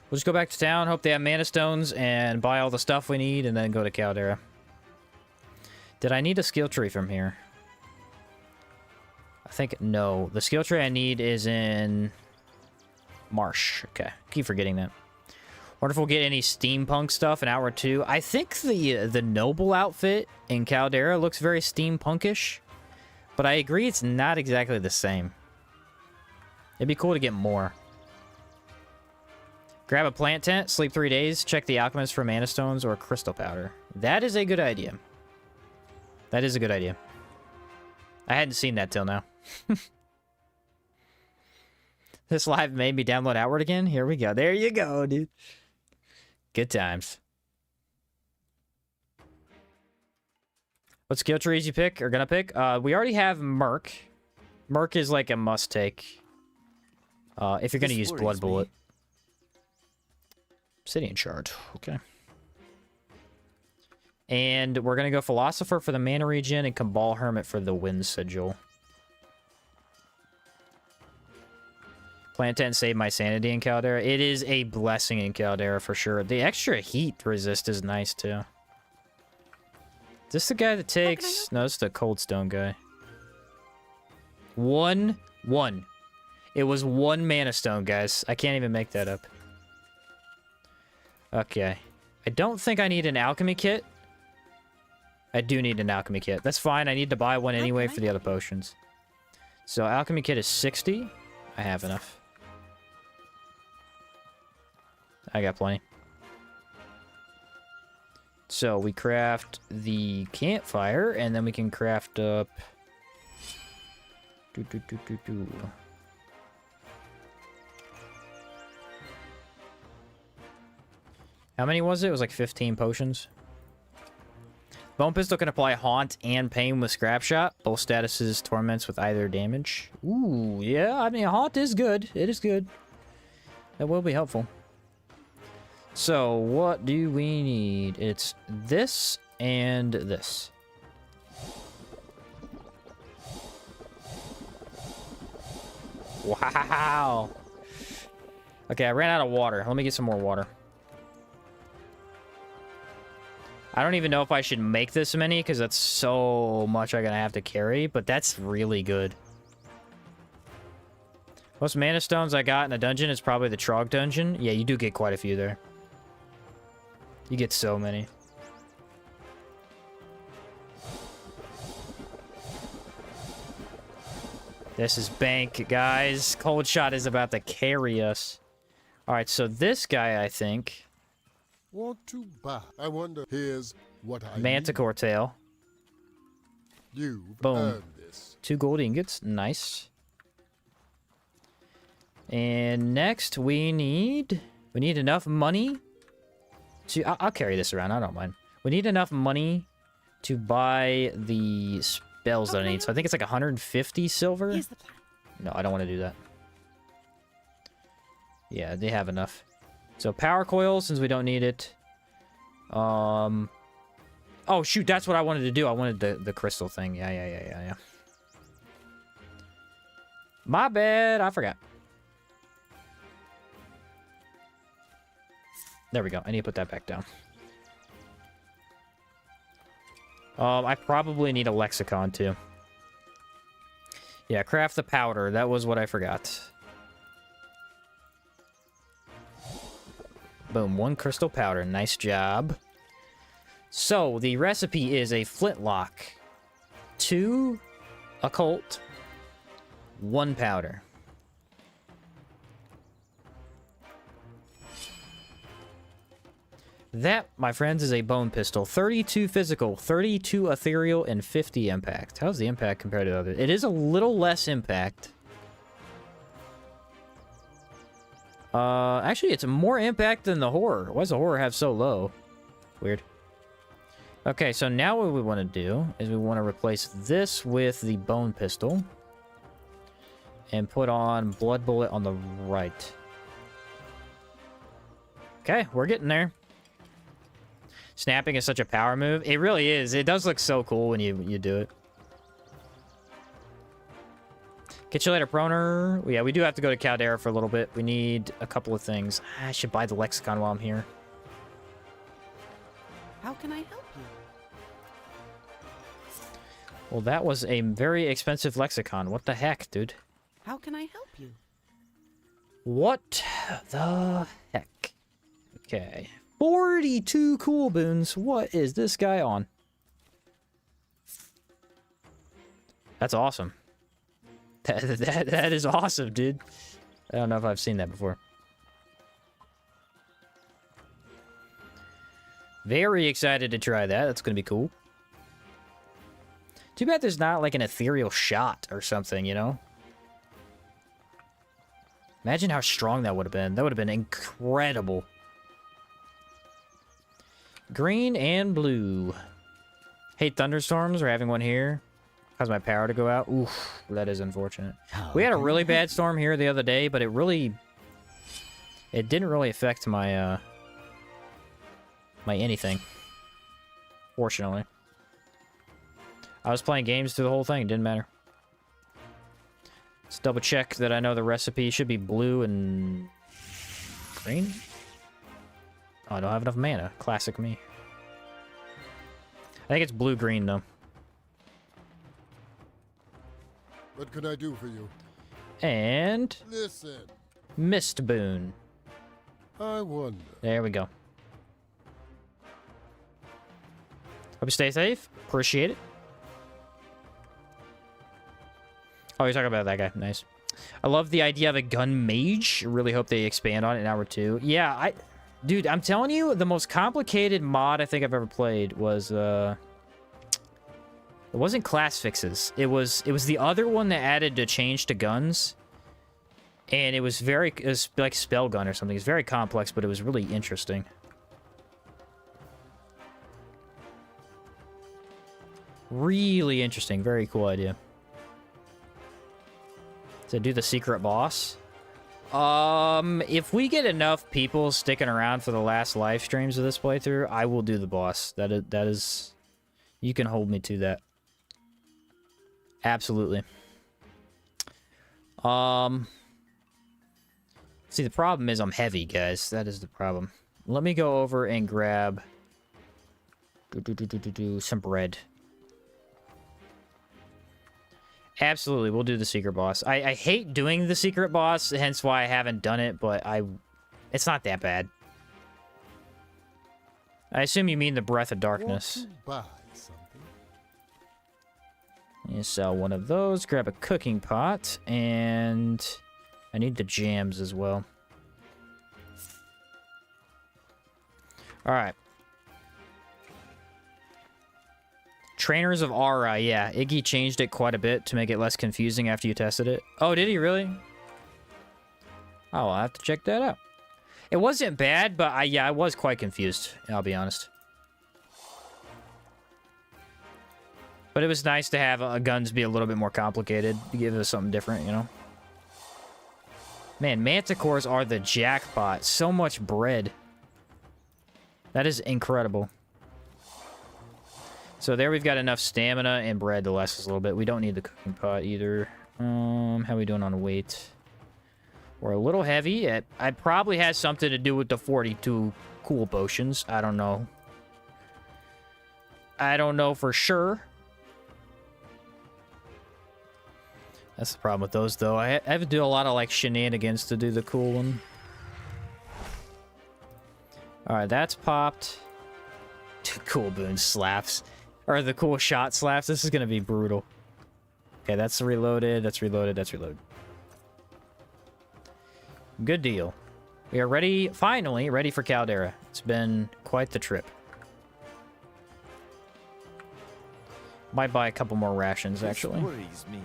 Speaker 1: We'll just go back to town, hope they have mana stones, and buy all the stuff we need, and then go to Caldera. Did I need a skill tree from here? I think no. The skill tree I need is in Marsh. Okay, keep forgetting that. Wonder if we'll get any steampunk stuff in Hour 2. I think the noble outfit in Caldera looks very steampunkish, but I agree it's not exactly the same. It'd be cool to get more. Grab a plant tent, sleep 3 days, check the alchemist for mana stones or crystal powder. That is a good idea. That is a good idea. I hadn't seen that till now. This live made me download Outward again. Here we go. There you go, dude. Good times. What skill trees you pick or gonna pick? We already have Merc. Merc is like a must take. If you're gonna use Blood Bullet. Obsidian Shard. Okay. And we're gonna go Philosopher for the mana regen and Cabal Hermit for the Wind Sigil. Plant tent saved my sanity in Caldera. It is a blessing in Caldera for sure. The extra heat resist is nice too. Is this the guy that takes... No, this is the Cold Stone guy. 1. It was 1 mana stone, guys. I can't even make that up. Okay. I don't think I need an alchemy kit. I do need an alchemy kit. That's fine. I need to buy one anyway for the other potions. So alchemy kit is 60. I have enough. I got plenty. So we craft the campfire, and then we can craft up How many was it? It was like 15 potions. Bone Pistol can apply Haunt and Pain with Scrap Shot. Both statuses torments with either damage. Ooh, yeah. I mean, Haunt is good. It is good. That will be helpful. So, what do we need? It's this and this. Wow. Okay, I ran out of water. Let me get some more water. I don't even know if I should make this many because that's so much I'm going to have to carry, but that's really good. Most mana stones I got in a dungeon is probably the Trog dungeon. Yeah, you do get quite a few there. You get so many. This is bank, guys. Cold Shot is about to carry us. All right, so this guy, I think...
Speaker 9: Want to buy? I wonder. Here's what I
Speaker 1: Manticore tail.
Speaker 9: You've
Speaker 1: Boom.
Speaker 9: earned this.
Speaker 1: 2 gold ingots. Nice. And next we need enough money to... I'll carry this around. I don't mind. We need enough money to buy the spells that I need. So I think it's like 150 silver.
Speaker 7: Here's the plan.
Speaker 1: No, I don't want to do that. Yeah, they have enough. So power coil, since we don't need it. Oh shoot, that's what I wanted to do. I wanted the crystal thing. Yeah. My bad, I forgot. There we go. I need to put that back down. I probably need a lexicon too. Yeah, craft the powder. That was what I forgot. Boom, 1 crystal powder. Nice job. So, the recipe is a flintlock, 2 occult, 1 powder. That, my friends, is a bone pistol. 32 physical, 32 ethereal, and 50 impact. How's the impact compared to the other? It is a little less impact. Actually, it's more impact than the horror. Why does the horror have so low? Weird. Okay, so now what we want to do is we want to replace this with the bone pistol. And put on blood bullet on the right. Okay, we're getting there. Snapping is such a power move. It really is. It does look so cool when you do it. Get you later, Proner. Yeah, we do have to go to Caldera for a little bit. We need a couple of things. I should buy the lexicon while I'm here.
Speaker 3: How can I help you?
Speaker 1: Well, that was a very expensive lexicon. What the heck, dude?
Speaker 3: How can I help you?
Speaker 1: What the heck? Okay. 42 cool boons. What is this guy on? That's awesome. That is awesome, dude. I don't know if I've seen that before. Very excited to try that. That's going to be cool. Too bad there's not like an ethereal shot or something, you know? Imagine how strong that would have been. That would have been incredible. Green and blue. Hate thunderstorms. We're having one here. Cause my power to go out. Oof, that is unfortunate. We had a really bad storm here the other day, but it didn't really affect my my anything. Fortunately. I was playing games through the whole thing, it didn't matter. Let's double check that I know the recipe should be blue and green. Oh, I don't have enough mana. Classic me. I think it's blue-green though.
Speaker 9: What can I do for you?
Speaker 1: And
Speaker 9: Listen.
Speaker 1: Mist Boon.
Speaker 9: I wonder.
Speaker 1: There we go. Hope you stay safe. Appreciate it. Oh, you're talking about that guy. Nice. I love the idea of a gun mage. Really hope they expand on it in hour 2. Yeah, dude, I'm telling you, the most complicated mod I think I've ever played was It wasn't class fixes. It was the other one that added the change to guns. And it was like spell gun or something. It's very complex, but it was really interesting. Really interesting. Very cool idea. To do the secret boss. If we get enough people sticking around for the last live streams of this playthrough, I will do the boss. That is you can hold me to that. Absolutely. See, the problem is I'm heavy, guys. That is the problem. Let me go over and grab some bread. Absolutely, we'll do the secret boss. I hate doing the secret boss, hence why I haven't done it, but it's not that bad. I assume you mean the Breath of Darkness.
Speaker 9: Buy something.
Speaker 1: You sell one of those, grab a cooking pot, and I need the jams as well. Alright. Trainers of Aura, yeah. Iggy changed it quite a bit to make it less confusing after you tested it. Oh, did he really? Oh, I'll have to check that out. It wasn't bad, but I was quite confused, I'll be honest. But it was nice to have guns be a little bit more complicated, to give us something different, you know? Man, manticores are the jackpot. So much bread. That is incredible. So there we've got enough stamina and bread to last us a little bit. We don't need the cooking pot either. How are we doing on weight? We're a little heavy. It probably has something to do with the 42 cool potions. I don't know. I don't know for sure. That's the problem with those, though. I have to do a lot of, like, shenanigans to do the cool one. Alright, that's popped. Cool boon slaps. Or the cool shot slaps. This is going to be brutal. Okay, that's reloaded. That's reloaded. That's reloaded. Good deal. We are ready, finally, ready for Caldera. It's been quite the trip. Might buy a couple more rations, actually.
Speaker 5: This worries me.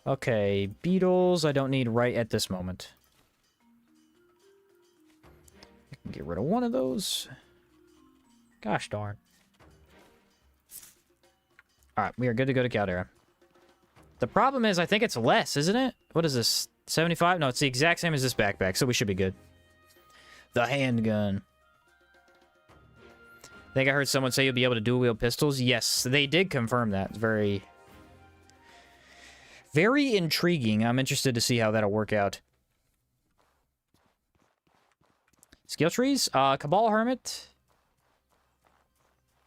Speaker 1: Okay, beetles I don't need right at this moment. I can get rid of one of those. Gosh darn. Alright, we are good to go to Caldera. The problem is, I think it's less, isn't it? What is this? 75? No, it's the exact same as this backpack, so we should be good. The handgun. I think I heard someone say you'll be able to dual-wield pistols. Yes, they did confirm that. It's very... very intriguing. I'm interested to see how that'll work out. Skill trees. Cabal, hermit.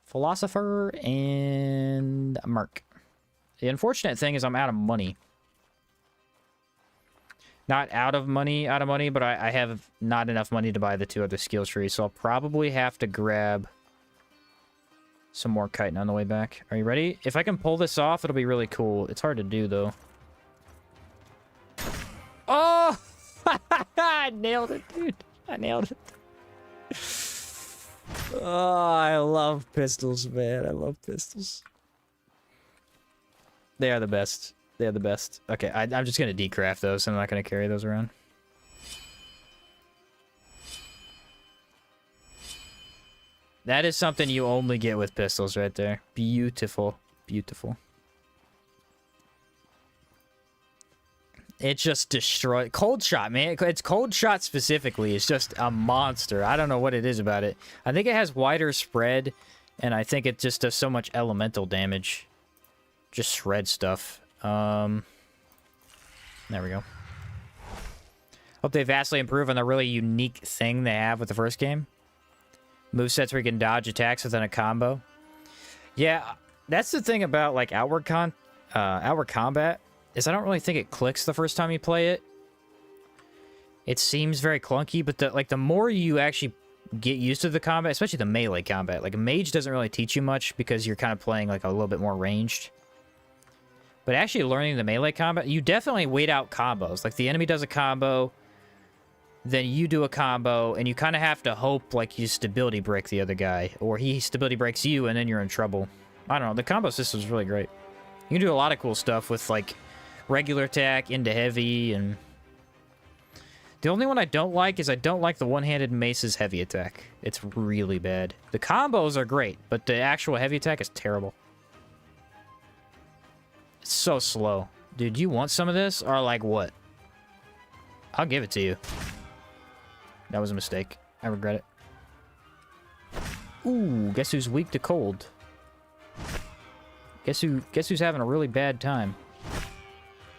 Speaker 1: Philosopher, and Merc. The unfortunate thing is I'm out of money. Not out of money, but I have not enough money to buy the two other skill trees, so I'll probably have to grab some more chitin on the way back. Are you ready? If I can pull this off, it'll be really cool. It's hard to do, though. Oh! I nailed it, dude. I nailed it. Oh, I love pistols, man. I love pistols. They are the best. They are the best. Okay, I'm just going to decraft those. I'm not going to carry those around. That is something you only get with pistols right there. Beautiful. Beautiful. It just destroyed. Cold shot, man. It's cold shot specifically. It's just a monster. I don't know what it is about it. I think it has wider spread, and I think it just does so much elemental damage. Just shred stuff. There we go. Hope they vastly improve on the really unique thing they have with the first game. Movesets where you can dodge attacks within a combo. Yeah, that's the thing about like outward combat. Is I don't really think it clicks the first time you play it. It seems very clunky, but the more you actually get used to the combat, especially the melee combat, like a mage doesn't really teach you much because you're kind of playing like a little bit more ranged. But actually learning the melee combat, you definitely wait out combos. Like the enemy does a combo, then you do a combo, and you kind of have to hope like you stability break the other guy, or he stability breaks you, and then you're in trouble. I don't know. The combo system is really great. You can do a lot of cool stuff with like regular attack into heavy, and the only one I don't like is I don't like the one-handed mace's heavy attack. It's really bad. The combos are great, but the actual heavy attack is terrible. It's so slow. Dude, you want some of this, or like what? I'll give it to you. That was a mistake. I regret it. Ooh, guess who's weak to cold? Guess who's having a really bad time?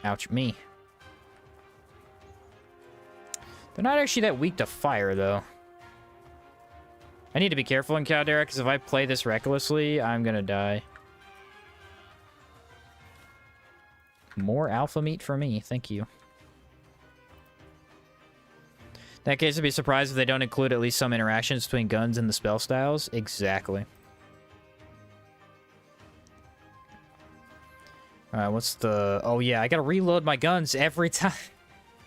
Speaker 1: Ouch, me. They're not actually that weak to fire, though. I need to be careful in Caldera, because if I play this recklessly, I'm gonna die. More alpha meat for me, thank you. In that case, I'd be surprised if they don't include at least some interactions between guns and the spell styles. Exactly. Alright, what's the... Oh, yeah, I gotta reload my guns every time.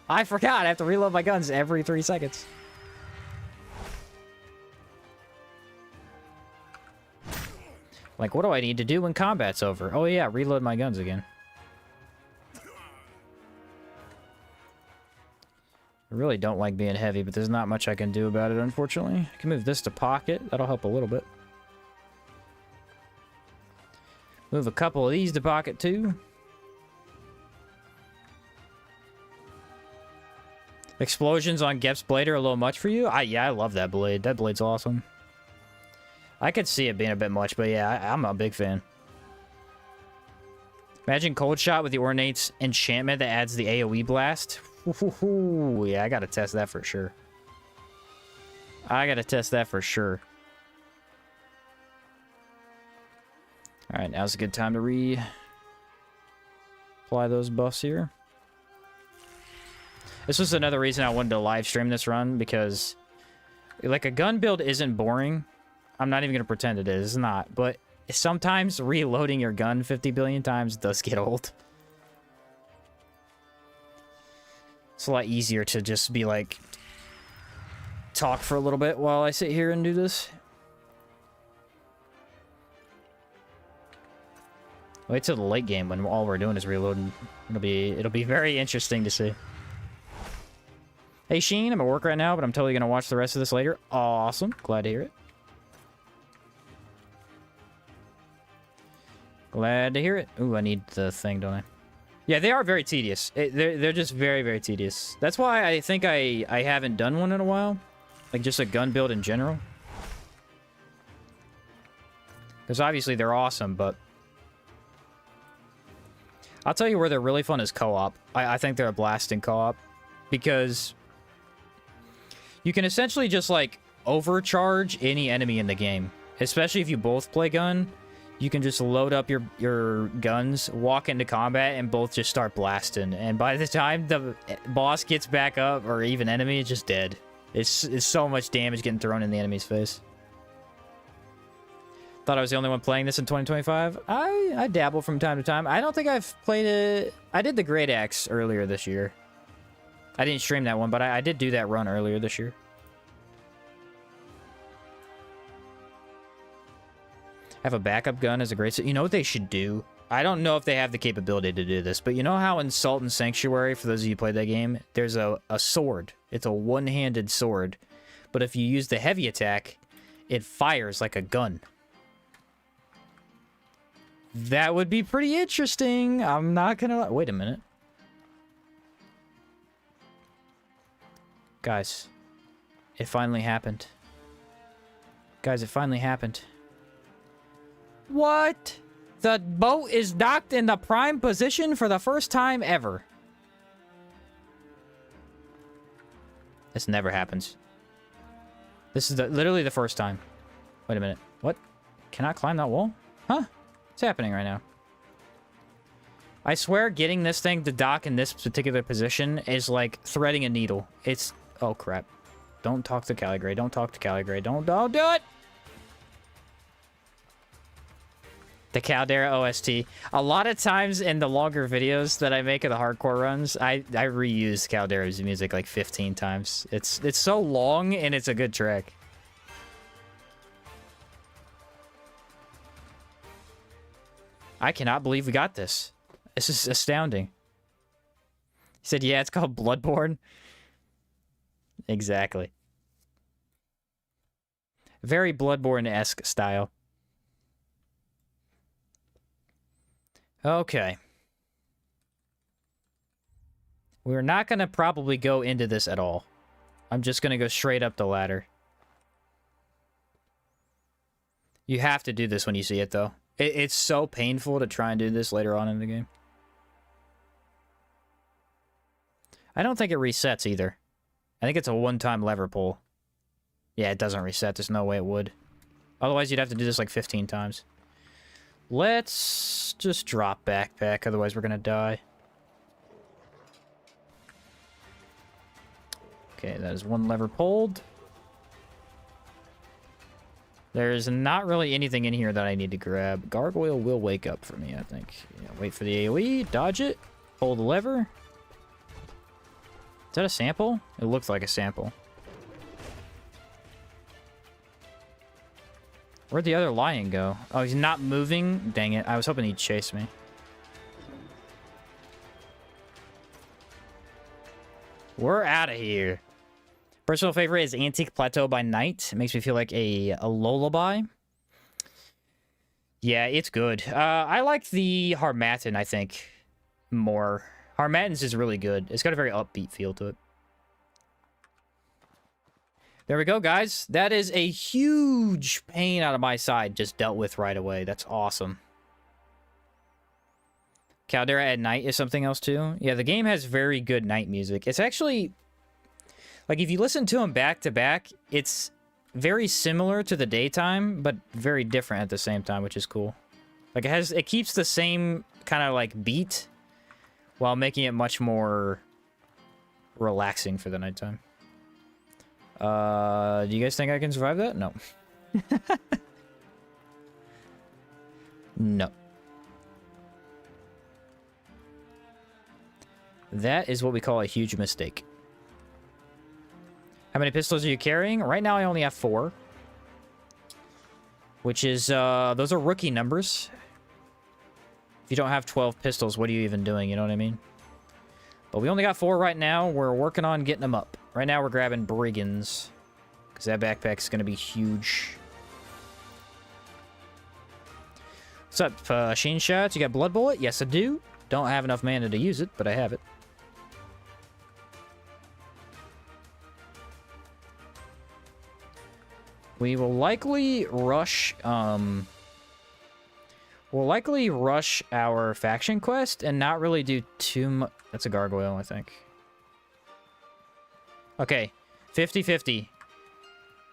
Speaker 1: I forgot, I have to reload my guns every 3 seconds. Like, what do I need to do when combat's over? Oh, yeah, reload my guns again. I really don't like being heavy, but there's not much I can do about it, unfortunately. I can move this to pocket. That'll help a little bit. Move a couple of these to pocket, too. Explosions on Gep's blade are a little much for you? Yeah, I love that blade. That blade's awesome. I could see it being a bit much, but yeah, I'm a big fan. Imagine Cold Shot with the Ornate's enchantment that adds the AoE blast. Ooh, yeah, I gotta test that for sure. I gotta test that for sure. Alright, now's a good time to reapply those buffs here. This was another reason I wanted to live stream this run, because like a gun build isn't boring. I'm not even gonna pretend it is. It's not, but sometimes reloading your gun 50 billion times does get old. It's a lot easier to just be like, talk for a little bit while I sit here and do this. Wait till the late game when all we're doing is reloading. It'll be very interesting to see. Hey Sheen, I'm at work right now, but I'm totally gonna watch the rest of this later. Awesome, glad to hear it. Glad to hear it. Ooh, I need the thing, don't I? Yeah, they are very tedious. They're just very, very tedious. That's why I think I haven't done one in a while. Like, just a gun build in general. Because obviously they're awesome, but... I'll tell you where they're really fun is co-op. I think they're a blast in co-op. Because... you can essentially just, like, overcharge any enemy in the game. Especially if you both play gun. You can just load up your guns, walk into combat, and both just start blasting. And by the time the boss gets back up, or even enemy, it's just dead. It's so much damage getting thrown in the enemy's face. Thought I was the only one playing this in 2025. I dabble from time to time. I don't think I've played it. I did the Great Axe earlier this year. I didn't stream that one, but I did do that run earlier this year. Have a backup gun as a great... You know what they should do? I don't know if they have the capability to do this, but you know how in Salt and Sanctuary, for those of you who played that game, there's a sword. It's a one-handed sword. But if you use the heavy attack, it fires like a gun. That would be pretty interesting. I'm not gonna... Wait a minute. Guys. It finally happened. Guys, it finally happened. What? The boat is docked in the prime position for the first time ever. This never happens. This is literally the first time. Wait a minute. What? Cannot climb that wall? Huh? What's happening right now? I swear getting this thing to dock in this particular position is like threading a needle. It's... Oh, crap. Don't talk to Caligray. Don't talk to Caligray. Don't do it! The Caldera OST. A lot of times in the longer videos that I make of the hardcore runs, I reuse Caldera's music like 15 times. It's so long and it's a good track. I cannot believe we got this. This is astounding. He said, yeah, it's called Bloodborne. Exactly. Very Bloodborne-esque style. Okay. We're not going to probably go into this at all. I'm just going to go straight up the ladder. You have to do this when you see it, though. It's so painful to try and do this later on in the game. I don't think it resets either. I think it's a one-time lever pull. Yeah, it doesn't reset. There's no way it would. Otherwise, you'd have to do this like 15 times. Let's just drop backpack, otherwise we're gonna die. Okay, that is one lever pulled. There's not really anything in here that I need to grab. Gargoyle will wake up for me, I think. Yeah, wait for the AoE, dodge it, pull the lever. Is that a sample? It looks like a sample. Where'd the other lion go? Oh, he's not moving? Dang it. I was hoping he'd chase me. We're out of here. Personal favorite is Antique Plateau by Night. It makes me feel like a lullaby. Yeah, it's good. I like the Harmattan, I think, more. Harmattan's is really good. It's got a very upbeat feel to it. There we go, guys. That is a huge pain out of my side just dealt with right away. That's awesome. Caldera at night is something else, too. Yeah, the game has very good night music. It's actually... like, if you listen to them back to back, it's very similar to the daytime, but very different at the same time, which is cool. Like, it keeps the same kind of, like, beat while making it much more relaxing for the nighttime. Do you guys think I can survive that? No. No. That is what we call a huge mistake. How many pistols are you carrying? Right now I only have 4. Which is, those are rookie numbers. If you don't have 12 pistols, what are you even doing? You know what I mean? But we only got 4 right now. We're working on getting them up. Right now we're grabbing Briggins. Because that backpack's going to be huge. What's up, Sheen Shots? You got Blood Bullet? Yes, I do. Don't have enough mana to use it, but I have it. We will likely rush, we'll likely rush our faction quest and not really do too much. That's a gargoyle, I think. Okay, 50-50.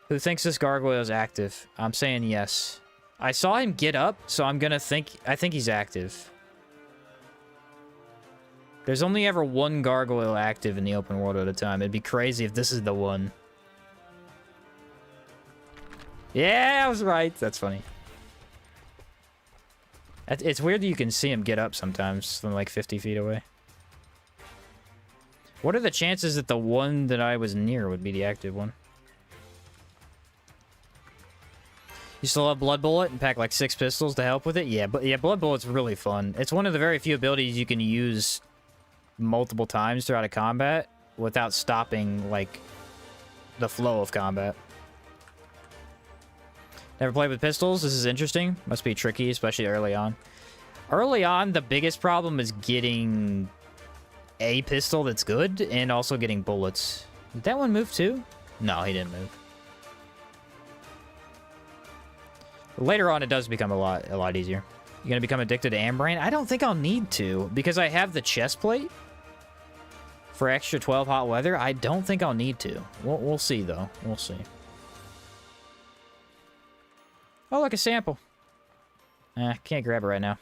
Speaker 1: Who thinks this gargoyle is active? I'm saying yes. I saw him get up, so I'm gonna think, I think he's active. There's only ever one gargoyle active in the open world at a time. It'd be crazy if this is the one. Yeah, I was right. That's funny. It's weird that you can see him get up sometimes from like 50 feet away. What are the chances that the one that I was near would be the active one? You still have Blood Bullet and pack like 6 pistols to help with it? Yeah, but yeah, Blood Bullet's really fun. It's one of the very few abilities you can use multiple times throughout a combat without stopping like the flow of combat. Never played with pistols. This is interesting. Must be tricky, especially early on. Early on, the biggest problem is getting a pistol that's good and also getting bullets. Did that one move too? No, he didn't move. Later on, it does become a lot easier. You're gonna become addicted to Ambrain? I don't think I'll need to because I have the chest plate for extra 12 hot weather. I don't think I'll need to. We'll see though. We'll see. Oh, look, a sample. Can't grab it right now.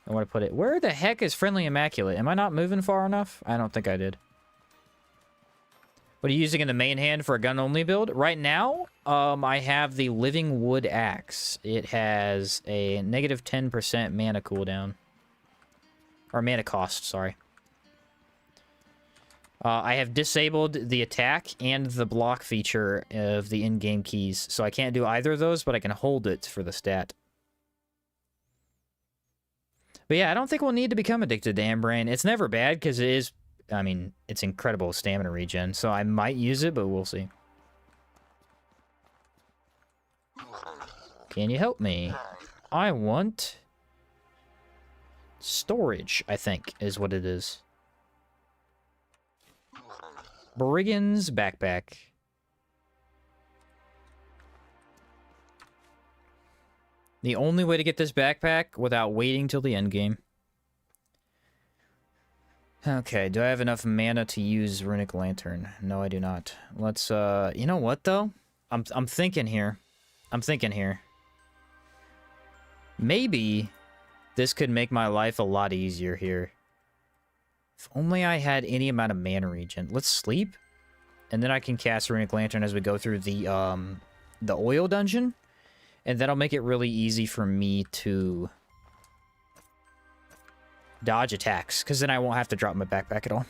Speaker 1: I want to put it. Where the heck is Friendly Immaculate? Am I not moving far enough? I don't think I did. What are you using in the main hand for a gun-only build? Right now, I have the Living Wood Axe. It has a negative 10% mana cooldown. Or mana cost, sorry. I have disabled the attack and the block feature of the in-game keys. So I can't do either of those, but I can hold it for the stat. But yeah, I don't think we'll need to become addicted to Ambrain. It's never bad, because it is... I mean, it's incredible stamina regen, so I might use it, but we'll see. Can you help me? I want... storage, I think, is what it is. Briggins backpack. The only way to get this backpack without waiting till the end game. Okay, do I have enough mana to use Runic Lantern? No, I do not. Let's, you know what, though? I'm thinking here. Maybe this could make my life a lot easier here. If only I had any amount of mana regen. Let's sleep, and then I can cast Runic Lantern as we go through the oil dungeon, and that'll make it really easy for me to dodge attacks, because then I won't have to drop my backpack at all.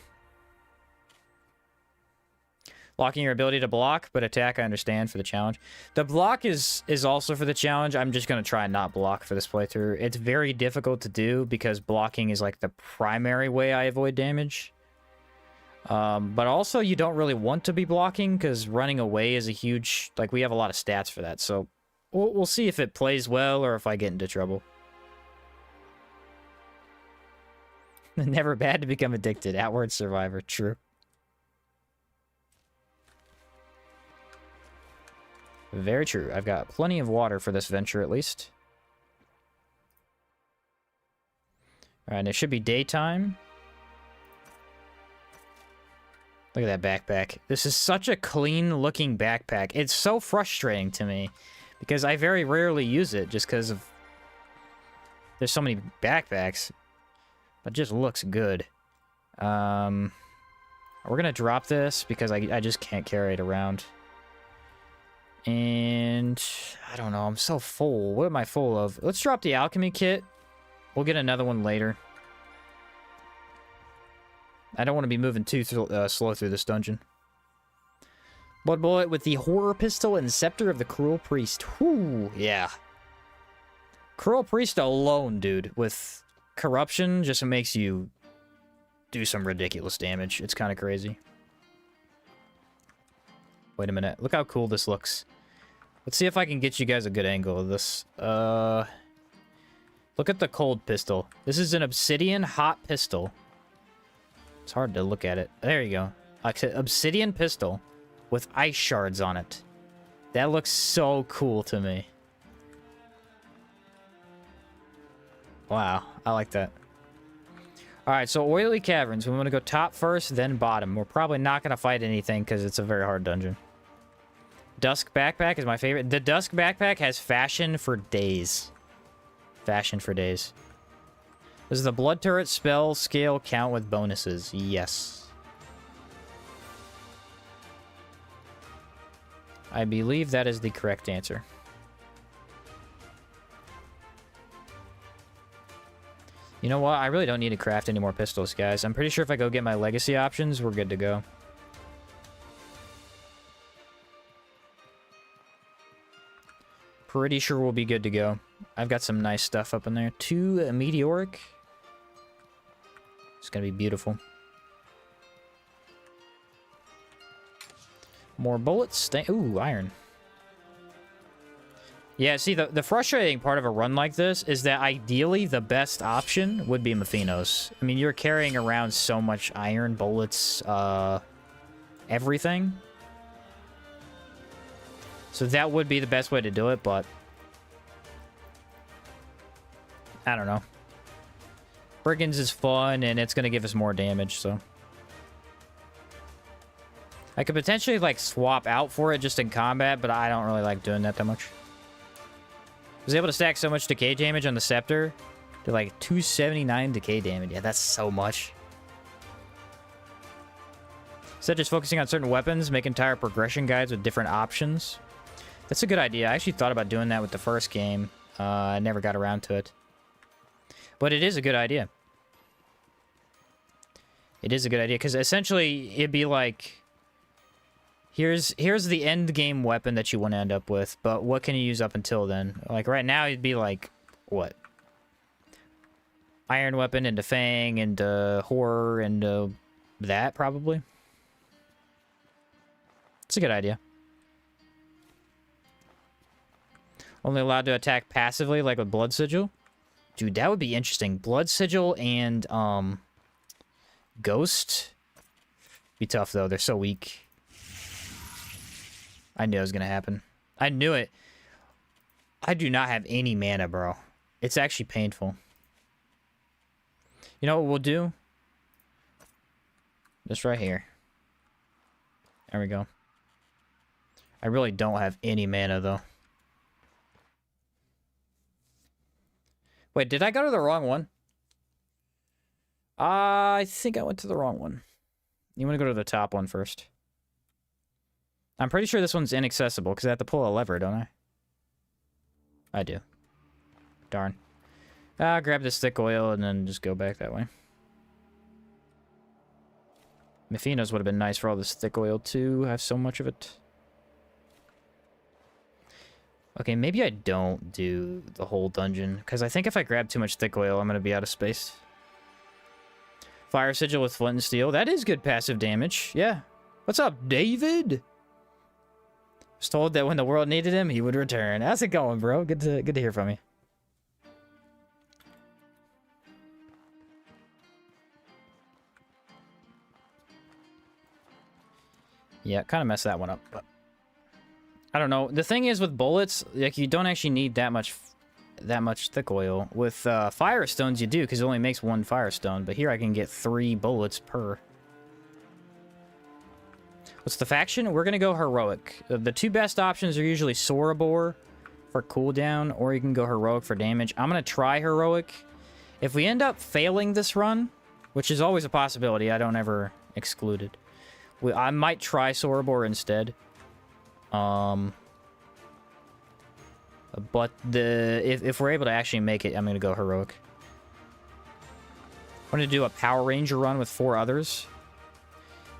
Speaker 1: Locking your ability to block, but attack, I understand, for the challenge. The block is also for the challenge. I'm just going to try and not block for this playthrough. It's very difficult to do, because blocking is like the primary way I avoid damage. But also, you don't really want to be blocking, because running away is a huge... Like, we have a lot of stats for that, so we'll see if it plays well or if I get into trouble. Never bad to become addicted. Outward survivor. True. Very true. I've got plenty of water for this venture, at least. Alright, it should be daytime. Look at that backpack. This is such a clean-looking backpack. It's so frustrating to me, because I very rarely use it, just because of... There's so many backpacks. But it just looks good. We're gonna drop this, because I just can't carry it around. And... I don't know, I'm so full. What am I full of? Let's drop the alchemy kit. We'll get another one later. I don't want to be moving too slow through this dungeon. Blood bullet with the horror pistol and scepter of the cruel priest. Whoo, yeah. Cruel priest alone, dude, with corruption just makes you do some ridiculous damage. It's kind of crazy. Wait a minute. Look how cool this looks. Let's see if I can get you guys a good angle of this. Look at the cold pistol. This is an obsidian hot pistol. It's hard to look at it. There you go. Obsidian pistol with ice shards on it. That looks so cool to me. Wow, I like that. Alright, so Oily Caverns. We want to go top first, then bottom. We're probably not going to fight anything because it's a very hard dungeon. Dusk Backpack is my favorite. The Dusk Backpack has fashion for days. Fashion for days. Does the Blood Turret spell scale count with bonuses? Yes. I believe that is the correct answer. You know what? I really don't need to craft any more pistols, guys. I'm pretty sure if I go get my legacy options, we're good to go. Pretty sure we'll be good to go. I've got some nice stuff up in there. 2 Meteoric. It's gonna be beautiful. More bullets. Ooh, iron. Yeah, see, the frustrating part of a run like this is that ideally the best option would be Mephinos. I mean, you're carrying around so much iron, bullets, everything. So that would be the best way to do it, but I don't know. Briggins is fun, and it's going to give us more damage, so I could potentially, like, swap out for it just in combat, but I don't really like doing that much. I was able to stack so much decay damage on the scepter to like 279 decay damage. Yeah, that's so much. Instead of just focusing on certain weapons, make entire progression guides with different options. That's a good idea. I actually thought about doing that with the first game. I never got around to it. But it is a good idea. It is a good idea, because essentially it'd be like, here's the end game weapon that you want to end up with, but what can you use up until then? Like right now it'd be like, what? Iron weapon into Fang into Horror into that, probably. It's a good idea. Only allowed to attack passively, like with Blood Sigil? Dude, that would be interesting. Blood Sigil and, Ghost? Be tough, though. They're so weak. I knew it was gonna happen. I knew it. I do not have any mana, bro. It's actually painful. You know what we'll do? This right here. There we go. I really don't have any mana, though. Wait, did I go to the wrong one? I think I went to the wrong one. You want to go to the top one first. I'm pretty sure this one's inaccessible, because I have to pull a lever, don't I? I do. Darn. I'll grab this thick oil and then just go back that way. Mephinos would have been nice for all this thick oil, too. I have so much of it. Okay, maybe I don't do the whole dungeon, because I think if I grab too much thick oil, I'm going to be out of space. Fire Sigil with Flint and Steel. That is good passive damage. Yeah. What's up, David? Was told that when the world needed him, he would return. How's it going, bro? Good to hear from you. Yeah, kind of messed that one up, but I don't know. The thing is with bullets, like you don't actually need that much thick oil. With fire stones, you do, because it only makes one fire stone. But here I can get 3 bullets per. What's the faction? We're gonna go heroic. The 2 best options are usually Sorobor for cooldown, or you can go heroic for damage. I'm gonna try heroic. If we end up failing this run, which is always a possibility, I don't ever exclude it. I might try Sorobor instead. But if we're able to actually make it, I'm gonna go heroic. I'm gonna do a Power Ranger run with 4 others.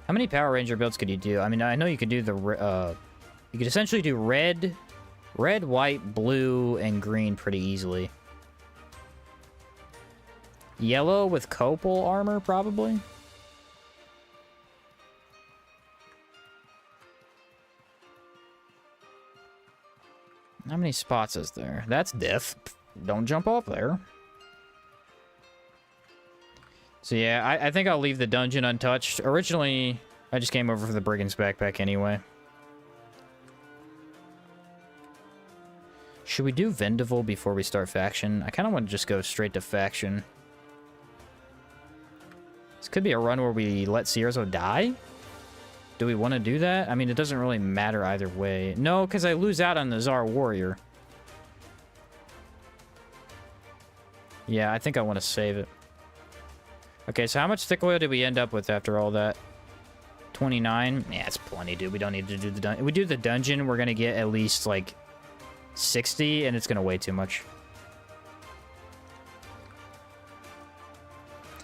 Speaker 1: How many Power Ranger builds could you do? I mean, I know you could do the you could essentially do red, white, blue, and green pretty easily. Yellow with Copal armor, probably. How many spots is there? That's death. Don't jump off there. So yeah, I think I'll leave the dungeon untouched. Originally, I just came over for the Briggins backpack anyway. Should we do Vendaval before we start faction? I kind of want to just go straight to faction. This could be a run where we let Cierzo die? Do we want to do that? I mean, it doesn't really matter either way. No, because I lose out on the Tsar Warrior. Yeah, I think I want to save it. Okay, so how much thick oil did we end up with after all that? 29? Yeah, it's plenty, dude. We don't need to do the dungeon. If we do the dungeon, we're going to get at least, like, 60, and it's going to weigh too much.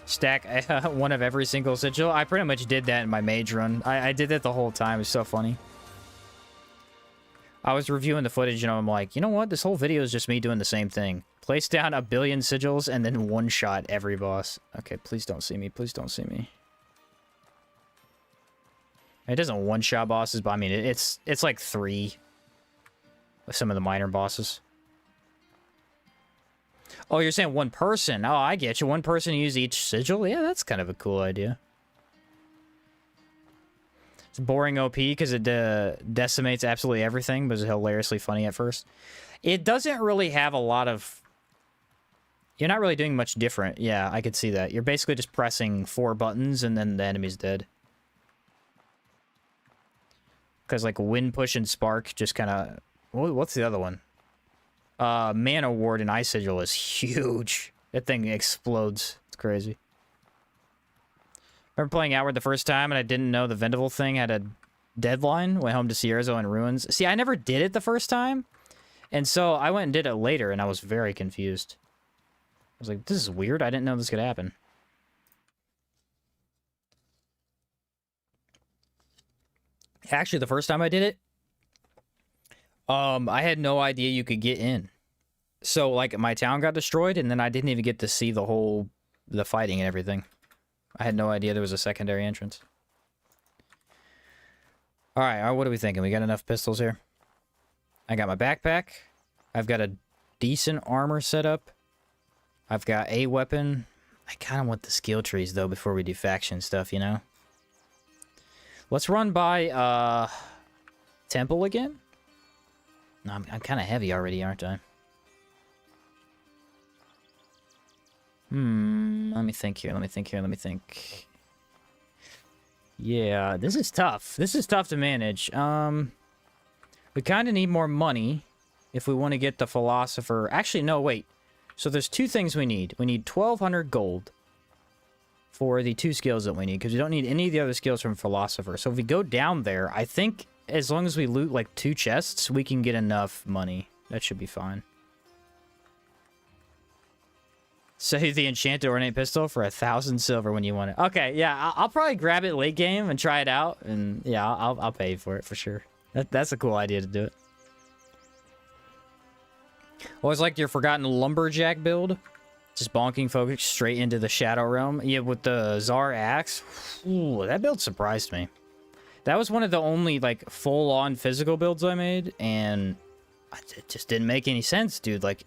Speaker 1: Stack one of every single sigil. I pretty much did that in my mage run. I did that the whole time. It's so funny. I was reviewing the footage, and I'm like, you know what? This whole video is just me doing the same thing. Place down 1 billion sigils, and then one-shot every boss. Okay, please don't see me. Please don't see me. It doesn't one-shot bosses, but I mean, it's like 3 with some of the minor bosses. Oh, you're saying one person. Oh, I get you. One person use each sigil? Yeah, that's kind of a cool idea. It's boring OP because it decimates absolutely everything, but it's hilariously funny at first. It doesn't really have a lot of... You're not really doing much different. Yeah, I could see that. You're basically just pressing 4 buttons and then the enemy's dead. Because, like, Wind Push and Spark just kind of... What's the other one? Mana Ward and Ice Sigil is huge. That thing explodes. It's crazy. remember playing Outward the first time, and I didn't know the Vendival thing had a deadline. Went home to Cierzo and Ruins. See, I never did it the first time, and so I went and did it later, and I was very confused. I was like, this is weird. I didn't know this could happen. Actually, the first time I did it, I had no idea you could get in. So, like, my town got destroyed, and then I didn't even get to see the fighting and everything. I had no idea there was a secondary entrance. Alright, what are we thinking? We got enough pistols here? I got my backpack. I've got a decent armor set up. I've got a weapon. I kind of want the skill trees, though, before we do faction stuff, you know? Let's run by, Temple again? No, I'm kind of heavy already, aren't I? Let me think here, let me think. Yeah, this is tough. This is tough to manage. We kind of need more money if we want to get the Philosopher. Actually, no, wait. So there's two things we need. We need 1,200 gold for the 2 skills that we need, because we don't need any of the other skills from Philosopher. So if we go down there, I think as long as we loot like 2 chests, we can get enough money. That should be fine. Save the enchanted ornate pistol for 1,000 silver when you want it. Okay, yeah, I'll probably grab it late game and try it out, and yeah, I'll pay for it for sure. That's a cool idea to do it. Always liked your Forgotten Lumberjack build. Just bonking folks straight into the Shadow Realm. Yeah, with the Czar Axe. Ooh, that build surprised me. That was one of the only, like, full-on physical builds I made, and it just didn't make any sense, dude. Like,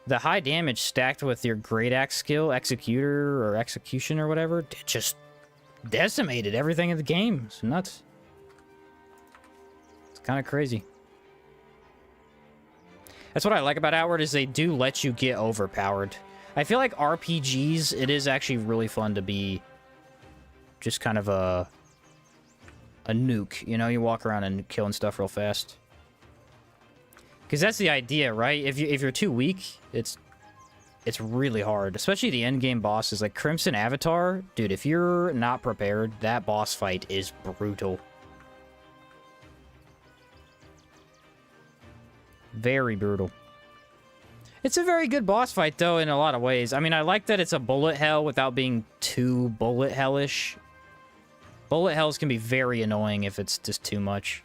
Speaker 1: the high damage stacked with your Great Axe skill, Executor or Execution or whatever, it just decimated everything in the game. It's nuts. It's kind of crazy. That's what I like about Outward, is they do let you get overpowered. I feel like RPGs, it is actually really fun to be just kind of a nuke. You know, you walk around and killing stuff real fast. Because that's the idea, right? If you're too weak, it's really hard. Especially the endgame bosses, like Crimson Avatar. Dude, if you're not prepared, that boss fight is brutal. Very brutal. It's a very good boss fight, though, in a lot of ways. I mean, I like that it's a bullet hell without being too bullet hellish. Bullet hells can be very annoying if it's just too much.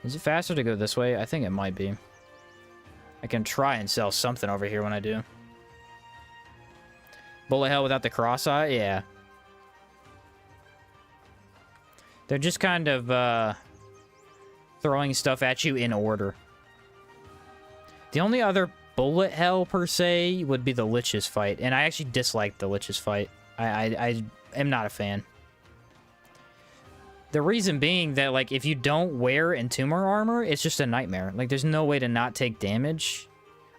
Speaker 1: Is it faster to go this way? I think it might be. I can try and sell something over here when I do. Bullet hell without the cross eye? Yeah. They're just kind of, throwing stuff at you in order. The only other bullet hell, per se, would be the Lich's fight. And I actually dislike the Lich's fight. I am not a fan. The reason being that, like, if you don't wear Entomber armor, it's just a nightmare. Like, there's no way to not take damage.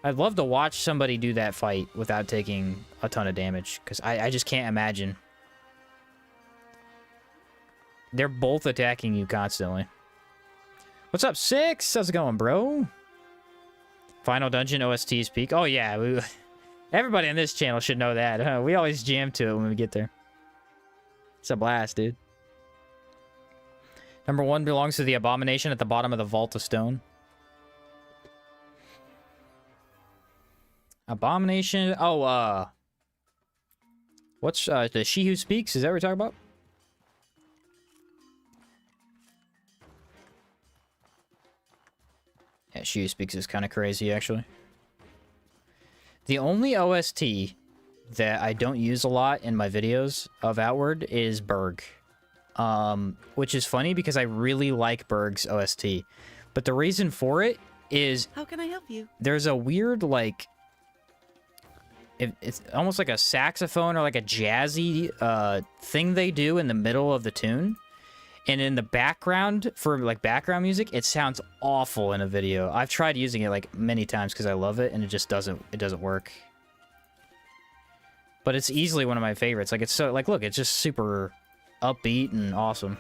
Speaker 1: I'd love to watch somebody do that fight without taking a ton of damage, because I just can't imagine. They're both attacking you constantly. What's up, Six? How's it going, bro? Final Dungeon OST's peak. Oh, yeah. Everybody on this channel should know that. Huh? We always jam to it when we get there. It's a blast, dude. Number 1 belongs to the Abomination at the bottom of the Vault of Stone. Abomination. Oh, what's the She Who Speaks? Is that what we're talking about? Yeah, She Who Speaks is kind of crazy, actually. The only OST that I don't use a lot in my videos of Outward is Berg. Which is funny because I really like Berg's OST. But the reason for it is...
Speaker 3: How can I help you?
Speaker 1: There's a weird, like... It's almost like a saxophone or like a jazzy thing they do in the middle of the tune. And in the background, for like background music, it sounds awful in a video. I've tried using it like many times because I love it, and it just doesn't work. But it's easily one of my favorites. Like, it's so, like, look, it's just super upbeat and awesome.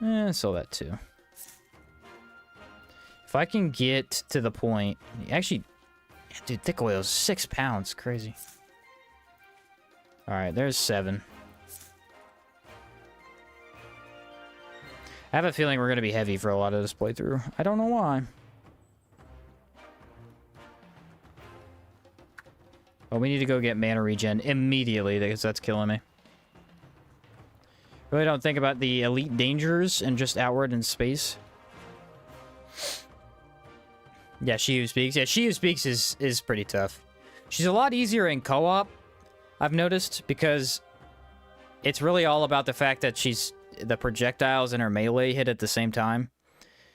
Speaker 1: So that too. If I can get to the point, actually, Dude, thick oil is 6 pounds. Crazy. Alright, there's 7. I have a feeling we're going to be heavy for a lot of this playthrough. I don't know why. Well, we need to go get mana regen immediately because that's killing me. Really don't think about the elite dangers and just outward in space. Yeah, She Who Speaks. Yeah, She Who Speaks is pretty tough. She's a lot easier in co-op, I've noticed, because it's really all about the fact that the projectiles and her melee hit at the same time.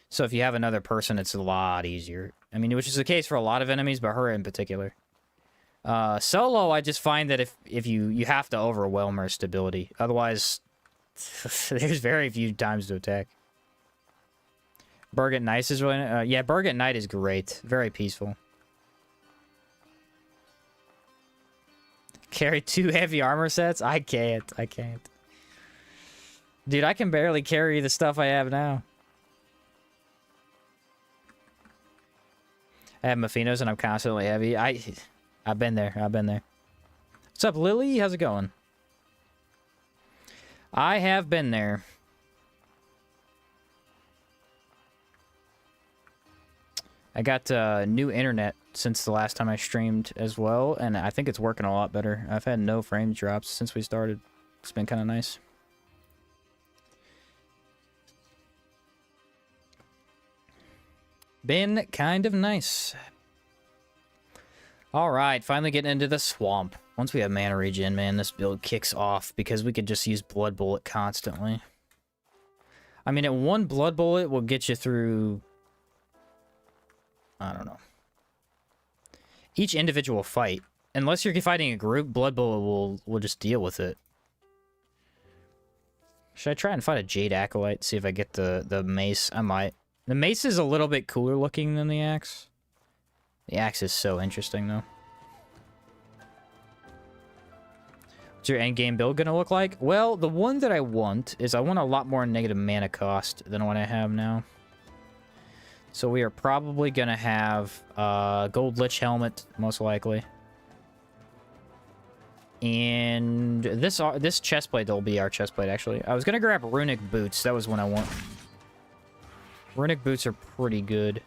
Speaker 1: So if you have another person, it's a lot easier. I mean, which is the case for a lot of enemies, but her in particular. Solo, I just find that if you have to overwhelm her stability. Otherwise, there's very few times to attack. Berg at Night is really... yeah, Berg at Night is great. Very peaceful. Carry 2 heavy armor sets? I can't. Dude, I can barely carry the stuff I have now. I have Mafinos and I'm constantly heavy. I've been there. What's up, Lily? How's it going? I have been there. I got new internet since the last time I streamed as well, and I think it's working a lot better. I've had no frame drops since we started. It's been kind of nice. Been kind of nice. Alright, finally getting into the swamp. Once we have mana regen, man, this build kicks off because we could just use Blood Bullet constantly. I mean, at 1 Blood Bullet will get you through... I don't know. Each individual fight. Unless you're fighting a group, Blood Bullet will just deal with it. Should I try and fight a Jade Acolyte? See if I get the mace? I might. The mace is a little bit cooler looking than the axe. The axe is so interesting, though. What's your endgame build gonna look like? Well, the one that I want is I want a lot more negative mana cost than what I have now. So we are probably gonna have gold lich helmet, most likely. And this chestplate will be our chestplate, actually. I was gonna grab runic boots. That was one I want. Runic boots are pretty good.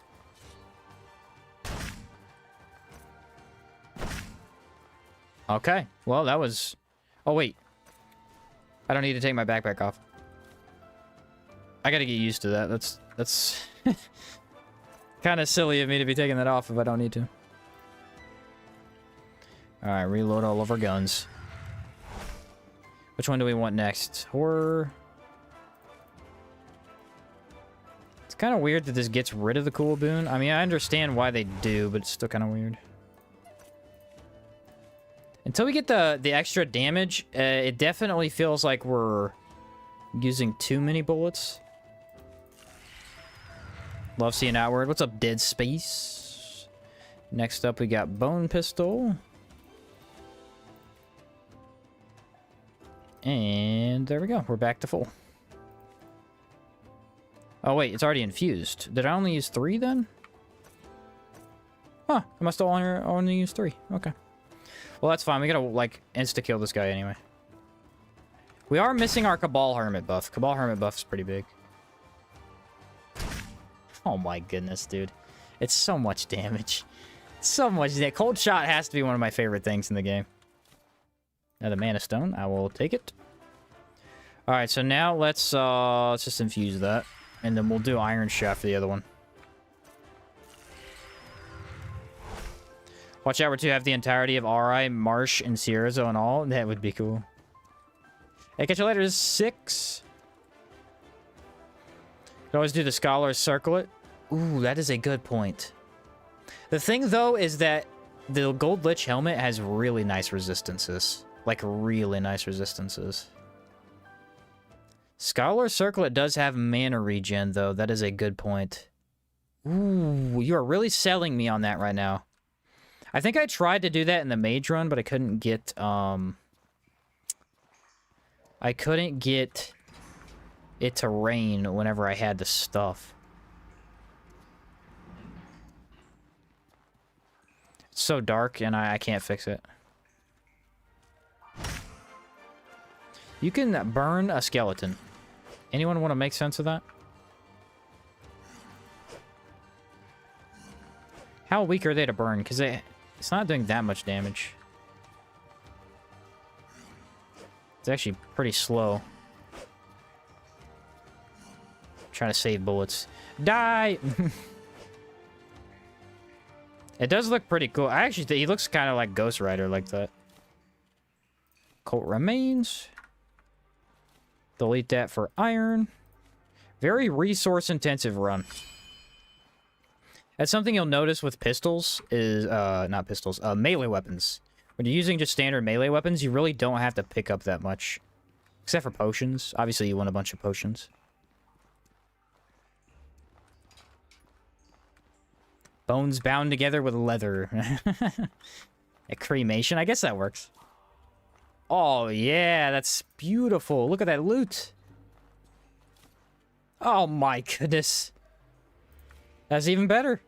Speaker 1: Okay. Well, that was... Oh, wait. I don't need to take my backpack off. I gotta get used to that. That's kind of silly of me to be taking that off if I don't need to. Alright, reload all of our guns. Which one do we want next? Horror. It's kind of weird that this gets rid of the cool boon. I mean, I understand why they do, but it's still kind of weird. Until we get the extra damage, it definitely feels like we're using too many bullets. Love seeing Outward. What's up, Dead Space? Next up, we got Bone Pistol. And there we go. We're back to full. Oh, wait. It's already infused. Did I only use 3 then? Huh. I must have only used 3. Okay. Well, that's fine. We gotta, like, insta-kill this guy anyway. We are missing our Cabal Hermit buff. Cabal Hermit buff is pretty big. Oh my goodness, dude. It's so much damage. So much. That cold shot has to be one of my favorite things in the game. Another mana stone. I will take it. Alright, so now let's just infuse that. And then we'll do Iron Shaft for the other one. Watch out, we're to have the entirety of RI, Marsh, and Cierzo and all. That would be cool. Hey, catch you later. 6. Could always do the Scholar's Circlet. Ooh, that is a good point. The thing, though, is that the Gold Lich Helmet has really nice resistances. Like, really nice resistances. Scholar's Circlet does have mana regen, though. That is a good point. Ooh, you are really selling me on that right now. I think I tried to do that in the mage run, but I couldn't get, it to rain whenever I had the stuff. It's so dark, and I can't fix it. You can burn a skeleton. Anyone want to make sense of that? How weak are they to burn? Because it's not doing that much damage. It's actually pretty slow. Trying to save bullets. Die! It does look pretty cool. I actually think he looks kind of like Ghost Rider like that. Cult remains. Delete that for iron. Very resource intensive run. That's something you'll notice with pistols is, not pistols, melee weapons. When you're using just standard melee weapons, you really don't have to pick up that much. Except for potions. Obviously, you want a bunch of potions. Bones bound together with leather. A cremation? I guess that works. Oh, yeah, that's beautiful. Look at that loot. Oh, my goodness. That's even better.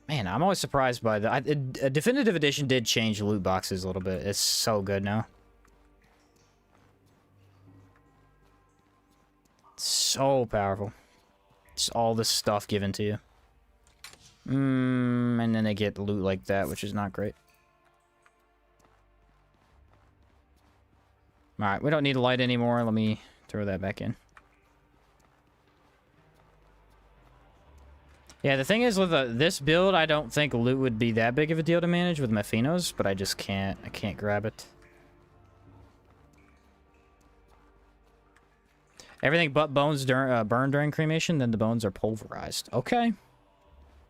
Speaker 1: Man, I'm always surprised by the... Definitive Edition did change loot boxes a little bit. It's so good now. So powerful. Just all this stuff given to you. And then they get loot like that, which is not great. Alright, we don't need light anymore. Let me throw that back in. Yeah, the thing is with this build, I don't think loot would be that big of a deal to manage with Mephinos, but I just can't. I can't grab it. Everything but bones burn during cremation, then the bones are pulverized. Okay.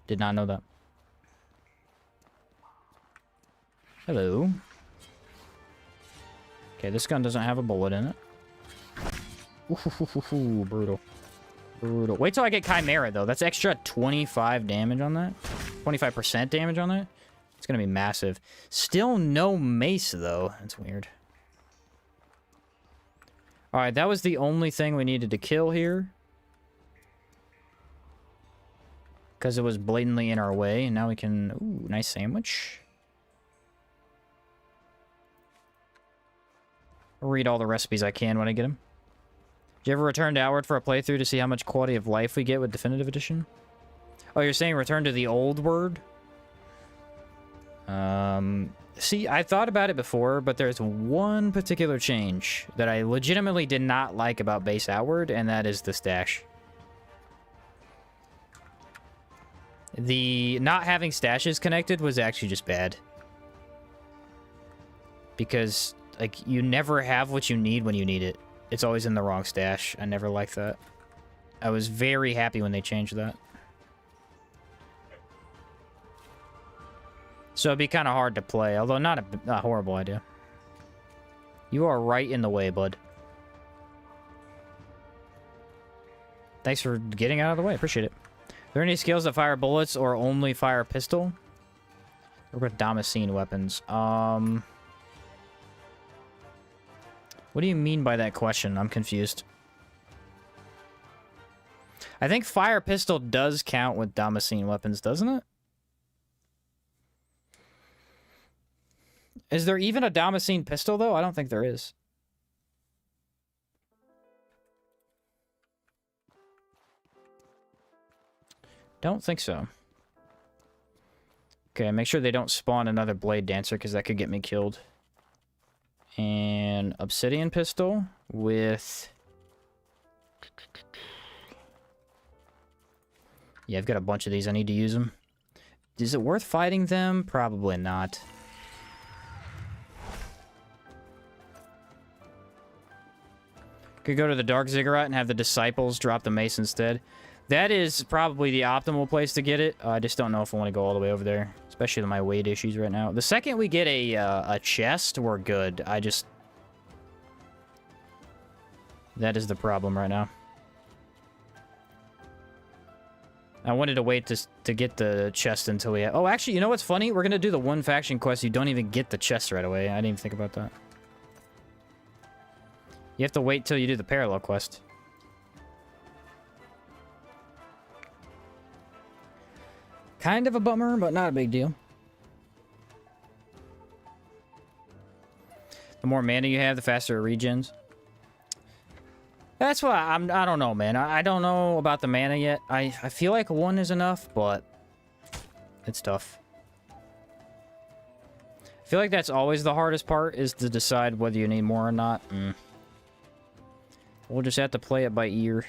Speaker 1: Did not know that. Hello. Okay, this gun doesn't have a bullet in it. Ooh, brutal. Brutal. Wait till I get Chimera, though. That's extra 25 damage on that. 25% damage on that. It's going to be massive. Still no mace, though. That's weird. Alright, that was the only thing we needed to kill here. Because it was blatantly in our way. And now we can... Ooh, nice sandwich. I'll read all the recipes I can when I get them. Did you ever return to Outward for a playthrough to see how much quality of life we get with Definitive Edition? Oh, you're saying return to the old word? See, I thought about it before, but there's one particular change that I legitimately did not like about base Outward, and that is the stash. The not having stashes connected was actually just bad. Because, like, you never have what you need when you need it. It's always in the wrong stash. I never liked that. I was very happy when they changed that. So it'd be kind of hard to play, although not a horrible idea. You are right in the way, bud. Thanks for getting out of the way. Appreciate it. Are there any skills that fire bullets or only fire pistol? What about Damascene weapons? What do you mean by that question? I'm confused. I think fire pistol does count with Damascene weapons, doesn't it? Is there even a Damascene pistol, though? I don't think there is. Don't think so. Okay, make sure they don't spawn another Blade Dancer, because that could get me killed. And obsidian pistol with... Yeah, I've got a bunch of these. I need to use them. Is it worth fighting them? Probably not. Could go to the Dark Ziggurat and have the Disciples drop the mace instead. That is probably the optimal place to get it. I just don't know if I want to go all the way over there. Especially with my weight issues right now. The second we get a chest, we're good. That is the problem right now. I wanted to wait to get the chest until we... Oh, actually, you know what's funny? We're going to do the one faction quest. You don't even get the chest right away. I didn't even think about that. You have to wait till you do the parallel quest. Kind of a bummer, but not a big deal. The more mana you have, the faster it regens. That's why I don't know, man. I don't know about the mana yet. I feel like 1 is enough, but it's tough. I feel like that's always the hardest part, is to decide whether you need more or not. We'll just have to play it by ear.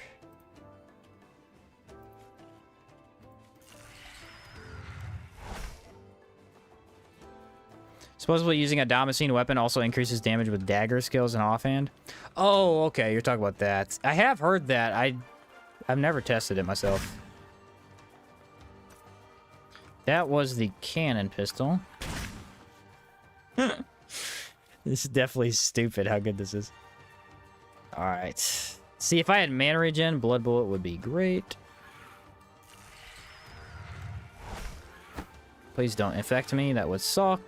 Speaker 1: Supposedly using a Damascene weapon also increases damage with dagger skills and offhand. Oh, okay, you're talking about that. I have heard that. I've never tested it myself. That was the cannon pistol. This is definitely stupid how good this is. Alright. See, if I had mana regen, Blood Bullet would be great. Please don't infect me, that would suck.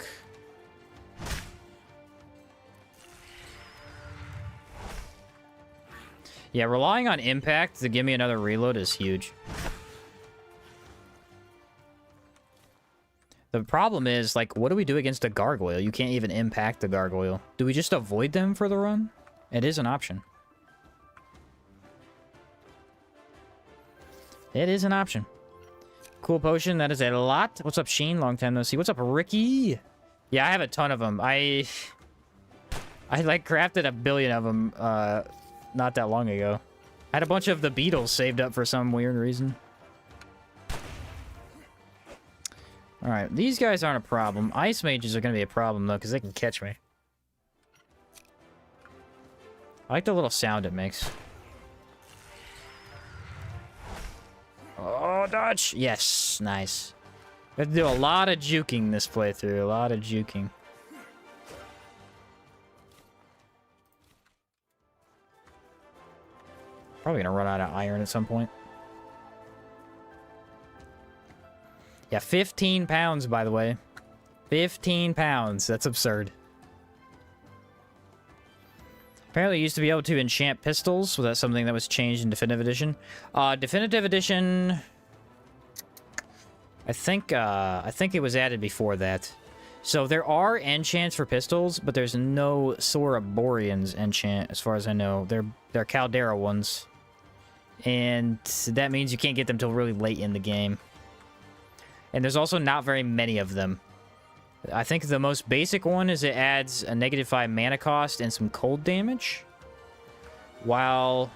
Speaker 1: Yeah, relying on impact to give me another reload is huge. The problem is, like, what do we do against a gargoyle? You can't even impact the gargoyle. Do we just avoid them for the run? It is an option. It is an option. Cool potion, that is a lot. What's up, Sheen? Long time no see. What's up, Ricky? Yeah, I have a ton of them. I like, crafted 1 billion of them, not that long ago. I had a bunch of the beetles saved up for some weird reason. Alright, these guys aren't a problem. Ice mages are going to be a problem, though, because they can catch me. I like the little sound it makes. Oh, dodge! Yes, nice. We have to do a lot of juking this playthrough. A lot of juking. Probably gonna run out of iron at some point. Yeah, 15 pounds, by the way. 15 pounds. That's absurd. Apparently, you used to be able to enchant pistols, so that's something that was changed in Definitive Edition. Definitive Edition... I think it was added before that. So there are enchants for pistols, but there's no Soraborian's enchant, as far as I know. They're Caldera ones. And that means you can't get them till really late in the game. And there's also not very many of them. I think the most basic one is it adds a -5 mana cost and some cold damage. While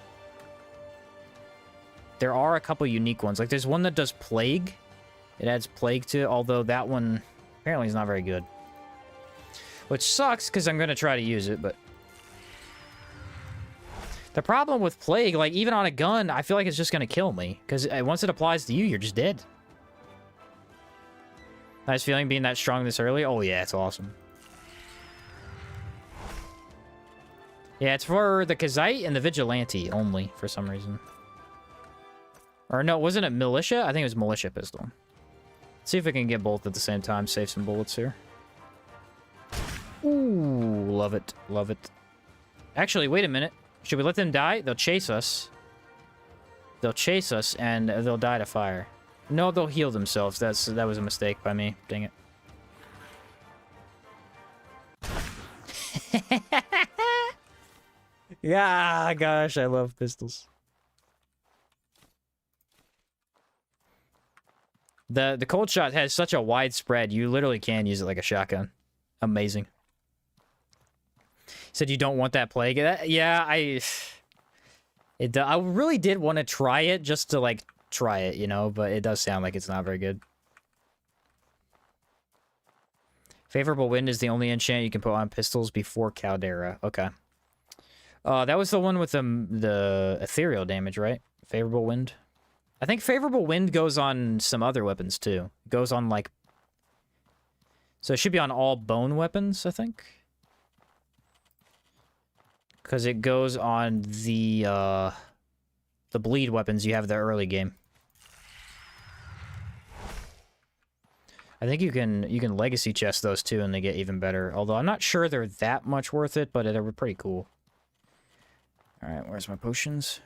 Speaker 1: there are a couple unique ones. Like there's one that does plague. It adds plague to it, although that one apparently is not very good. Which sucks, because I'm going to try to use it, but... The problem with plague, like even on a gun, I feel like it's just going to kill me. Because once it applies to you, you're just dead. Nice feeling being that strong this early. Oh yeah, it's awesome. Yeah, it's for the Kazite and the Vigilante only, for some reason. Or no, wasn't it Militia? I think it was Militia Pistol. Let's see if we can get both at the same time. Save some bullets here. Ooh, love it. Love it. Actually, wait a minute. Should we let them die? They'll chase us. They'll chase us, and they'll die to fire. No, they'll heal themselves. That was a mistake by me. Dang it. Yeah, gosh, I love pistols. The cold shot has such a wide spread, you literally can use it like a shotgun. Amazing. Said you don't want that plague. Yeah, I really did want to try it just to, like, try it, you know, but it does sound like it's not very good. Favorable Wind is the only enchant you can put on pistols before Caldera. Okay. That was the one with the ethereal damage, right? Favorable Wind. I think Favorable Wind goes on some other weapons, too. It goes on, like... So it should be on all bone weapons, I think. Because it goes on the bleed weapons you have the early game. I think you can legacy chest those, too, and they get even better. Although I'm not sure they're that much worth it, but they're pretty cool. Alright, where's my potions?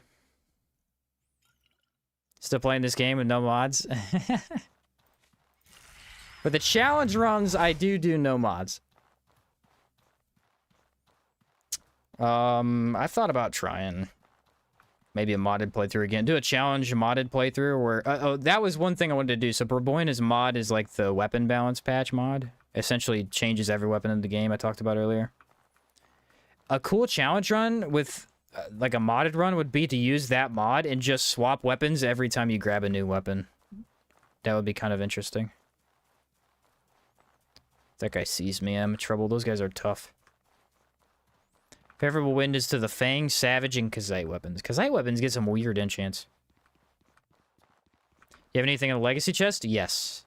Speaker 1: Still playing this game with no mods? For the challenge runs, I do no mods. I thought about trying maybe a modded playthrough again. Do a challenge modded playthrough where... oh, that was one thing I wanted to do. So Burboina's mod is like the weapon balance patch mod. Essentially changes every weapon in the game I talked about earlier. A cool challenge run with... like a modded run would be to use that mod and just swap weapons every time you grab a new weapon. That would be kind of interesting. That guy sees me. I'm in trouble. Those guys are tough. Favorable wind is to the Fang, Savage, and Kazite weapons. Kazite weapons get some weird enchants. You have anything in the Legacy chest? Yes.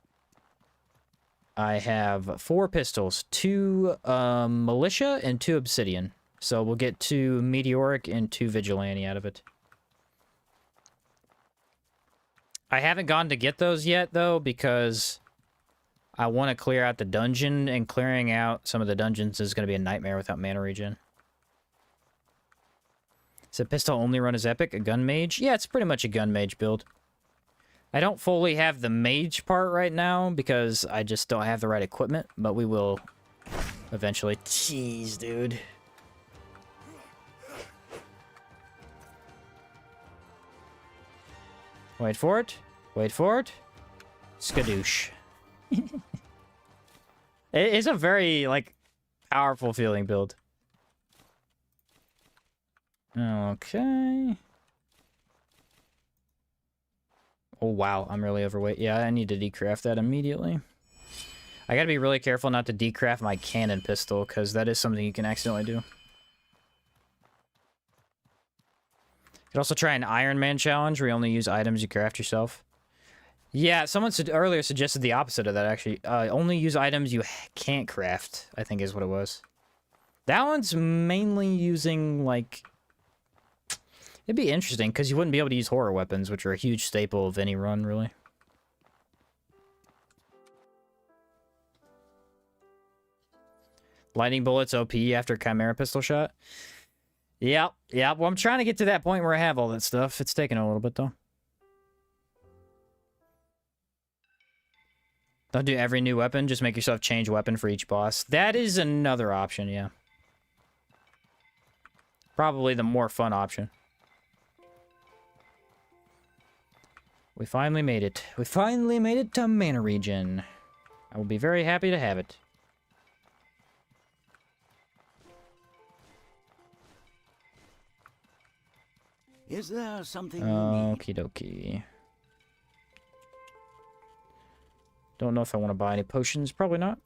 Speaker 1: I have 4 pistols, 2 Militia, and 2 Obsidian. So we'll get 2 Meteoric and 2 Vigilante out of it. I haven't gone to get those yet, though, because I want to clear out the dungeon, and clearing out some of the dungeons is going to be a nightmare without mana regen. Is a pistol only run as epic? A gun mage? Yeah, it's pretty much a gun mage build. I don't fully have the mage part right now because I just don't have the right equipment, but we will eventually. Jeez, dude. Wait for it. Wait for it. Skadoosh. It's a very, like, powerful feeling build. Okay. Oh, wow. I'm really overweight. Yeah, I need to decraft that immediately. I gotta be really careful not to decraft my cannon pistol, because that is something you can accidentally do. You could also try an Iron Man challenge, where you only use items you craft yourself. Yeah, someone earlier suggested the opposite of that, actually. Only use items you can't craft, I think is what it was. That one's mainly using, like... It'd be interesting, because you wouldn't be able to use horror weapons, which are a huge staple of any run, really. Lightning bullets OP after Chimera pistol shot. Yep. Well, I'm trying to get to that point where I have all that stuff. It's taking a little bit, though. Don't do every new weapon. Just make yourself change weapon for each boss. That is another option, yeah. Probably the more fun option. We finally made it. We finally made it to mana regen. I will be very happy to have it.
Speaker 6: Is there something
Speaker 1: Okie dokie. Don't know if I want to buy any potions. Probably not.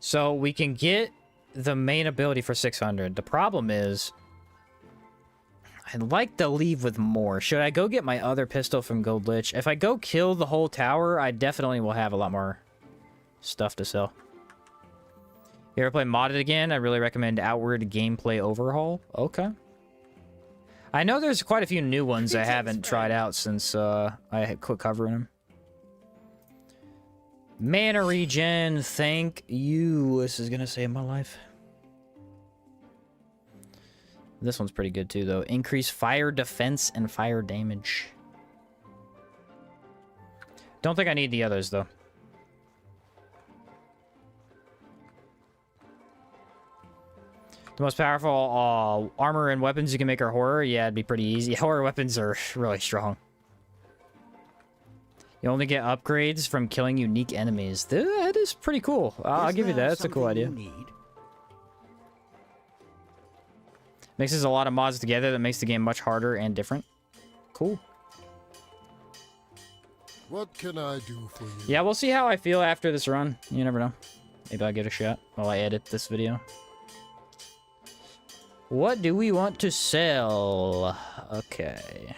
Speaker 1: So we can get the main ability for 600. The problem is, I'd like to leave with more. Should I go get my other pistol from Gold Lich? If I go kill the whole tower, I definitely will have a lot more stuff to sell. You ever play modded again? I really recommend Outward Gameplay Overhaul. Okay. I know there's quite a few new ones I haven't tried out since I had quit covering them. Mana regen, thank you. This is gonna save my life. This one's pretty good too, though. Increase fire defense and fire damage. Don't think I need the others, though. The most powerful armor and weapons you can make are horror. Yeah, it'd be pretty easy. Horror weapons are really strong. You only get upgrades from killing unique enemies. That is pretty cool. I'll give you that. That's a cool idea. Mixes a lot of mods together that makes the game much harder and different. Cool.
Speaker 9: What can I do for you?
Speaker 1: Yeah, we'll see how I feel after this run. You never know. Maybe I'll give it a shot while I edit this video. What do we want to sell? Okay.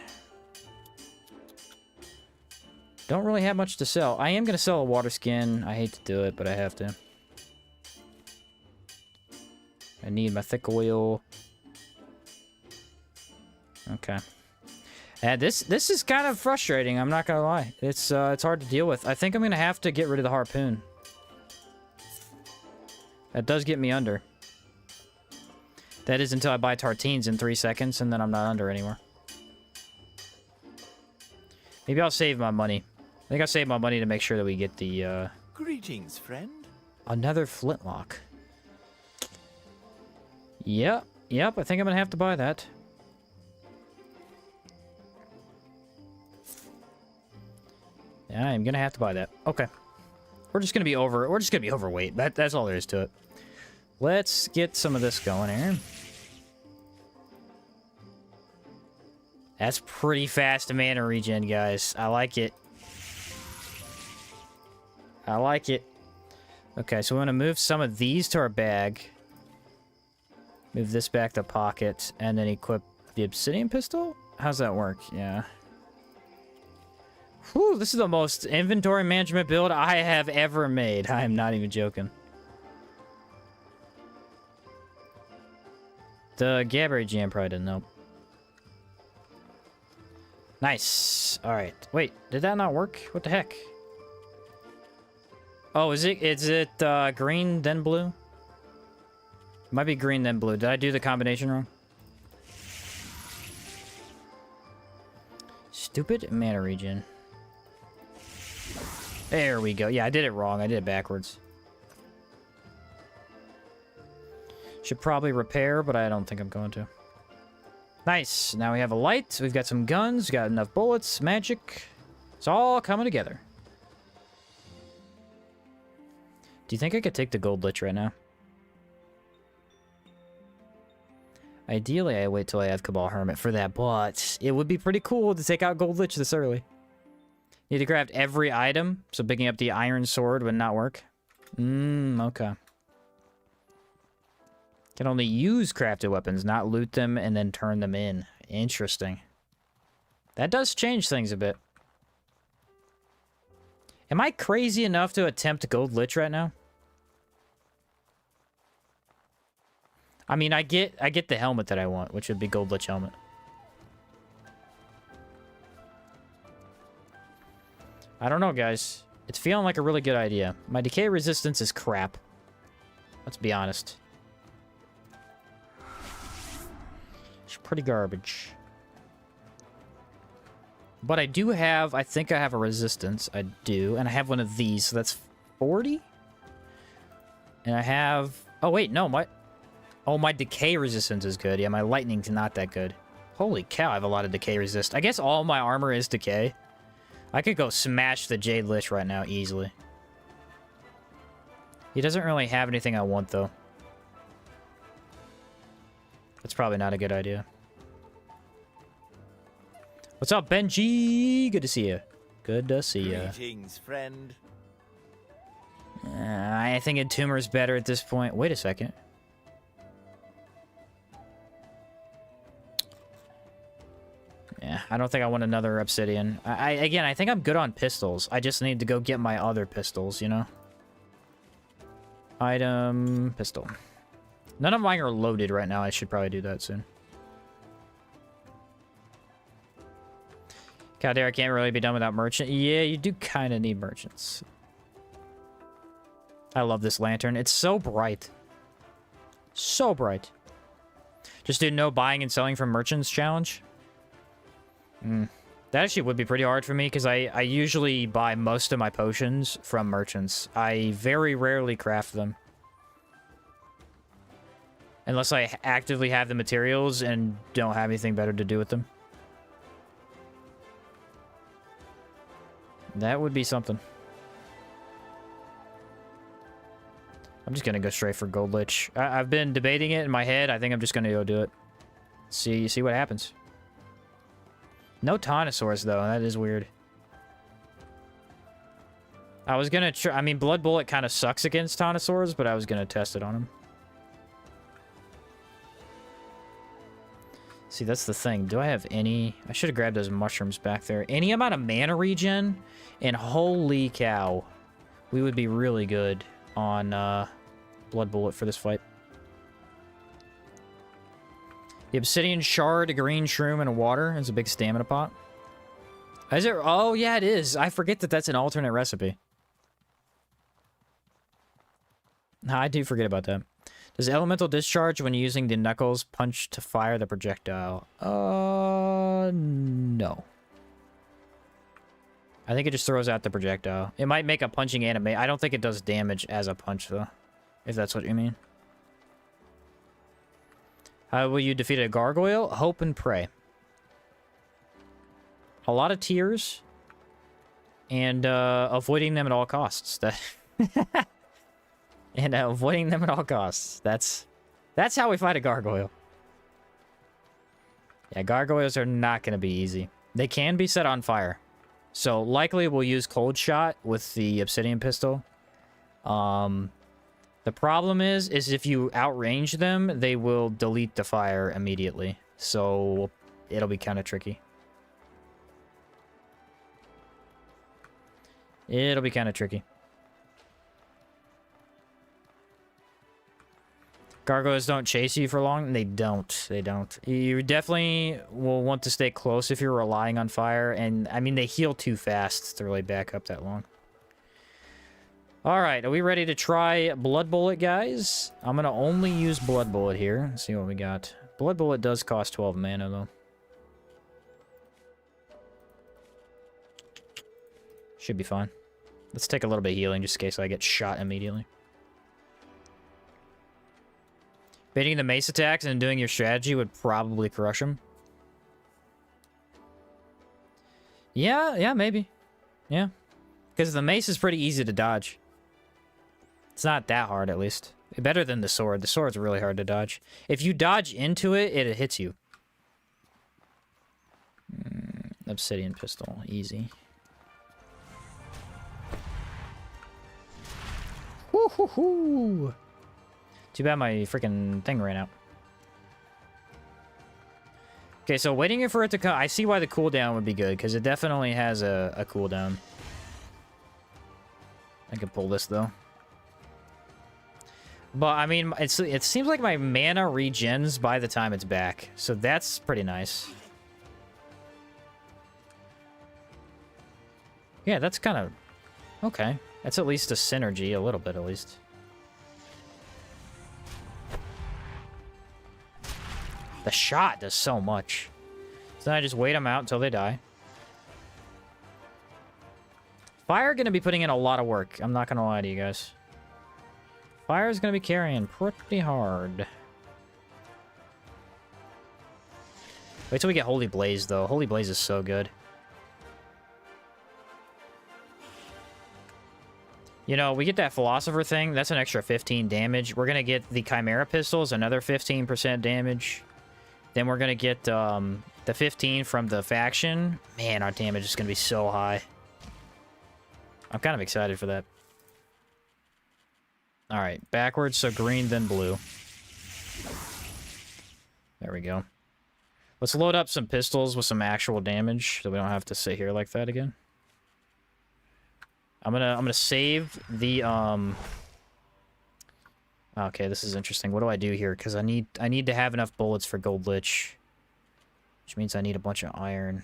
Speaker 1: Don't really have much to sell. I am going to sell a water skin. I hate to do it, but I have to. I need my thick oil. Okay. And this is kind of frustrating, I'm not going to lie. It's hard to deal with. I think I'm going to have to get rid of the harpoon. That does get me under. That is until I buy tartines in 3 seconds, and then I'm not under anymore. Maybe I'll save my money. I think I'll save my money to make sure that we get the,
Speaker 5: Greetings, friend.
Speaker 1: another flintlock. Yep, I think I'm gonna have to buy that. Yeah, I'm gonna have to buy that. Okay. We're just gonna be overweight. That's all there is to it. Let's get some of this going here. That's pretty fast mana regen, guys. I like it. I like it. Okay, so we want to move some of these to our bag. Move this back to pocket, and then equip the obsidian pistol? How's that work? Yeah. Whew, this is the most inventory management build I have ever made. I am not even joking. The Gabberry Jam probably didn't help. Nice. Alright. Wait, did that not work? What the heck? Oh, is it green then blue? Might be green then blue. Did I do the combination wrong? Stupid mana regen. There we go. Yeah, I did it wrong. I did it backwards. Should probably repair, but I don't think I'm going to. Nice. Now we have a light. We've got some guns. We got enough bullets. Magic. It's all coming together. Do you think I could take the gold lich right now? Ideally, I wait till I have Cabal Hermit for that, but it would be pretty cool to take out gold lich this early. Need to craft every item, so picking up the iron sword would not work. Okay. Can only use crafted weapons, not loot them and then turn them in. Interesting. That does change things a bit. Am I crazy enough to attempt gold lich right now? I mean, I get the helmet that I want, which would be gold lich helmet. I don't know, guys. It's feeling like a really good idea. My decay resistance is crap. Let's be honest. It's pretty garbage. But I do have... I think I have a resistance. I do. And I have one of these, so that's 40? And I have... Oh, wait, no, my... Oh, my decay resistance is good. Yeah, my lightning's not that good. Holy cow, I have a lot of decay resist. I guess all my armor is decay. I could go smash the Jade Lich right now easily. He doesn't really have anything I want, though. That's probably not a good idea. What's up, Benji? Good to see you. Good to see you.
Speaker 5: Greetings, friend.
Speaker 1: I think Entombers better at this point. Wait a second. Yeah, I don't think I want another obsidian. Again, I think I'm good on pistols. I just need to go get my other pistols, you know? Item... Pistol. None of mine are loaded right now. I should probably do that soon. Caldera can't really be done without merchant. Yeah, you do kind of need merchants. I love this lantern. It's so bright. So bright. Just do no buying and selling from merchants challenge. That actually would be pretty hard for me, because I usually buy most of my potions from merchants. I very rarely craft them. Unless I actively have the materials and don't have anything better to do with them. That would be something. I'm just gonna go straight for Gold Lich. I've been debating it in my head. I think I'm just gonna go do it. See what happens. No Taunosaurs, though. That is weird. I was gonna try... I mean, Blood Bullet kind of sucks against Taunosaurs, but I was gonna test it on him. See, that's the thing. Do I have any... I should have grabbed those mushrooms back there. Any amount of mana regen? And holy cow. We would be really good on Blood Bullet for this fight. The obsidian shard, a green shroom, and a water. It's a big stamina pot. Is it? Oh, yeah, it is. I forget that that's an alternate recipe. I do forget about that. Does elemental discharge when using the knuckles punch to fire the projectile? No. I think it just throws out the projectile. It might make a punching anime. I don't think it does damage as a punch, though. If that's what you mean. How will you defeat a gargoyle? Hope and pray. A lot of tears. And avoiding them at all costs. And avoiding them at all costs. That's how we fight a gargoyle. Yeah, gargoyles are not going to be easy. They can be set on fire. So likely we'll use cold shot with the obsidian pistol. The problem is if you outrange them, they will delete the fire immediately. So it'll be kind of tricky. It'll be kind of tricky. Gargoyles don't chase you for long. They don't. They don't. You definitely will want to stay close if you're relying on fire. And, I mean, they heal too fast to really back up that long. Alright, are we ready to try Blood Bullet, guys? I'm going to only use Blood Bullet here. Let's see what we got. Blood Bullet does cost 12 mana, though. Should be fine. Let's take a little bit of healing just in case I get shot immediately. Baiting the mace attacks and doing your strategy would probably crush him. Yeah, maybe. Yeah. Because the mace is pretty easy to dodge. It's not that hard, at least. Better than the sword. The sword's really hard to dodge. If you dodge into it, it hits you. Obsidian pistol. Easy. Woo-hoo-hoo! Too bad my freaking thing ran out. Okay, so waiting for it to come... I see why the cooldown would be good, because it definitely has a cooldown. I can pull this, though. But, I mean, it seems like my mana regens by the time it's back. So that's pretty nice. Yeah, that's kind of... Okay. That's at least a synergy, a little bit, at least. The shot does so much. So then I just wait them out until they die. Fire gonna be putting in a lot of work. I'm not gonna lie to you guys. Fire's gonna be carrying pretty hard. Wait till we get Holy Blaze, though. Holy Blaze is so good. You know, we get that Philosopher thing. That's an extra 15 damage. We're gonna get the Chimera Pistols, another 15% damage. Then we're going to get the 15 from the faction. Man, our damage is going to be so high. I'm kind of excited for that. Alright, backwards, so green, then blue. There we go. Let's load up some pistols with some actual damage, so we don't have to sit here like that again. I'm gonna save the Okay, this is interesting. What do I do here? Because I need to have enough bullets for Gold Lich. Which means I need a bunch of iron.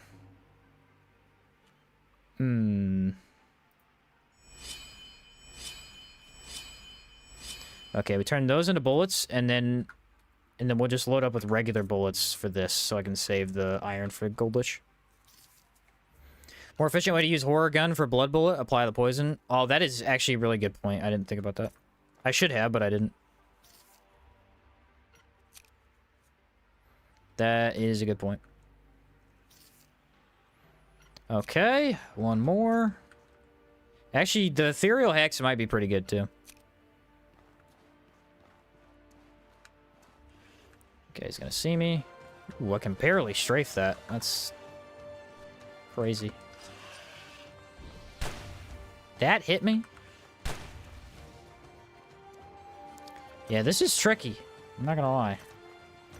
Speaker 1: Okay, we turn those into bullets, and then we'll just load up with regular bullets for this, so I can save the iron for Gold Lich. More efficient way to use Horror Gun for Blood Bullet. Apply the poison. Oh, that is actually a really good point. I didn't think about that. I should have, but I didn't. That is a good point. Okay, one more. Actually, the Ethereal Hex might be pretty good, too. Okay, he's gonna see me. Ooh, I can barely strafe that. That's crazy. That hit me? Yeah, this is tricky. I'm not gonna lie.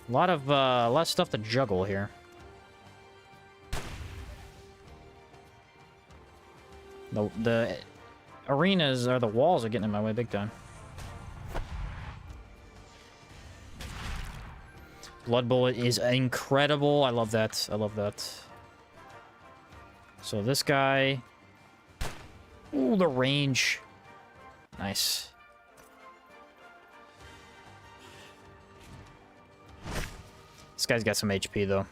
Speaker 1: A lot of stuff to juggle here. The arenas, or the walls, are getting in my way big time. Blood Bullet is incredible. I love that. I love that. So this guy... Ooh, the range. Nice. This guy's got some HP, though.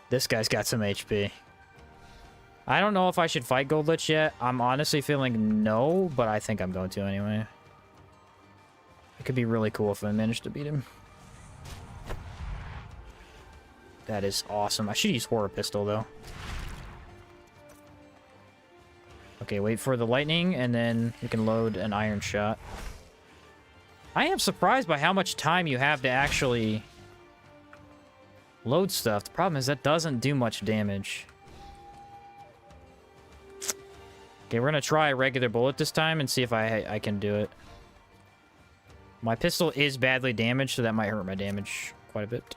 Speaker 1: This guy's got some HP. I don't know if I should fight Gold Lich yet. I'm honestly feeling no, but I think I'm going to anyway. It could be really cool if I manage to beat him. That is awesome. I should use Horror Pistol, though. Okay, wait for the lightning, and then we can load an Iron Shot. I am surprised by how much time you have to actually load stuff. The problem is that doesn't do much damage. Okay, we're gonna try a regular bullet this time and see if I can do it. My pistol is badly damaged, so that might hurt my damage quite a bit.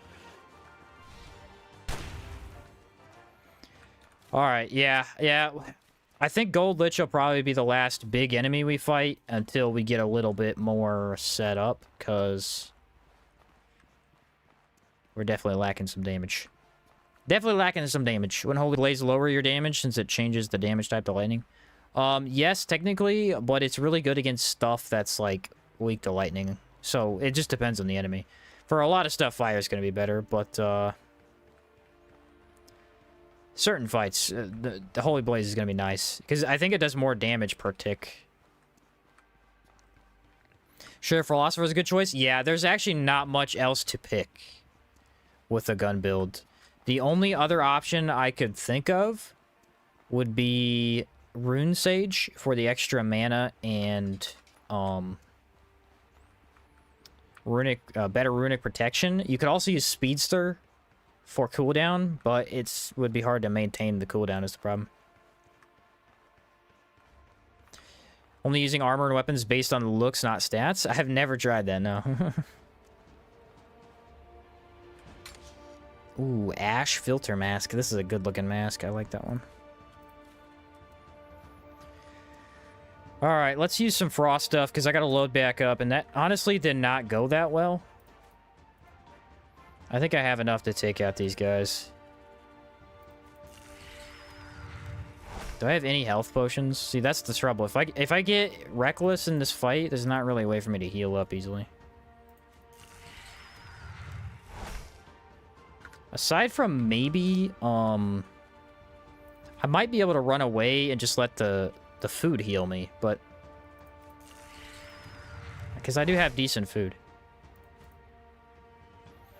Speaker 1: Alright, yeah. I think Gold Lich will probably be the last big enemy we fight until we get a little bit more set up, because we're definitely lacking some damage. Definitely lacking some damage. When Holy Blaze lower your damage, since it changes the damage type to lightning. Yes, technically, but it's really good against stuff that's, like, weak to lightning. So, it just depends on the enemy. For a lot of stuff, fire is going to be better, but, certain fights, the Holy Blaze is going to be nice. Because I think it does more damage per tick. Sure, Philosopher is a good choice. Yeah, there's actually not much else to pick with a gun build. The only other option I could think of would be Rune Sage for the extra mana and better runic protection. You could also use Speedster for cooldown, but it would be hard to maintain the cooldown is the problem. Only using armor and weapons based on looks, not stats. I have never tried that, no. Ooh, Ash Filter Mask. This is a good looking mask. I like that one. Alright, let's use some frost stuff, because I gotta load back up, and that honestly did not go that well. I think I have enough to take out these guys. Do I have any health potions? See, that's the trouble. If I get reckless in this fight, there's not really a way for me to heal up easily. Aside from maybe, I might be able to run away and just let the food heal me, but because I do have decent food.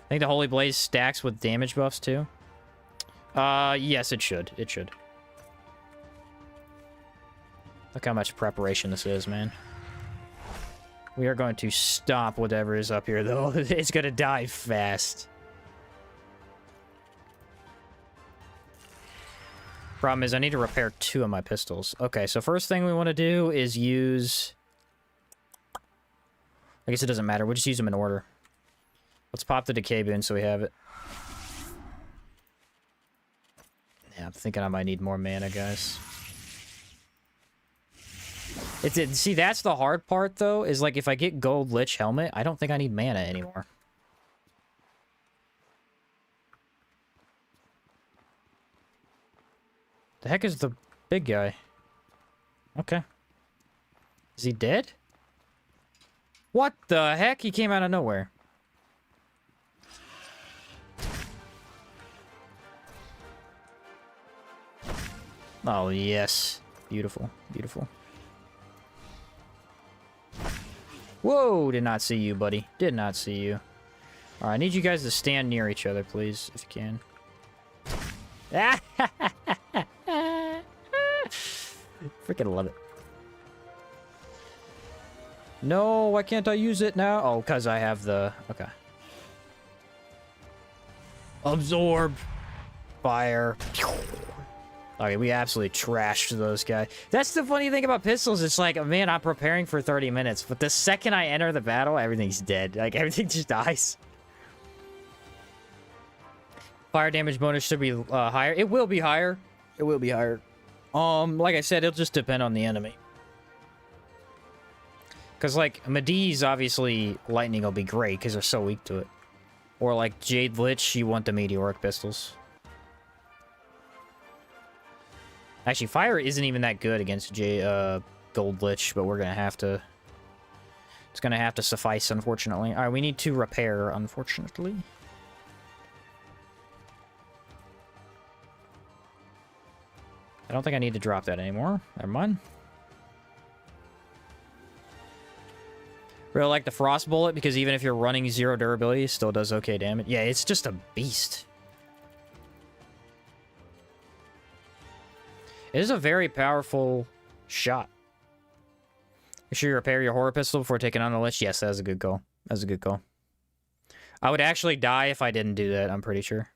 Speaker 1: I think the Holy Blaze stacks with damage buffs too. Yes, it should. It should. Look how much preparation this is, man. We are going to stomp whatever is up here, though. It's going to die fast. Problem is, I need to repair 2 of my pistols. Okay, so first thing we want to do is use... I guess it doesn't matter. We'll just use them in order. Let's pop the decay boon so we have it. Yeah, I'm thinking I might need more mana, guys. See, that's the hard part, though, is, like, if I get Gold Lich Helmet, I don't think I need mana anymore. The heck is the big guy? Okay. Is he dead? What the heck? He came out of nowhere. Oh, yes. Beautiful. Beautiful. Whoa! Did not see you, buddy. Did not see you. Alright, I need you guys to stand near each other, please, if you can. Freaking love it. No, why can't I use it now? Oh, because I have the... Okay. Absorb. Fire. Okay, we absolutely trashed those guys. That's the funny thing about pistols. It's like, man, I'm preparing for 30 minutes. But the second I enter the battle, everything's dead. Like, everything just dies. Fire damage bonus should be higher. It will be higher. It will be higher. Like I said, it'll just depend on the enemy. Because, like, Medee's, obviously, lightning will be great because they're so weak to it. Or, like, Jade Lich, you want the Meteoric pistols. Actually, fire isn't even that good against Gold Lich, but we're gonna have to... It's gonna have to suffice, unfortunately. Alright, we need to repair, unfortunately. I don't think I need to drop that anymore. Never mind. Really like the frost bullet because even if you're running 0 durability, it still does okay damage. Yeah, it's just a beast. It is a very powerful shot. Make sure you repair your horror pistol before taking on the lich. Yes, that was a good call. That was a good call. I would actually die if I didn't do that, I'm pretty sure.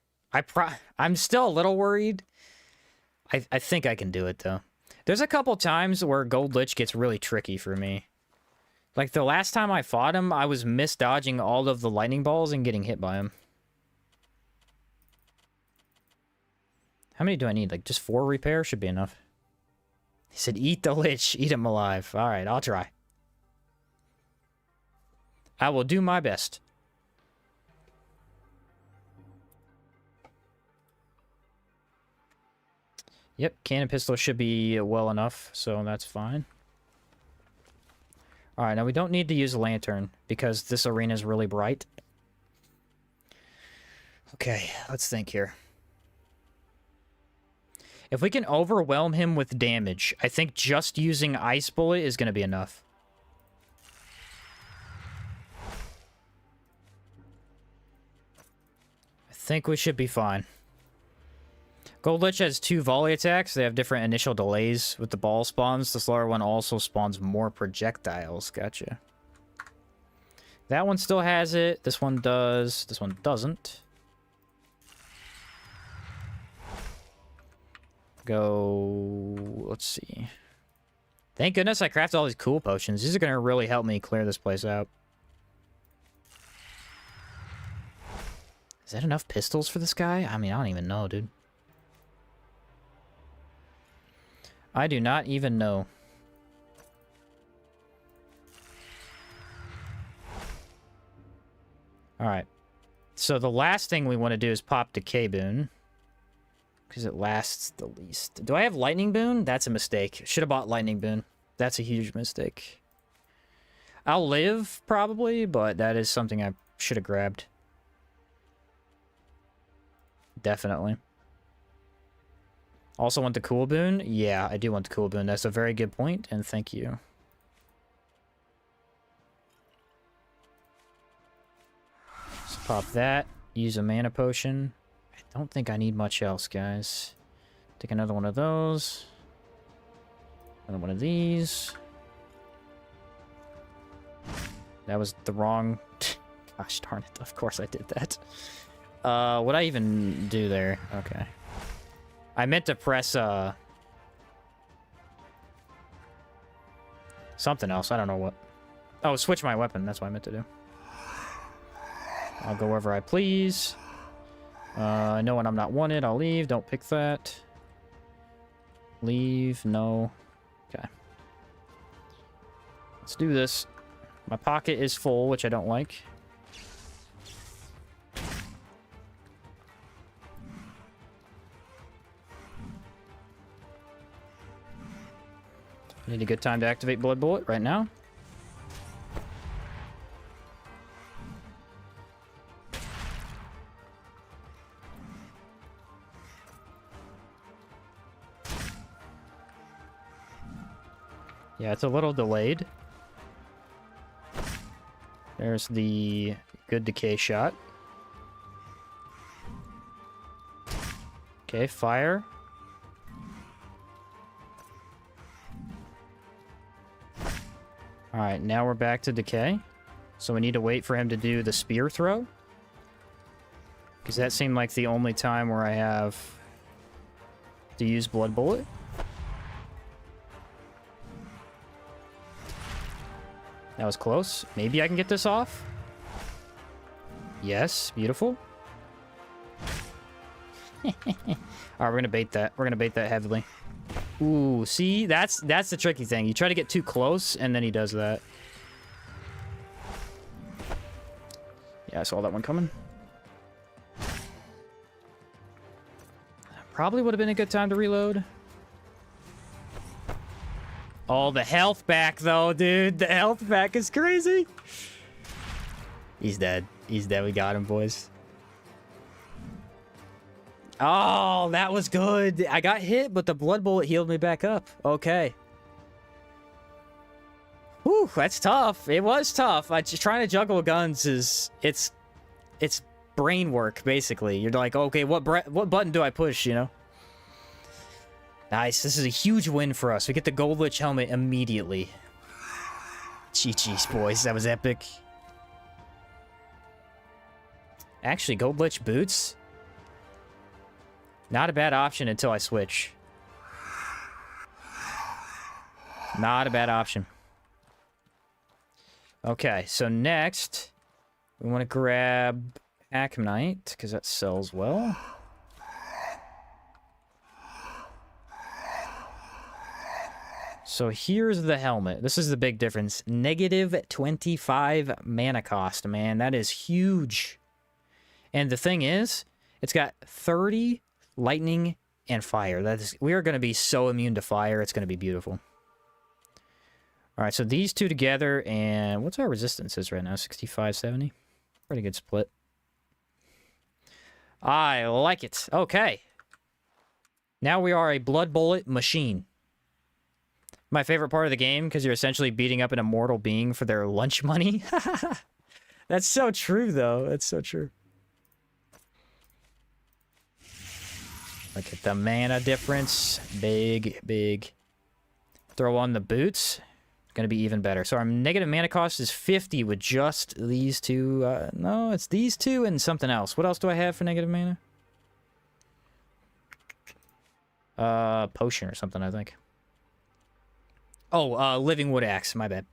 Speaker 1: I'm still a little worried. I think I can do it, though. There's a couple times where Gold Lich gets really tricky for me. Like, the last time I fought him, I was misdodging all of the lightning balls and getting hit by him. How many do I need? Like, just 4 repair should be enough. He said, eat the lich. Eat him alive. All right, I'll try. I will do my best. Yep, cannon pistol should be well enough, so that's fine. Alright, now we don't need to use a lantern, because this arena is really bright. Okay, let's think here. If we can overwhelm him with damage, I think just using Ice Bullet is going to be enough. I think we should be fine. Gold Lich has 2 volley attacks. They have different initial delays with the ball spawns. The slower one also spawns more projectiles. Gotcha. That one still has it. This one does. This one doesn't. Go... Let's see. Thank goodness I crafted all these cool potions. These are going to really help me clear this place out. Is that enough pistols for this guy? I mean, I don't even know, dude. I do not even know. Alright. So the last thing we want to do is pop Decay Boon. Because it lasts the least. Do I have Lightning Boon? That's a mistake. Should have bought Lightning Boon. That's a huge mistake. I'll live, probably, but that is something I should have grabbed. Definitely. Also want the cool boon? Yeah, I do want the cool boon. That's a very good point, and thank you. Let's pop that. Use a mana potion. I don't think I need much else, guys. Take another one of those. Another one of these. That was the wrong... Gosh darn it. Of course I did that. What'd I even do there? Okay. I meant to press, something else. I don't know what. Oh, switch my weapon. That's what I meant to do. I'll go wherever I please. I know when I'm not wanted, I'll leave. Don't pick that. Leave. No. Okay. Let's do this. My pocket is full, which I don't like. Need a good time to activate Blood Bullet right now. Yeah, it's a little delayed. There's the good decay shot. Okay, fire. Alright, now we're back to decay. So we need to wait for him to do the spear throw. Because that seemed like the only time where I have to use Blood Bullet. That was close. Maybe I can get this off. Yes, beautiful. Alright, we're gonna bait that. We're gonna bait that heavily. Ooh, see? That's the tricky thing. You try to get too close, and then he does that. Yeah, I saw that one coming. Probably would have been a good time to reload. Oh, the health back, though, dude. The health back is crazy. He's dead. He's dead. We got him, boys. Oh, that was good. I got hit, but the blood bullet healed me back up. Okay. Whew, that's tough. It was tough. Just trying to juggle guns is... It's brain work, basically. You're like, okay, what button do I push, you know? Nice. This is a huge win for us. We get the gold lich helmet immediately. GG's, boys. That was epic. Actually, gold lich boots? Not a bad option until I switch. Not a bad option. Okay, so next, we want to grab Acmnite, because that sells well. So here's the helmet. This is the big difference. Negative 25 mana cost, man. That is huge. And the thing is, it's got 30 lightning and fire. We are going to be so immune to fire. It's going to be beautiful. All right, so these two together, and what's our resistances right now? 65, 70? Pretty good split. I like it. Okay. Now we are a blood bullet machine. My favorite part of the game, because you're essentially beating up an immortal being for their lunch money. That's so true, though. That's so true. Look at the mana difference. Big, big. Throw on the boots. Going to be even better. So our negative mana cost is 50 with just these two. No, it's these two and something else. What else do I have for negative mana? Potion or something, I think. Oh, living wood axe. My bad.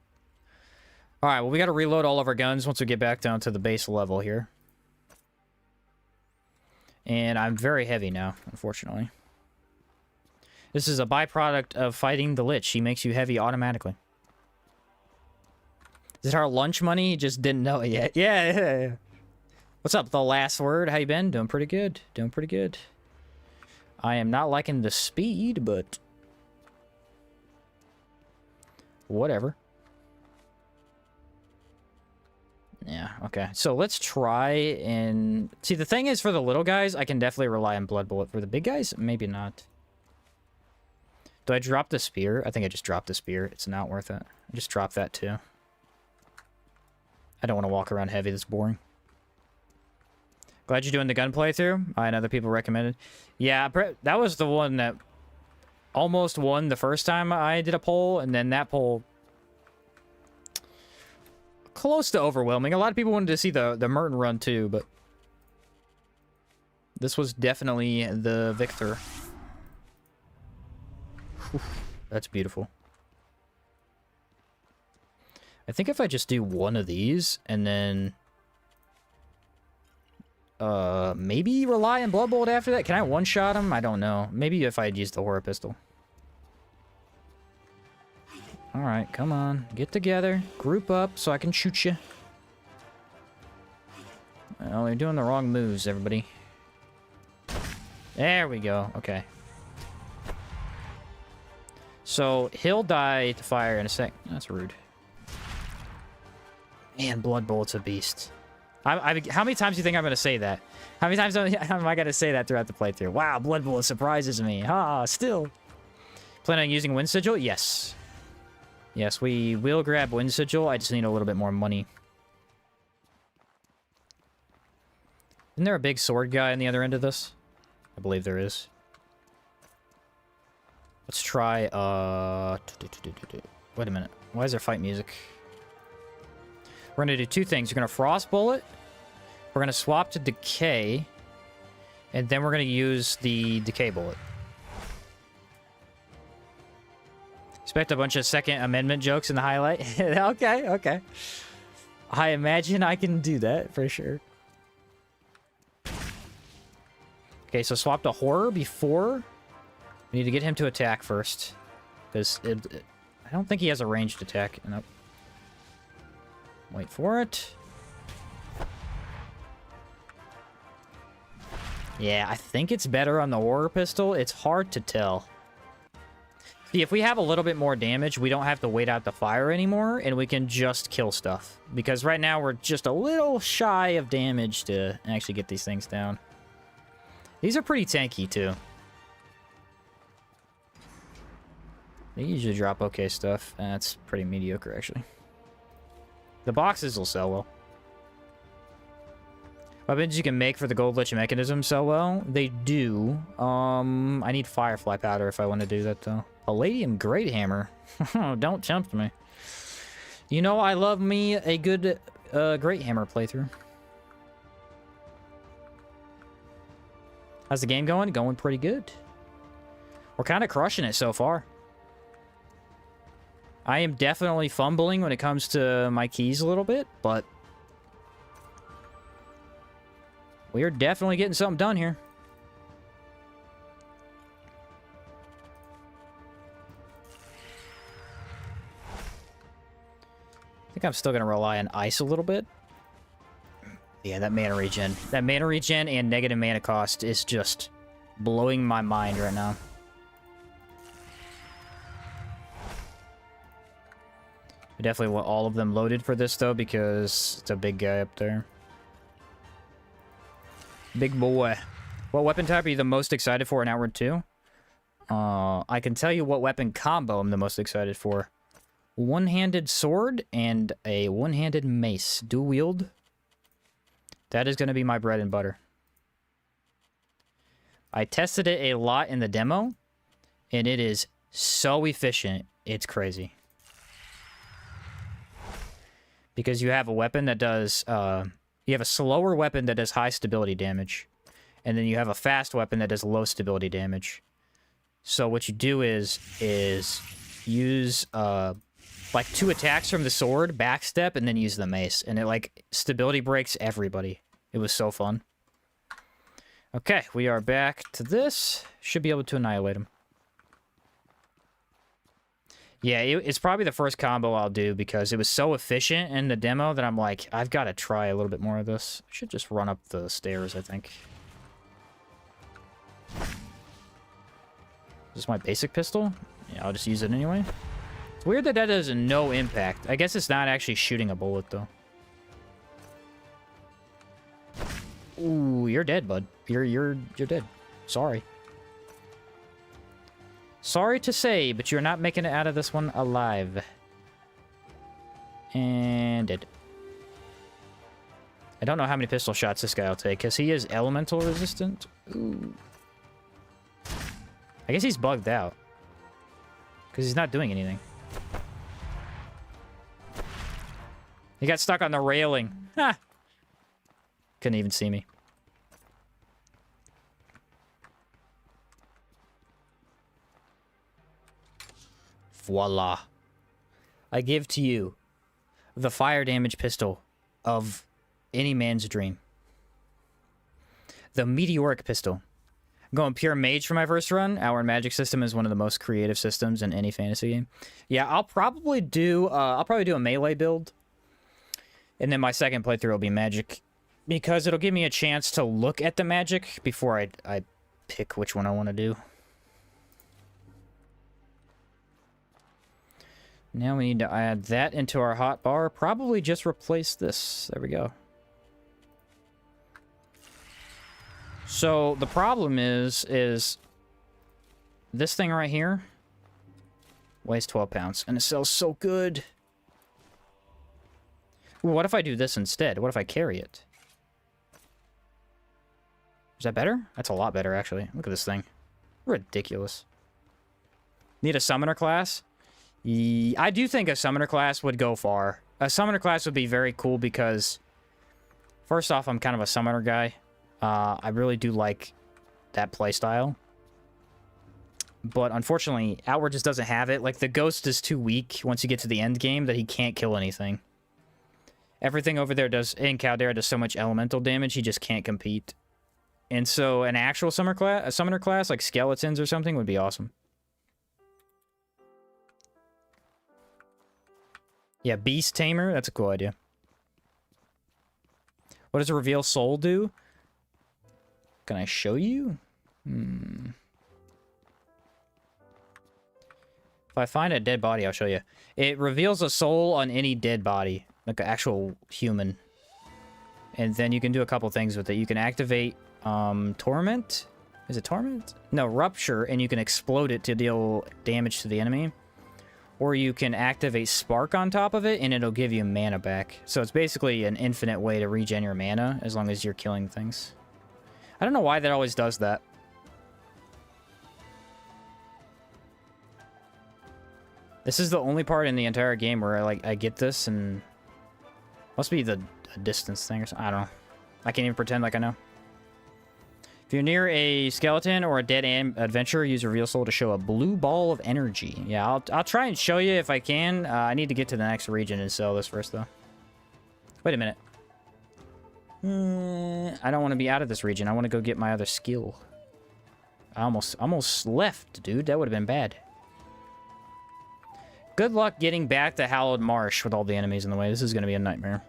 Speaker 1: All right, well, we got to reload all of our guns once we get back down to the base level here. And I'm very heavy now, unfortunately. This is a byproduct of fighting the lich. He makes you heavy automatically. Is it our lunch money? Just didn't know it yet. Yeah. What's up, the last word? How you been? Doing pretty good. Doing pretty good. I am not liking the speed, but... whatever. Yeah, okay. So let's try and... see, the thing is, for the little guys, I can definitely rely on Blood Bullet. For the big guys, maybe not. Do I drop the spear? I think I just dropped the spear. It's not worth it. I just dropped that, too. I don't want to walk around heavy. That's boring. Glad you're doing the gun playthrough. I know other people recommended. Yeah, that was the one that almost won the first time I did a poll, and then that poll... close to overwhelming. A lot of people wanted to see the Merton run, too, but... this was definitely the victor. Whew, that's beautiful. I think if I just do one of these, and then... maybe rely on Blood Bolt after that? Can I one-shot him? I don't know. Maybe if I'd used the Horror Pistol. Alright, come on. Get together. Group up so I can shoot you. Well, you're doing the wrong moves, everybody. There we go. Okay. So, he'll die to fire in a sec. That's rude. Man, Blood Bolt's a beast. How many times do you think I'm going to say that? How many times am I going to say that throughout the playthrough? Wow, Blood Bullet surprises me. Ah, still. Plan on using Wind Sigil? Yes. Yes, we will grab Wind Sigil. I just need a little bit more money. Isn't there a big sword guy on the other end of this? I believe there is. Let's try, wait a minute. Why is there fight music? We're going to do two things. We're going to Frost Bullet. We're going to swap to Decay. And then we're going to use the Decay Bullet. Expect a bunch of Second Amendment jokes in the highlight. Okay, okay. I imagine I can do that for sure. Okay, so swap to Horror before. We need to get him to attack first. Because I don't think he has a ranged attack. Nope. Wait for it. Yeah, I think it's better on the Horror Pistol. It's hard to tell. See, if we have a little bit more damage, we don't have to wait out the fire anymore, and we can just kill stuff. Because right now, we're just a little shy of damage to actually get these things down. These are pretty tanky, too. They usually drop okay stuff. That's pretty mediocre, actually. The boxes will sell well. Weapons you can make for the gold lich mechanism sell well. They do. I need firefly powder if I want to do that, though. Palladium great hammer. Don't tempt me. You know, I love me a good great hammer playthrough. How's the game going? Going pretty good. We're kind of crushing it so far. I am definitely fumbling when it comes to my keys a little bit, but we are definitely getting something done here. I think I'm still going to rely on ice a little bit. Yeah, that mana regen. That mana regen and negative mana cost is just blowing my mind right now. I definitely want all of them loaded for this, though, because it's a big guy up there. Big boy. What weapon type are you the most excited for in Outward 2? I can tell you what weapon combo I'm the most excited for. One-handed sword and a one-handed mace. Dual wield. That is going to be my bread and butter. I tested it a lot in the demo, and it is so efficient. It's crazy. Because you have a weapon that does... you have a slower weapon that does high stability damage. And then you have a fast weapon that does low stability damage. So what you do is use like 2 attacks from the sword, backstep, and then use the mace. And it like stability breaks everybody. It was so fun. Okay, we are back to this. Should be able to annihilate him. Yeah, it's probably the first combo I'll do because it was so efficient in the demo that I'm like, I've got to try a little bit more of this. I should just run up the stairs, I think. Is this my basic pistol? Yeah, I'll just use it anyway. It's weird that that does no impact. I guess it's not actually shooting a bullet, though. Ooh, you're dead, bud. You're dead. Sorry. Sorry to say, but you're not making it out of this one alive. And dead. I don't know how many pistol shots this guy will take, because he is elemental resistant. Ooh. I guess he's bugged out. Because he's not doing anything. He got stuck on the railing. Ha! Couldn't even see me. Voila. I give to you the fire damage pistol of any man's dream. The Meteoric pistol. I'm going pure mage for my first run. Our magic system is one of the most creative systems in any fantasy game. Yeah, I'll probably do a melee build. And then my second playthrough will be magic. Because it'll give me a chance to look at the magic before I pick which one I want to do. Now we need to add that into our hotbar. Probably just replace this. There we go. So the problem is this thing right here weighs 12 pounds and it sells so good. Ooh, what if I do this instead? What if I carry it? Is that better? That's a lot better, actually. Look at this thing. Ridiculous. Need a summoner class? I do think a summoner class would go far. A summoner class would be very cool because, first off, I'm kind of a summoner guy. I really do like that playstyle. But unfortunately, Outward just doesn't have it. Like, the ghost is too weak once you get to the end game that he can't kill anything. Everything over there in Caldera does so much elemental damage, he just can't compete. And so an actual summoner class, like skeletons or something, would be awesome. Yeah, Beast Tamer, that's a cool idea. What does a Reveal Soul do? Can I show you? If I find a dead body, I'll show you. It reveals a soul on any dead body, like an actual human. And then you can do a couple things with it. You can activate Torment, Is it torment? No, rupture, and you can explode it to deal damage to the enemy. Or you can activate spark on top of it, and it'll give you mana back. So it's basically an infinite way to regen your mana, as long as you're killing things. I don't know why that always does that. This is the only part in the entire game where I get this, and... Must be the distance thing or something. I don't know. I can't even pretend like I know. If you're near a skeleton or a dead adventurer, use Reveal Soul to show a blue ball of energy. Yeah, I'll try and show you if I can. I need to get to the next region and sell this first, though. Wait a minute. I don't want to be out of this region. I want to go get my other skill. I almost left, dude. That would have been bad. Good luck getting back to Hallowed Marsh with all the enemies in the way. This is going to be a nightmare.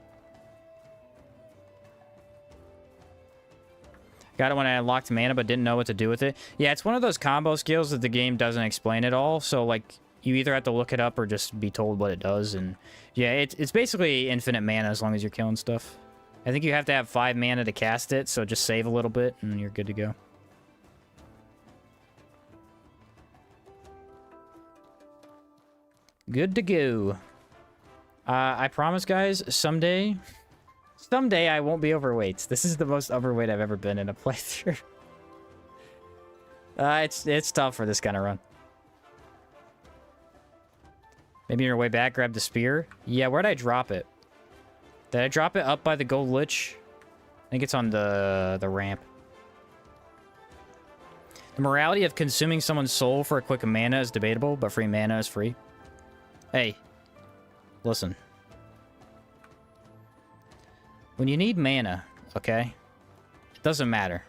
Speaker 1: Got it when I unlocked mana, but didn't know what to do with it. Yeah, it's one of those combo skills that the game doesn't explain at all. So, like, you either have to look it up or just be told what it does. And, yeah, it's basically infinite mana as long as you're killing stuff. I think you have to have 5 mana to cast it, so just save a little bit, and you're good to go. Good to go. I promise, guys, someday I won't be overweight. This is the most overweight I've ever been in a playthrough. It's tough for this kind of run. Maybe on your way back, grab the spear. Yeah, where'd I drop it? Did I drop it up by the gold lich? I think it's on the ramp. The morality of consuming someone's soul for a quick mana is debatable, but free mana is free. Hey, listen. When you need mana, okay? It doesn't matter.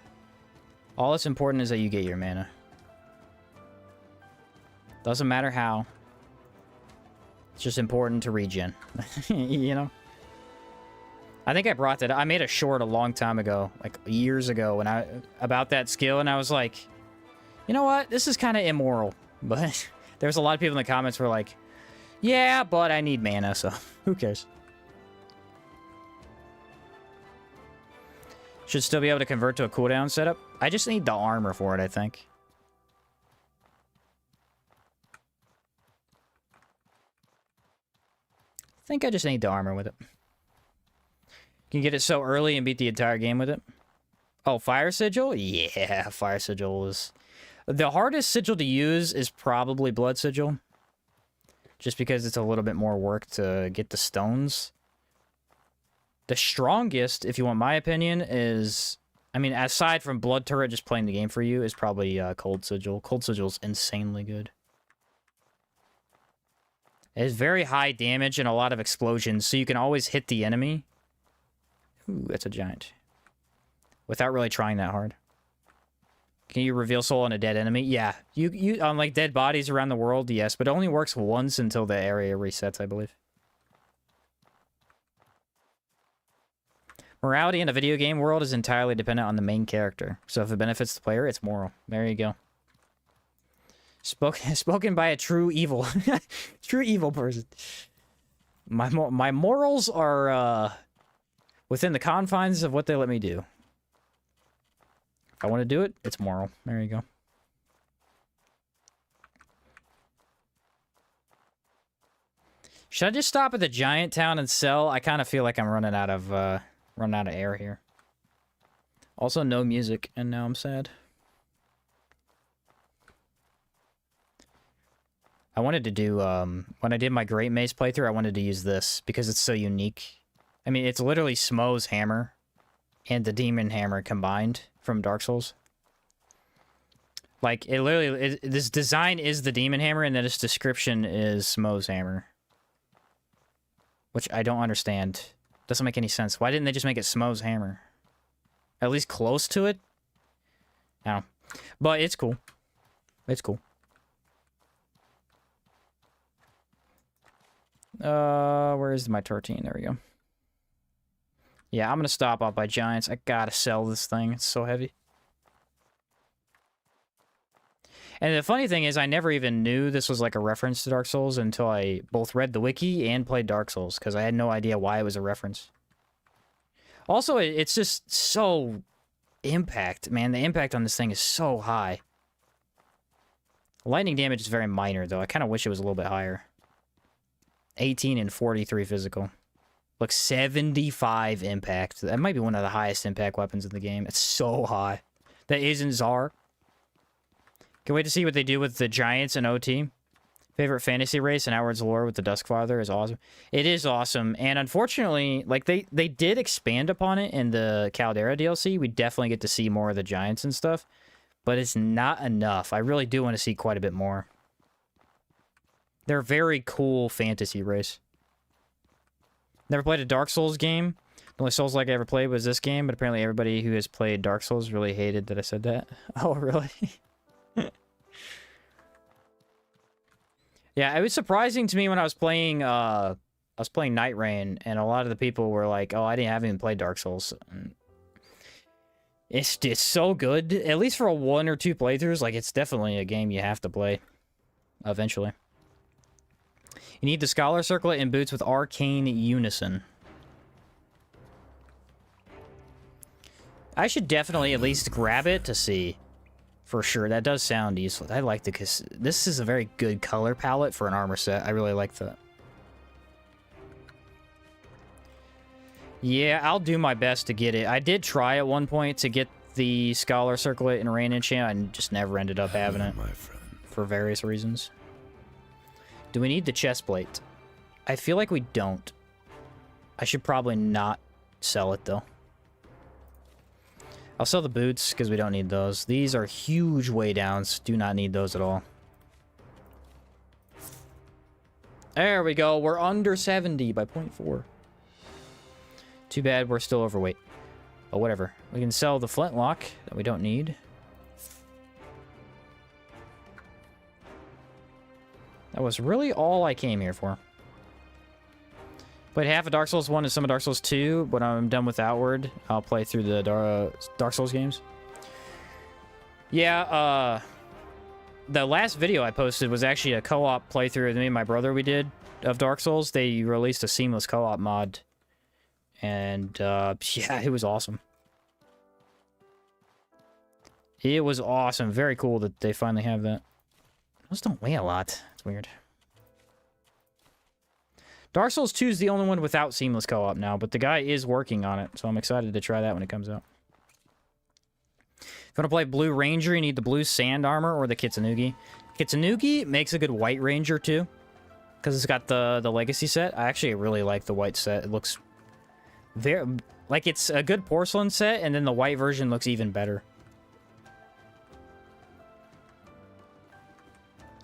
Speaker 1: All that's important is that you get your mana. Doesn't matter how. It's just important to regen. You know? I think I brought that. I made a short a long time ago, like years ago, about that skill, and I was like, you know what? This is kind of immoral. But there's a lot of people in the comments who were like, yeah, but I need mana, so who cares? Should still be able to convert to a cooldown setup. I just need the armor for it, I think. I just need the armor with it. Can you get it so early and beat the entire game with it? Oh, Fire Sigil? Yeah, Fire Sigil is... The hardest sigil to use is probably Blood Sigil. Just because it's a little bit more work to get the stones. The strongest, if you want my opinion, is... I mean, aside from Blood Turret just playing the game for you, is probably Cold Sigil. Cold Sigil's insanely good. It has very high damage and a lot of explosions, so you can always hit the enemy. Ooh, that's a giant. Without really trying that hard. Can you reveal soul on a dead enemy? Yeah. You on like dead bodies around the world, yes, but it only works once until the area resets, I believe. Morality in a video game world is entirely dependent on the main character. So if it benefits the player, it's moral. There you go. Spoken by a true evil. True evil person. My morals are within the confines of what they let me do. If I want to do it, it's moral. There you go. Should I just stop at the giant town and sell? I kind of feel like I'm running out of air here. Also, no music, and now I'm sad. I wanted to do, when I did my Great Mace playthrough, I wanted to use this because it's so unique. I mean, it's literally Smo's hammer and the Demon Hammer combined from Dark Souls. Like, it literally, this design is the Demon Hammer, and then its description is Smo's hammer. Which I don't understand. Doesn't make any sense. Why didn't they just make it Smo's hammer? At least close to it? No. But it's cool. It's cool. Where is my tartine? There we go. Yeah, I'm gonna stop off by giants. I gotta sell this thing. It's so heavy. And the funny thing is, I never even knew this was like a reference to Dark Souls until I both read the wiki and played Dark Souls, because I had no idea why it was a reference. Also, it's just so impact, man. The impact on this thing is so high. Lightning damage is very minor, though. I kind of wish it was a little bit higher. 18 and 43 physical. Look, 75 impact. That might be one of the highest impact weapons in the game. It's so high. That isn't Czar. Can't wait to see what they do with the Giants and OT. Favorite fantasy race and Outwards lore with the Duskfather is awesome. It is awesome, and unfortunately, like they did expand upon it in the Caldera DLC. We definitely get to see more of the Giants and stuff, but it's not enough. I really do want to see quite a bit more. They're a very cool fantasy race. Never played a Dark Souls game. The only Souls-like I ever played was this game, but apparently everybody who has played Dark Souls really hated that I said that. Oh, really? Yeah, it was surprising to me when I was playing Night Rain, and a lot of the people were like, "Oh, I haven't even played Dark Souls." And it's so good, at least for a 1 or 2 playthroughs. Like, it's definitely a game you have to play eventually. You need the Scholar Circlet and boots with Arcane Unison. I should definitely at least grab it to see. For sure, that does sound useful. I like because this is a very good color palette for an armor set. I really like that. Yeah, I'll do my best to get it. I did try at one point to get the Scholar Circlet and Rain Enchant and just never ended up having it.
Speaker 6: My friend.
Speaker 1: For various reasons. Do we need the chest plate? I feel like we don't. I should probably not sell it, though. I'll sell the boots, because we don't need those. These are huge way downs. Do not need those at all. There we go. We're under 70 by 0.4. Too bad we're still overweight. But whatever. We can sell the flintlock that we don't need. That was really all I came here for. Played half of Dark Souls 1 and some of Dark Souls 2. When I'm done with Outward, I'll play through the Dark Souls games. Yeah, the last video I posted was actually a co-op playthrough that me and my brother we did of Dark Souls. They released a seamless co-op mod. And, yeah, it was awesome. It was awesome. Very cool that they finally have that. Those don't weigh a lot. It's weird. Dark Souls 2 is the only one without seamless co-op now, but the guy is working on it, so I'm excited to try that when it comes out. If you want to play Blue Ranger, you need the Blue Sand Armor or the Kitsunugi. Kitsunugi makes a good White Ranger, too, because it's got the Legacy set. I actually really like the white set. It looks very... like, it's a good porcelain set, and then the white version looks even better.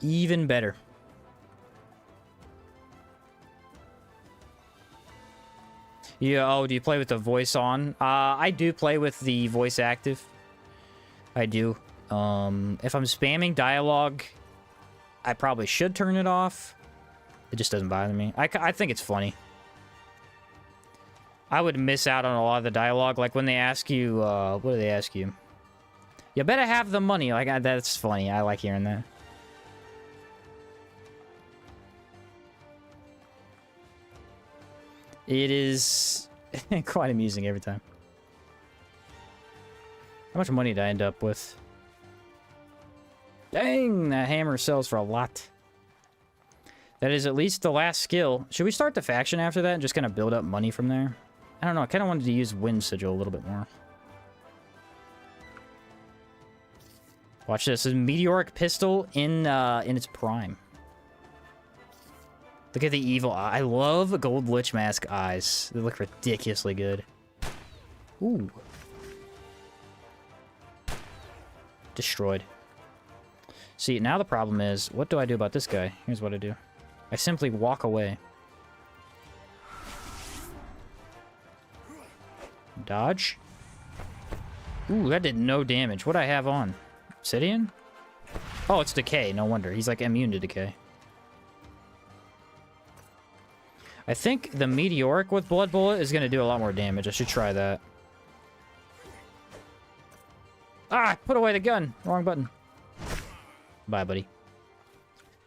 Speaker 1: Even better. Yeah, oh, do you play with the voice on? I do play with the voice active. I do. If I'm spamming dialogue, I probably should turn it off. It just doesn't bother me. I think it's funny. I would miss out on a lot of the dialogue. Like when they ask you, what do they ask you? You better have the money. Like, that's funny. I like hearing that. It is quite amusing every time. How much money did I end up with? Dang, that hammer sells for a lot. That is at least the last skill. Should we start the faction after that and just kind of build up money from there? I don't know. I kind of wanted to use Wind Sigil a little bit more. Watch this. This is Meteoric pistol in its prime. Look at the evil eye. I love gold lich mask eyes. They look ridiculously good. Ooh. Destroyed. See, now the problem is, what do I do about this guy? Here's what I do. I simply walk away. Dodge. Ooh, that did no damage. What do I have on? Obsidian? Oh, it's decay. No wonder. He's like immune to decay. I think the Meteoric with Blood Bullet is going to do a lot more damage. I should try that. Ah, put away the gun. Wrong button. Bye, buddy.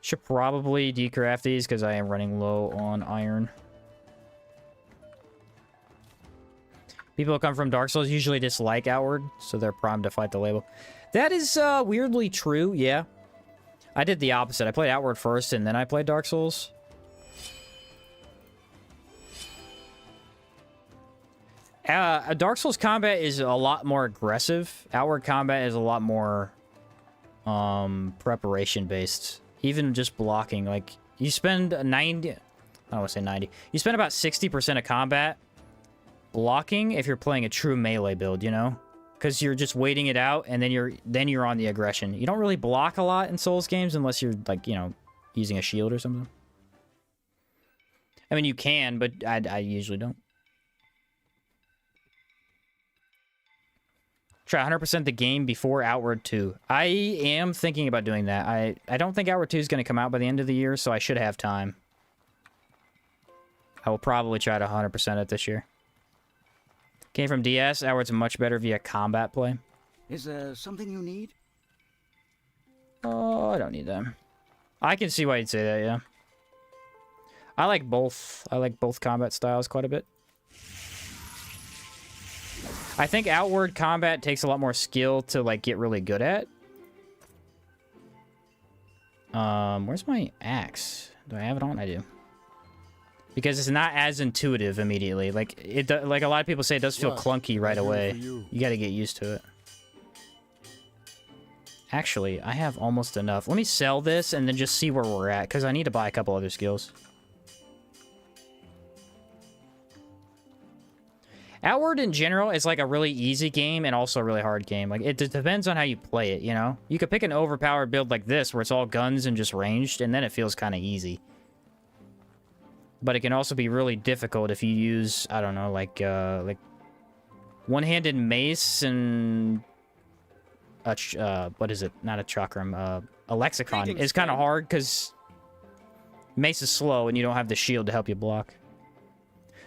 Speaker 1: Should probably decraft these because I am running low on iron. People who come from Dark Souls usually dislike Outward, so they're primed to fight the label. That is weirdly true, yeah. I did the opposite. I played Outward first, and then I played Dark Souls. Dark Souls combat is a lot more aggressive. Outward combat is a lot more preparation-based. Even just blocking. Like, you spend 90... I don't want to say 90. You spend about 60% of combat blocking if you're playing a true melee build, you know? Because you're just waiting it out, and then you're on the aggression. You don't really block a lot in Souls games unless you're, like, you know, using a shield or something. I mean, you can, but I usually don't. Try 100% the game before Outward 2. I am thinking about doing that. I don't think Outward 2 is going to come out by the end of the year, so I should have time. I will probably try to 100% it this year. Came from DS. Outward's much better via combat play.
Speaker 6: Is there something you need?
Speaker 1: Oh, I don't need them. I can see why you'd say that, yeah. I like both. I like both combat styles quite a bit. I think Outward combat takes a lot more skill to, like, get really good at. Where's my axe? Do I have it on? I do. Because it's not as intuitive immediately. Like, like a lot of people say, it does feel clunky right away. You gotta get used to it. Actually, I have almost enough. Let me sell this and then just see where we're at, because I need to buy a couple other skills. Outward in general is like a really easy game and also a really hard game. Like, it depends on how you play it, you know? You could pick an overpowered build like this, where it's all guns and just ranged, and then it feels kind of easy. But it can also be really difficult if you use, I don't know, like one-handed mace and what is it? Not a chakram, a lexicon. It's kind of hard because mace is slow and you don't have the shield to help you block.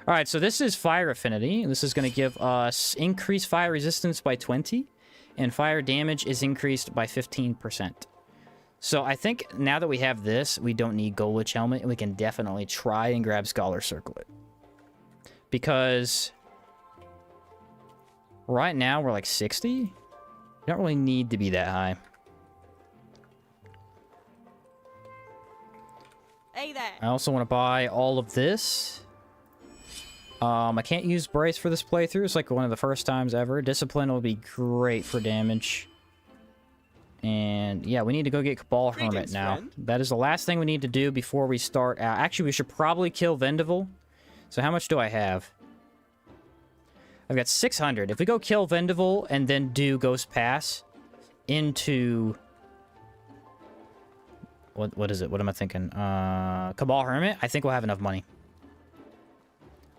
Speaker 1: All right, so this is fire affinity. This is going to give us increased fire resistance by 20, and fire damage is increased by 15%. So I think now that we have this, we don't need Lich Helmet, and we can definitely try and grab Scholar Circlet. Because right now we're like 60. You don't really need to be that high.
Speaker 7: Hey there.
Speaker 1: I also want to buy all of this. I can't use Brace for this playthrough. It's like one of the first times ever. Discipline will be great for damage. And yeah, we need to go get Cabal Hermit now.
Speaker 8: Friend.
Speaker 1: That is the last thing we need to do before we start out. Actually, we should probably kill Vendaval. So how much do I have? I've got 600. If we go kill Vendaval and then do Ghost Pass into... What is it? What am I thinking? Cabal Hermit? I think we'll have enough money.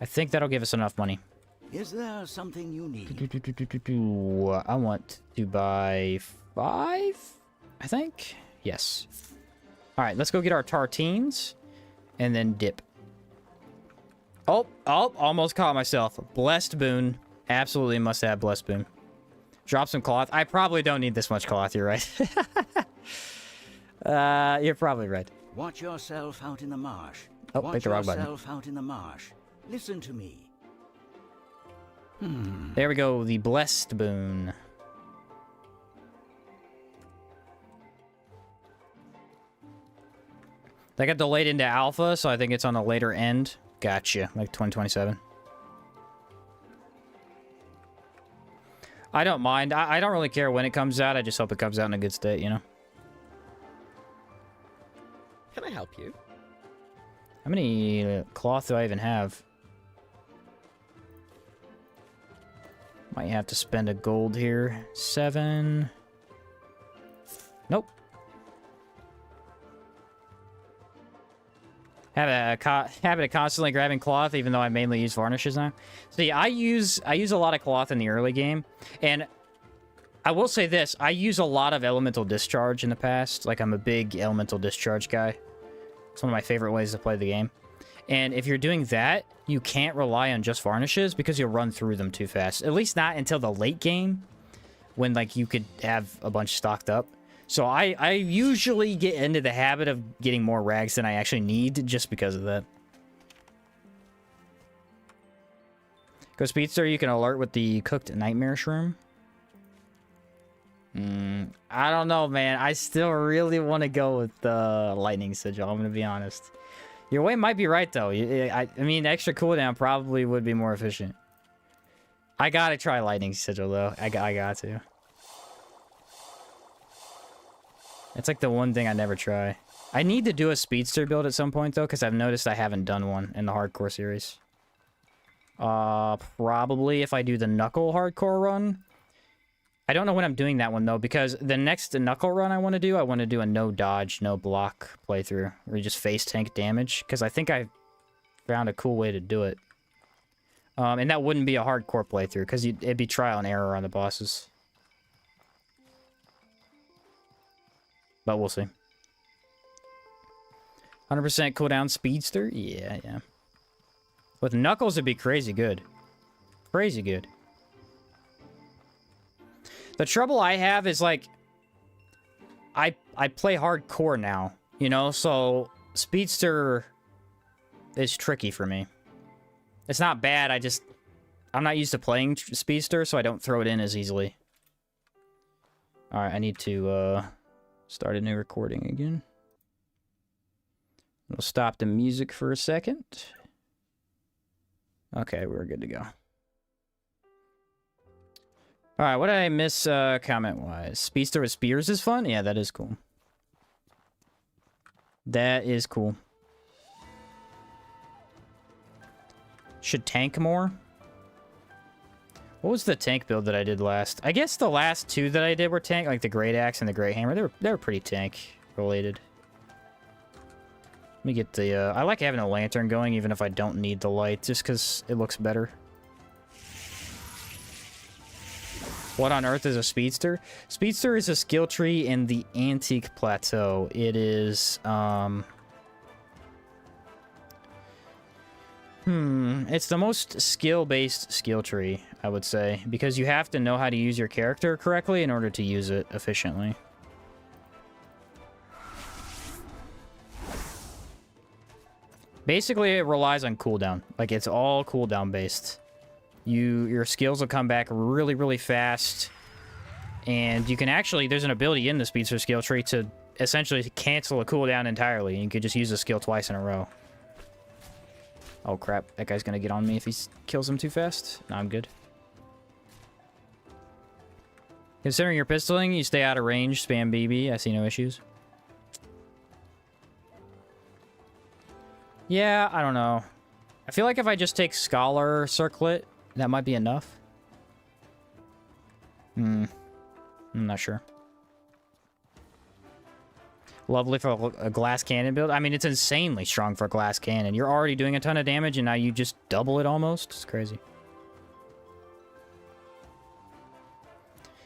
Speaker 1: I think that'll give us enough money.
Speaker 6: Is there something you need?
Speaker 1: I want to buy 5, I think. Yes. All right, let's go get our tartines and then dip. Oh, almost caught myself. Blessed Boon. Absolutely must have Blessed Boon. Drop some cloth. I probably don't need this much cloth, you're right. You're probably right.
Speaker 6: Watch yourself out in the marsh.
Speaker 1: Oh,
Speaker 6: Watch
Speaker 1: pick the wrong button.
Speaker 6: yourself out in the marsh. Listen to me.
Speaker 1: There we go, the Blessed Boon. That got delayed into alpha, so I think it's on a later end. Gotcha, like 2027. I don't mind. I don't really care when it comes out. I just hope it comes out in a good state, you know?
Speaker 8: Can I help you?
Speaker 1: How many cloth do I even have? Might have to spend a gold here. 7. Nope. Habit of constantly grabbing cloth, even though I mainly use varnishes now. See, I use a lot of cloth in the early game, and I will say this: I use a lot of elemental discharge in the past. Like, I'm a big elemental discharge guy. It's one of my favorite ways to play the game. And if you're doing that, you can't rely on just varnishes because you'll run through them too fast. At least not until the late game, when like you could have a bunch stocked up. So I usually get into the habit of getting more rags than I actually need just because of that. Go Speedster, you can alert with the cooked nightmare shroom. I don't know, man. I still really want to go with the lightning sigil, I'm going to be honest. Your way might be right, though. I mean, extra cooldown probably would be more efficient. I gotta try lightning sigil, though. I got to. It's like the one thing I never try. I need to do a speedster build at some point, though, because I've noticed I haven't done one in the hardcore series. Probably if I do the knuckle hardcore run. I don't know when I'm doing that one, though, because the next knuckle run I want to do a no dodge, no block playthrough, where you just face tank damage, because I think I found a cool way to do it. And that wouldn't be a hardcore playthrough, because it'd be trial and error on the bosses. But we'll see. 100% cooldown speedster? Yeah. With Knuckles, it'd be crazy good. Crazy good. The trouble I have is, like, I play hardcore now, you know? So, speedster is tricky for me. It's not bad, I'm not used to playing speedster, so I don't throw it in as easily. Alright, I need to, start a new recording again. We'll stop the music for a second. Okay, we're good to go. Alright, what did I miss comment-wise? Speedster with spears is fun? Yeah, that is cool. That is cool. Should tank more? What was the tank build that I did last? I guess the last two that I did were tank, like the Great Axe and the Great Hammer. They were pretty tank-related. Let me get the, I like having a lantern going even if I don't need the light, just because it looks better. What on earth is a speedster? Speedster is a skill tree in the Antique Plateau. It is, it's the most skill-based skill tree, I would say, because you have to know how to use your character correctly in order to use it efficiently. Basically, it relies on cooldown. Like, it's all cooldown based. Your skills will come back really, really fast. And you can actually, there's an ability in the speedster skill tree to essentially cancel a cooldown entirely. And you could just use the skill twice in a row. Oh crap, that guy's gonna get on me if he kills him too fast. No, I'm good. Considering you're pistoling, you stay out of range, spam BB, I see no issues. Yeah, I don't know. I feel like if I just take Scholar Circlet, that might be enough. I'm not sure. Lovely for a glass cannon build. I mean, it's insanely strong for a glass cannon. You're already doing a ton of damage, and now you just double it almost. It's crazy.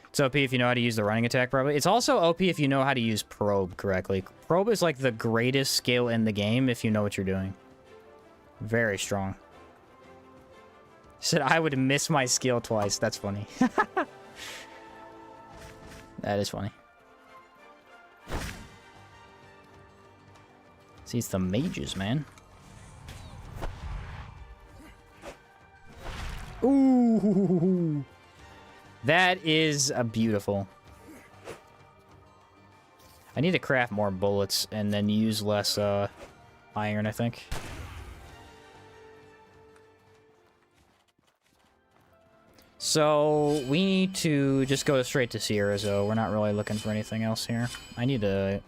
Speaker 1: It's OP if you know how to use the running attack, probably. It's also OP if you know how to use Probe correctly. Probe is like the greatest skill in the game if you know what you're doing. Very strong. Said I would miss my skill twice. That's funny. That is funny. See, it's the mages, man. Ooh. That is a beautiful. I need to craft more bullets and then use less iron, I think. So we need to just go straight to Cierzo. We're not really looking for anything else here. I need to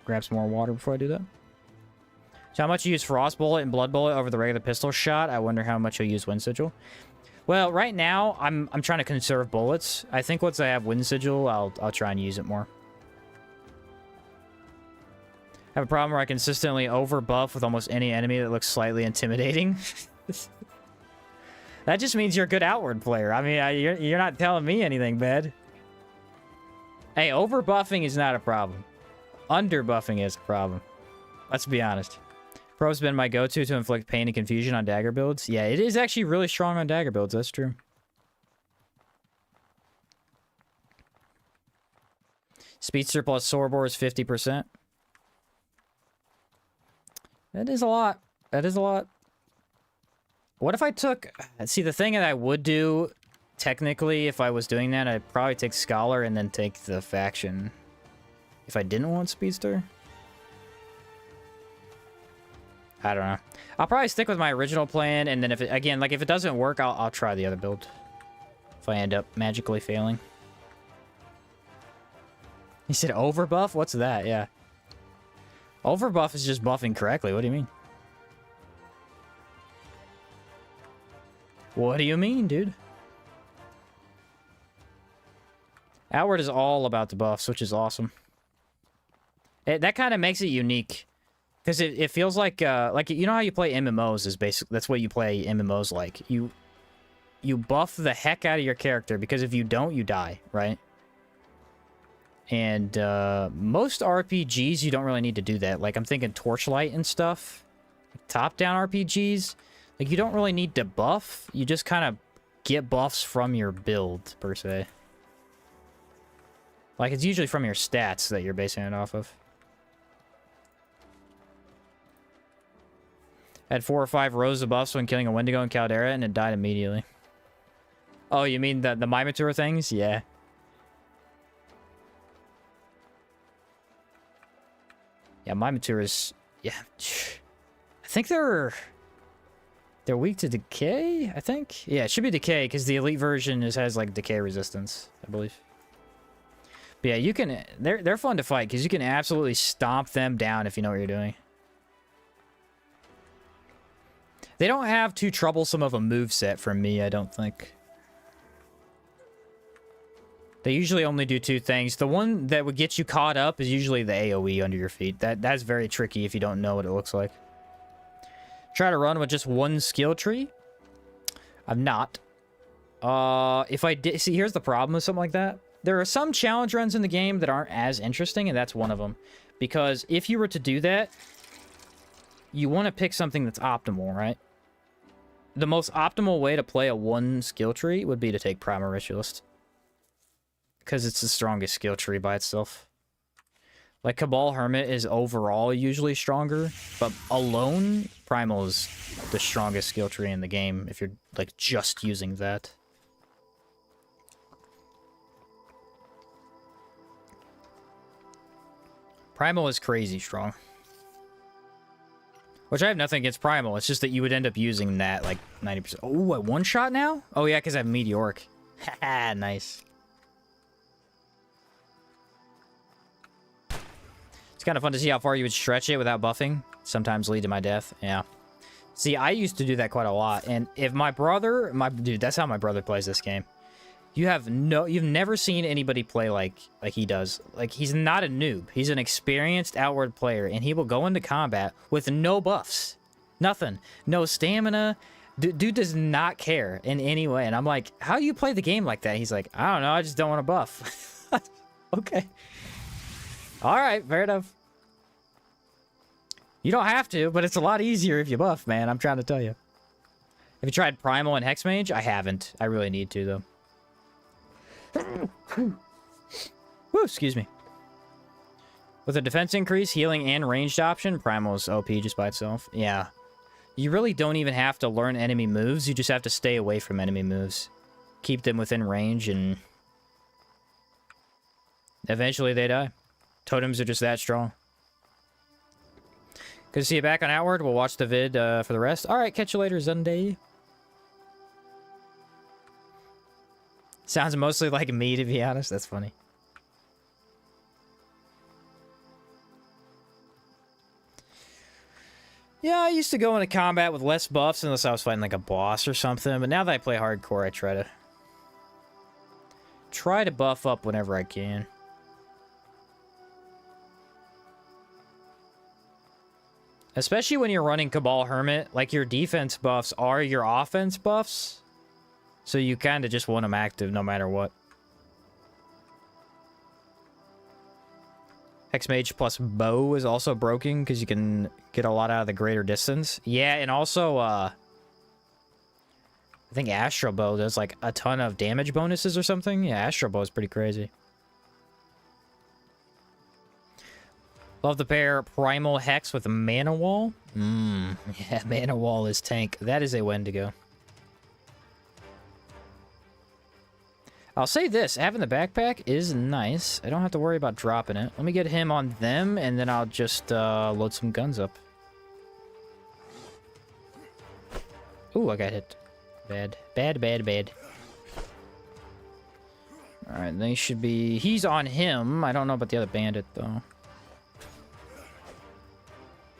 Speaker 1: grab some more water before I do that. So how much you use Frost Bullet and Blood Bullet over the regular pistol shot? I wonder how much you'll use Wind Sigil. Well, right now, I'm trying to conserve bullets. I think once I have Wind Sigil, I'll try and use it more. I have a problem where I consistently overbuff with almost any enemy that looks slightly intimidating. That just means you're a good outward player. I mean, you're not telling me anything bad. Hey, overbuffing is not a problem. Underbuffing is a problem. Let's be honest. Pro's been my go-to to inflict pain and confusion on dagger builds. Yeah, it is actually really strong on dagger builds. That's true. Speedster plus Sorbor is 50%. That is a lot. That is a lot. What if I took... See, the thing that I would do, technically, if I was doing that, I'd probably take Scholar and then take the faction. If I didn't want Speedster. I don't know. I'll probably stick with my original plan, and then if it, again, like, if it doesn't work, I'll try the other build. If I end up magically failing. He said overbuff? What's that? Yeah. Overbuff is just buffing correctly. What do you mean? What do you mean, dude? Outward is all about the buffs, which is awesome. That kind of makes it unique. Because it feels like you know how you play MMOs is basically, that's what you play MMOs like. You buff the heck out of your character, because if you don't, you die, right? And most RPGs, you don't really need to do that. Like, I'm thinking Torchlight and stuff. Top-down RPGs, like, you don't really need to buff. You just kind of get buffs from your build, per se. Like, it's usually from your stats that you're basing it off of. Had 4 or 5 rows of buffs when killing a Wendigo in Caldera, and it died immediately. Oh, you mean the Minotaur things? Yeah. Yeah, Minotaur is... Yeah. I think they're weak to decay, I think? Yeah, it should be decay, because the elite version has, like, decay resistance, I believe. But yeah, you can... They're fun to fight, because you can absolutely stomp them down if you know what you're doing. They don't have too troublesome of a moveset for me, I don't think. They usually only do 2 things. The one that would get you caught up is usually the AoE under your feet. That's very tricky if you don't know what it looks like. Try to run with just 1 skill tree. I'm not. If I did... See, here's the problem with something like that. There are some challenge runs in the game that aren't as interesting, and that's one of them. Because if you were to do that, you want to pick something that's optimal, right? The most optimal way to play a 1 skill tree would be to take Primal Ritualist. Because it's the strongest skill tree by itself. Like, Cabal Hermit is overall usually stronger, but alone, Primal is the strongest skill tree in the game if you're, like, just using that. Primal is crazy strong. Which I have nothing against Primal, it's just that you would end up using that, like, 90%. Oh, a one-shot now? Oh, yeah, because I have Meteoric. Haha, nice. It's kind of fun to see how far you would stretch it without buffing. Sometimes lead to my death, yeah. See, I used to do that quite a lot, and if my brother... Dude, that's how my brother plays this game. You've never seen anybody play like he does. Like, he's not a noob. He's an experienced outward player, and he will go into combat with no buffs. Nothing. No stamina. Dude does not care in any way. And I'm like, how do you play the game like that? He's like, I don't know. I just don't want to buff. Okay. All right. Fair enough. You don't have to, but it's a lot easier if you buff, man. I'm trying to tell you. Have you tried Primal and Hexmage? I haven't. I really need to, though. Woo, excuse me. With a defense increase, healing, and ranged option, Primal is OP just by itself. Yeah. You really don't even have to learn enemy moves. You just have to stay away from enemy moves. Keep them within range, and eventually they die. Totems are just that strong. Good to see you back on Outward. We'll watch the vid for the rest. Alright, catch you later, Zunday. Sounds mostly like me, to be honest. That's funny. Yeah, I used to go into combat with less buffs unless I was fighting like a boss or something, but now that I play hardcore, I try to buff up whenever I can. Especially when you're running Cabal Hermit, like your defense buffs are your offense buffs. So you kind of just want them active no matter what. Hexmage plus bow is also broken because you can get a lot out of the greater distance. Yeah, and also, I think Astral Bow does like a ton of damage bonuses or something. Yeah, Astral Bow is pretty crazy. Love the pair Primal Hex with Mana Wall. Yeah, Mana Wall is tank. That is a Wendigo. I'll say this, having the backpack is nice. I don't have to worry about dropping it. Let me get him on them, and then I'll just load some guns up. Ooh, I got hit. Bad. Bad, bad, bad. Alright, they should be... He's on him. I don't know about the other bandit, though.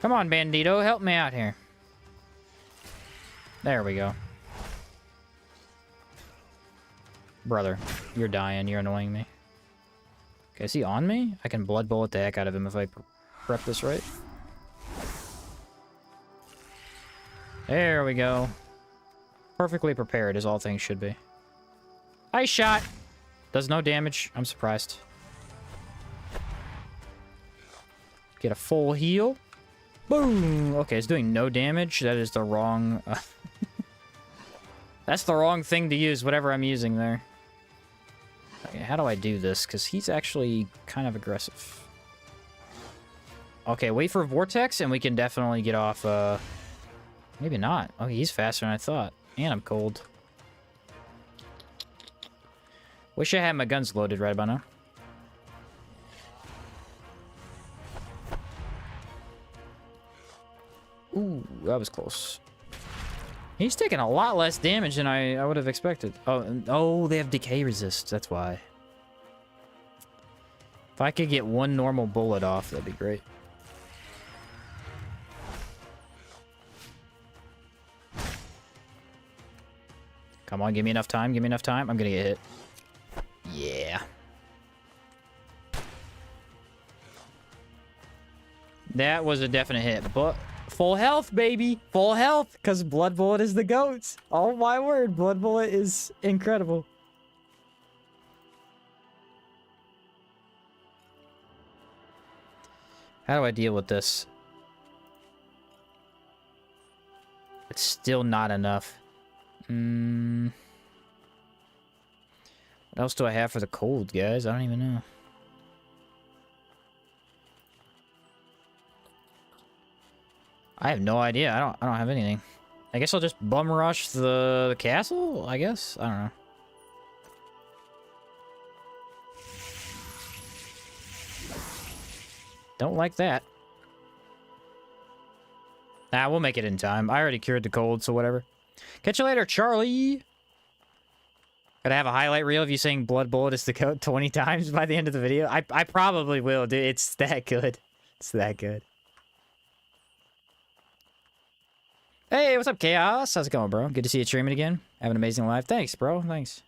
Speaker 1: Come on, Bandito, help me out here. There we go. Brother, you're dying. You're annoying me. Okay, is he on me? I can blood bullet the heck out of him if I prep this right. There we go. Perfectly prepared, as all things should be. Ice shot! Does no damage. I'm surprised. Get a full heal. Boom! Okay, it's doing no damage. That is the wrong... That's the wrong thing to use, whatever I'm using there. Okay, how do I do this? Because he's actually kind of aggressive. Okay, wait for Vortex, and we can definitely get off, Maybe not. Oh, he's faster than I thought. And I'm cold. Wish I had my guns loaded right about now. Ooh, that was close. He's taking a lot less damage than I would have expected. Oh, they have decay resist. That's why. If I could get one normal bullet off, that'd be great. Come on, give me enough time. Give me enough time. I'm gonna get hit. Yeah. That was a definite hit, but full health, baby. Full health, because Blood Bullet is the GOAT. Oh my word, Blood Bullet is incredible. How do I deal with this? It's still not enough. What else do I have for the cold, guys? I don't even know. I have no idea. I don't have anything. I guess I'll just bum rush the castle, I guess. I don't know. Don't like that. Nah, we'll make it in time. I already cured the cold, so whatever. Catch you later, Charlie. Gotta have a highlight reel of you saying Blood Bullet is the code 20 times by the end of the video. I probably will, dude. It's that good. It's that good. Hey, what's up, Chaos? How's it going, bro? Good to see you streaming again. Have an amazing life. Thanks, bro. Thanks.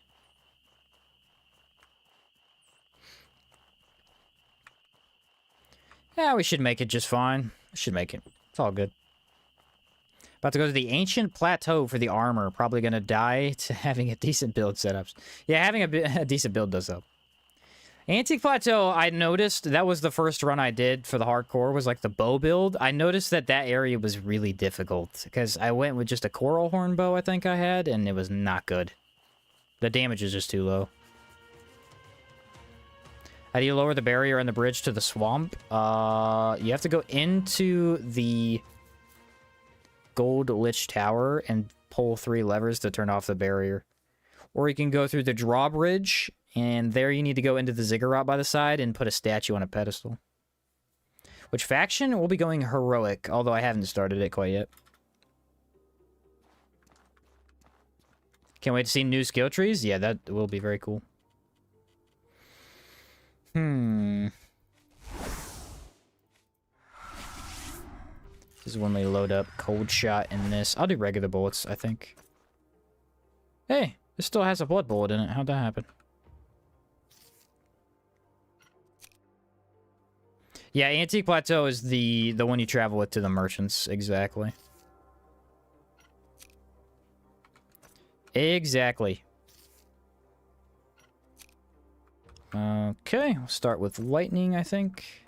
Speaker 1: Yeah, we should make it just fine. We should make it. It's all good. About to go to the Ancient Plateau for the armor. Probably gonna die to having a decent build setups. Yeah, having a decent build does help. Antique Plateau, I noticed, that was the first run I did for the hardcore, was like the bow build. I noticed that area was really difficult, because I went with just a coral horn bow I think I had, and it was not good. The damage is just too low. How do you lower the barrier on the bridge to the swamp? You have to go into the gold lich tower and pull 3 levers to turn off the barrier. Or you can go through the drawbridge, and there you need to go into the ziggurat by the side and put a statue on a pedestal. Which faction? We'll be going heroic, although I haven't started it quite yet. Can't wait to see new skill trees. Yeah, that will be very cool. This is when we load up cold shot in this. I'll do regular bullets, I think. Hey, this still has a blood bullet in it. How'd that happen? Yeah, Antique Plateau is the one you travel with to the merchants. Exactly. Exactly. Okay, we'll start with lightning, I think.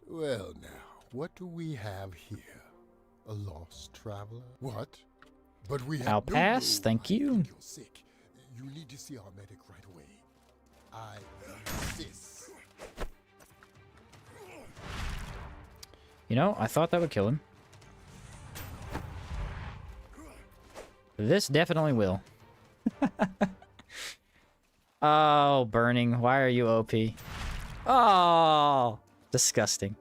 Speaker 9: Well, now, what do we have here? A lost traveler? What? But we have...
Speaker 1: I'll pass, thank you.
Speaker 9: I think you're sick. You need to see our medic right away. I insist.
Speaker 1: You know, I thought that would kill him. This definitely will. Oh, burning. Why are you OP? Oh, disgusting.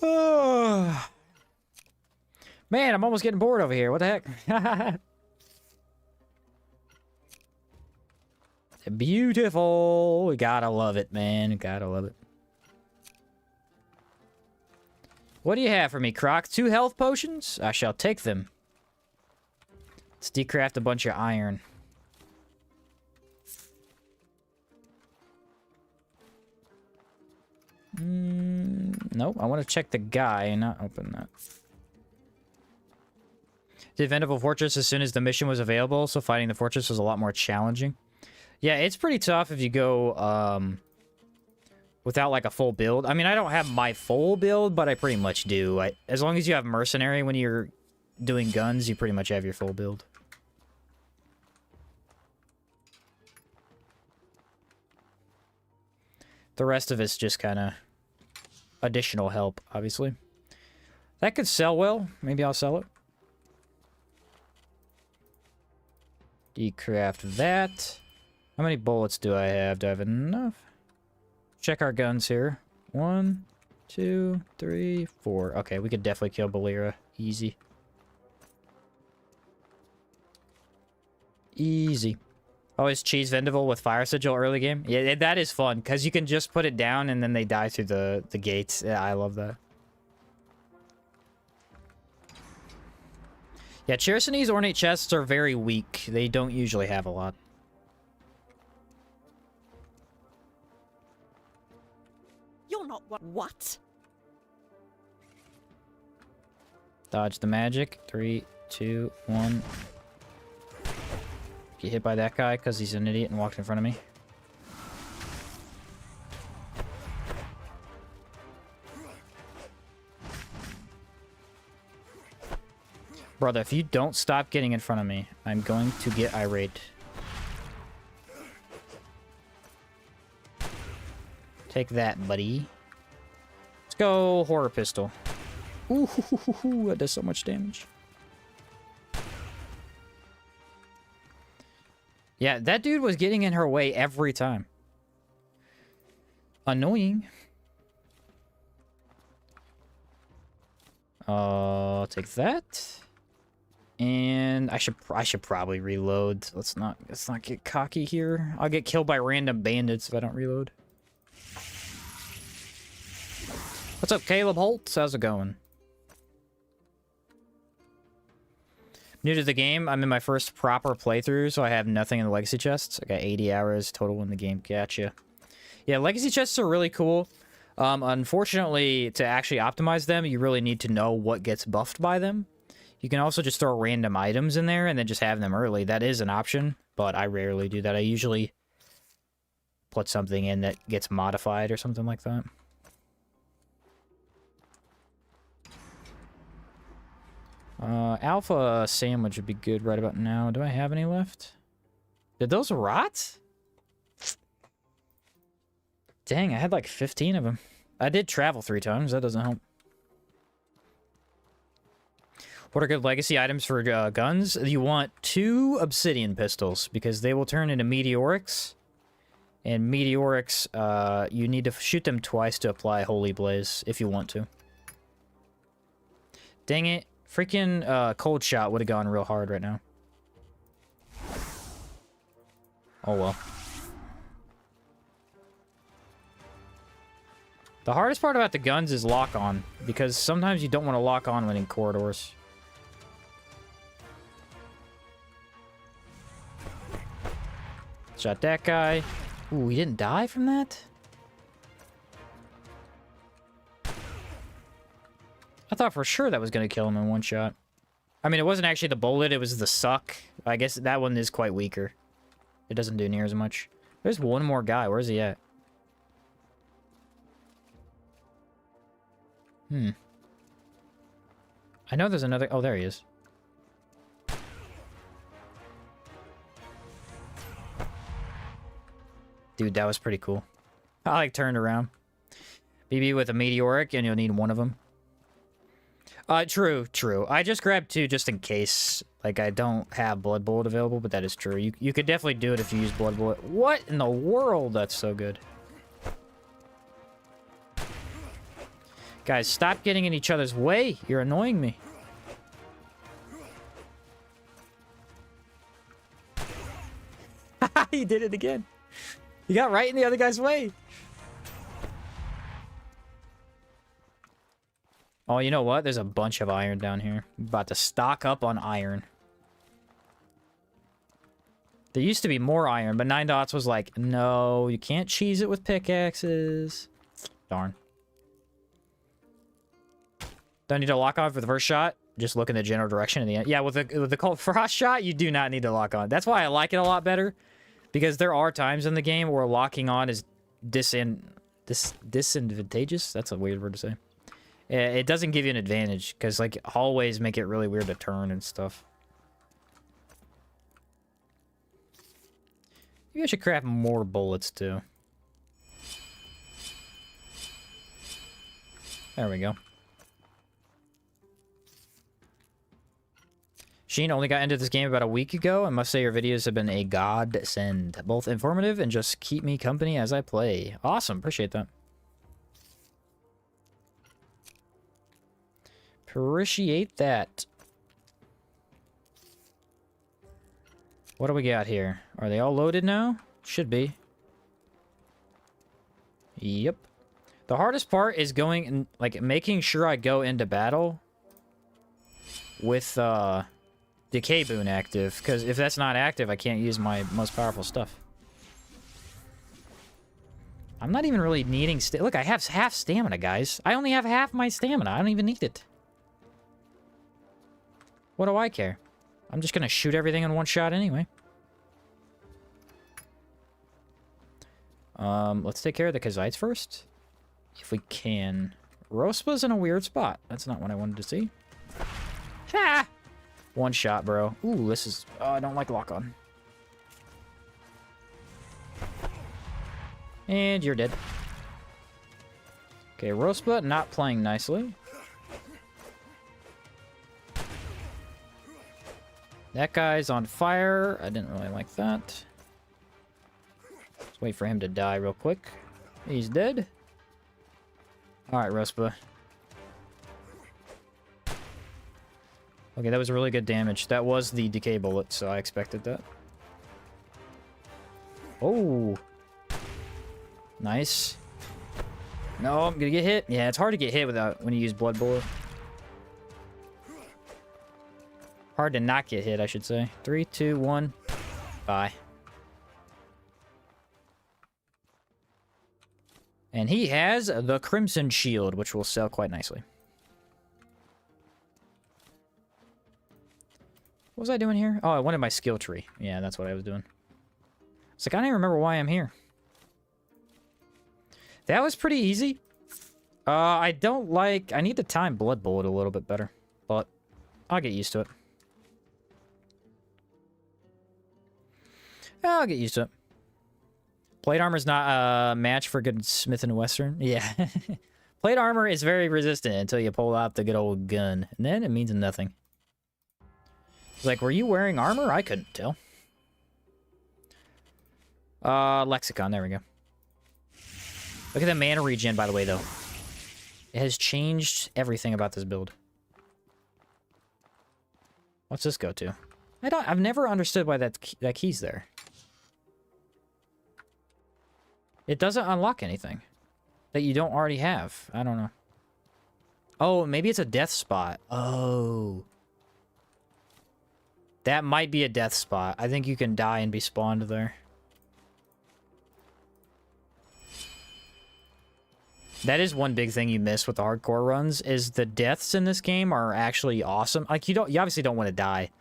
Speaker 1: Oh. Man, I'm almost getting bored over here. What the heck? Beautiful. We gotta love it, man. Gotta love it. What do you have for me, Croc? 2 health potions? I shall take them. Let's decraft a bunch of iron. Nope, I want to check the guy and not open that. Did Vendible Fortress as soon as the mission was available, so fighting the fortress was a lot more challenging. Yeah, it's pretty tough if you go without like a full build. I mean, I don't have my full build, but I pretty much do. As long as you have mercenary when you're doing guns, you pretty much have your full build. The rest of it's just kind of additional help, obviously. That could sell well. Maybe I'll sell it. Decraft that. How many bullets do I have? Do I have enough? Check our guns here. 1, 2, 3, 4. Okay, we could definitely kill Balira. Easy. Easy. Always cheese Vendible with fire sigil early game. Yeah, that is fun, because you can just put it down and then they die through the gates. Yeah, I love that. Yeah, Chersonese ornate chests are very weak. They don't usually have a lot.
Speaker 3: You're not what?
Speaker 1: Dodge the magic. 3, 2, 1. Get hit by that guy because he's an idiot and walked in front of me. Brother, if you don't stop getting in front of me, I'm going to get irate. Take that, buddy. Let's go horror pistol. Ooh, that does so much damage. Yeah, that dude was getting in her way every time. Annoying. I'll take that. And I should probably reload. Let's not get cocky here. I'll get killed by random bandits if I don't reload. What's up, Caleb Holtz? How's it going? New to the game, I'm in my first proper playthrough, so I have nothing in the legacy chests. I got 80 hours total in the game. Gotcha. Yeah, legacy chests are really cool. Unfortunately, to actually optimize them, you really need to know what gets buffed by them. You can also just throw random items in there and then just have them early. That is an option, but I rarely do that. I usually put something in that gets modified or something like that. Alpha sandwich would be good right about now. Do I have any left? Did those rot? Dang, I had like 15 of them. I did travel 3 times. That doesn't help. What are good legacy items for guns? You want 2 obsidian pistols, because they will turn into meteorics. And meteorics, you need to shoot them twice to apply Holy Blaze, if you want to. Dang it. Freaking cold shot would have gone real hard right now. Oh well. The hardest part about the guns is lock on, because sometimes you don't want to lock on when in corridors. Shot that guy. Ooh, he didn't die from that? I thought for sure that was going to kill him in one shot. I mean, it wasn't actually the bullet, it was the suck. I guess that one is quite weaker. It doesn't do near as much. There's one more guy. Where's he at? I know there's another... Oh, there he is. Dude, that was pretty cool. I like turned around. BB with a meteoric, and you'll need one of them. True. I just grabbed 2 just in case. Like, I don't have Blood Bullet available, but that is true. You could definitely do it if you use Blood Bullet. What in the world? That's so good. Guys, stop getting in each other's way. You're annoying me. He did it again. He got right in the other guy's way. Oh, you know what? There's a bunch of iron down here. I'm about to stock up on iron. There used to be more iron, but 9 Dots was like, no, you can't cheese it with pickaxes. Darn. Don't need to lock on for the first shot. Just look in the general direction in the end. Yeah, with the Cold Frost shot, you do not need to lock on. That's why I like it a lot better. Because there are times in the game where locking on is disadvantageous. That's a weird word to say. It doesn't give you an advantage, because, like, hallways make it really weird to turn and stuff. Maybe I should craft more bullets, too. There we go. Sheen only got into this game about a week ago. I must say your videos have been a godsend. Both informative and just keep me company as I play. Awesome. Appreciate that. Appreciate that. What do we got here? Are they all loaded now? Should be. Yep. The hardest part is going, like, making sure I go into battle with, Decay Boon active, because if that's not active, I can't use my most powerful stuff. I'm not even really needing... Look, I have half stamina, guys. I only have half my stamina. I don't even need it. What do I care? I'm just going to shoot everything in one shot anyway. Let's take care of the Kazites first. If we can. Rospa's in a weird spot. That's not what I wanted to see. Ha! One shot, bro. Ooh, this is... Oh, I don't like lock-on. And you're dead. Okay, Rospa not playing nicely. That guy's on fire. I didn't really like that. Let's wait for him to die real quick. He's dead. Alright, Rospa. Okay, that was really good damage. That was the decay bullet, so I expected that. Oh. Nice. No, I'm gonna get hit. Yeah, it's hard to get hit when you use blood bullet. Hard to not get hit, I should say. 3, 2, 1. Bye. And he has the Crimson Shield, which will sell quite nicely. What was I doing here? Oh, I wanted my skill tree. Yeah, that's what I was doing. It's like, I don't even remember why I'm here. That was pretty easy. I don't like... I need to time Blood Bullet a little bit better. But I'll get used to it. I'll get used to it. Plate armor's not a match for good Smith & Western. Yeah. Plate armor is very resistant until you pull out the good old gun. And then it means nothing. It's like, were you wearing armor? I couldn't tell. Lexicon, there we go. Look at the mana regen, by the way, though. It has changed everything about this build. What's this go to? I've never understood why that key's there. It doesn't unlock anything that you don't already have. I don't know. Oh, maybe it's a death spot. Oh. That might be a death spot. I think you can die and be spawned there. That is one big thing you miss with the hardcore runs, is the deaths in this game are actually awesome. Like, you obviously don't want to die.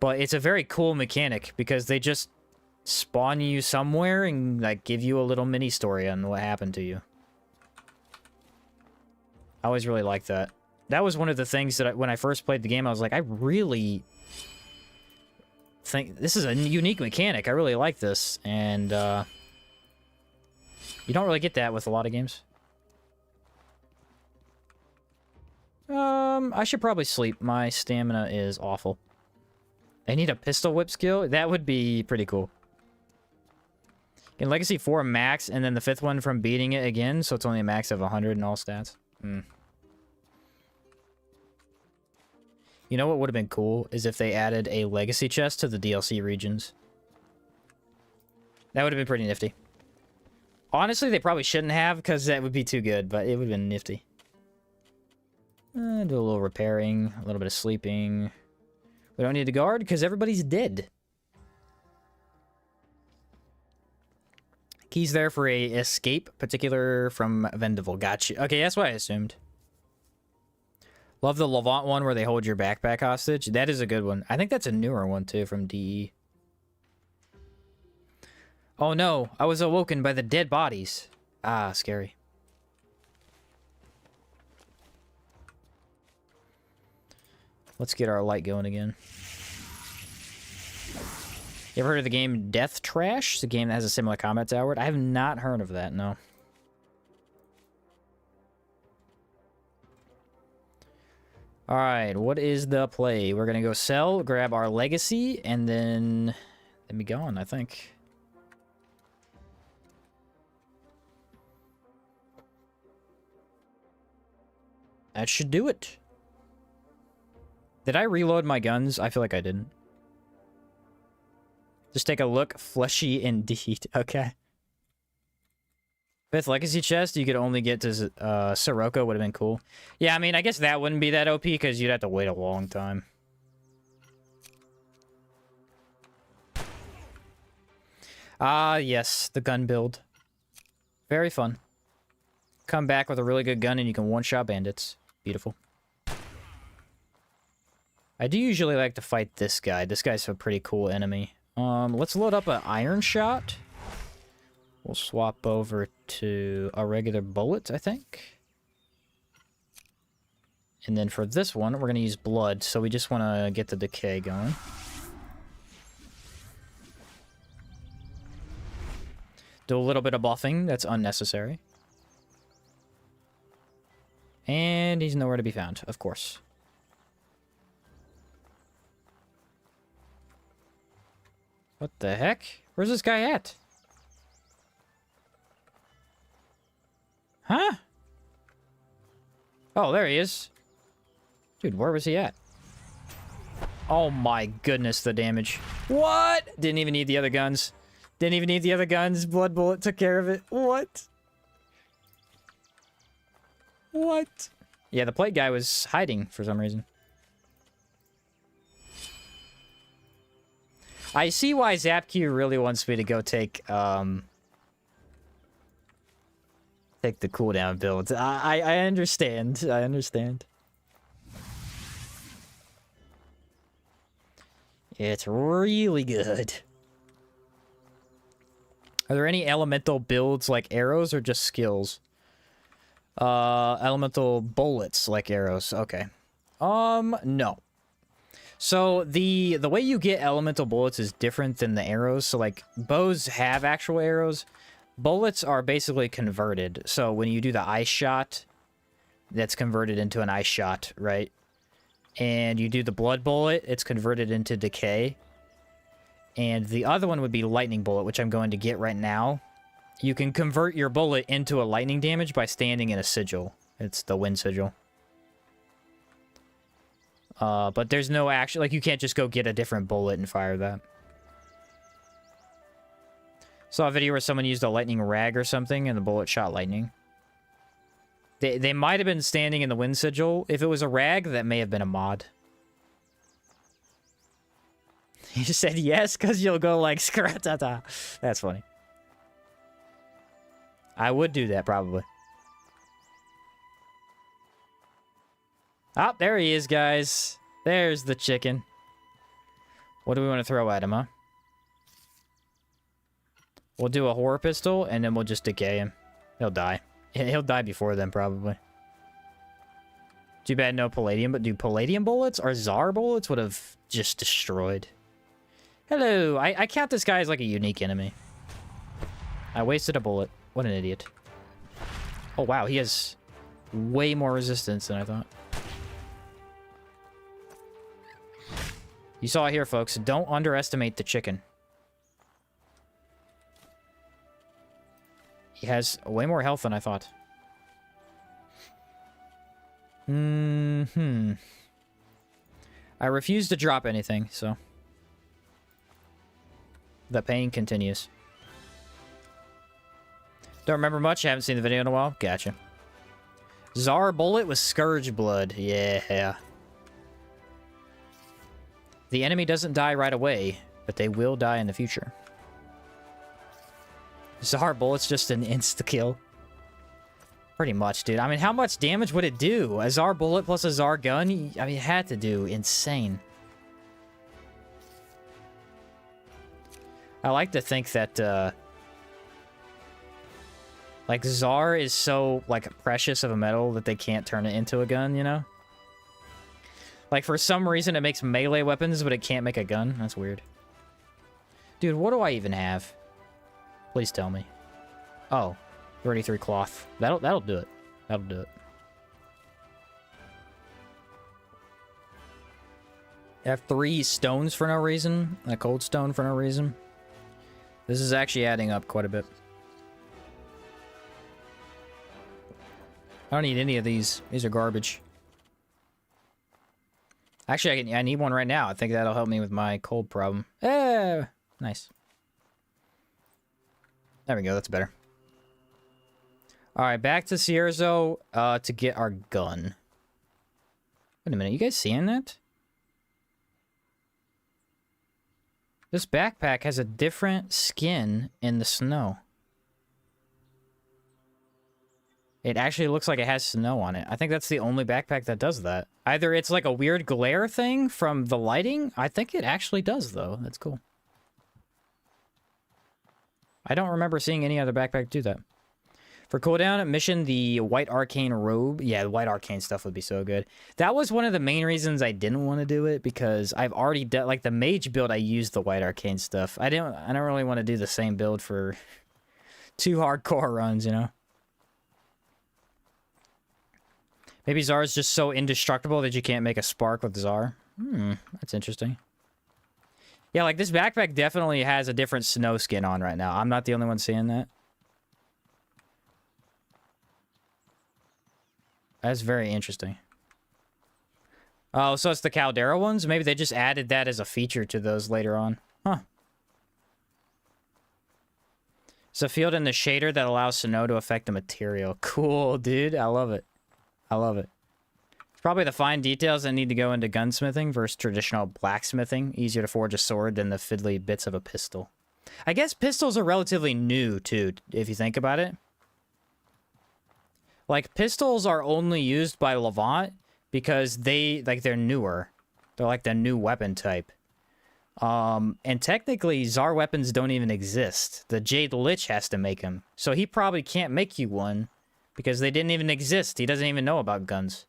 Speaker 1: But it's a very cool mechanic, because they just spawn you somewhere and, like, give you a little mini story on what happened to you. I always really liked that. That was one of the things that when I first played the game, I was like, I really think this is a unique mechanic. I really like this. And, You don't really get that with a lot of games. I should probably sleep. My stamina is awful. I need a pistol whip skill? That would be pretty cool. In Legacy 4 max, and then the 5th one from beating it again, so it's only a max of 100 in all stats. You know what would have been cool? Is if they added a Legacy chest to the DLC regions. That would have been pretty nifty. Honestly, they probably shouldn't have, because that would be too good, but it would have been nifty. Do a little repairing, a little bit of sleeping. We don't need to guard, because everybody's dead. Keys there for a escape, particular from Vendaval. Gotcha. Okay, that's what I assumed. Love the Levant one where they hold your backpack hostage. That is a good one. I think that's a newer one, too, from DE. Oh no, I was awoken by the dead bodies. Ah, scary. Let's get our light going again. You ever heard of the game Death Trash? It's a game that has a similar combat tower. I have not heard of that, no. Alright, what is the play? We're gonna go sell, grab our legacy, and then be gone, I think. That should do it. Did I reload my guns? I feel like I didn't. Just take a look. Fleshy indeed. Okay. 5th legacy chest, you could only get to Sirocco. Would have been cool. Yeah, I mean, I guess that wouldn't be that OP because you'd have to wait a long time. Ah, yes. The gun build. Very fun. Come back with a really good gun and you can one-shot bandits. Beautiful. I do usually like to fight this guy. This guy's a pretty cool enemy. Let's load up an iron shot. We'll swap over to a regular bullet, I think. And then for this one, we're going to use blood, so we just want to get the decay going. Do a little bit of buffing. That's unnecessary. And he's nowhere to be found, of course. What the heck? Where's this guy at? Huh? Oh, there he is. Dude, where was he at? Oh my goodness, the damage. What? Didn't even need the other guns. Didn't even need the other guns. Blood bullet took care of it. What? What? Yeah, the plate guy was hiding for some reason. I see why ZapQ really wants me to go take the cooldown builds. I understand. I understand. It's really good. Are there any elemental builds like arrows or just skills? Elemental bullets like arrows. Okay. No. So the way you get elemental bullets is different than the arrows. So like bows have actual arrows. Bullets are basically converted. So when you do the ice shot, that's converted into an ice shot, right? And you do the blood bullet, it's converted into decay. And the other one would be lightning bullet, which I'm going to get right now. You can convert your bullet into a lightning damage by standing in a sigil. It's the wind sigil. But there's no actual... Like, you can't just go get a different bullet and fire that. Saw a video where someone used a lightning rag or something, and the bullet shot lightning. They might have been standing in the wind sigil. If it was a rag, that may have been a mod. He just said yes, because you'll go like, skratata. That's funny. I would do that, probably. Ah, there he is, guys. There's the chicken. What do we want to throw at him, huh? We'll do a horror pistol, and then we'll just decay him. He'll die. He'll die before then, probably. Too bad no palladium, but do palladium bullets or Tsar bullets would have just destroyed. Hello. I count this guy as like a unique enemy. I wasted a bullet. What an idiot. Oh, wow. He has way more resistance than I thought. You saw it here, folks. Don't underestimate the chicken. He has way more health than I thought. I refuse to drop anything, so... the pain continues. Don't remember much. I haven't seen the video in a while. Gotcha. Czar bullet with Scourge blood. Yeah. The enemy doesn't die right away, but they will die in the future. Czar bullet's just an insta-kill. Pretty much, dude. I mean, how much damage would it do? A Czar bullet plus a Czar gun? I mean, it had to do insane. I like to think that, like, Czar is so, like, precious of a metal that they can't turn it into a gun, you know? Like, for some reason, it makes melee weapons, but it can't make a gun. That's weird. Dude, what do I even have? Please tell me. Oh, 33 cloth. That'll do it. That'll do it. I have 3 stones for no reason. A cold stone for no reason. This is actually adding up quite a bit. I don't need any of these. These are garbage. Actually, I need one right now. I think that'll help me with my cold problem. Nice. There we go. That's better. All right, back to Cierzo to get our gun. Wait a minute. You guys seeing that? This backpack has a different skin in the snow. It actually looks like it has snow on it. I think that's the only backpack that does that. Either it's like a weird glare thing from the lighting. I think it actually does, though. That's cool. I don't remember seeing any other backpack do that. For cooldown, mission the white arcane robe. Yeah, the white arcane stuff would be so good. That was one of the main reasons I didn't want to do it, because I've already done, like, the mage build, I used the white arcane stuff. I don't really want to do the same build for 2 hardcore runs, you know? Maybe Czar's just so indestructible that you can't make a spark with Czar. That's interesting. Yeah, like, this backpack definitely has a different snow skin on right now. I'm not the only one seeing that. That's very interesting. Oh, so it's the Caldera ones? Maybe they just added that as a feature to those later on. Huh. It's a field in the shader that allows snow to affect the material. Cool, dude. I love it. I love it. It's probably the fine details that need to go into gunsmithing versus traditional blacksmithing. Easier to forge a sword than the fiddly bits of a pistol. I guess pistols are relatively new, too, if you think about it. Like, pistols are only used by Levant because they're newer. They're like the new weapon type. And technically, Czar weapons don't even exist. The Jade Lich has to make them. So he probably can't make you one because they didn't even exist. He doesn't even know about guns.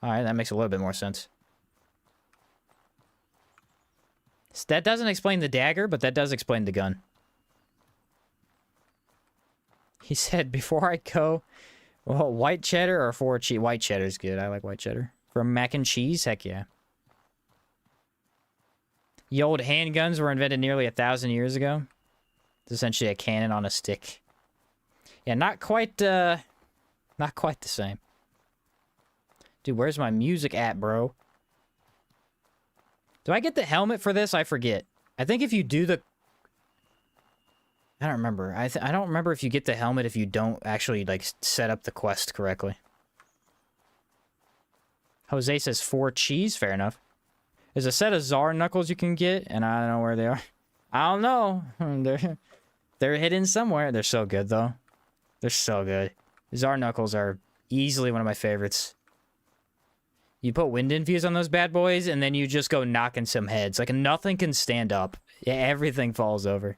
Speaker 1: Alright, that makes a little bit more sense. That doesn't explain the dagger, but that does explain the gun. He said, before I go, well, white cheddar or 4 cheese? White cheddar's good. I like white cheddar. From mac and cheese? Heck yeah. The old handguns were invented nearly 1,000 years ago. It's essentially a cannon on a stick. Yeah, not quite the same. Dude, where's my music at, bro? Do I get the helmet for this? I forget. I think if you do the... I don't remember. I don't remember if you get the helmet if you don't actually, like, set up the quest correctly. Jose says 4 cheese. Fair enough. There's a set of Czar knuckles you can get, and I don't know where they are. I don't know. They're hidden somewhere. They're so good, though. They're so good. Czar knuckles are easily one of my favorites. You put wind infuse on those bad boys, and then you just go knocking some heads. Like, nothing can stand up. Yeah, everything falls over.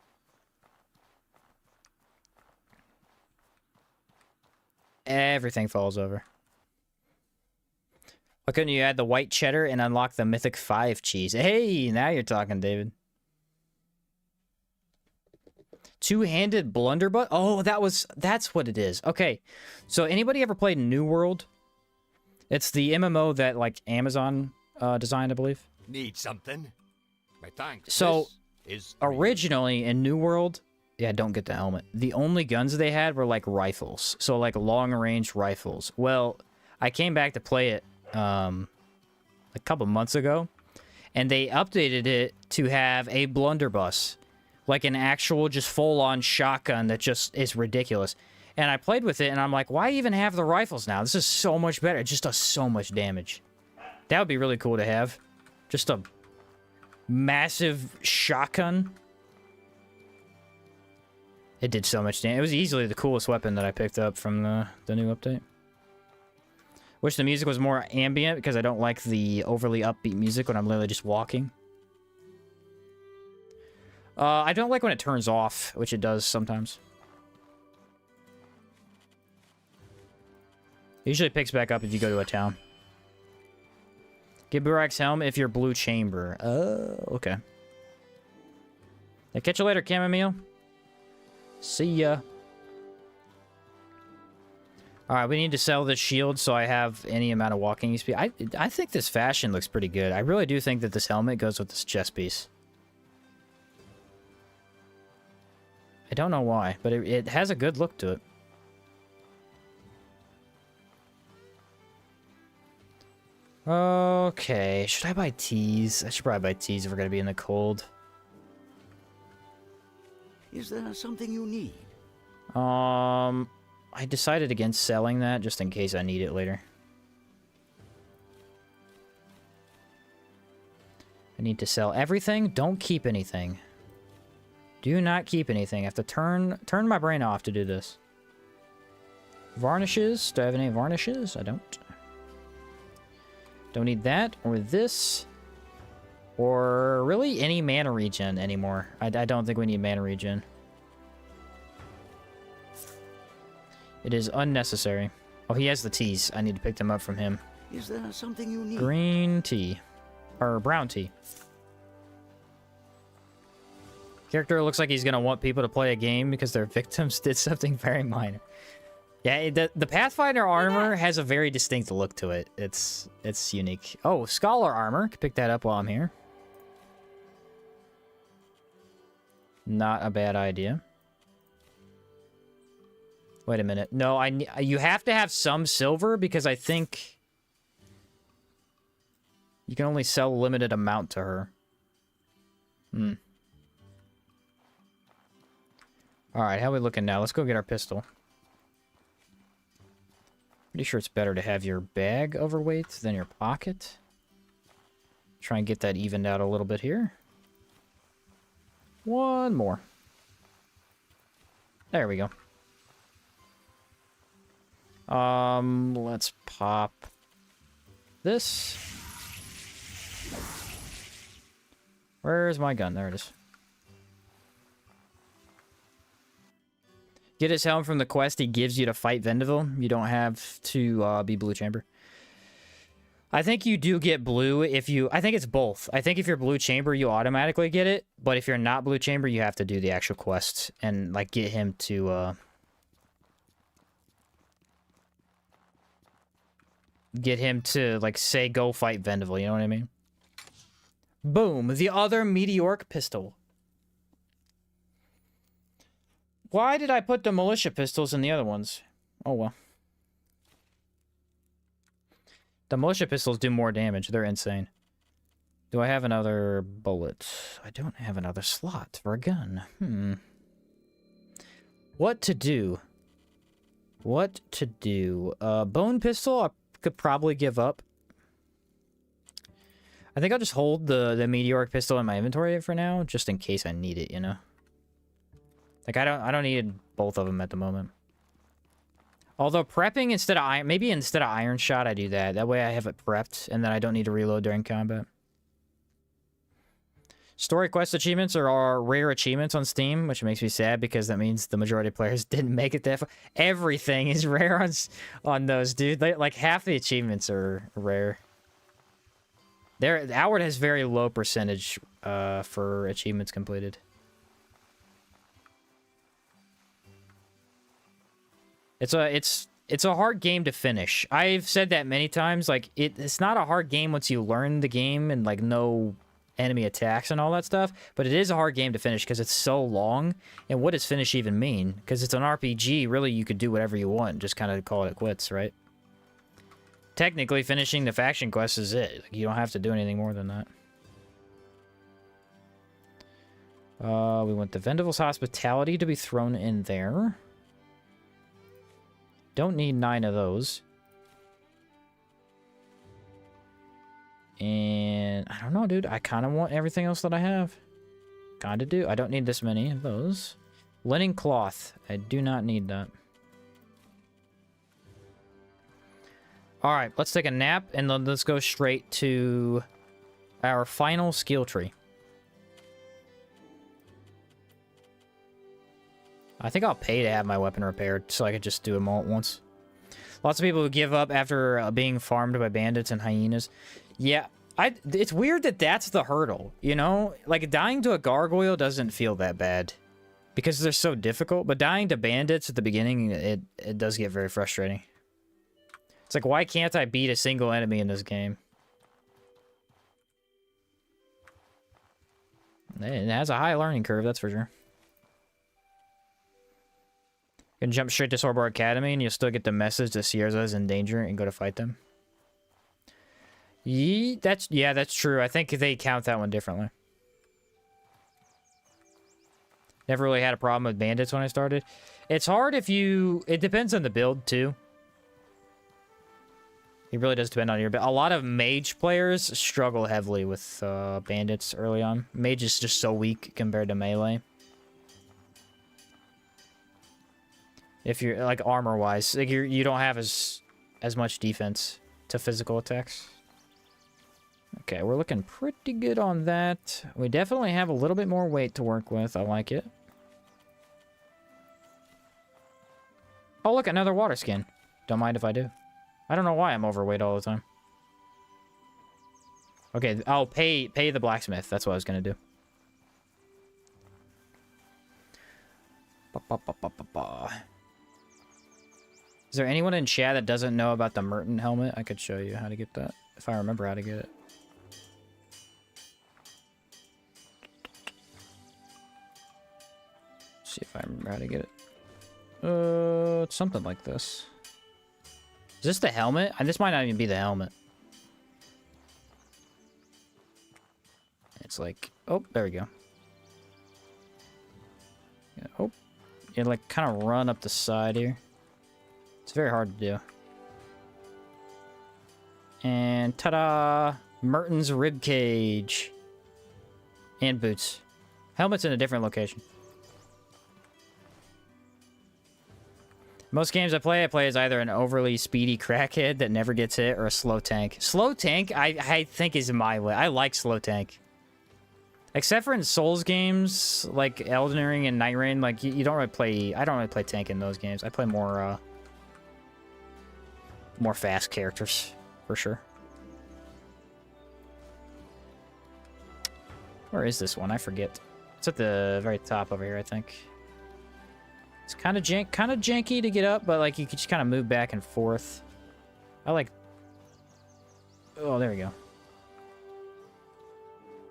Speaker 1: Everything falls over. Why couldn't you add the white cheddar and unlock the Mythic 5 cheese? Hey, now you're talking, David. Two-handed blunderbuss? Oh, that's what it is. Okay. So anybody ever played New World? It's the MMO that, like, Amazon designed, I believe.
Speaker 6: Need something? My thanks.
Speaker 1: So,
Speaker 6: This is
Speaker 1: originally in New World, yeah, don't get the helmet. The only guns they had were, like, rifles. So, like, long-range rifles. Well, I came back to play it a couple months ago, and they updated it to have a blunderbuss. Like an actual, just full-on shotgun that just is ridiculous. And I played with it, and I'm like, why even have the rifles now? This is so much better. It just does so much damage. That would be really cool to have. Just a massive shotgun. It did so much damage. It was easily the coolest weapon that I picked up from the new update. Wish the music was more ambient, because I don't like the overly upbeat music when I'm literally just walking. I don't like when it turns off, which it does sometimes. It usually picks back up if you go to a town. Get Burak's helm if you're blue chamber. Okay. I'll catch you later, Chamomile. See ya. Alright, we need to sell this shield so I have any amount of walking speed. I think this fashion looks pretty good. I really do think that this helmet goes with this chest piece. I don't know why, but it has a good look to it. Okay, should I buy teas? I should probably buy teas if we're gonna be in the cold.
Speaker 6: Is there something you need?
Speaker 1: I decided against selling that just in case I need it later. I need to sell everything. Don't keep anything. Do not keep anything. I have to turn my brain off to do this. Varnishes. Do I have any varnishes? I don't. Don't need that or this. Or really any mana regen anymore. I don't think we need mana regen. It is unnecessary. Oh, he has the teas. I need to pick them up from him.
Speaker 6: Is there something you need?
Speaker 1: Green tea. Or brown tea. Character looks like he's going to want people to play a game because their victims did something very minor. Yeah, the Pathfinder armor has a very distinct look to it. It's unique. Oh, Scholar armor. Can pick that up while I'm here. Not a bad idea. Wait a minute. No, you have to have some silver because I think you can only sell a limited amount to her. Alright, how are we looking now? Let's go get our pistol. Pretty sure it's better to have your bag overweight than your pocket. Try and get that evened out a little bit here. One more. There we go. Let's pop this. Where's my gun? There it is. Get his helm from the quest he gives you to fight Vendeville. You don't have to be blue chamber. I think you do get blue if you... I think it's both. I think if you're blue chamber, you automatically get it. But if you're not blue chamber, you have to do the actual quest and, like, get him to... get him to, like, say, go fight Vendeville. You know what I mean? Boom. The other Meteoric pistol. Why did I put the militia pistols in the other ones? Oh, well. The militia pistols do more damage. They're insane. Do I have another bullet? I don't have another slot for a gun. What to do? What to do? Bone pistol, I could probably give up. I think I'll just hold the Meteoric pistol in my inventory for now, just in case I need it, you know? Like, I don't need both of them at the moment. Although prepping instead of iron... Maybe instead of iron shot, I do that. That way I have it prepped, and then I don't need to reload during combat. Story quest achievements are rare achievements on Steam, which makes me sad because that means the majority of players didn't make it that far. Everything is rare on those, dude. Like, half the achievements are rare. Howard has very low percentage for achievements completed. It's a hard game to finish. I've said that many times. Like, it's not a hard game once you learn the game and, like, know enemy attacks and all that stuff, but it is a hard game to finish because it's so long. And what does finish even mean? Because it's an RPG, really, you could do whatever you want, just kind of call it quits, right? Technically, finishing the faction quest is it. Like, you don't have to do anything more than that. We want the Vendaval's Hospitality to be thrown in there. Don't need 9 of those. And I don't know, dude. I kind of want everything else that I have. Kind of do. I don't need this many of those. Linen cloth. I do not need that. All right, let's take a nap and then let's go straight to our final skill tree. I think I'll pay to have my weapon repaired so I could just do them all at once. Lots of people who give up after being farmed by bandits and hyenas. Yeah, it's weird that that's the hurdle, you know? Like, dying to a gargoyle doesn't feel that bad because they're so difficult, but dying to bandits at the beginning, it does get very frustrating. It's like, why can't I beat a single enemy in this game? It has a high learning curve, that's for sure. You can jump straight to Sorbo Academy and you'll still get the message that Cierzo is in danger and go to fight them. Yeah, that's true. I think they count that one differently. Never really had a problem with bandits when I started. It's hard if you... It depends on the build, too. It really does depend on your build. A lot of mage players struggle heavily with bandits early on. Mage is just so weak compared to melee. If you're, like, armor-wise. Like, you don't have as much defense to physical attacks. Okay, we're looking pretty good on that. We definitely have a little bit more weight to work with. I like it. Oh, look, another water skin. Don't mind if I do. I don't know why I'm overweight all the time. Okay, I'll pay the blacksmith. That's what I was gonna do. Is there anyone in chat that doesn't know about the Merton helmet? I could show you how to get that, if I remember how to get it. See if I remember how to get it. It's something like this. Is this the helmet? This might not even be the helmet. It's like, oh, there we go. Yeah, oh, you like kind of run up the side here. It's very hard to do. And ta-da! Merton's rib cage. And boots. Helmet's in a different location. Most games I play as either an overly speedy crackhead that never gets hit or a slow tank. Slow tank, I think is my way. I like slow tank. Except for in Souls games, like Elden Ring and Night Rain, like, you don't really play... I don't really play tank in those games. I play more fast characters, for sure. Where is this one? I forget. It's at the very top over here, I think. It's kind of janky to get up, but like you can just kind of move back and forth. I like... Oh, there we go.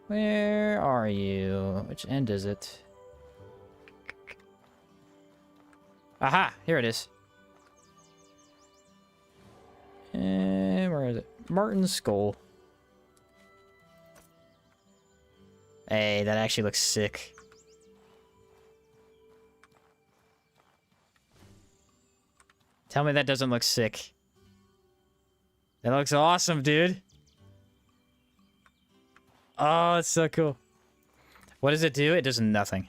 Speaker 1: Where are you? Which end is it? Aha! Here it is. And where is it? Martin's skull. Hey, that actually looks sick. Tell me that doesn't look sick. That looks awesome, dude. Oh, it's so cool. What does it do? It does nothing.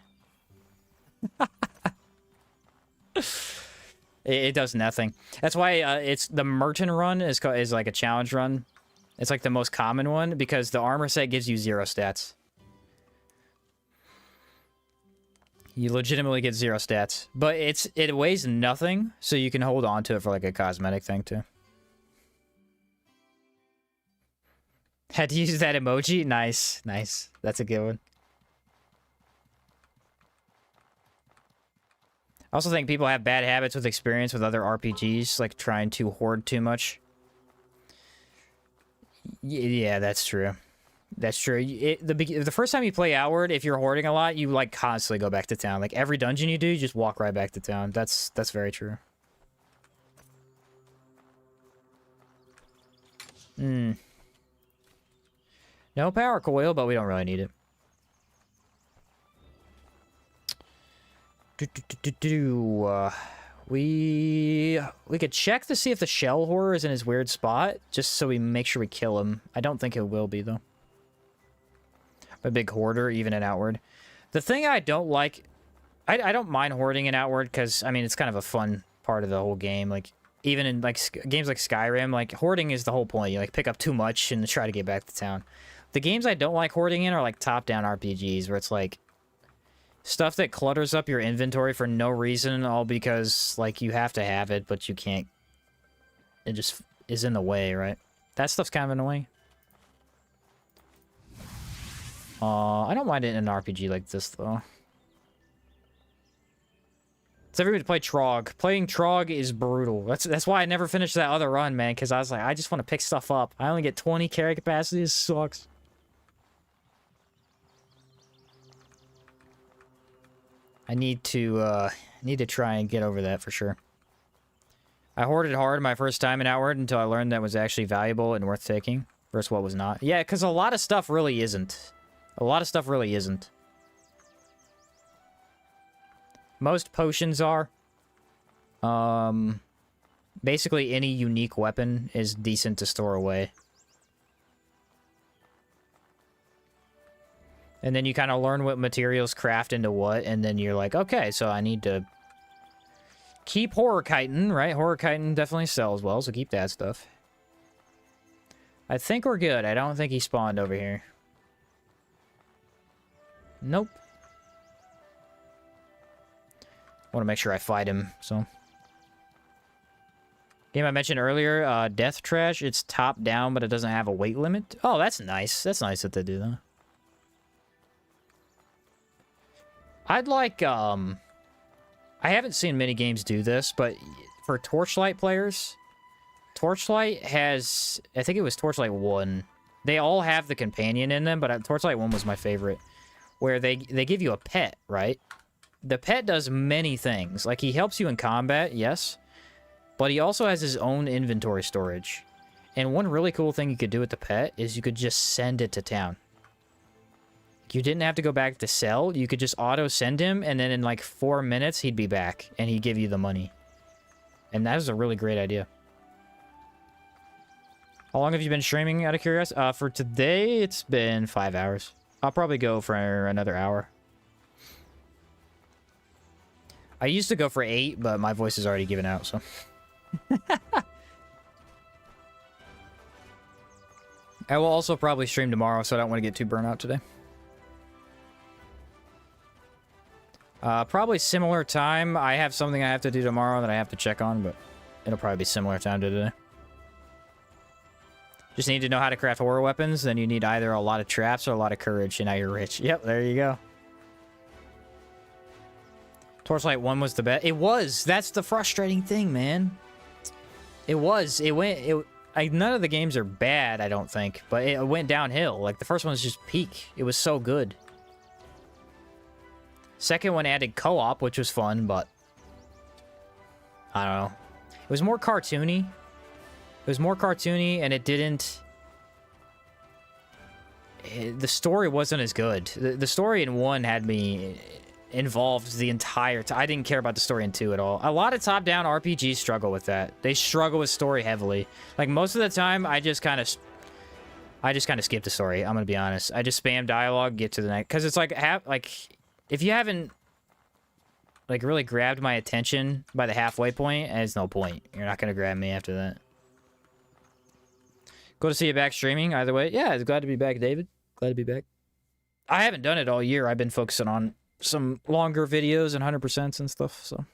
Speaker 1: It does nothing. That's why it's the Merton run is like a challenge run. It's like the most common one because the armor set gives you 0 stats. You legitimately get 0 stats, but it weighs nothing, so you can hold on to it for like a cosmetic thing too. Had to use that emoji? Nice, nice. That's a good one. I also think people have bad habits with experience with other RPGs, like trying to hoard too much. Yeah, that's true. That's true. The first time you play Outward, if you're hoarding a lot, you like constantly go back to town. Like every dungeon you do, you just walk right back to town. That's very true. No power coil, but we don't really need it. We could check to see if the shell horror is in his weird spot, just so we make sure we kill him. I don't think it will be, though. A big hoarder, even in Outward. The thing I don't like... I don't mind hoarding in Outward, because, I mean, it's kind of a fun part of the whole game. Like, even in, like, games like Skyrim, like, hoarding is the whole point. You, like, pick up too much and try to get back to town. The games I don't like hoarding in are, like, top-down RPGs, where it's, like... stuff that clutters up your inventory for no reason, all because, like, you have to have it, but you can't... It just is in the way, right? That stuff's kind of annoying. I don't mind it in an RPG like this, though. So everybody play Trog. Playing Trog is brutal. That's why I never finished that other run, man, because I was like, I just want to pick stuff up. I only get 20 carry capacity. This sucks. I need to try and get over that for sure. I hoarded hard my first time in Outward until I learned that was actually valuable and worth taking versus what was not. Yeah, because a lot of stuff really isn't. A lot of stuff really isn't. Most potions are. Basically any unique weapon is decent to store away. And then you kind of learn what materials craft into what, and then you're like, okay, so I need to keep Horror Chitin, right? Horror Chitin definitely sells well, so keep that stuff. I think we're good. I don't think he spawned over here. Nope. Want to make sure I fight him, so. Game I mentioned earlier, Death Trash, it's top down, but it doesn't have a weight limit. Oh, that's nice. That's nice that they do that. I'd like, I haven't seen many games do this, but for Torchlight players, Torchlight has, I think it was Torchlight 1. They all have the companion in them, but Torchlight 1 was my favorite, where they give you a pet, right? The pet does many things. Like, he helps you in combat, yes, but he also has his own inventory storage. And one really cool thing you could do with the pet is you could just send it to town. You didn't have to go back to sell. You could just auto-send him, and then in like 4 minutes, he'd be back, and he'd give you the money. And that was a really great idea. How long have you been streaming, out of curiosity? For today, it's been 5 hours. I'll probably go for another hour. I used to go for 8, but my voice is already given out, so... I will also probably stream tomorrow, so I don't want to get too burnt out today. Probably similar time. I have something I have to do tomorrow that I have to check on, but it'll probably be similar time to today. Just need to know how to craft horror weapons, then you need either a lot of traps or a lot of courage, and now you're rich. Yep, there you go. Torchlight 1 was the best. It was! That's the frustrating thing, man. It was. It went... none of the games are bad, I don't think, but it went downhill. Like, the first one was just peak. It was so good. Second one added co-op, which was fun, but... I don't know. It was more cartoony. It was more cartoony, and it didn't... The story wasn't as good. The story in 1 had me involved the entire time. I didn't care about the story in 2 at all. A lot of top-down RPGs struggle with that. They struggle with story heavily. Like, most of the time, I just kind of skip the story, I'm gonna be honest. I just spam dialogue, get to the next... Because it's like, if you haven't, like, really grabbed my attention by the halfway point, there's no point. You're not gonna grab me after that. Go to see you back streaming, either way. Yeah, it's glad to be back, David. Glad to be back. I haven't done it all year. I've been focusing on some longer videos and 100% and stuff, so.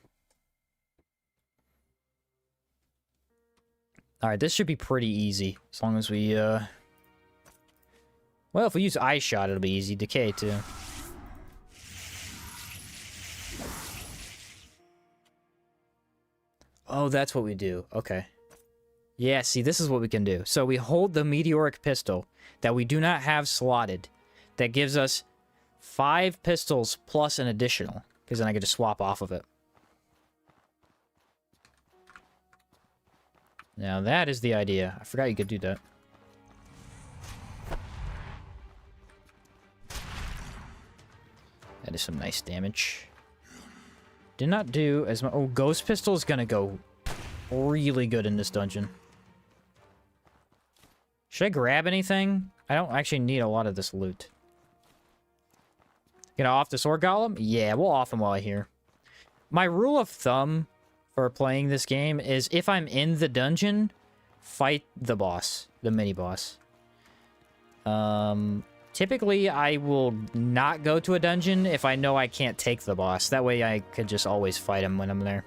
Speaker 1: Alright, this should be pretty easy. As long as we, well, if we use Ice Shot, it'll be easy. Decay, too. Oh, that's what we do. Okay. Yeah, see, this is what we can do. So we hold the Meteoric pistol that we do not have slotted. That gives us 5 pistols plus an additional. Because then I get to swap off of it. Now that is the idea. I forgot you could do that. That is some nice damage. Did not do as much. Oh, Ghost Pistol is gonna go really good in this dungeon. Should I grab anything? I don't actually need a lot of this loot. Gonna off the Sword Golem? Yeah, we'll off him while I'm here. My rule of thumb for playing this game is if I'm in the dungeon, fight the boss, the mini-boss. Typically, I will not go to a dungeon if I know I can't take the boss. That way I could just always fight him when I'm there.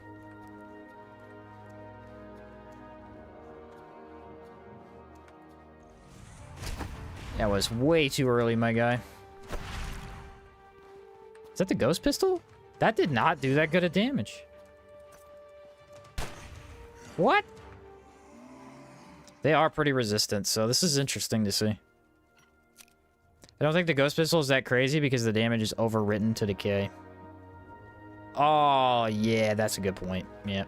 Speaker 1: That was way too early, my guy. Is that the Ghost Pistol? That did not do that good of damage. What? They are pretty resistant, so this is interesting to see. I don't think the Ghost Pistol is that crazy because the damage is overwritten to decay. Oh, yeah, that's a good point. Yeah.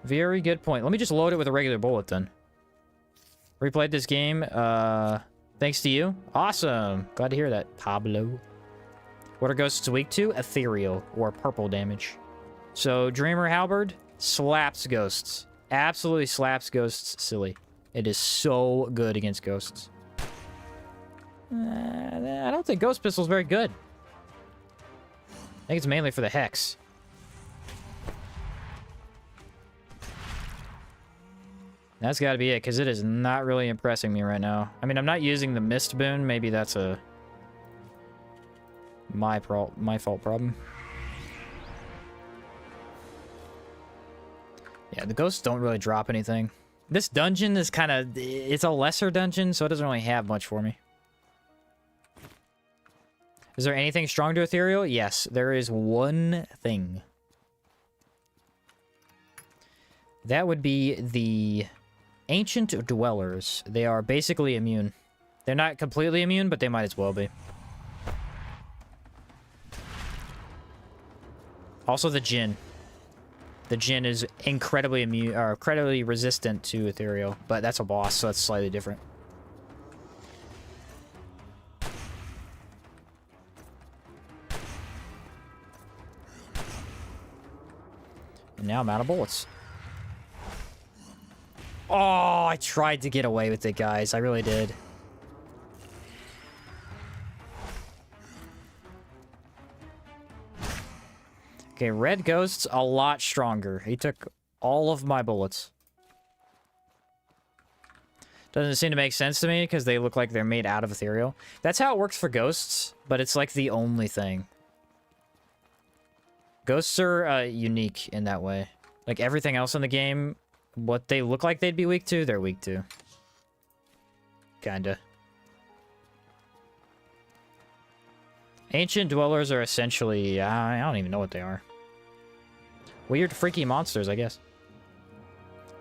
Speaker 1: Very good point. Let me just load it with a regular bullet then. Replayed this game, thanks to you. Awesome. Glad to hear that, Pablo. What are ghosts weak to? Ethereal, or purple damage. So, Dreamer Halberd slaps ghosts. Absolutely slaps ghosts silly. It is so good against ghosts. I don't think Ghost Pistol is very good. I think it's mainly for the Hex. That's got to be it, because it is not really impressing me right now. I mean, I'm not using the Mist Boon. Maybe that's a my fault problem. Yeah, the ghosts don't really drop anything. This dungeon is kind of... It's a lesser dungeon, so it doesn't really have much for me. Is there anything strong to Ethereal? Yes, there is one thing. That would be the Ancient Dwellers. They are basically immune. They're not completely immune, but they might as well be. Also the Djinn. The Djinn is incredibly immune, or incredibly resistant to Ethereal, but that's a boss, so that's slightly different. And now I'm out of bullets. Oh, I tried to get away with it, guys. I really did. Okay, red ghost's a lot stronger. He took all of my bullets. Doesn't seem to make sense to me because they look like they're made out of ethereal. That's how it works for ghosts, but it's like the only thing. Ghosts are unique in that way. Like everything else in the game, what they look like they'd be weak to, they're weak to. Kinda. Ancient Dwellers are essentially... I don't even know what they are. Weird, freaky monsters, I guess.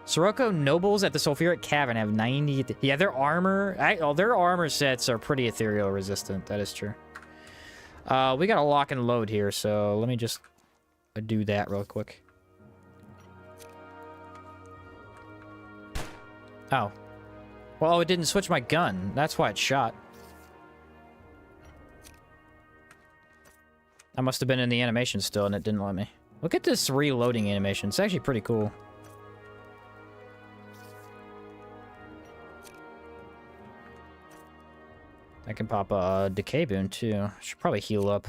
Speaker 1: Sirocco Nobles at the Sulfuric Cavern have 90... Yeah, their armor... their armor sets are pretty ethereal resistant. That is true. We got a lock and load here, so let me just do that real quick. Oh. Well, it didn't switch my gun. That's why it shot. I must have been in the animation still, and it didn't let me. Look at this reloading animation. It's actually pretty cool. I can pop a decay boon, too. Should probably heal up.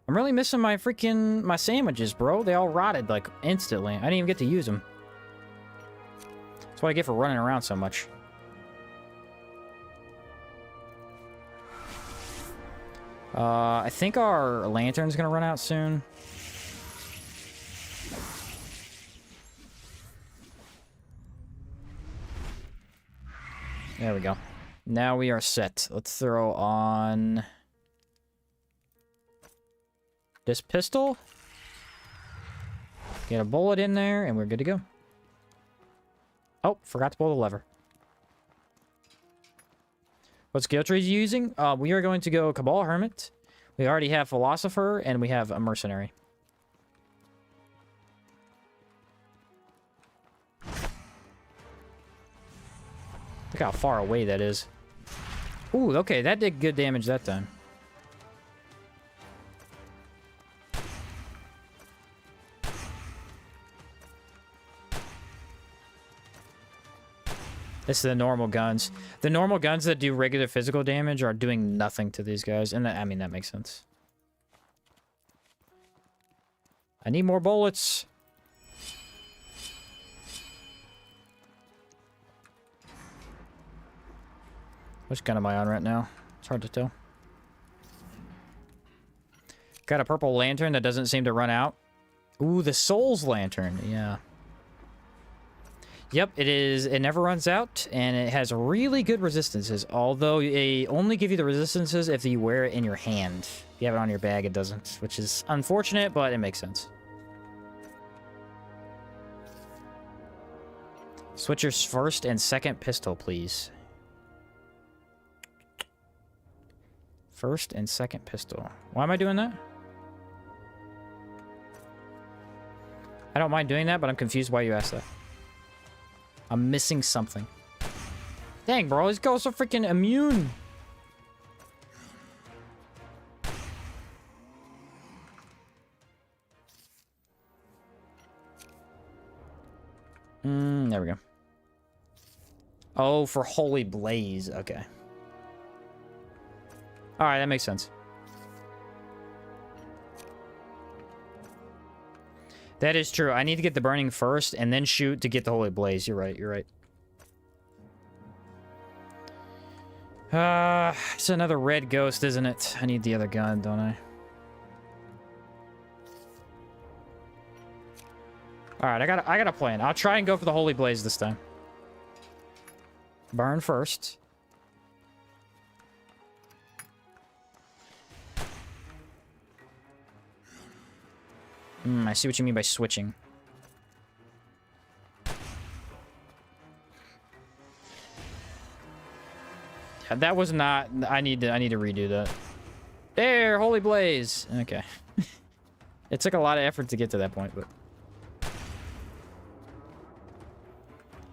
Speaker 1: I'm really missing my freaking... my sandwiches, bro. They all rotted, like, instantly. I didn't even get to use them. That's what I get for running around so much. I think our lantern's gonna run out soon. There we go. Now we are set. Let's throw on... this pistol? Get a bullet in there, and we're good to go. Oh, forgot to pull the lever. What skill tree are you using? We are going to go Cabal Hermit. We already have Philosopher, and we have a Mercenary. Look how far away that is. Ooh, okay, that did good damage that time. This is the normal guns. The normal guns that do regular physical damage are doing nothing to these guys. And that, I mean, that makes sense. I need more bullets. Which gun am I on right now? It's hard to tell. Got a purple lantern that doesn't seem to run out. Ooh, the Soul's Lantern. Yeah. Yep, it is. It never runs out, and it has really good resistances. Although they only give you the resistances if you wear it in your hand. If you have it on your bag, it doesn't, which is unfortunate, but it makes sense. Switch your first and second pistol, please. First and second pistol. Why am I doing that? I don't mind doing that, but I'm confused why you asked that. I'm missing something. Dang, bro, these ghosts are freaking immune. There we go. Oh, for Holy Blaze. Okay. Alright, that makes sense. That is true. I need to get the burning first and then shoot to get the Holy Blaze. You're right, you're right. It's another red ghost, isn't it? I need the other gun, don't I? Alright, I got a plan. I'll try and go for the Holy Blaze this time. Burn first. I see what you mean by switching. Yeah, that was not... I need to redo that. There! Holy Blaze! Okay. It took a lot of effort to get to that point, but...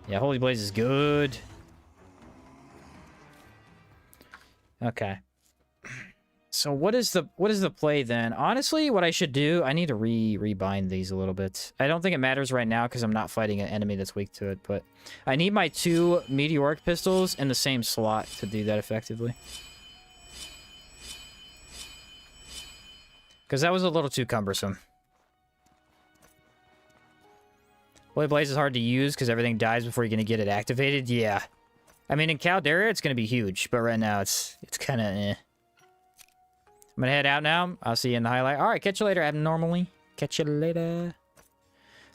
Speaker 1: yeah, Holy Blaze is good. Okay. So what is the play then? Honestly, what I should do, I need to rebind these a little bit. I don't think it matters right now because I'm not fighting an enemy that's weak to it, but I need my 2 Meteoric pistols in the same slot to do that effectively. Because that was a little too cumbersome. Holy Blaze is hard to use because everything dies before you're going to get it activated. Yeah. I mean, in Caldera, it's going to be huge, but right now it's kind of eh. I'm gonna head out now. I'll see you in the highlight. Alright, catch you later, abnormally. Catch you later.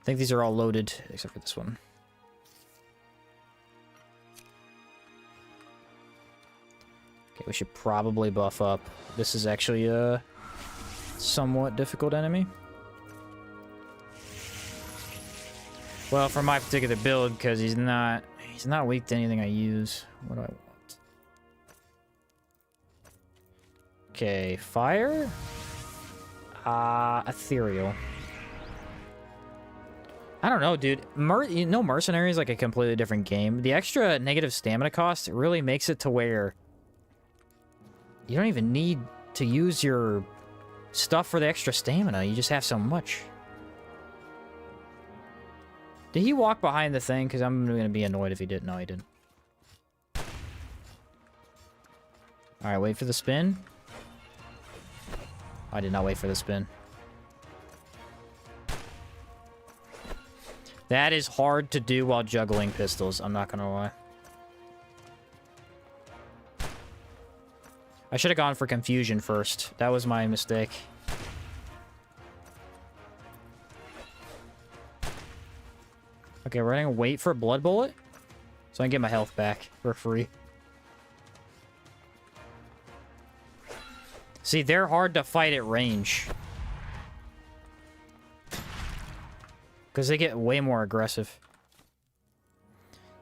Speaker 1: I think these are all loaded, except for this one. Okay, we should probably buff up. This is actually a somewhat difficult enemy. Well, for my particular build, because he's not weak to anything I use. What do I want? Okay, fire. Ethereal. I don't know, dude. You know, Mercenary is like a completely different game. The extra negative stamina cost really makes it to where you don't even need to use your stuff for the extra stamina. You just have so much. Did he walk behind the thing? Because I'm going to be annoyed if he didn't. No, he didn't. Alright, wait for the spin. I did not wait for the spin. That is hard to do while juggling pistols, I'm not gonna lie. I should have gone for confusion first. That was my mistake. Okay, we're gonna wait for a blood bullet so I can get my health back for free. See, they're hard to fight at range. Because they get way more aggressive.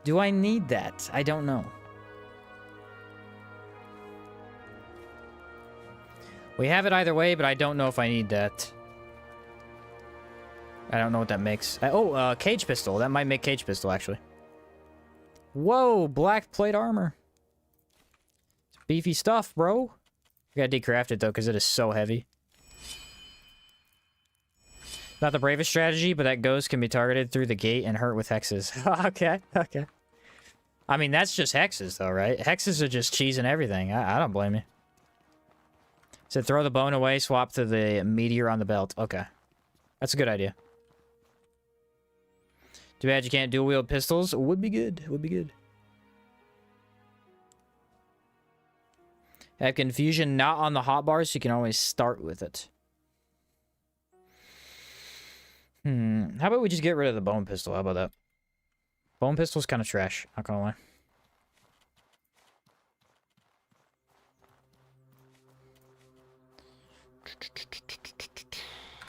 Speaker 1: Do I need that? I don't know. We have it either way, but I don't know if I need that. I don't know what that makes. Cage pistol. That might make cage pistol, actually. Whoa, black plate armor. It's beefy stuff, bro. I gotta decraft it, though, because it is so heavy. Not the bravest strategy, but that ghost can be targeted through the gate and hurt with hexes. Okay, okay. I mean, that's just hexes, though, right? Hexes are just cheesing everything. I don't blame you. So throw the bone away, swap to the meteor on the belt. Okay. That's a good idea. Too bad you can't dual wield pistols. Would be good. Would be good. Have confusion not on the hotbar, so you can always start with it. How about we just get rid of the bone pistol? How about that? Bone pistol's kind of trash. Not gonna lie.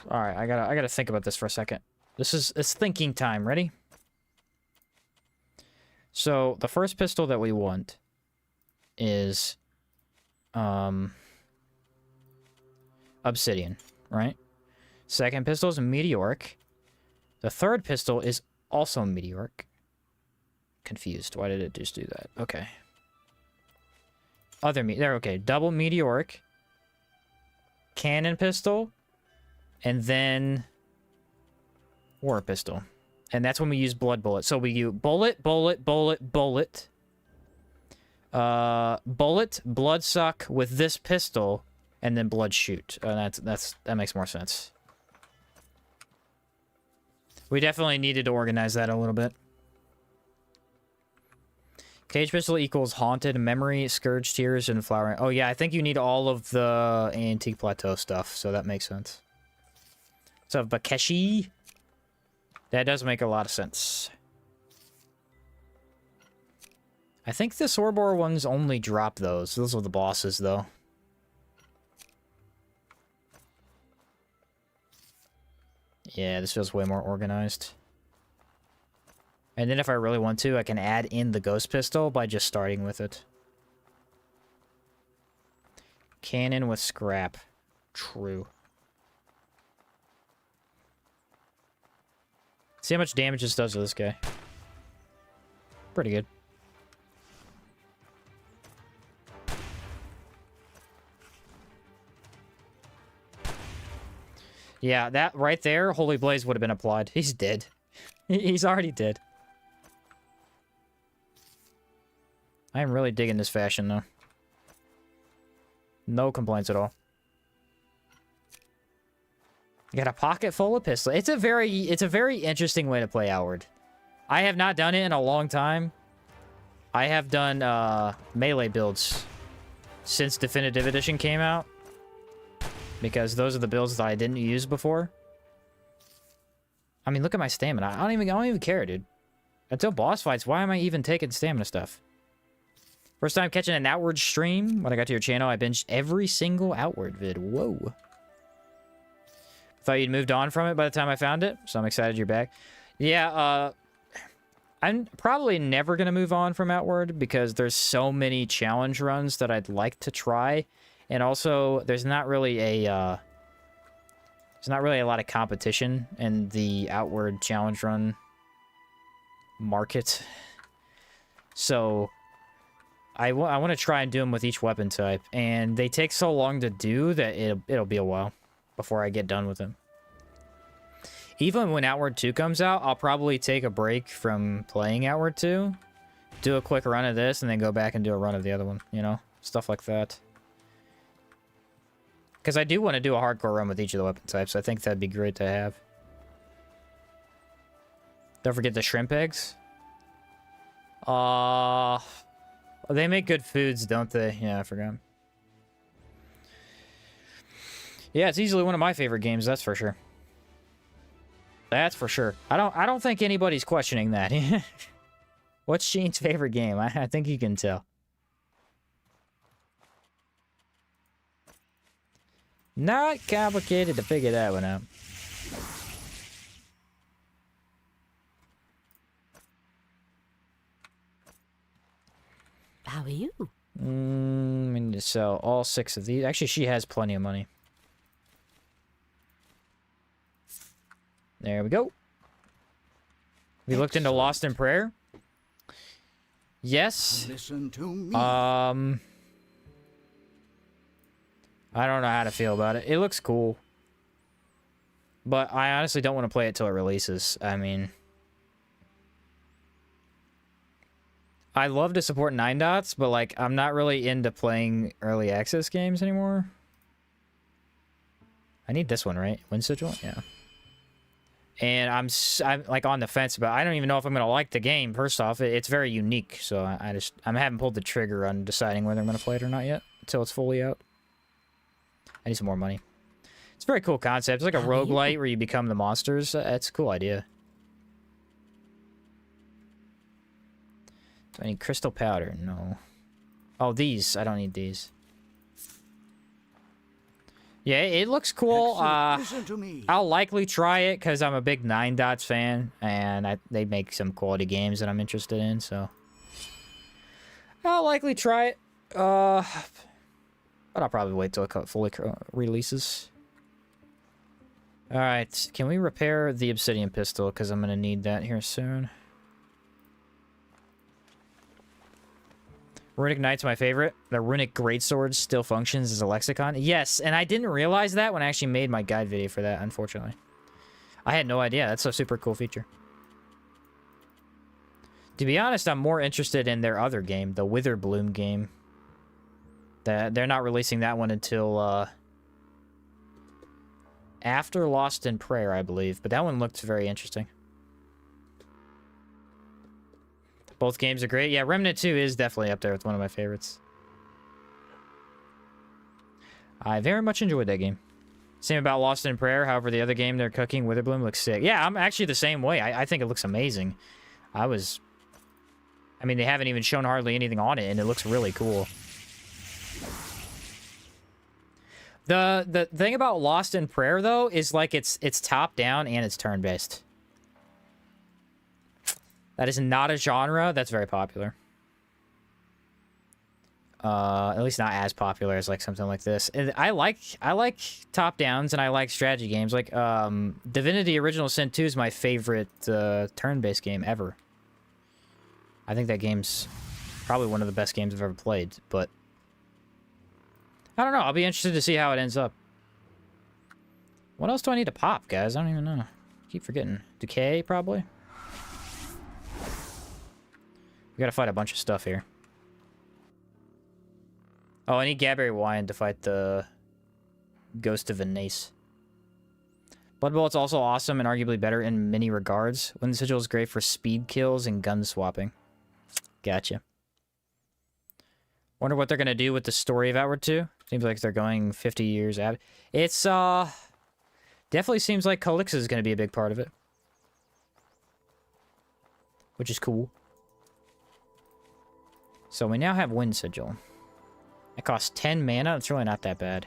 Speaker 1: All right, I gotta think about this for a second. It's thinking time. Ready? So the first pistol that we want is obsidian, right? Second pistol is meteoric. The third pistol is also meteoric. Confused. Why did it just do that? Okay. There. Okay. Double meteoric. Cannon pistol. And then war pistol. And that's when we use blood bullet. So we use bullet, bullet, bullet, bullet. Bullet, blood suck with this pistol, and then blood shoot. That makes more sense. We definitely needed to organize that a little bit. Cage pistol equals haunted, memory, scourge, tears, and flowering. Oh yeah, I think you need all of the antique plateau stuff, so that makes sense. So Bakeshi, that does make a lot of sense. I think the Sorbor ones only drop those. Those are the bosses, though. Yeah, this feels way more organized. And then if I really want to, I can add in the ghost pistol by just starting with it. Cannon with scrap. True. See how much damage this does to this guy. Pretty good. Yeah, that right there, Holy Blaze would have been applied. He's dead. He's already dead. I am really digging this fashion, though. No complaints at all. You got a pocket full of pistols. It's a very interesting way to play Outward. I have not done it in a long time. I have done melee builds since Definitive Edition came out. Because those are the builds that I didn't use before. I mean, look at my stamina. I don't even care, dude. Until boss fights, why am I even taking stamina stuff? First time catching an Outward stream. When I got to your channel, I binged every single Outward vid. Whoa. Thought you'd moved on from it by the time I found it, so I'm excited you're back. Yeah, I'm probably never going to move on from Outward because there's so many challenge runs that I'd like to try. And also, there's not really a lot of competition in the Outward challenge run market. So, I want to try and do them with each weapon type. And they take so long to do that it'll be a while before I get done with them. Even when Outward 2 comes out, I'll probably take a break from playing Outward 2. Do a quick run of this, and then go back and do a run of the other one, you know? Stuff like that. Because I do want to do a hardcore run with each of the weapon types. I think that'd be great to have. Don't forget the shrimp eggs. They make good foods, don't they? Yeah, I forgot. Yeah, it's easily one of my favorite games, that's for sure. That's for sure. I don't think anybody's questioning that. What's Shane's favorite game? I think you can tell. Not complicated to figure that one out.
Speaker 3: How are you?
Speaker 1: I need to sell all 6 of these. Actually, she has plenty of money. There we go. We looked into Lost in Prayer. Yes.
Speaker 6: Listen to me.
Speaker 1: I don't know how to feel about it. It looks cool. But I honestly don't want to play it till it releases. I mean, I love to support 9 dots, but like I'm not really into playing early access games anymore. I need this one, right? Wind Sigil? Yeah. And I'm like on the fence about. I don't even know if I'm gonna like the game. First off, it's very unique, so I haven't pulled the trigger on deciding whether I'm gonna play it or not yet until it's fully out. I need some more money. It's a very cool concept. It's like a roguelite where you become the monsters. It's a cool idea. Do I need crystal powder? No. Oh, these. I don't need these. Yeah, it looks cool.
Speaker 6: Listen to me.
Speaker 1: I'll likely try it because I'm a big 9 dots fan, and they make some quality games that I'm interested in, so I'll likely try it. But I'll probably wait till it fully releases. All right, can we repair the obsidian pistol? Because I'm gonna need that here soon. Runic Knight's my favorite. The Runic Greatsword still functions as a lexicon. Yes, and I didn't realize that when I actually made my guide video for that, unfortunately. I had no idea. That's a super cool feature. To be honest, I'm more interested in their other game, the Witherbloom game. They're not releasing that one until after Lost in Prayer, I believe. But that one looked very interesting. Both games are great. Yeah, Remnant 2 is definitely up there. It's one of my favorites. I very much enjoyed that game. Same about Lost in Prayer. However, the other game they're cooking, Witherbloom, looks sick. Yeah, I'm actually the same way. I think it looks amazing. I mean, they haven't even shown hardly anything on it, and it looks really cool. The thing about Lost in Prayer, though, is like it's top-down and it's turn-based. That is not a genre that's very popular. At least not as popular as like something like this. And I like top downs and I like strategy games. Like Divinity Original Sin 2 is my favorite turn-based game ever. I think that game's probably one of the best games I've ever played, but I don't know. I'll be interested to see how it ends up. What else do I need to pop, guys? I don't even know. Keep forgetting. Decay, probably. We gotta fight a bunch of stuff here. Oh, I need Gaberry Wine to fight the Ghost of Venice. Blood Bullet's also awesome and arguably better in many regards. Wind Sigil is great for speed kills and gun swapping. Gotcha. Wonder what they're gonna do with the story of Outward 2. Seems like they're going 50 years out. It's definitely seems like Calixa is gonna be a big part of it, which is cool. So we now have Wind Sigil. It costs 10 mana. It's really not that bad.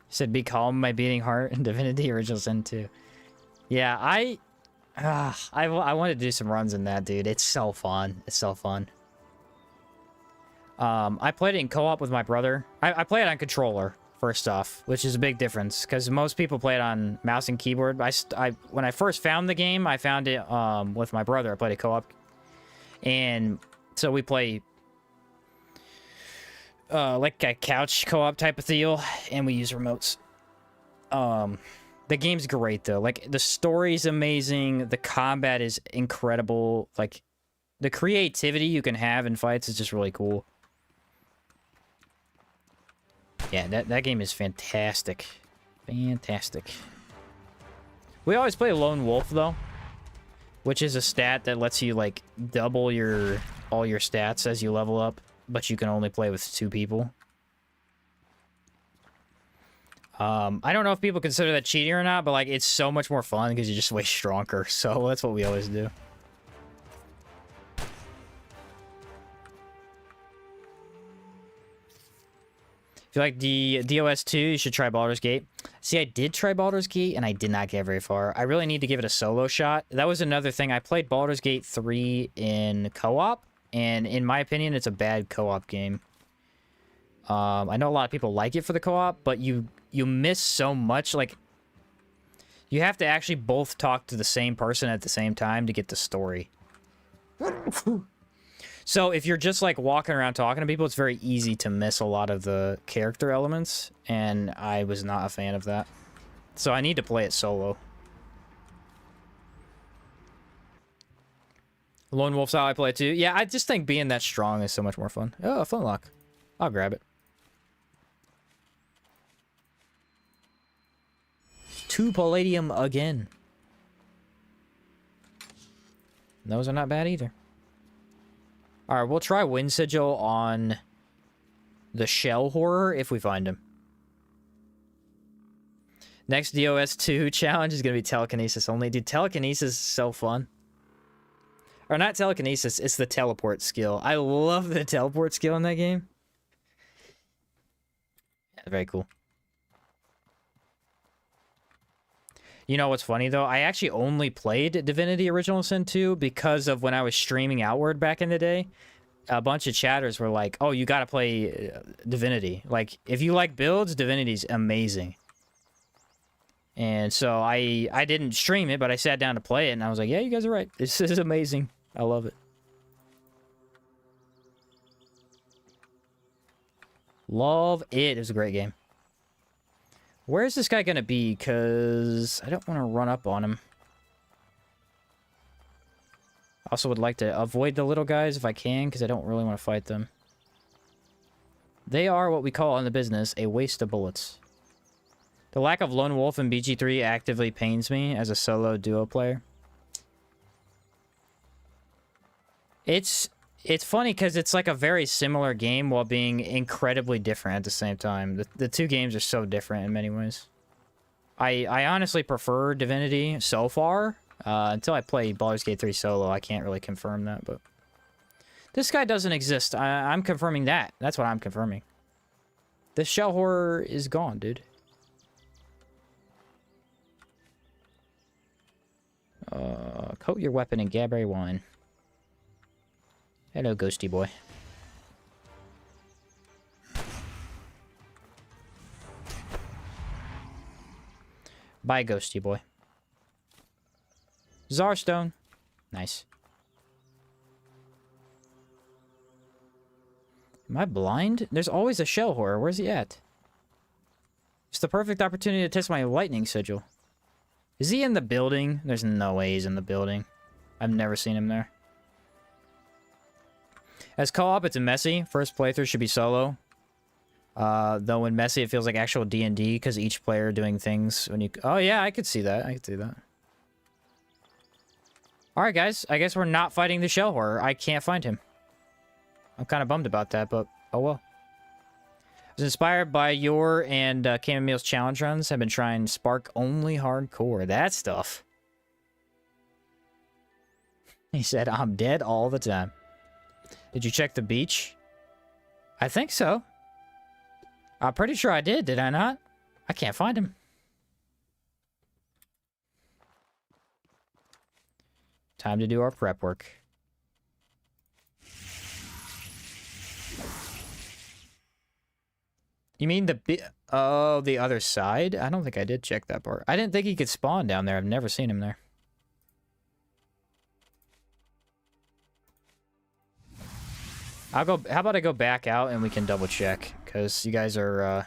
Speaker 1: Said be calm, my beating heart, and Divinity Original Sin 2. Yeah, I want to do some runs in that, dude. It's so fun. It's so fun. I played it in co-op with my brother. I play it on controller. First off, which is a big difference because most people play it on mouse and keyboard. When I first found the game, I found it with my brother. I played it co-op, and so we play like a couch co-op type of deal, and we use remotes. The game's great though. Like the story's amazing, the combat is incredible. Like the creativity you can have in fights is just really cool. Yeah, that game is fantastic. Fantastic. We always play Lone Wolf, though, which is a stat that lets you, like, double all your stats as you level up, but you can only play with 2 people. I don't know if people consider that cheating or not, but, like, it's so much more fun because you're just way stronger, so that's what we always do. If you like the DOS 2, you should try Baldur's Gate. See, I did try Baldur's Gate, and I did not get very far. I really need to give it a solo shot. That was another thing. I played Baldur's Gate 3 in co-op, and in my opinion, it's a bad co-op game. I know a lot of people like it for the co-op, but you miss so much. Like, you have to actually both talk to the same person at the same time to get the story. So if you're just like walking around talking to people, it's very easy to miss a lot of the character elements, and I was not a fan of that. So I need to play it solo. Lone Wolf's how I play it too. Yeah, I just think being that strong is so much more fun. Oh, a flintlock. I'll grab it. 2 palladium again. Those are not bad either. Alright, we'll try Wind Sigil on the Shell Horror if we find him. Next DOS 2 challenge is going to be telekinesis only. Dude, telekinesis is so fun. Or not telekinesis, it's the teleport skill. I love the teleport skill in that game. Yeah, very cool. You know what's funny, though? I actually only played Divinity Original Sin 2 because of when I was streaming Outward back in the day. A bunch of chatters were like, oh, you gotta play Divinity. Like, if you like builds, Divinity's amazing. And so I didn't stream it, but I sat down to play it, and I was like, yeah, you guys are right. This is amazing. I love it. Love it. It was a great game. Where's this guy gonna be? Because I don't want to run up on him. Also would like to avoid the little guys if I can, because I don't really want to fight them. They are what we call in the business a waste of bullets. The lack of Lone Wolf in BG3 actively pains me as a solo duo player. It's funny because it's like a very similar game while being incredibly different at the same time. The two games are so different in many ways. I honestly prefer Divinity so far. Until I play Baldur's Gate 3 solo, I can't really confirm that, but... This guy doesn't exist. I'm confirming that. That's what I'm confirming. The Shell Horror is gone, dude. Coat your weapon in Gabberry wine. Hello, ghosty boy. Bye, ghosty boy. Zarstone. Nice. Am I blind? There's always a Shell Horror. Where's he at? It's the perfect opportunity to test my lightning sigil. Is he in the building? There's no way he's in the building. I've never seen him there. As co-op, it's messy. First playthrough should be solo. Though when messy, it feels like actual D&D because each player doing things when you... Oh, yeah, I could see that. I could see that. Alright, guys. I guess we're not fighting the Shell Horror. I can't find him. I'm kind of bummed about that, but oh well. I was inspired by your and Camomile's challenge runs. I've been trying Spark-only hardcore. That stuff. He said, I'm dead all the time. Did you check the beach? I think so. I'm pretty sure I did I not? I can't find him. Time to do our prep work. You mean oh, the other side? I don't think I did check that part. I didn't think he could spawn down there. I've never seen him there. How about I go back out and we can double check? Because you guys are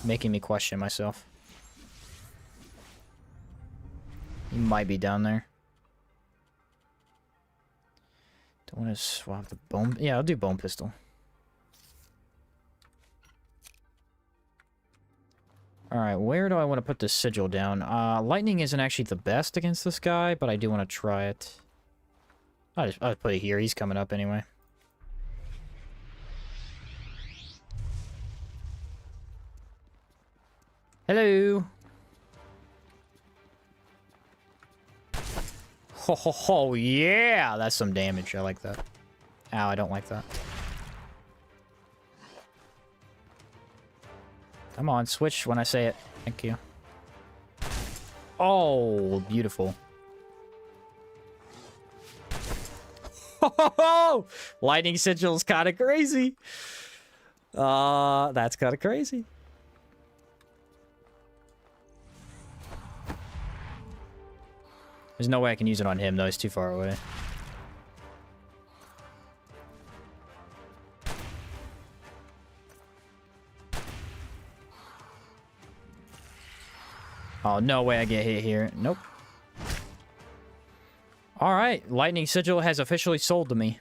Speaker 1: making me question myself. He might be down there. Don't want to swap the bone... Yeah, I'll do bone pistol. Alright, where do I want to put this sigil down? Lightning isn't actually the best against this guy, but I do want to try it. I'll put it here. He's coming up anyway. Hello! Ho ho ho, yeah! That's some damage. I like that. Ow, I don't like that. Come on, switch when I say it. Thank you. Oh, beautiful. Oh, lightning sigil's kind of crazy. That's kind of crazy. There's no way I can use it on him, though. He's too far away. Oh, no way I get hit here. Nope. Alright, Lightning Sigil has officially sold to me.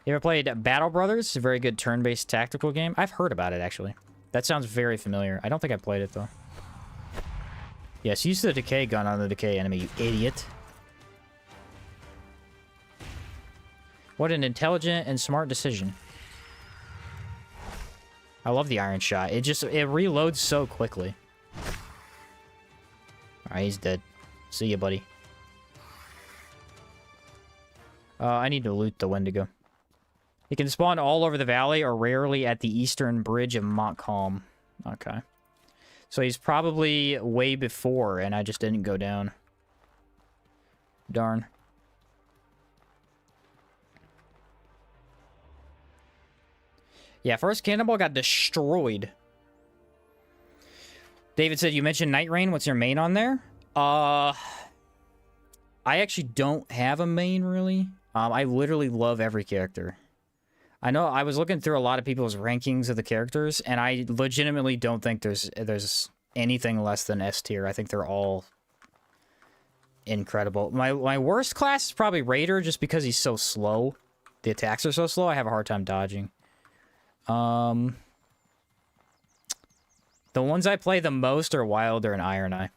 Speaker 1: You ever played Battle Brothers? It's a very good turn-based tactical game. I've heard about it, actually. That sounds very familiar. I don't think I played it, though. Yes, use the decay gun on the decay enemy, you idiot. What an intelligent and smart decision. I love the iron shot. It reloads so quickly. Alright, he's dead. See ya, buddy. I need to loot the Wendigo. He can spawn all over the valley or rarely at the eastern bridge of Montcalm. Okay. So he's probably way before, and I just didn't go down. Darn. Yeah, first cannonball got destroyed. David said, you mentioned Night Rain. What's your main on there? I actually don't have a main, really. I literally love every character. I know I was looking through a lot of people's rankings of the characters, and I legitimately don't think there's anything less than S tier. I think they're all incredible. My worst class is probably Raider, just because he's so slow. The attacks are so slow, I have a hard time dodging. The ones I play the most are Wilder and Iron Eye.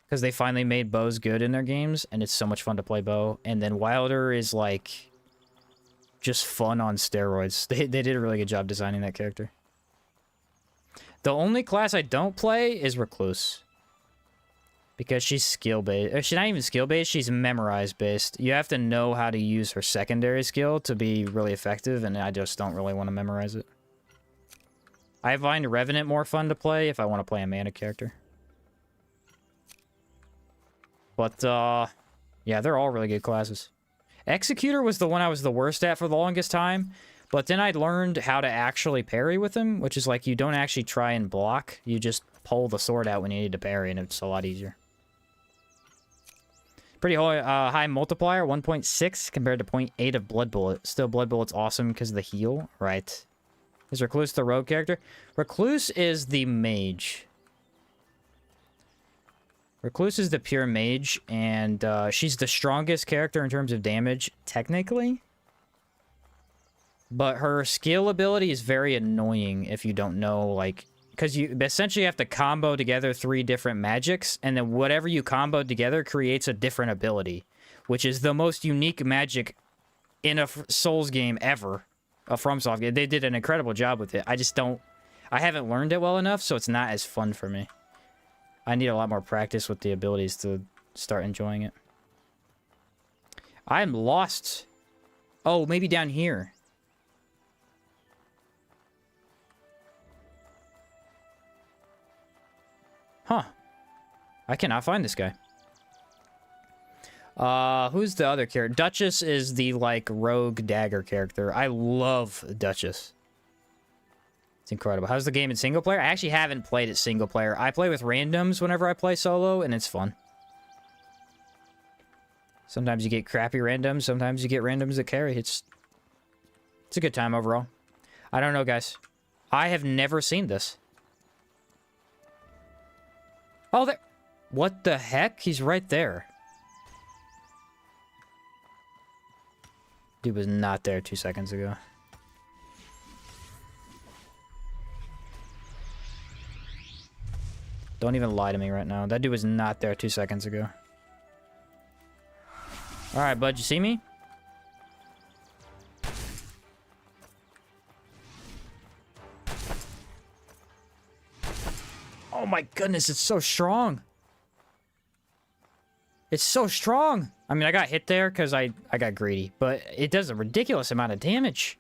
Speaker 1: Because they finally made bows good in their games, and it's so much fun to play bow. And then Wilder is, like, just fun on steroids. They did a really good job designing that character. The only class I don't play is Recluse. Because she's skill-based. She's not even skill-based, she's memorize-based. You have to know how to use her secondary skill to be really effective, and I just don't really want to memorize it. I find Revenant more fun to play if I want to play a mana character. But, yeah, they're all really good classes. Executor was the one I was the worst at for the longest time, but then I learned how to actually parry with him, which is like you don't actually try and block, you just pull the sword out when you need to parry, and it's a lot easier. Pretty high multiplier, 1.6 compared to 0.8 of Blood Bullet. Still, Blood Bullet's awesome because of the heal, right? Is Recluse the rogue character? Recluse is the mage. Recluse is the pure mage, and she's the strongest character in terms of damage, technically. But her skill ability is very annoying if you don't know, like... Because you essentially have to combo together 3 different magics, and then whatever you combo together creates a different ability. Which is the most unique magic in a Souls game ever. A FromSoft game. They did an incredible job with it. I just don't... I haven't learned it well enough, so it's not as fun for me. I need a lot more practice with the abilities to start enjoying it. I'm lost. Oh, maybe down here. Huh. I cannot find this guy. Who's the other character? Duchess is the, like, rogue dagger character. I love Duchess. It's incredible. How's the game in single player? I actually haven't played it single player. I play with randoms whenever I play solo, and it's fun. Sometimes you get crappy randoms. Sometimes you get randoms that carry. It's a good time overall. I don't know, guys. I have never seen this. Oh, there... What the heck? He's right there. Dude was not there 2 seconds ago. Don't even lie to me right now. That dude was not there 2 seconds ago. Alright, bud, you see me? Oh my goodness, it's so strong. It's so strong. I mean, I got hit there because I got greedy, but it does a ridiculous amount of damage.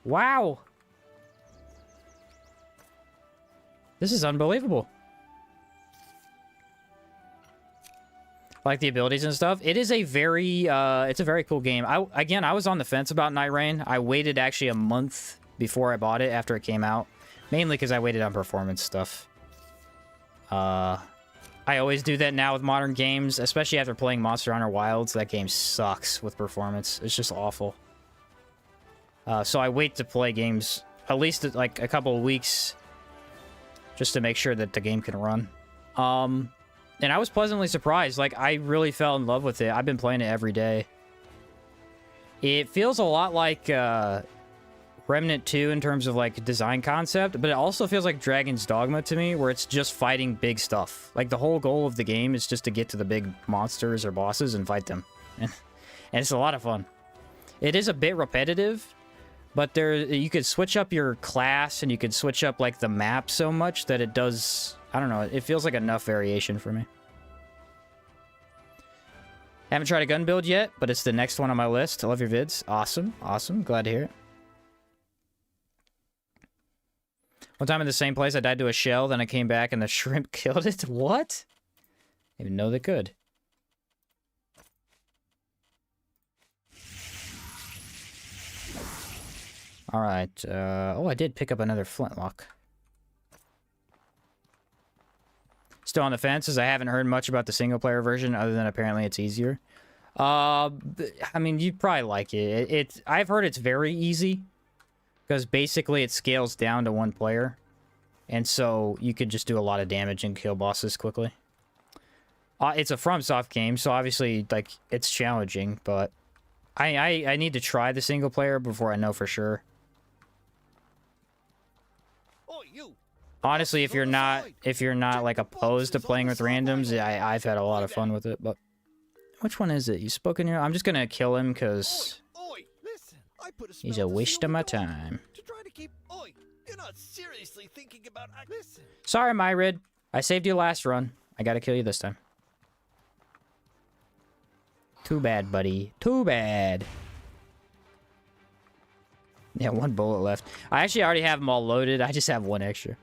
Speaker 1: Wow. This is unbelievable. Like the abilities and stuff. It is a very, it's a very cool game. I was on the fence about Night Rain. I waited actually a month before I bought it after it came out. Mainly because I waited on performance stuff. I always do that now with modern games, especially after playing Monster Hunter Wilds. That game sucks with performance. It's just awful. So I wait to play games at least like a couple of weeks just to make sure that the game can run. And I was pleasantly surprised. Like, I really fell in love with it. I've been playing it every day. It feels a lot like Remnant 2 in terms of, like, design concept, but it also feels like Dragon's Dogma to me, where it's just fighting big stuff. Like, the whole goal of the game is just to get to the big monsters or bosses and fight them. And it's a lot of fun. It is a bit repetitive, but you could switch up your class and you could switch up, like, the map so much that it does... I don't know. It feels like enough variation for me. Haven't tried a gun build yet, but it's the next one on my list. I love your vids. Awesome. Awesome. Glad to hear it. One time in the same place, I died to a shell, then I came back and the shrimp killed it. What? I didn't even know they could. Alright. Oh, I did pick up another flintlock. Still on the fence, as I haven't heard much about the single-player version, other than apparently it's easier. I mean, you'd probably like it. I've heard it's very easy, because basically it scales down to one player, and so you could just do a lot of damage and kill bosses quickly. It's a FromSoft game, so obviously, like, it's challenging, but I need to try the single-player before I know for sure. Honestly, if you're not like opposed to playing with randoms, I've had a lot of fun with it. But which one is it? You spoke in here. I'm just gonna kill him because he's a waste of my time. Sorry, Myrid. I saved you last run. I gotta kill you this time. Too bad, buddy. Too bad. Yeah, one bullet left. I actually already have them all loaded. I just have one extra.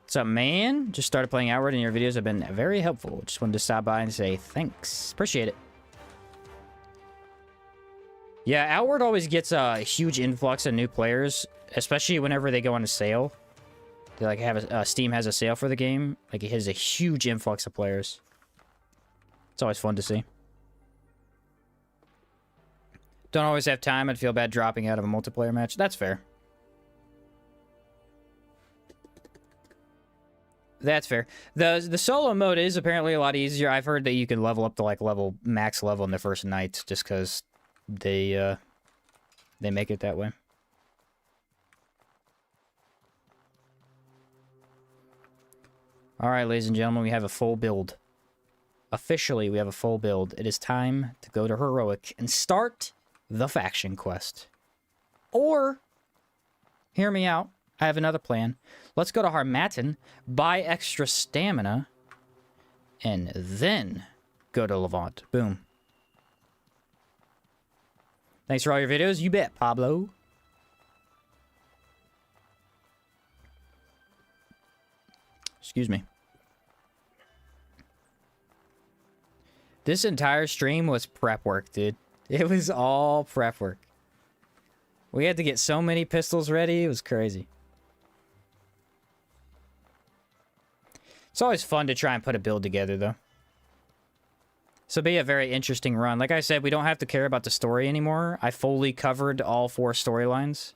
Speaker 1: What's up, man? Just started playing Outward and your videos have been very helpful. Just wanted to stop by and say thanks. Appreciate it. Yeah, Outward always gets a huge influx of new players, especially whenever they go on a sale. They like have Steam has a sale for the game. Like, it has a huge influx of players. It's always fun to see. Don't always have time. I'd feel bad dropping out of a multiplayer match. That's fair. That's fair. The solo mode is apparently a lot easier. I've heard that you can level up to like max level in the first night just because they make it that way. All right, ladies and gentlemen, we have a full build. Officially, we have a full build. It is time to go to Heroic and start the faction quest. Or, hear me out, I have another plan. Let's go to Harmattan, buy extra stamina, and then go to Levant. Boom. Thanks for all your videos. You bet, Pablo. Excuse me. This entire stream was prep work, dude. It was all prep work. We had to get so many pistols ready. It was crazy. It's always fun to try and put a build together, though. This will be a very interesting run. Like I said, we don't have to care about the story anymore. I fully covered all 4 storylines.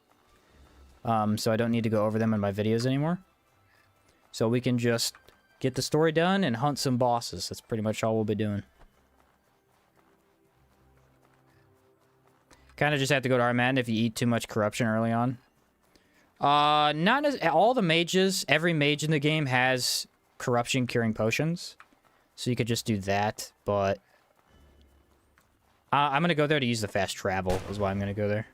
Speaker 1: So I don't need to go over them in my videos anymore. So we can just get the story done and hunt some bosses. That's pretty much all we'll be doing. Kind of just have to go to Harmattan if you eat too much corruption early on. Not as... All the mages, every mage in the game has corruption curing potions. So you could just do that, but... I'm going to go there to use the fast travel, is why I'm going to go there.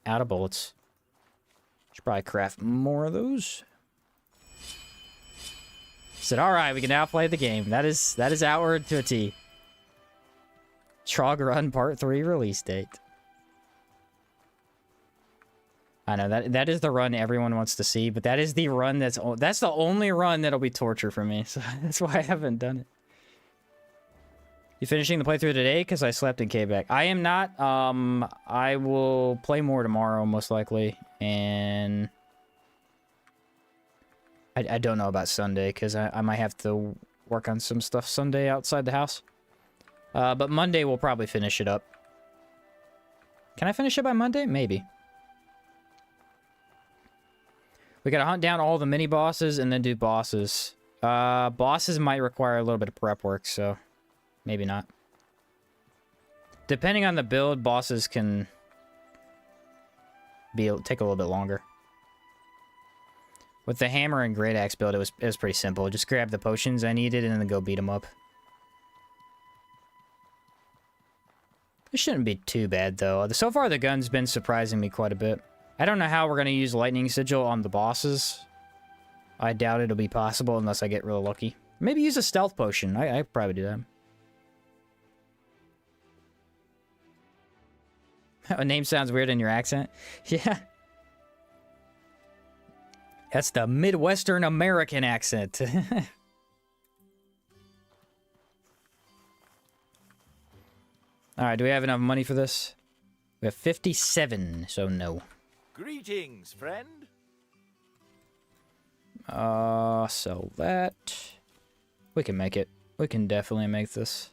Speaker 1: Out of bullets. Should probably craft more of those. Said, alright, we can now play the game. That is Outward to a T. Trog Run Part 3 release date. I know that is the run everyone wants to see, but that is the run that's the only run that'll be torture for me. So that's why I haven't done it. You finishing the playthrough today? Because I slept and came back. I am not. I will play more tomorrow, most likely. And I don't know about Sunday, because I might have to work on some stuff Sunday outside the house. But Monday we'll probably finish it up. Can I finish it by Monday? Maybe. We gotta hunt down all the mini-bosses and then do bosses. Bosses might require a little bit of prep work, so maybe not. Depending on the build, bosses can take a little bit longer. With the hammer and great axe build, it was pretty simple. Just grab the potions I needed and then go beat them up. It shouldn't be too bad, though. So far, the gun's been surprising me quite a bit. I don't know how we're going to use lightning sigil on the bosses. I doubt it'll be possible unless I get real lucky. Maybe use a stealth potion. I'd probably do that. A name sounds weird in your accent. Yeah. That's the Midwestern American accent. Alright, do we have enough money for this? We have 57, so no.
Speaker 5: Greetings, friend.
Speaker 1: Sell that. We can make it. We can definitely make this.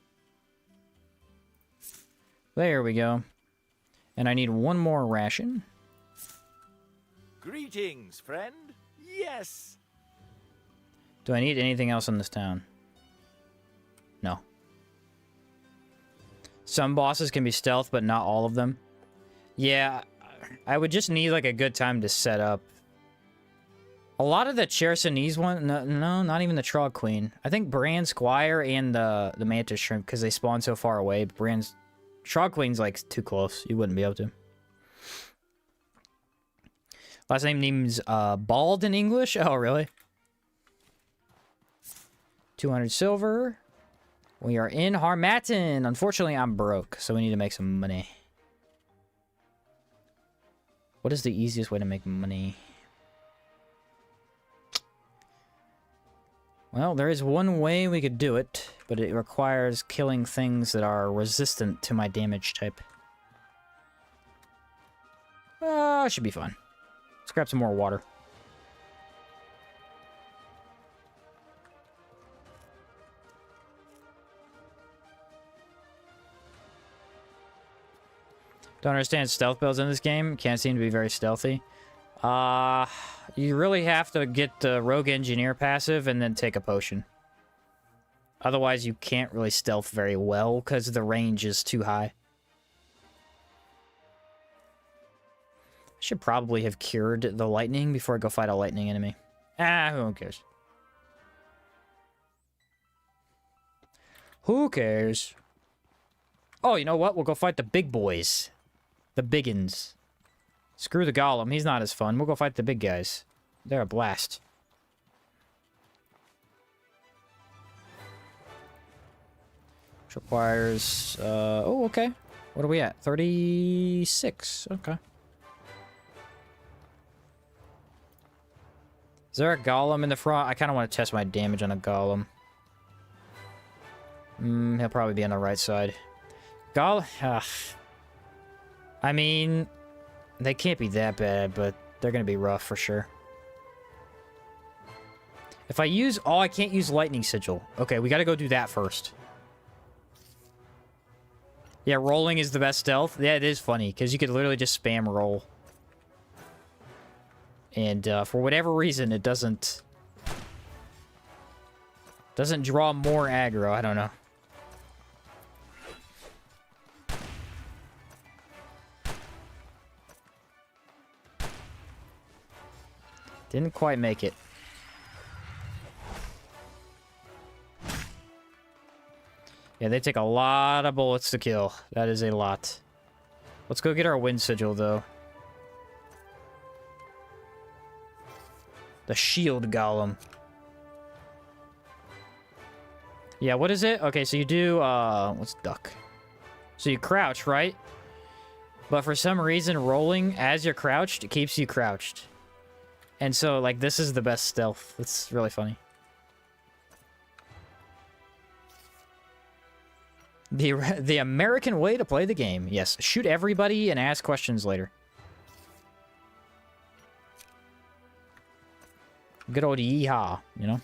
Speaker 1: There we go. And I need one more ration.
Speaker 5: Greetings, friend. Yes.
Speaker 1: Do I need anything else in this town? No. Some bosses can be stealth, but not all of them. Yeah, I would just need like a good time to set up. A lot of the Chersonese one, no, not even the Trog Queen. I think Brand Squire and the Mantis Shrimp, because they spawn so far away. But Trog Queen's like too close. You wouldn't be able to. Last name means bald in English. Oh, really? 200 silver. We are in Harmattan. Unfortunately, I'm broke, so we need to make some money. What is the easiest way to make money? Well, there is one way we could do it, but it requires killing things that are resistant to my damage type. Should be fun. Let's grab some more water. Don't understand stealth builds in this game. Can't seem to be very stealthy. You really have to get the Rogue Engineer passive and then take a potion. Otherwise, you can't really stealth very well because the range is too high. I should probably have cured the lightning before I go fight a lightning enemy. Who cares? Who cares? Oh, you know what? We'll go fight the big boys. The Briggins. Screw the golem. He's not as fun. We'll go fight the big guys. They're a blast. Which requires... oh, okay. What are we at? 36. Okay. Is there a golem in the front? I kind of want to test my damage on a golem. He'll probably be on the right side. I mean, they can't be that bad, but they're going to be rough for sure. If I use... Oh, I can't use lightning sigil. Okay, we got to go do that first. Yeah, rolling is the best stealth. Yeah, it is funny, because you could literally just spam roll. And for whatever reason, it doesn't draw more aggro. I don't know. Didn't quite make it. Yeah, they take a lot of bullets to kill. That is a lot. Let's go get our wind sigil, though. The shield golem. Yeah, what is it? Okay, so you do, let's duck. So you crouch, right? But for some reason, rolling as you're crouched keeps you crouched. And so, like, this is the best stealth. It's really funny. The American way to play the game. Yes, shoot everybody and ask questions later. Good old yeehaw, you know?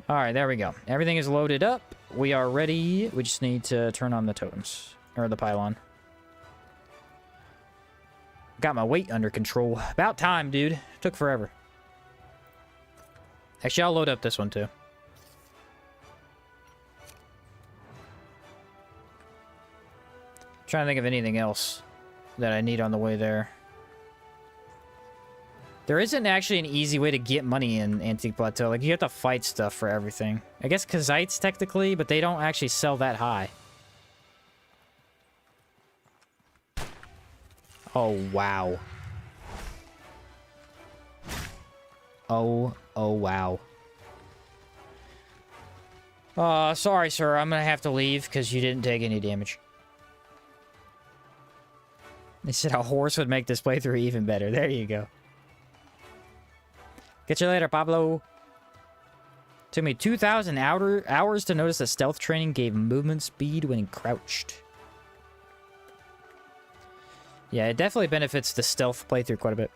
Speaker 1: Alright, there we go. Everything is loaded up. We are ready. We just need to turn on the totems. Or the pylon. Got my weight under control. About time, dude. Took forever. Actually, I'll load up this one, too. Trying to think of anything else that I need on the way there. There isn't actually an easy way to get money in Antique Plateau. Like, you have to fight stuff for everything. I guess Kazites, technically, but they don't actually sell that high. Oh, wow. Oh, wow. Sorry, sir. I'm gonna have to leave because you didn't take any damage. They said a horse would make this playthrough even better. There you go. Catch you later, Pablo. Took me 2,000 hours to notice that stealth training gave movement speed when crouched. Yeah, it definitely benefits the stealth playthrough quite a bit.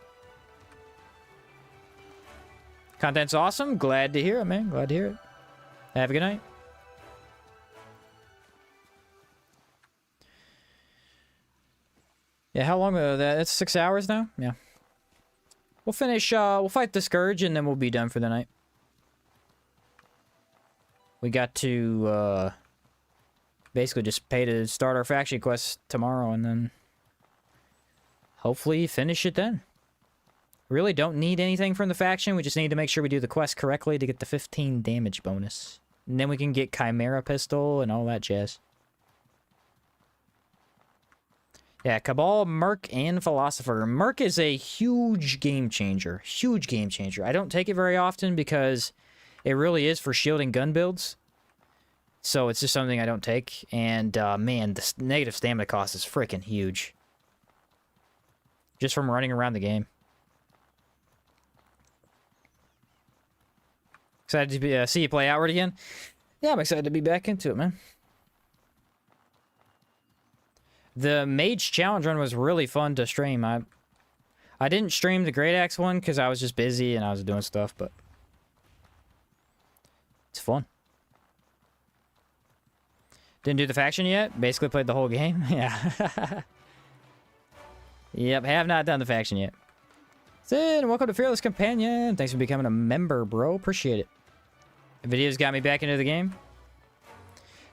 Speaker 1: Content's awesome. Glad to hear it, man. Glad to hear it. Have a good night. Yeah, how long that? It's 6 hours now? Yeah. We'll finish, we'll fight the Scourge, and then we'll be done for the night. We got to, basically just pay to start our faction quest tomorrow, and then hopefully finish it then. Really don't need anything from the faction. We just need to make sure we do the quest correctly to get the 15 damage bonus. And then we can get Chimera Pistol and all that jazz. Yeah, Cabal, Merc, and Philosopher. Merc is a huge game changer. Huge game changer. I don't take it very often because it really is for shielding gun builds. So it's just something I don't take. And, man, the negative stamina cost is freaking huge. Just from running around the game. Excited to see you play Outward again? Yeah, I'm excited to be back into it, man. The Mage Challenge run was really fun to stream. I didn't stream the Great Axe one because I was just busy and I was doing stuff, but it's fun. Didn't do the faction yet. Basically played the whole game. Yeah. Yep, have not done the faction yet. Sid, welcome to Fearless Companion. Thanks for becoming a member, bro. Appreciate it. The videos got me back into the game.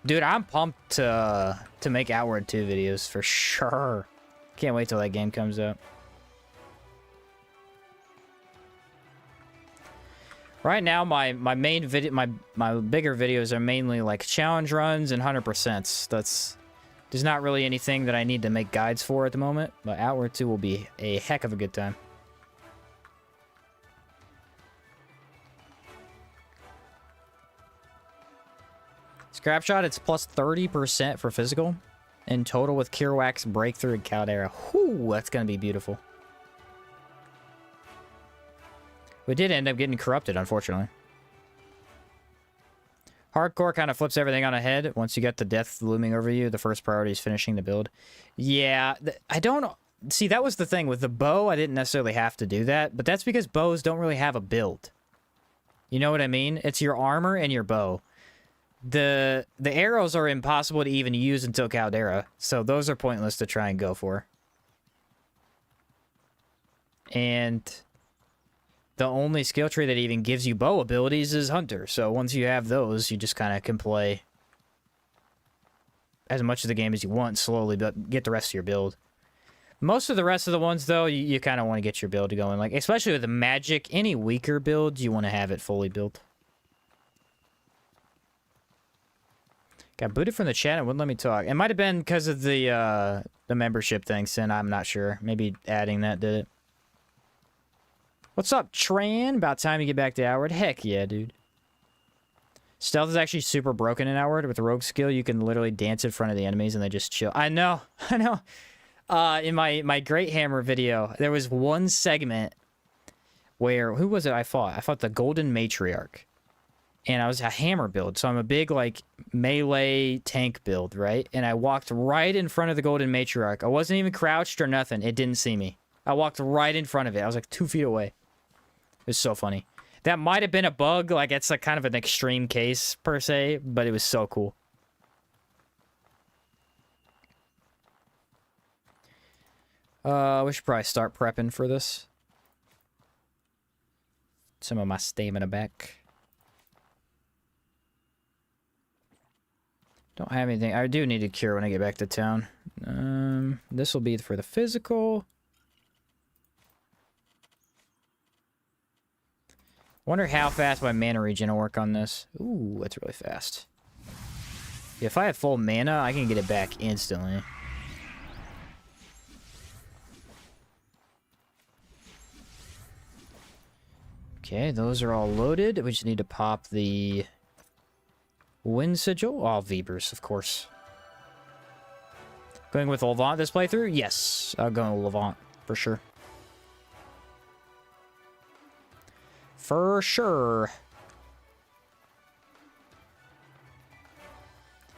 Speaker 1: Dude, I'm pumped to make Outward 2 videos for sure. Can't wait till that game comes out. Right now, my main video, my bigger videos are mainly like challenge runs and 100%. There's not really anything that I need to make guides for at the moment, but Outward 2 will be a heck of a good time. Scrapshot, it's plus 30% for physical. In total with Kirwax, Breakthrough, and Caldera. Whew, that's going to be beautiful. We did end up getting corrupted, unfortunately. Hardcore kind of flips everything on a head. Once you get the death looming over you, the first priority is finishing the build. Yeah, I don't... See, that was the thing. With the bow, I didn't necessarily have to do that, but that's because bows don't really have a build. You know what I mean? It's your armor and your bow. The arrows are impossible to even use until Caldera, so those are pointless to try and go for. And the only skill tree that even gives you bow abilities is Hunter, so once you have those, you just kind of can play as much of the game as you want slowly, but get the rest of your build. Most of the rest of the ones, though, you kind of want to get your build going. Like, especially with the magic, any weaker build, you want to have it fully built. Got booted from the chat and wouldn't let me talk. It might have been because of the membership thing, Sin. I'm not sure. Maybe adding that did it. What's up, Tran? About time you get back to Outward. Heck yeah, dude. Stealth is actually super broken in Outward. With the rogue skill, you can literally dance in front of the enemies and they just chill. I know. I know. In my Great Hammer video, there was one segment where... Who was it I fought? I fought the Golden Matriarch. And I was a hammer build. So I'm a big, like, melee tank build, right? And I walked right in front of the Golden Matriarch. I wasn't even crouched or nothing. It didn't see me. I walked right in front of it. I was like 2 feet away. It was so funny. That might have been a bug. Like, it's like kind of an extreme case, per se. But it was so cool. We should probably start prepping for this. Some of my stamina back. Don't have anything. I do need a cure when I get back to town. This will be for the physical. Wonder how fast my mana regen will work on this. Ooh, that's really fast. If I have full mana, I can get it back instantly. Okay, those are all loaded. We just need to pop the wind sigil. Oh, Vebers, of course. Going with Levant this playthrough? Yes, I'll go with Levant, for sure. For sure.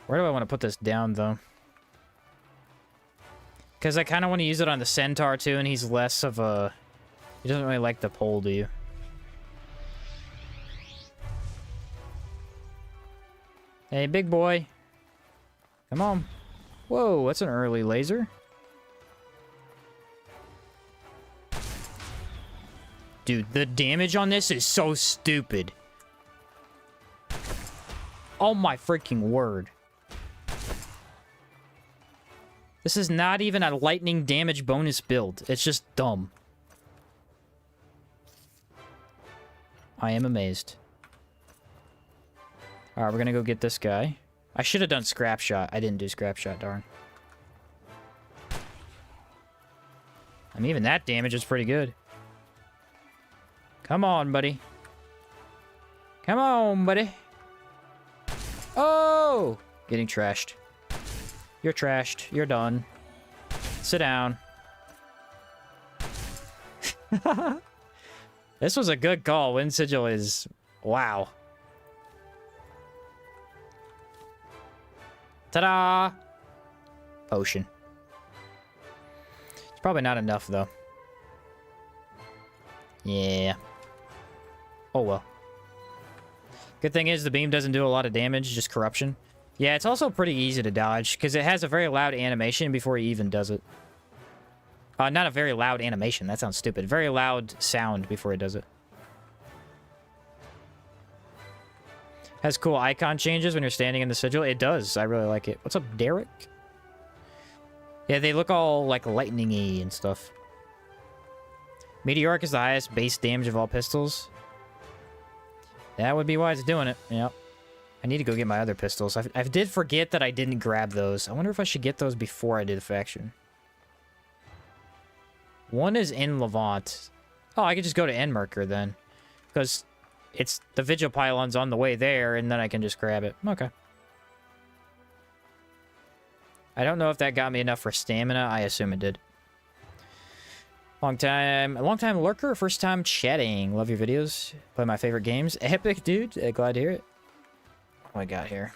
Speaker 1: Where do I want to put this down, though? Because I kind of want to use it on the centaur, too, and he's less of a... He doesn't really like the pole, do you? Hey, big boy. Come on. Whoa, that's an early laser. Dude, the damage on this is so stupid. Oh my freaking word. This is not even a lightning damage bonus build. It's just dumb. I am amazed. Alright, we're gonna go get this guy. I should have done scrap shot. I didn't do scrap shot, darn. I mean, even that damage is pretty good. Come on, buddy. Come on, buddy. Oh! Getting trashed. You're trashed. You're done. Sit down. This was a good call. Wind Sigil is... Wow. Ta-da! Potion. It's probably not enough, though. Yeah. Oh, well. Good thing is the beam doesn't do a lot of damage, just corruption. Yeah, it's also pretty easy to dodge, because it has a very loud animation before he even does it. Not a very loud animation. That sounds stupid. Very loud sound before it does it. Has cool icon changes when you're standing in the sigil. It does. I really like it. What's up, Derek? Yeah, they look all, like, lightning-y and stuff. Meteoric is the highest base damage of all pistols. That would be why it's doing it. Yep. I need to go get my other pistols. I did forget that I didn't grab those. I wonder if I should get those before I did the faction. One is in Levant. Oh, I could just go to Enmerkar then. Because... it's the Vigil Pylon's on the way there, and then I can just grab it. Okay. I don't know if that got me enough for stamina. I assume it did. Long time lurker, first time chatting. Love your videos. Play my favorite games. Epic, dude. Glad to hear it. What do I got here?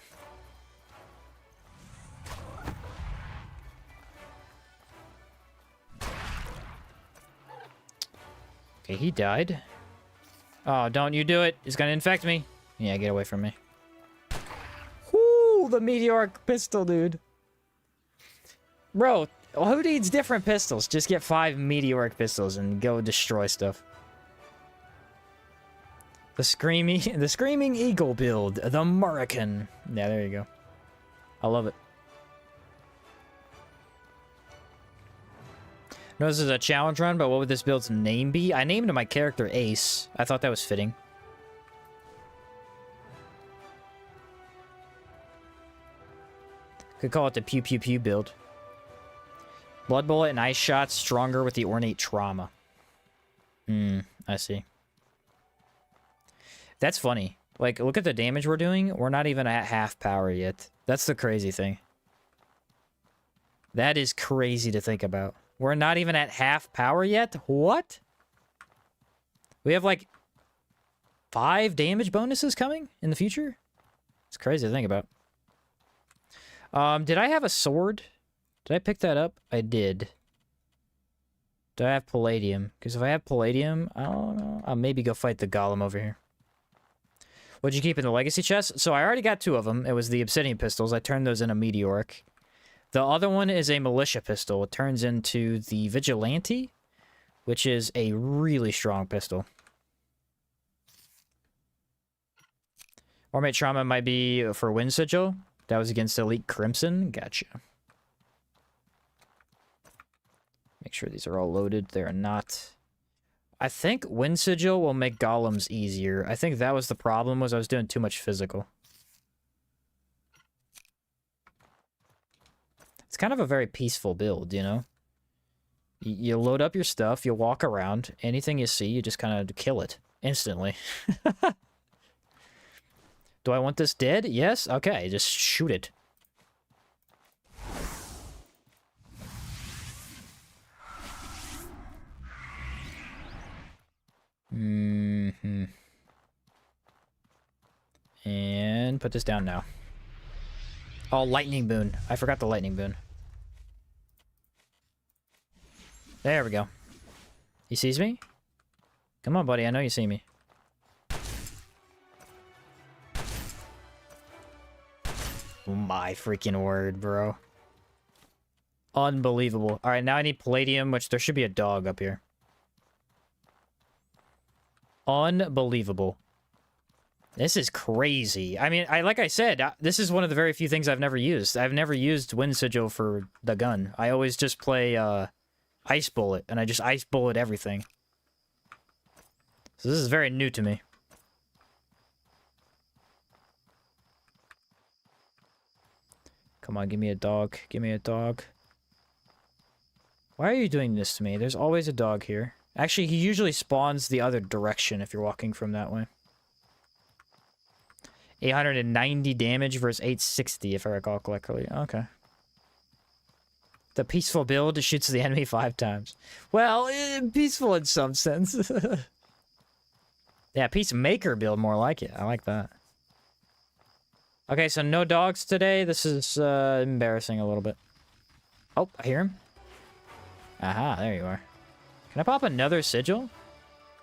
Speaker 1: Okay, he died. Oh, don't you do it. It's gonna infect me. Yeah, get away from me. Whoo, the Meteoric pistol, dude. Bro, who needs different pistols? Just get 5 Meteoric pistols and go destroy stuff. The Screaming Eagle build. The American. Yeah, there you go. I love it. No, this is a challenge run, but what would this build's name be? I named my character Ace. I thought that was fitting. Could call it the Pew Pew Pew build. Blood Bullet and Ice Shots stronger with the Ornate Trauma. I see. That's funny. Like, look at the damage we're doing. We're not even at half power yet. That's the crazy thing. That is crazy to think about. We're not even at half power yet? What? We have, like, 5 damage bonuses coming in the future? It's crazy to think about. Did I have a sword? Did I pick that up? I did. Do I have palladium? Because if I have palladium, I don't know. I'll maybe go fight the golem over here. What'd you keep in the legacy chest? So I already got 2 of them. It was the obsidian pistols. I turned those into meteoric. The other one is a militia pistol. It turns into the vigilante, which is a really strong pistol. Ormate trauma might be for wind sigil. That was against elite crimson. Gotcha. Make sure these are all loaded. They are not. I think wind sigil will make golems easier. I think that was the problem, was I was doing too much physical. It's kind of a very peaceful build, you know? You load up your stuff, you walk around, anything you see, you just kind of kill it instantly. Do I want this dead? Yes? Okay, just shoot it. Mm-hmm. And put this down now. Oh, lightning boon. I forgot the lightning boon. There we go. He sees me? Come on, buddy. I know you see me. My freaking word, bro. Unbelievable. Alright, now I need palladium, which there should be a dog up here. Unbelievable. This is crazy. I mean, like I said, this is one of the very few things I've never used. I've never used wind sigil for the gun. I always just play ice bullet, and I just ice bullet everything. So this is very new to me. Come on, give me a dog. Give me a dog. Why are you doing this to me? There's always a dog here. Actually, he usually spawns the other direction if you're walking from that way. 890 damage versus 860, if I recall correctly. Okay. The peaceful build shoots the enemy 5 times. Well, peaceful in some sense. Yeah, peacemaker build, more like it. I like that. Okay, so no dogs today. This is embarrassing a little bit. Oh, I hear him. Aha, there you are. Can I pop another sigil?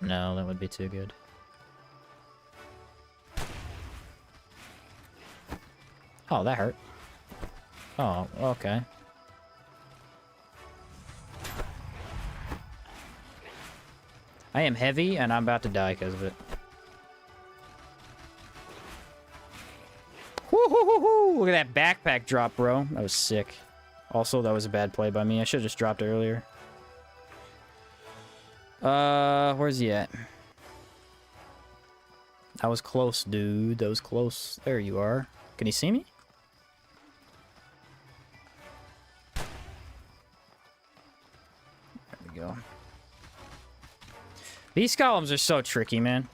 Speaker 1: No, that would be too good. Oh, that hurt. Oh, okay. I am heavy, and I'm about to die because of it. Woo-hoo-hoo-hoo! Look at that backpack drop, bro. That was sick. Also, that was a bad play by me. I should have just dropped it earlier. Where's he at? That was close, dude. That was close. There you are. Can he see me? There we go. These golems are so tricky, man.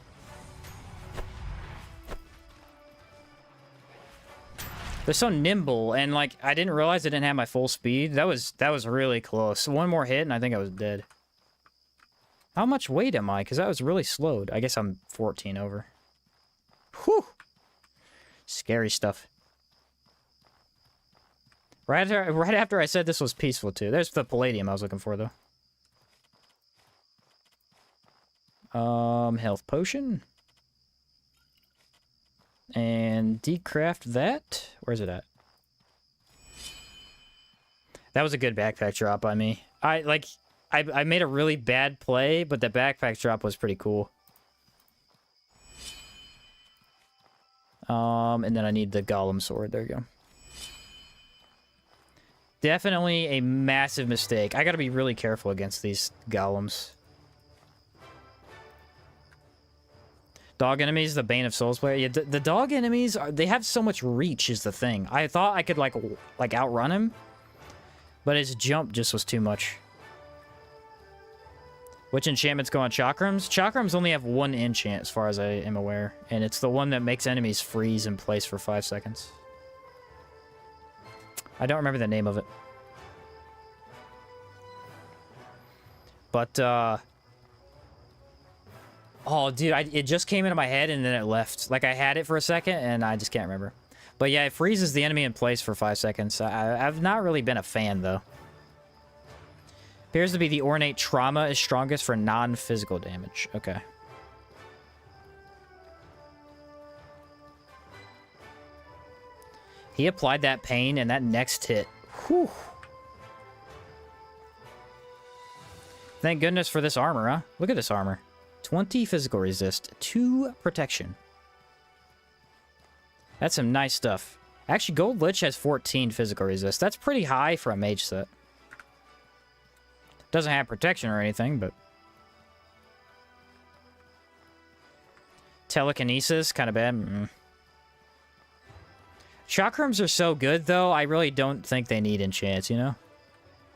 Speaker 1: They're so nimble, and like I didn't realize I didn't have my full speed. That was really close. One more hit, and I think I was dead. How much weight am I? Because that was really slowed. I guess I'm 14 over. Whew. Scary stuff. Right after I said this was peaceful, too. There's the palladium I was looking for, though. Health potion. And decraft that. Where's it at? That was a good backpack drop by me. I made a really bad play, but the backpack drop was pretty cool. And then I need the golem sword. There you go. Definitely a massive mistake. I gotta be really careful against these golems. Dog enemies, the Bane of Souls player. Yeah, the dog enemies, they have so much reach is the thing. I thought I could, like outrun him, but his jump just was too much. Which enchantments go on chakrams? Chakrams only have one enchant, as far as I am aware. And it's the one that makes enemies freeze in place for 5 seconds. I don't remember the name of it. But, oh, dude, it just came into my head and then it left. Like, I had it for a second and I just can't remember. But yeah, it freezes the enemy in place for 5 seconds. I've not really been a fan, though. Appears to be the ornate trauma is strongest for non-physical damage. Okay. He applied that pain and that next hit. Whew. Thank goodness for this armor, huh? Look at this armor. 20 physical resist, 2 protection. That's some nice stuff. Actually, Gold Lich has 14 physical resist. That's pretty high for a mage set. Doesn't have protection or anything, but... Telekinesis, kind of bad. Chakrams are so good, though, I really don't think they need enchants, you know?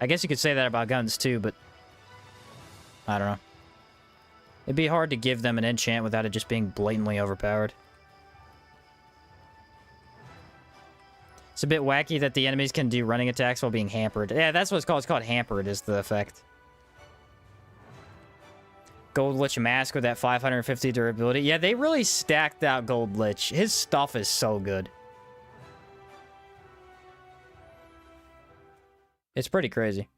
Speaker 1: I guess you could say that about guns, too, but... I don't know. It'd be hard to give them an enchant without it just being blatantly overpowered. It's a bit wacky that the enemies can do running attacks while being hampered. Yeah, that's what it's called. It's called hampered is the effect. Gold Lich Mask with that 550 durability. Yeah, they really stacked out Gold Lich. His stuff is so good. It's pretty crazy.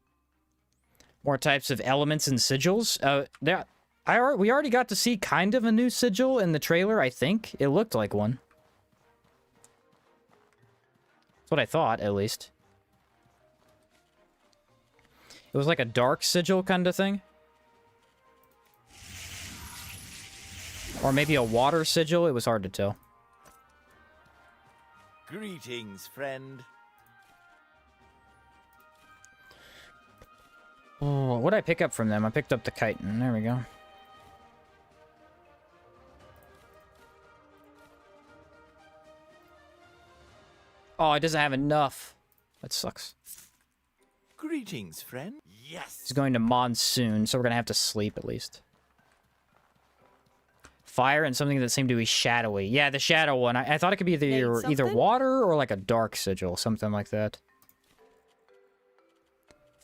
Speaker 1: More types of elements and sigils. We already got to see kind of a new sigil in the trailer, I think. It looked like one. That's what I thought, at least. It was like a dark sigil kind of thing. Or maybe a water sigil. It was hard to tell.
Speaker 5: Greetings, friend.
Speaker 1: Oh, what did I pick up from them? I picked up the chitin. There we go. Oh, it doesn't have enough. That sucks.
Speaker 5: Greetings, friend.
Speaker 2: Yes.
Speaker 1: It's going to monsoon, so we're going to have to sleep at least. Fire and something that seemed to be shadowy. Yeah, the shadow one. I thought it could be either water or like a dark sigil, something like that.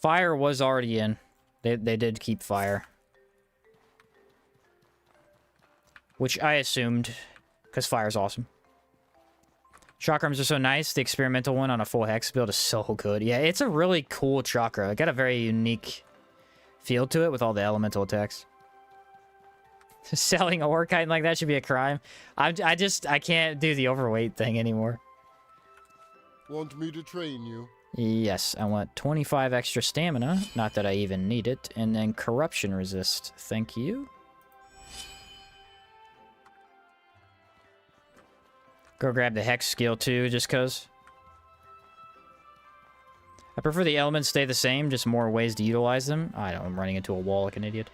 Speaker 1: Fire was already in. They did keep fire. Which I assumed, because fire's awesome. Chakrams are so nice. The experimental one on a full hex build is so good. Yeah, it's a really cool chakra. It got a very unique feel to it with all the elemental attacks. Selling a war chitin like that should be a crime. I can't do the overweight thing anymore.
Speaker 9: Want me to train you?
Speaker 1: Yes, I want 25 extra stamina. Not that I even need it. And then corruption resist. Thank you. Go grab the hex skill too, just cause. I prefer the elements stay the same, just more ways to utilize them. I know, I'm running into a wall like an idiot.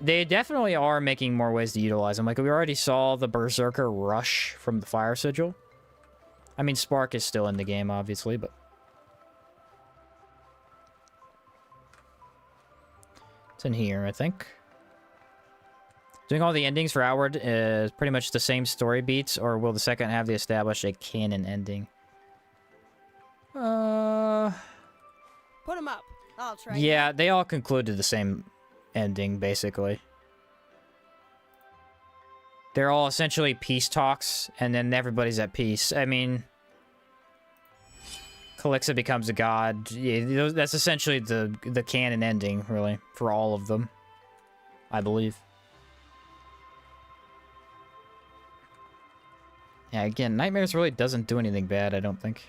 Speaker 1: They definitely are making more ways to utilize them. Like, we already saw the Berserker rush from the Fire Sigil. I mean, Spark is still in the game, obviously, but... It's in here, I think. Doing all the endings for Outward is pretty much the same story beats, or will the second have the established a canon ending?
Speaker 7: Put them up. I'll try.
Speaker 1: Yeah, they all concluded the same ending, basically. They're all essentially peace talks, and then everybody's at peace. I mean... Calixa becomes a god. Yeah, that's essentially the canon ending, really, for all of them. I believe. Yeah, again, Nightmares really doesn't do anything bad, I don't think.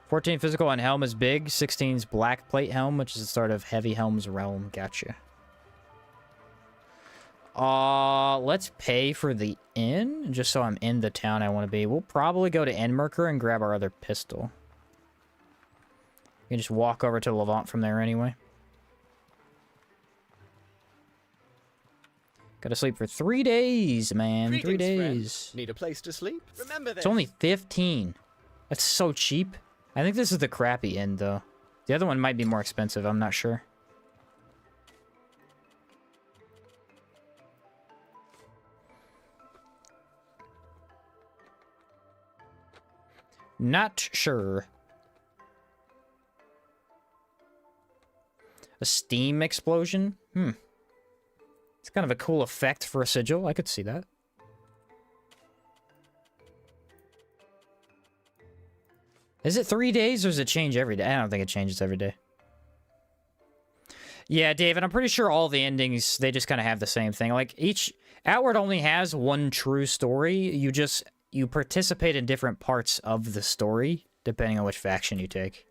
Speaker 1: 14 physical on helm is big. 16's black plate helm, which is the start of Heavy Helm's realm. Gotcha. Let's pay for the inn, just so I'm in the town I want to be. We'll probably go to Enmerkar and grab our other pistol. You can just walk over to Levant from there anyway. Gotta sleep for 3 days, man.
Speaker 8: Greetings,
Speaker 1: 3 days.
Speaker 8: friend. Need a place to sleep? Remember this.
Speaker 1: It's only 15. That's so cheap. I think this is the crappy inn, though. The other one might be more expensive, I'm not sure. Not sure. A steam explosion? It's kind of a cool effect for a sigil. I could see that. Is it 3 days or does it change every day? I don't think it changes every day. Yeah, David, I'm pretty sure all the endings, they just kind of have the same thing. Like, each... Outward only has one true story. You participate in different parts of the story, depending on which faction you take.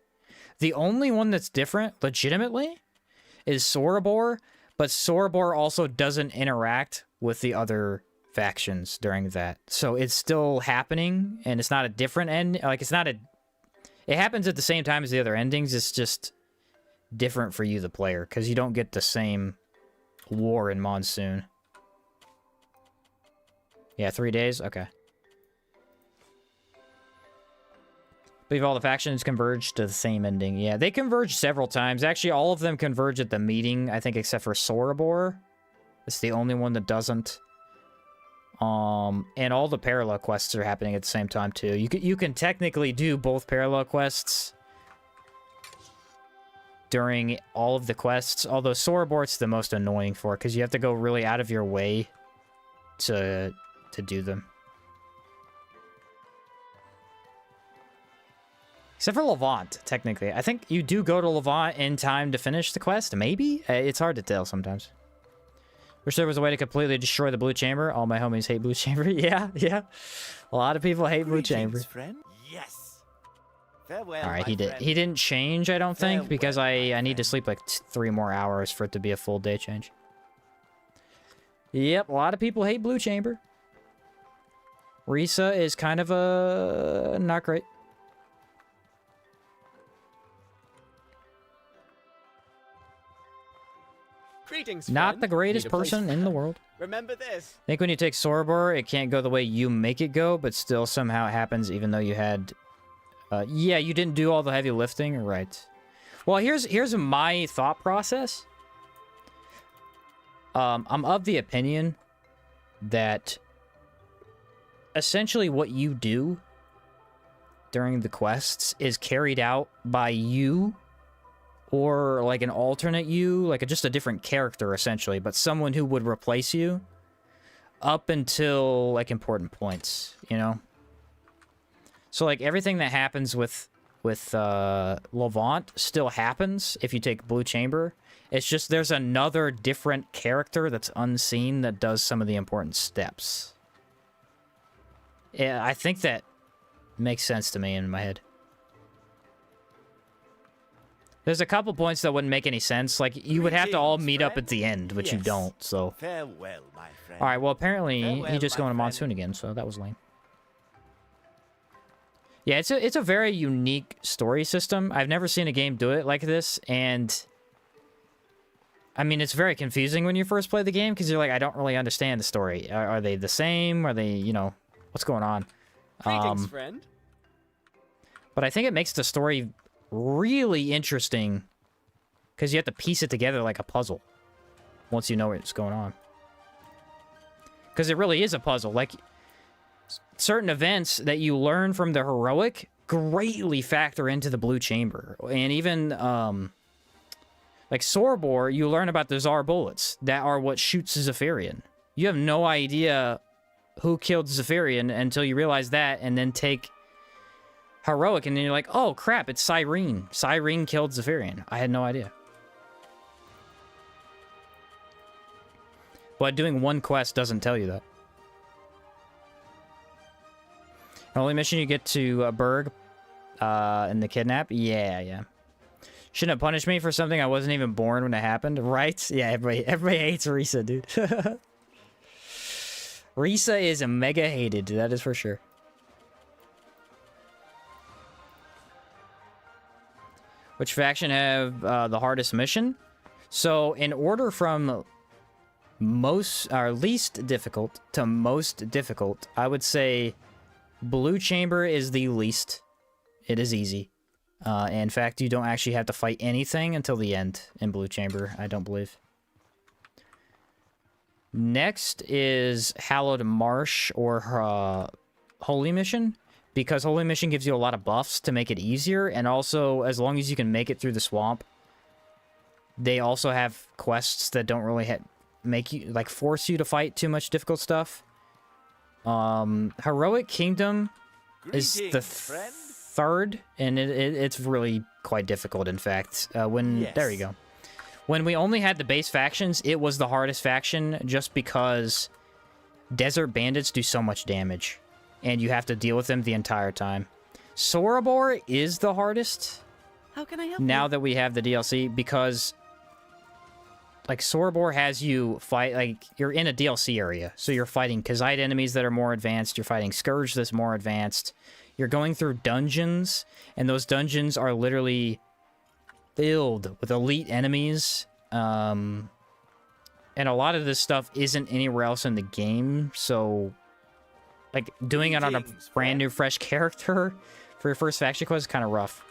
Speaker 1: The only one that's different, legitimately, is Sorobor, but Sorobor also doesn't interact with the other factions during that. So it's still happening, and it's not a different end. Like, it's not a... It happens at the same time as the other endings, it's just different for you, the player, because you don't get the same war in Monsoon. Yeah, 3 days? Okay. I believe all the factions converge to the same ending. Yeah, they converge several times. Actually, all of them converge at the meeting, I think, except for Sorobor. It's the only one that doesn't. And all the parallel quests are happening at the same time, too. You can technically do both parallel quests during all of the quests, although Sorobor's the most annoying for it, because you have to go really out of your way to do them. Except for Levant, technically. I think you do go to Levant in time to finish the quest, maybe? It's hard to tell sometimes. Wish there was a way to completely destroy the Blue Chamber. All my homies hate Blue Chamber. Yeah. A lot of people hate Blue Chamber.
Speaker 5: Friend? Yes. Farewell,
Speaker 1: Alright,
Speaker 5: my friend.
Speaker 1: he didn't change, I don't think, because
Speaker 5: Farewell,
Speaker 1: I need to sleep like 3 more hours for it to be a full day change. Yep, a lot of people hate Blue Chamber. Risa is kind of not great.
Speaker 8: Greetings,
Speaker 1: Not
Speaker 8: friend.
Speaker 1: the greatest
Speaker 8: Need a place
Speaker 1: person
Speaker 8: to
Speaker 1: in the
Speaker 8: go?
Speaker 1: world.
Speaker 8: Remember this.
Speaker 1: I think when you take Sorobor, it can't go the way you make it go, but still somehow it happens even though you had... yeah, you didn't do all the heavy lifting, right. Well, here's my thought process. I'm of the opinion that essentially what you do during the quests is carried out by you or like an alternate you, like just a different character essentially, but someone who would replace you up until like important points, you know? So like everything that happens with Levant still happens if you take Blue Chamber. It's just there's another different character that's unseen that does some of the important steps. Yeah, I think that makes sense to me in my head. There's a couple points that wouldn't make any sense. Like, you would have to all meet up at the end, which you don't, so...
Speaker 5: Farewell, my friend.
Speaker 1: Alright, well, apparently
Speaker 5: Farewell,
Speaker 1: he just
Speaker 5: my
Speaker 1: going to
Speaker 5: friend.
Speaker 1: Monsoon again, so that was lame. Yeah, it's a very unique story system. I've never seen a game do it like this, and... I mean, it's very confusing when you first play the game, because you're like, I don't really understand the story. Are they the same? Are they, you know... What's going on?
Speaker 8: Greetings, friend.
Speaker 1: But I think it makes the story really interesting because you have to piece it together like a puzzle once you know what's going on. Because it really is a puzzle. Like, certain events that you learn from the heroic greatly factor into the Blue Chamber. And even, like Sorobor, you learn about the Tsar bullets that are what shoots Zephyrian. You have no idea who killed Zephyrian until you realize that, and then take heroic, and then you're like, oh crap, it's Cyrene. Cyrene killed Zephyrian. I had no idea. But doing one quest doesn't tell you that. The only mission you get to Berg in the kidnap? Yeah. Shouldn't have punished me for something I wasn't even born when it happened, right? Yeah, everybody hates Risa, dude. Risa is a mega hated, that is for sure. Which faction have the hardest mission? So, in order from least difficult to most difficult, I would say Blue Chamber is the least. It is easy. In fact, you don't actually have to fight anything until the end in Blue Chamber, I don't believe. Next is Hallowed Marsh or Holy Mission, because Holy Mission gives you a lot of buffs to make it easier, and also, as long as you can make it through the swamp, they also have quests that don't really make you, like, force you to fight too much difficult stuff. Heroic Kingdom is the third, and it's really quite difficult, in fact. There you go. When we only had the base factions, it was the hardest faction just because desert bandits do so much damage, and you have to deal with them the entire time. Sorobor is the hardest.
Speaker 7: How can I help
Speaker 1: now
Speaker 7: you?
Speaker 1: that we have the DLC, because like Sorobor has you fight, like, you're in a DLC area, so you're fighting Kazite enemies that are more advanced, you're fighting Scourge that's more advanced, you're going through dungeons, and those dungeons are literally filled with elite enemies, and a lot of this stuff isn't anywhere else in the game, so, like, doing it on a brand new, fresh character for your first faction quest is kind of rough.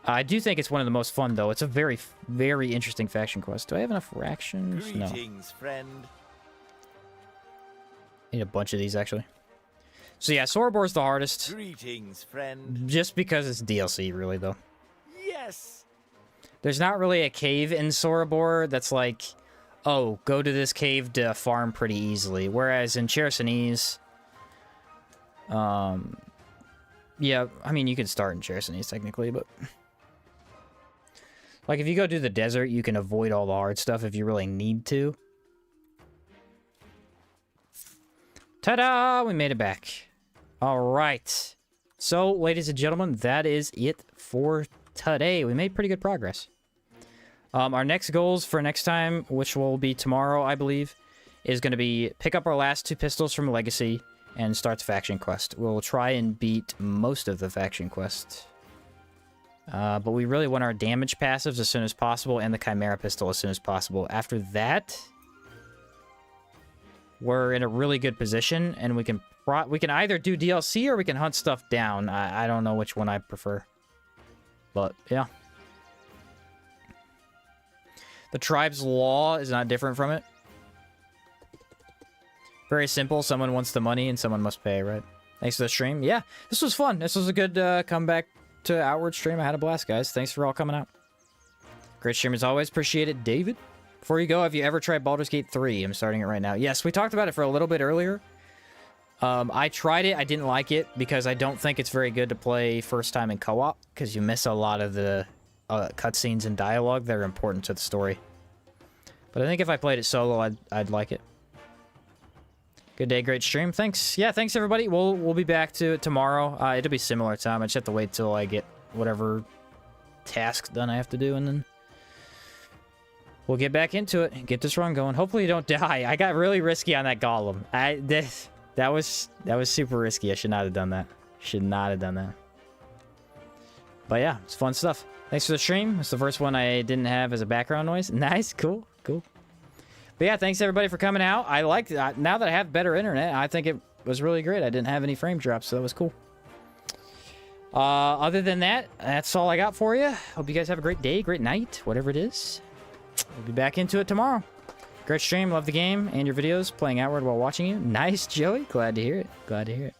Speaker 1: I do think it's one of the most fun, though. It's a very, very interesting faction quest. Do I have enough fractions?
Speaker 5: Greetings, friend.
Speaker 1: Need a bunch of these, actually. So yeah, Sorobor's the hardest.
Speaker 5: Greetings, friend.
Speaker 1: Just because it's DLC, really, though.
Speaker 5: Yes.
Speaker 1: There's not really a cave in Sorobor that's like, oh, go to this cave to farm pretty easily. Whereas in Chersonese, yeah, I mean, you can start in Chersonese, technically, but like, if you go to the desert, you can avoid all the hard stuff if you really need to. Ta-da! We made it back. All right. So, ladies and gentlemen, that is it for today. We made pretty good progress. Our next goals for next time, which will be tomorrow, I believe, is going to be pick up our last 2 pistols from Legacy and start the faction quest. We'll try and beat most of the faction quest. But we really want our damage passives as soon as possible and the Chimera pistol as soon as possible. After that, we're in a really good position, and we can either do DLC or we can hunt stuff down. I don't know which one I prefer. But, yeah. The tribe's law is not different from it. Very simple. Someone wants the money and someone must pay, right? Thanks for the stream. Yeah, this was fun. This was a good comeback to Outward stream. I had a blast, guys. Thanks for all coming out. Great stream as always. Appreciate it, David. Before you go, have you ever tried Baldur's Gate 3? I'm starting it right now. Yes, we talked about it for a little bit earlier. I tried it. I didn't like it because I don't think it's very good to play first time in co-op because you miss a lot of the cutscenes and dialogue that are important to the story. But I think if I played it solo, I'd like it. Good day, great stream. Thanks. Yeah, thanks everybody. We'll be back to it tomorrow. It'll be similar time. I just have to wait till I get whatever tasks done I have to do, and then we'll get back into it and get this run going. Hopefully you don't die. I got really risky on that golem. That was super risky. I should not have done that. Should not have done that. But yeah, it's fun stuff. Thanks for the stream. It's the first one I didn't have as a background noise. Nice, cool. But yeah, thanks everybody for coming out. I liked it. Now that I have better internet, I think it was really great. I didn't have any frame drops, so that was cool. Other than that, that's all I got for you. Hope you guys have a great day, great night, whatever it is. We'll be back into it tomorrow. Great stream. Love the game and your videos. Playing Outward while watching you. Nice, Joey. Glad to hear it. Glad to hear it.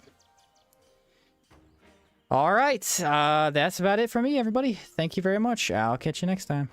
Speaker 1: All right. That's about it for me, everybody. Thank you very much. I'll catch you next time.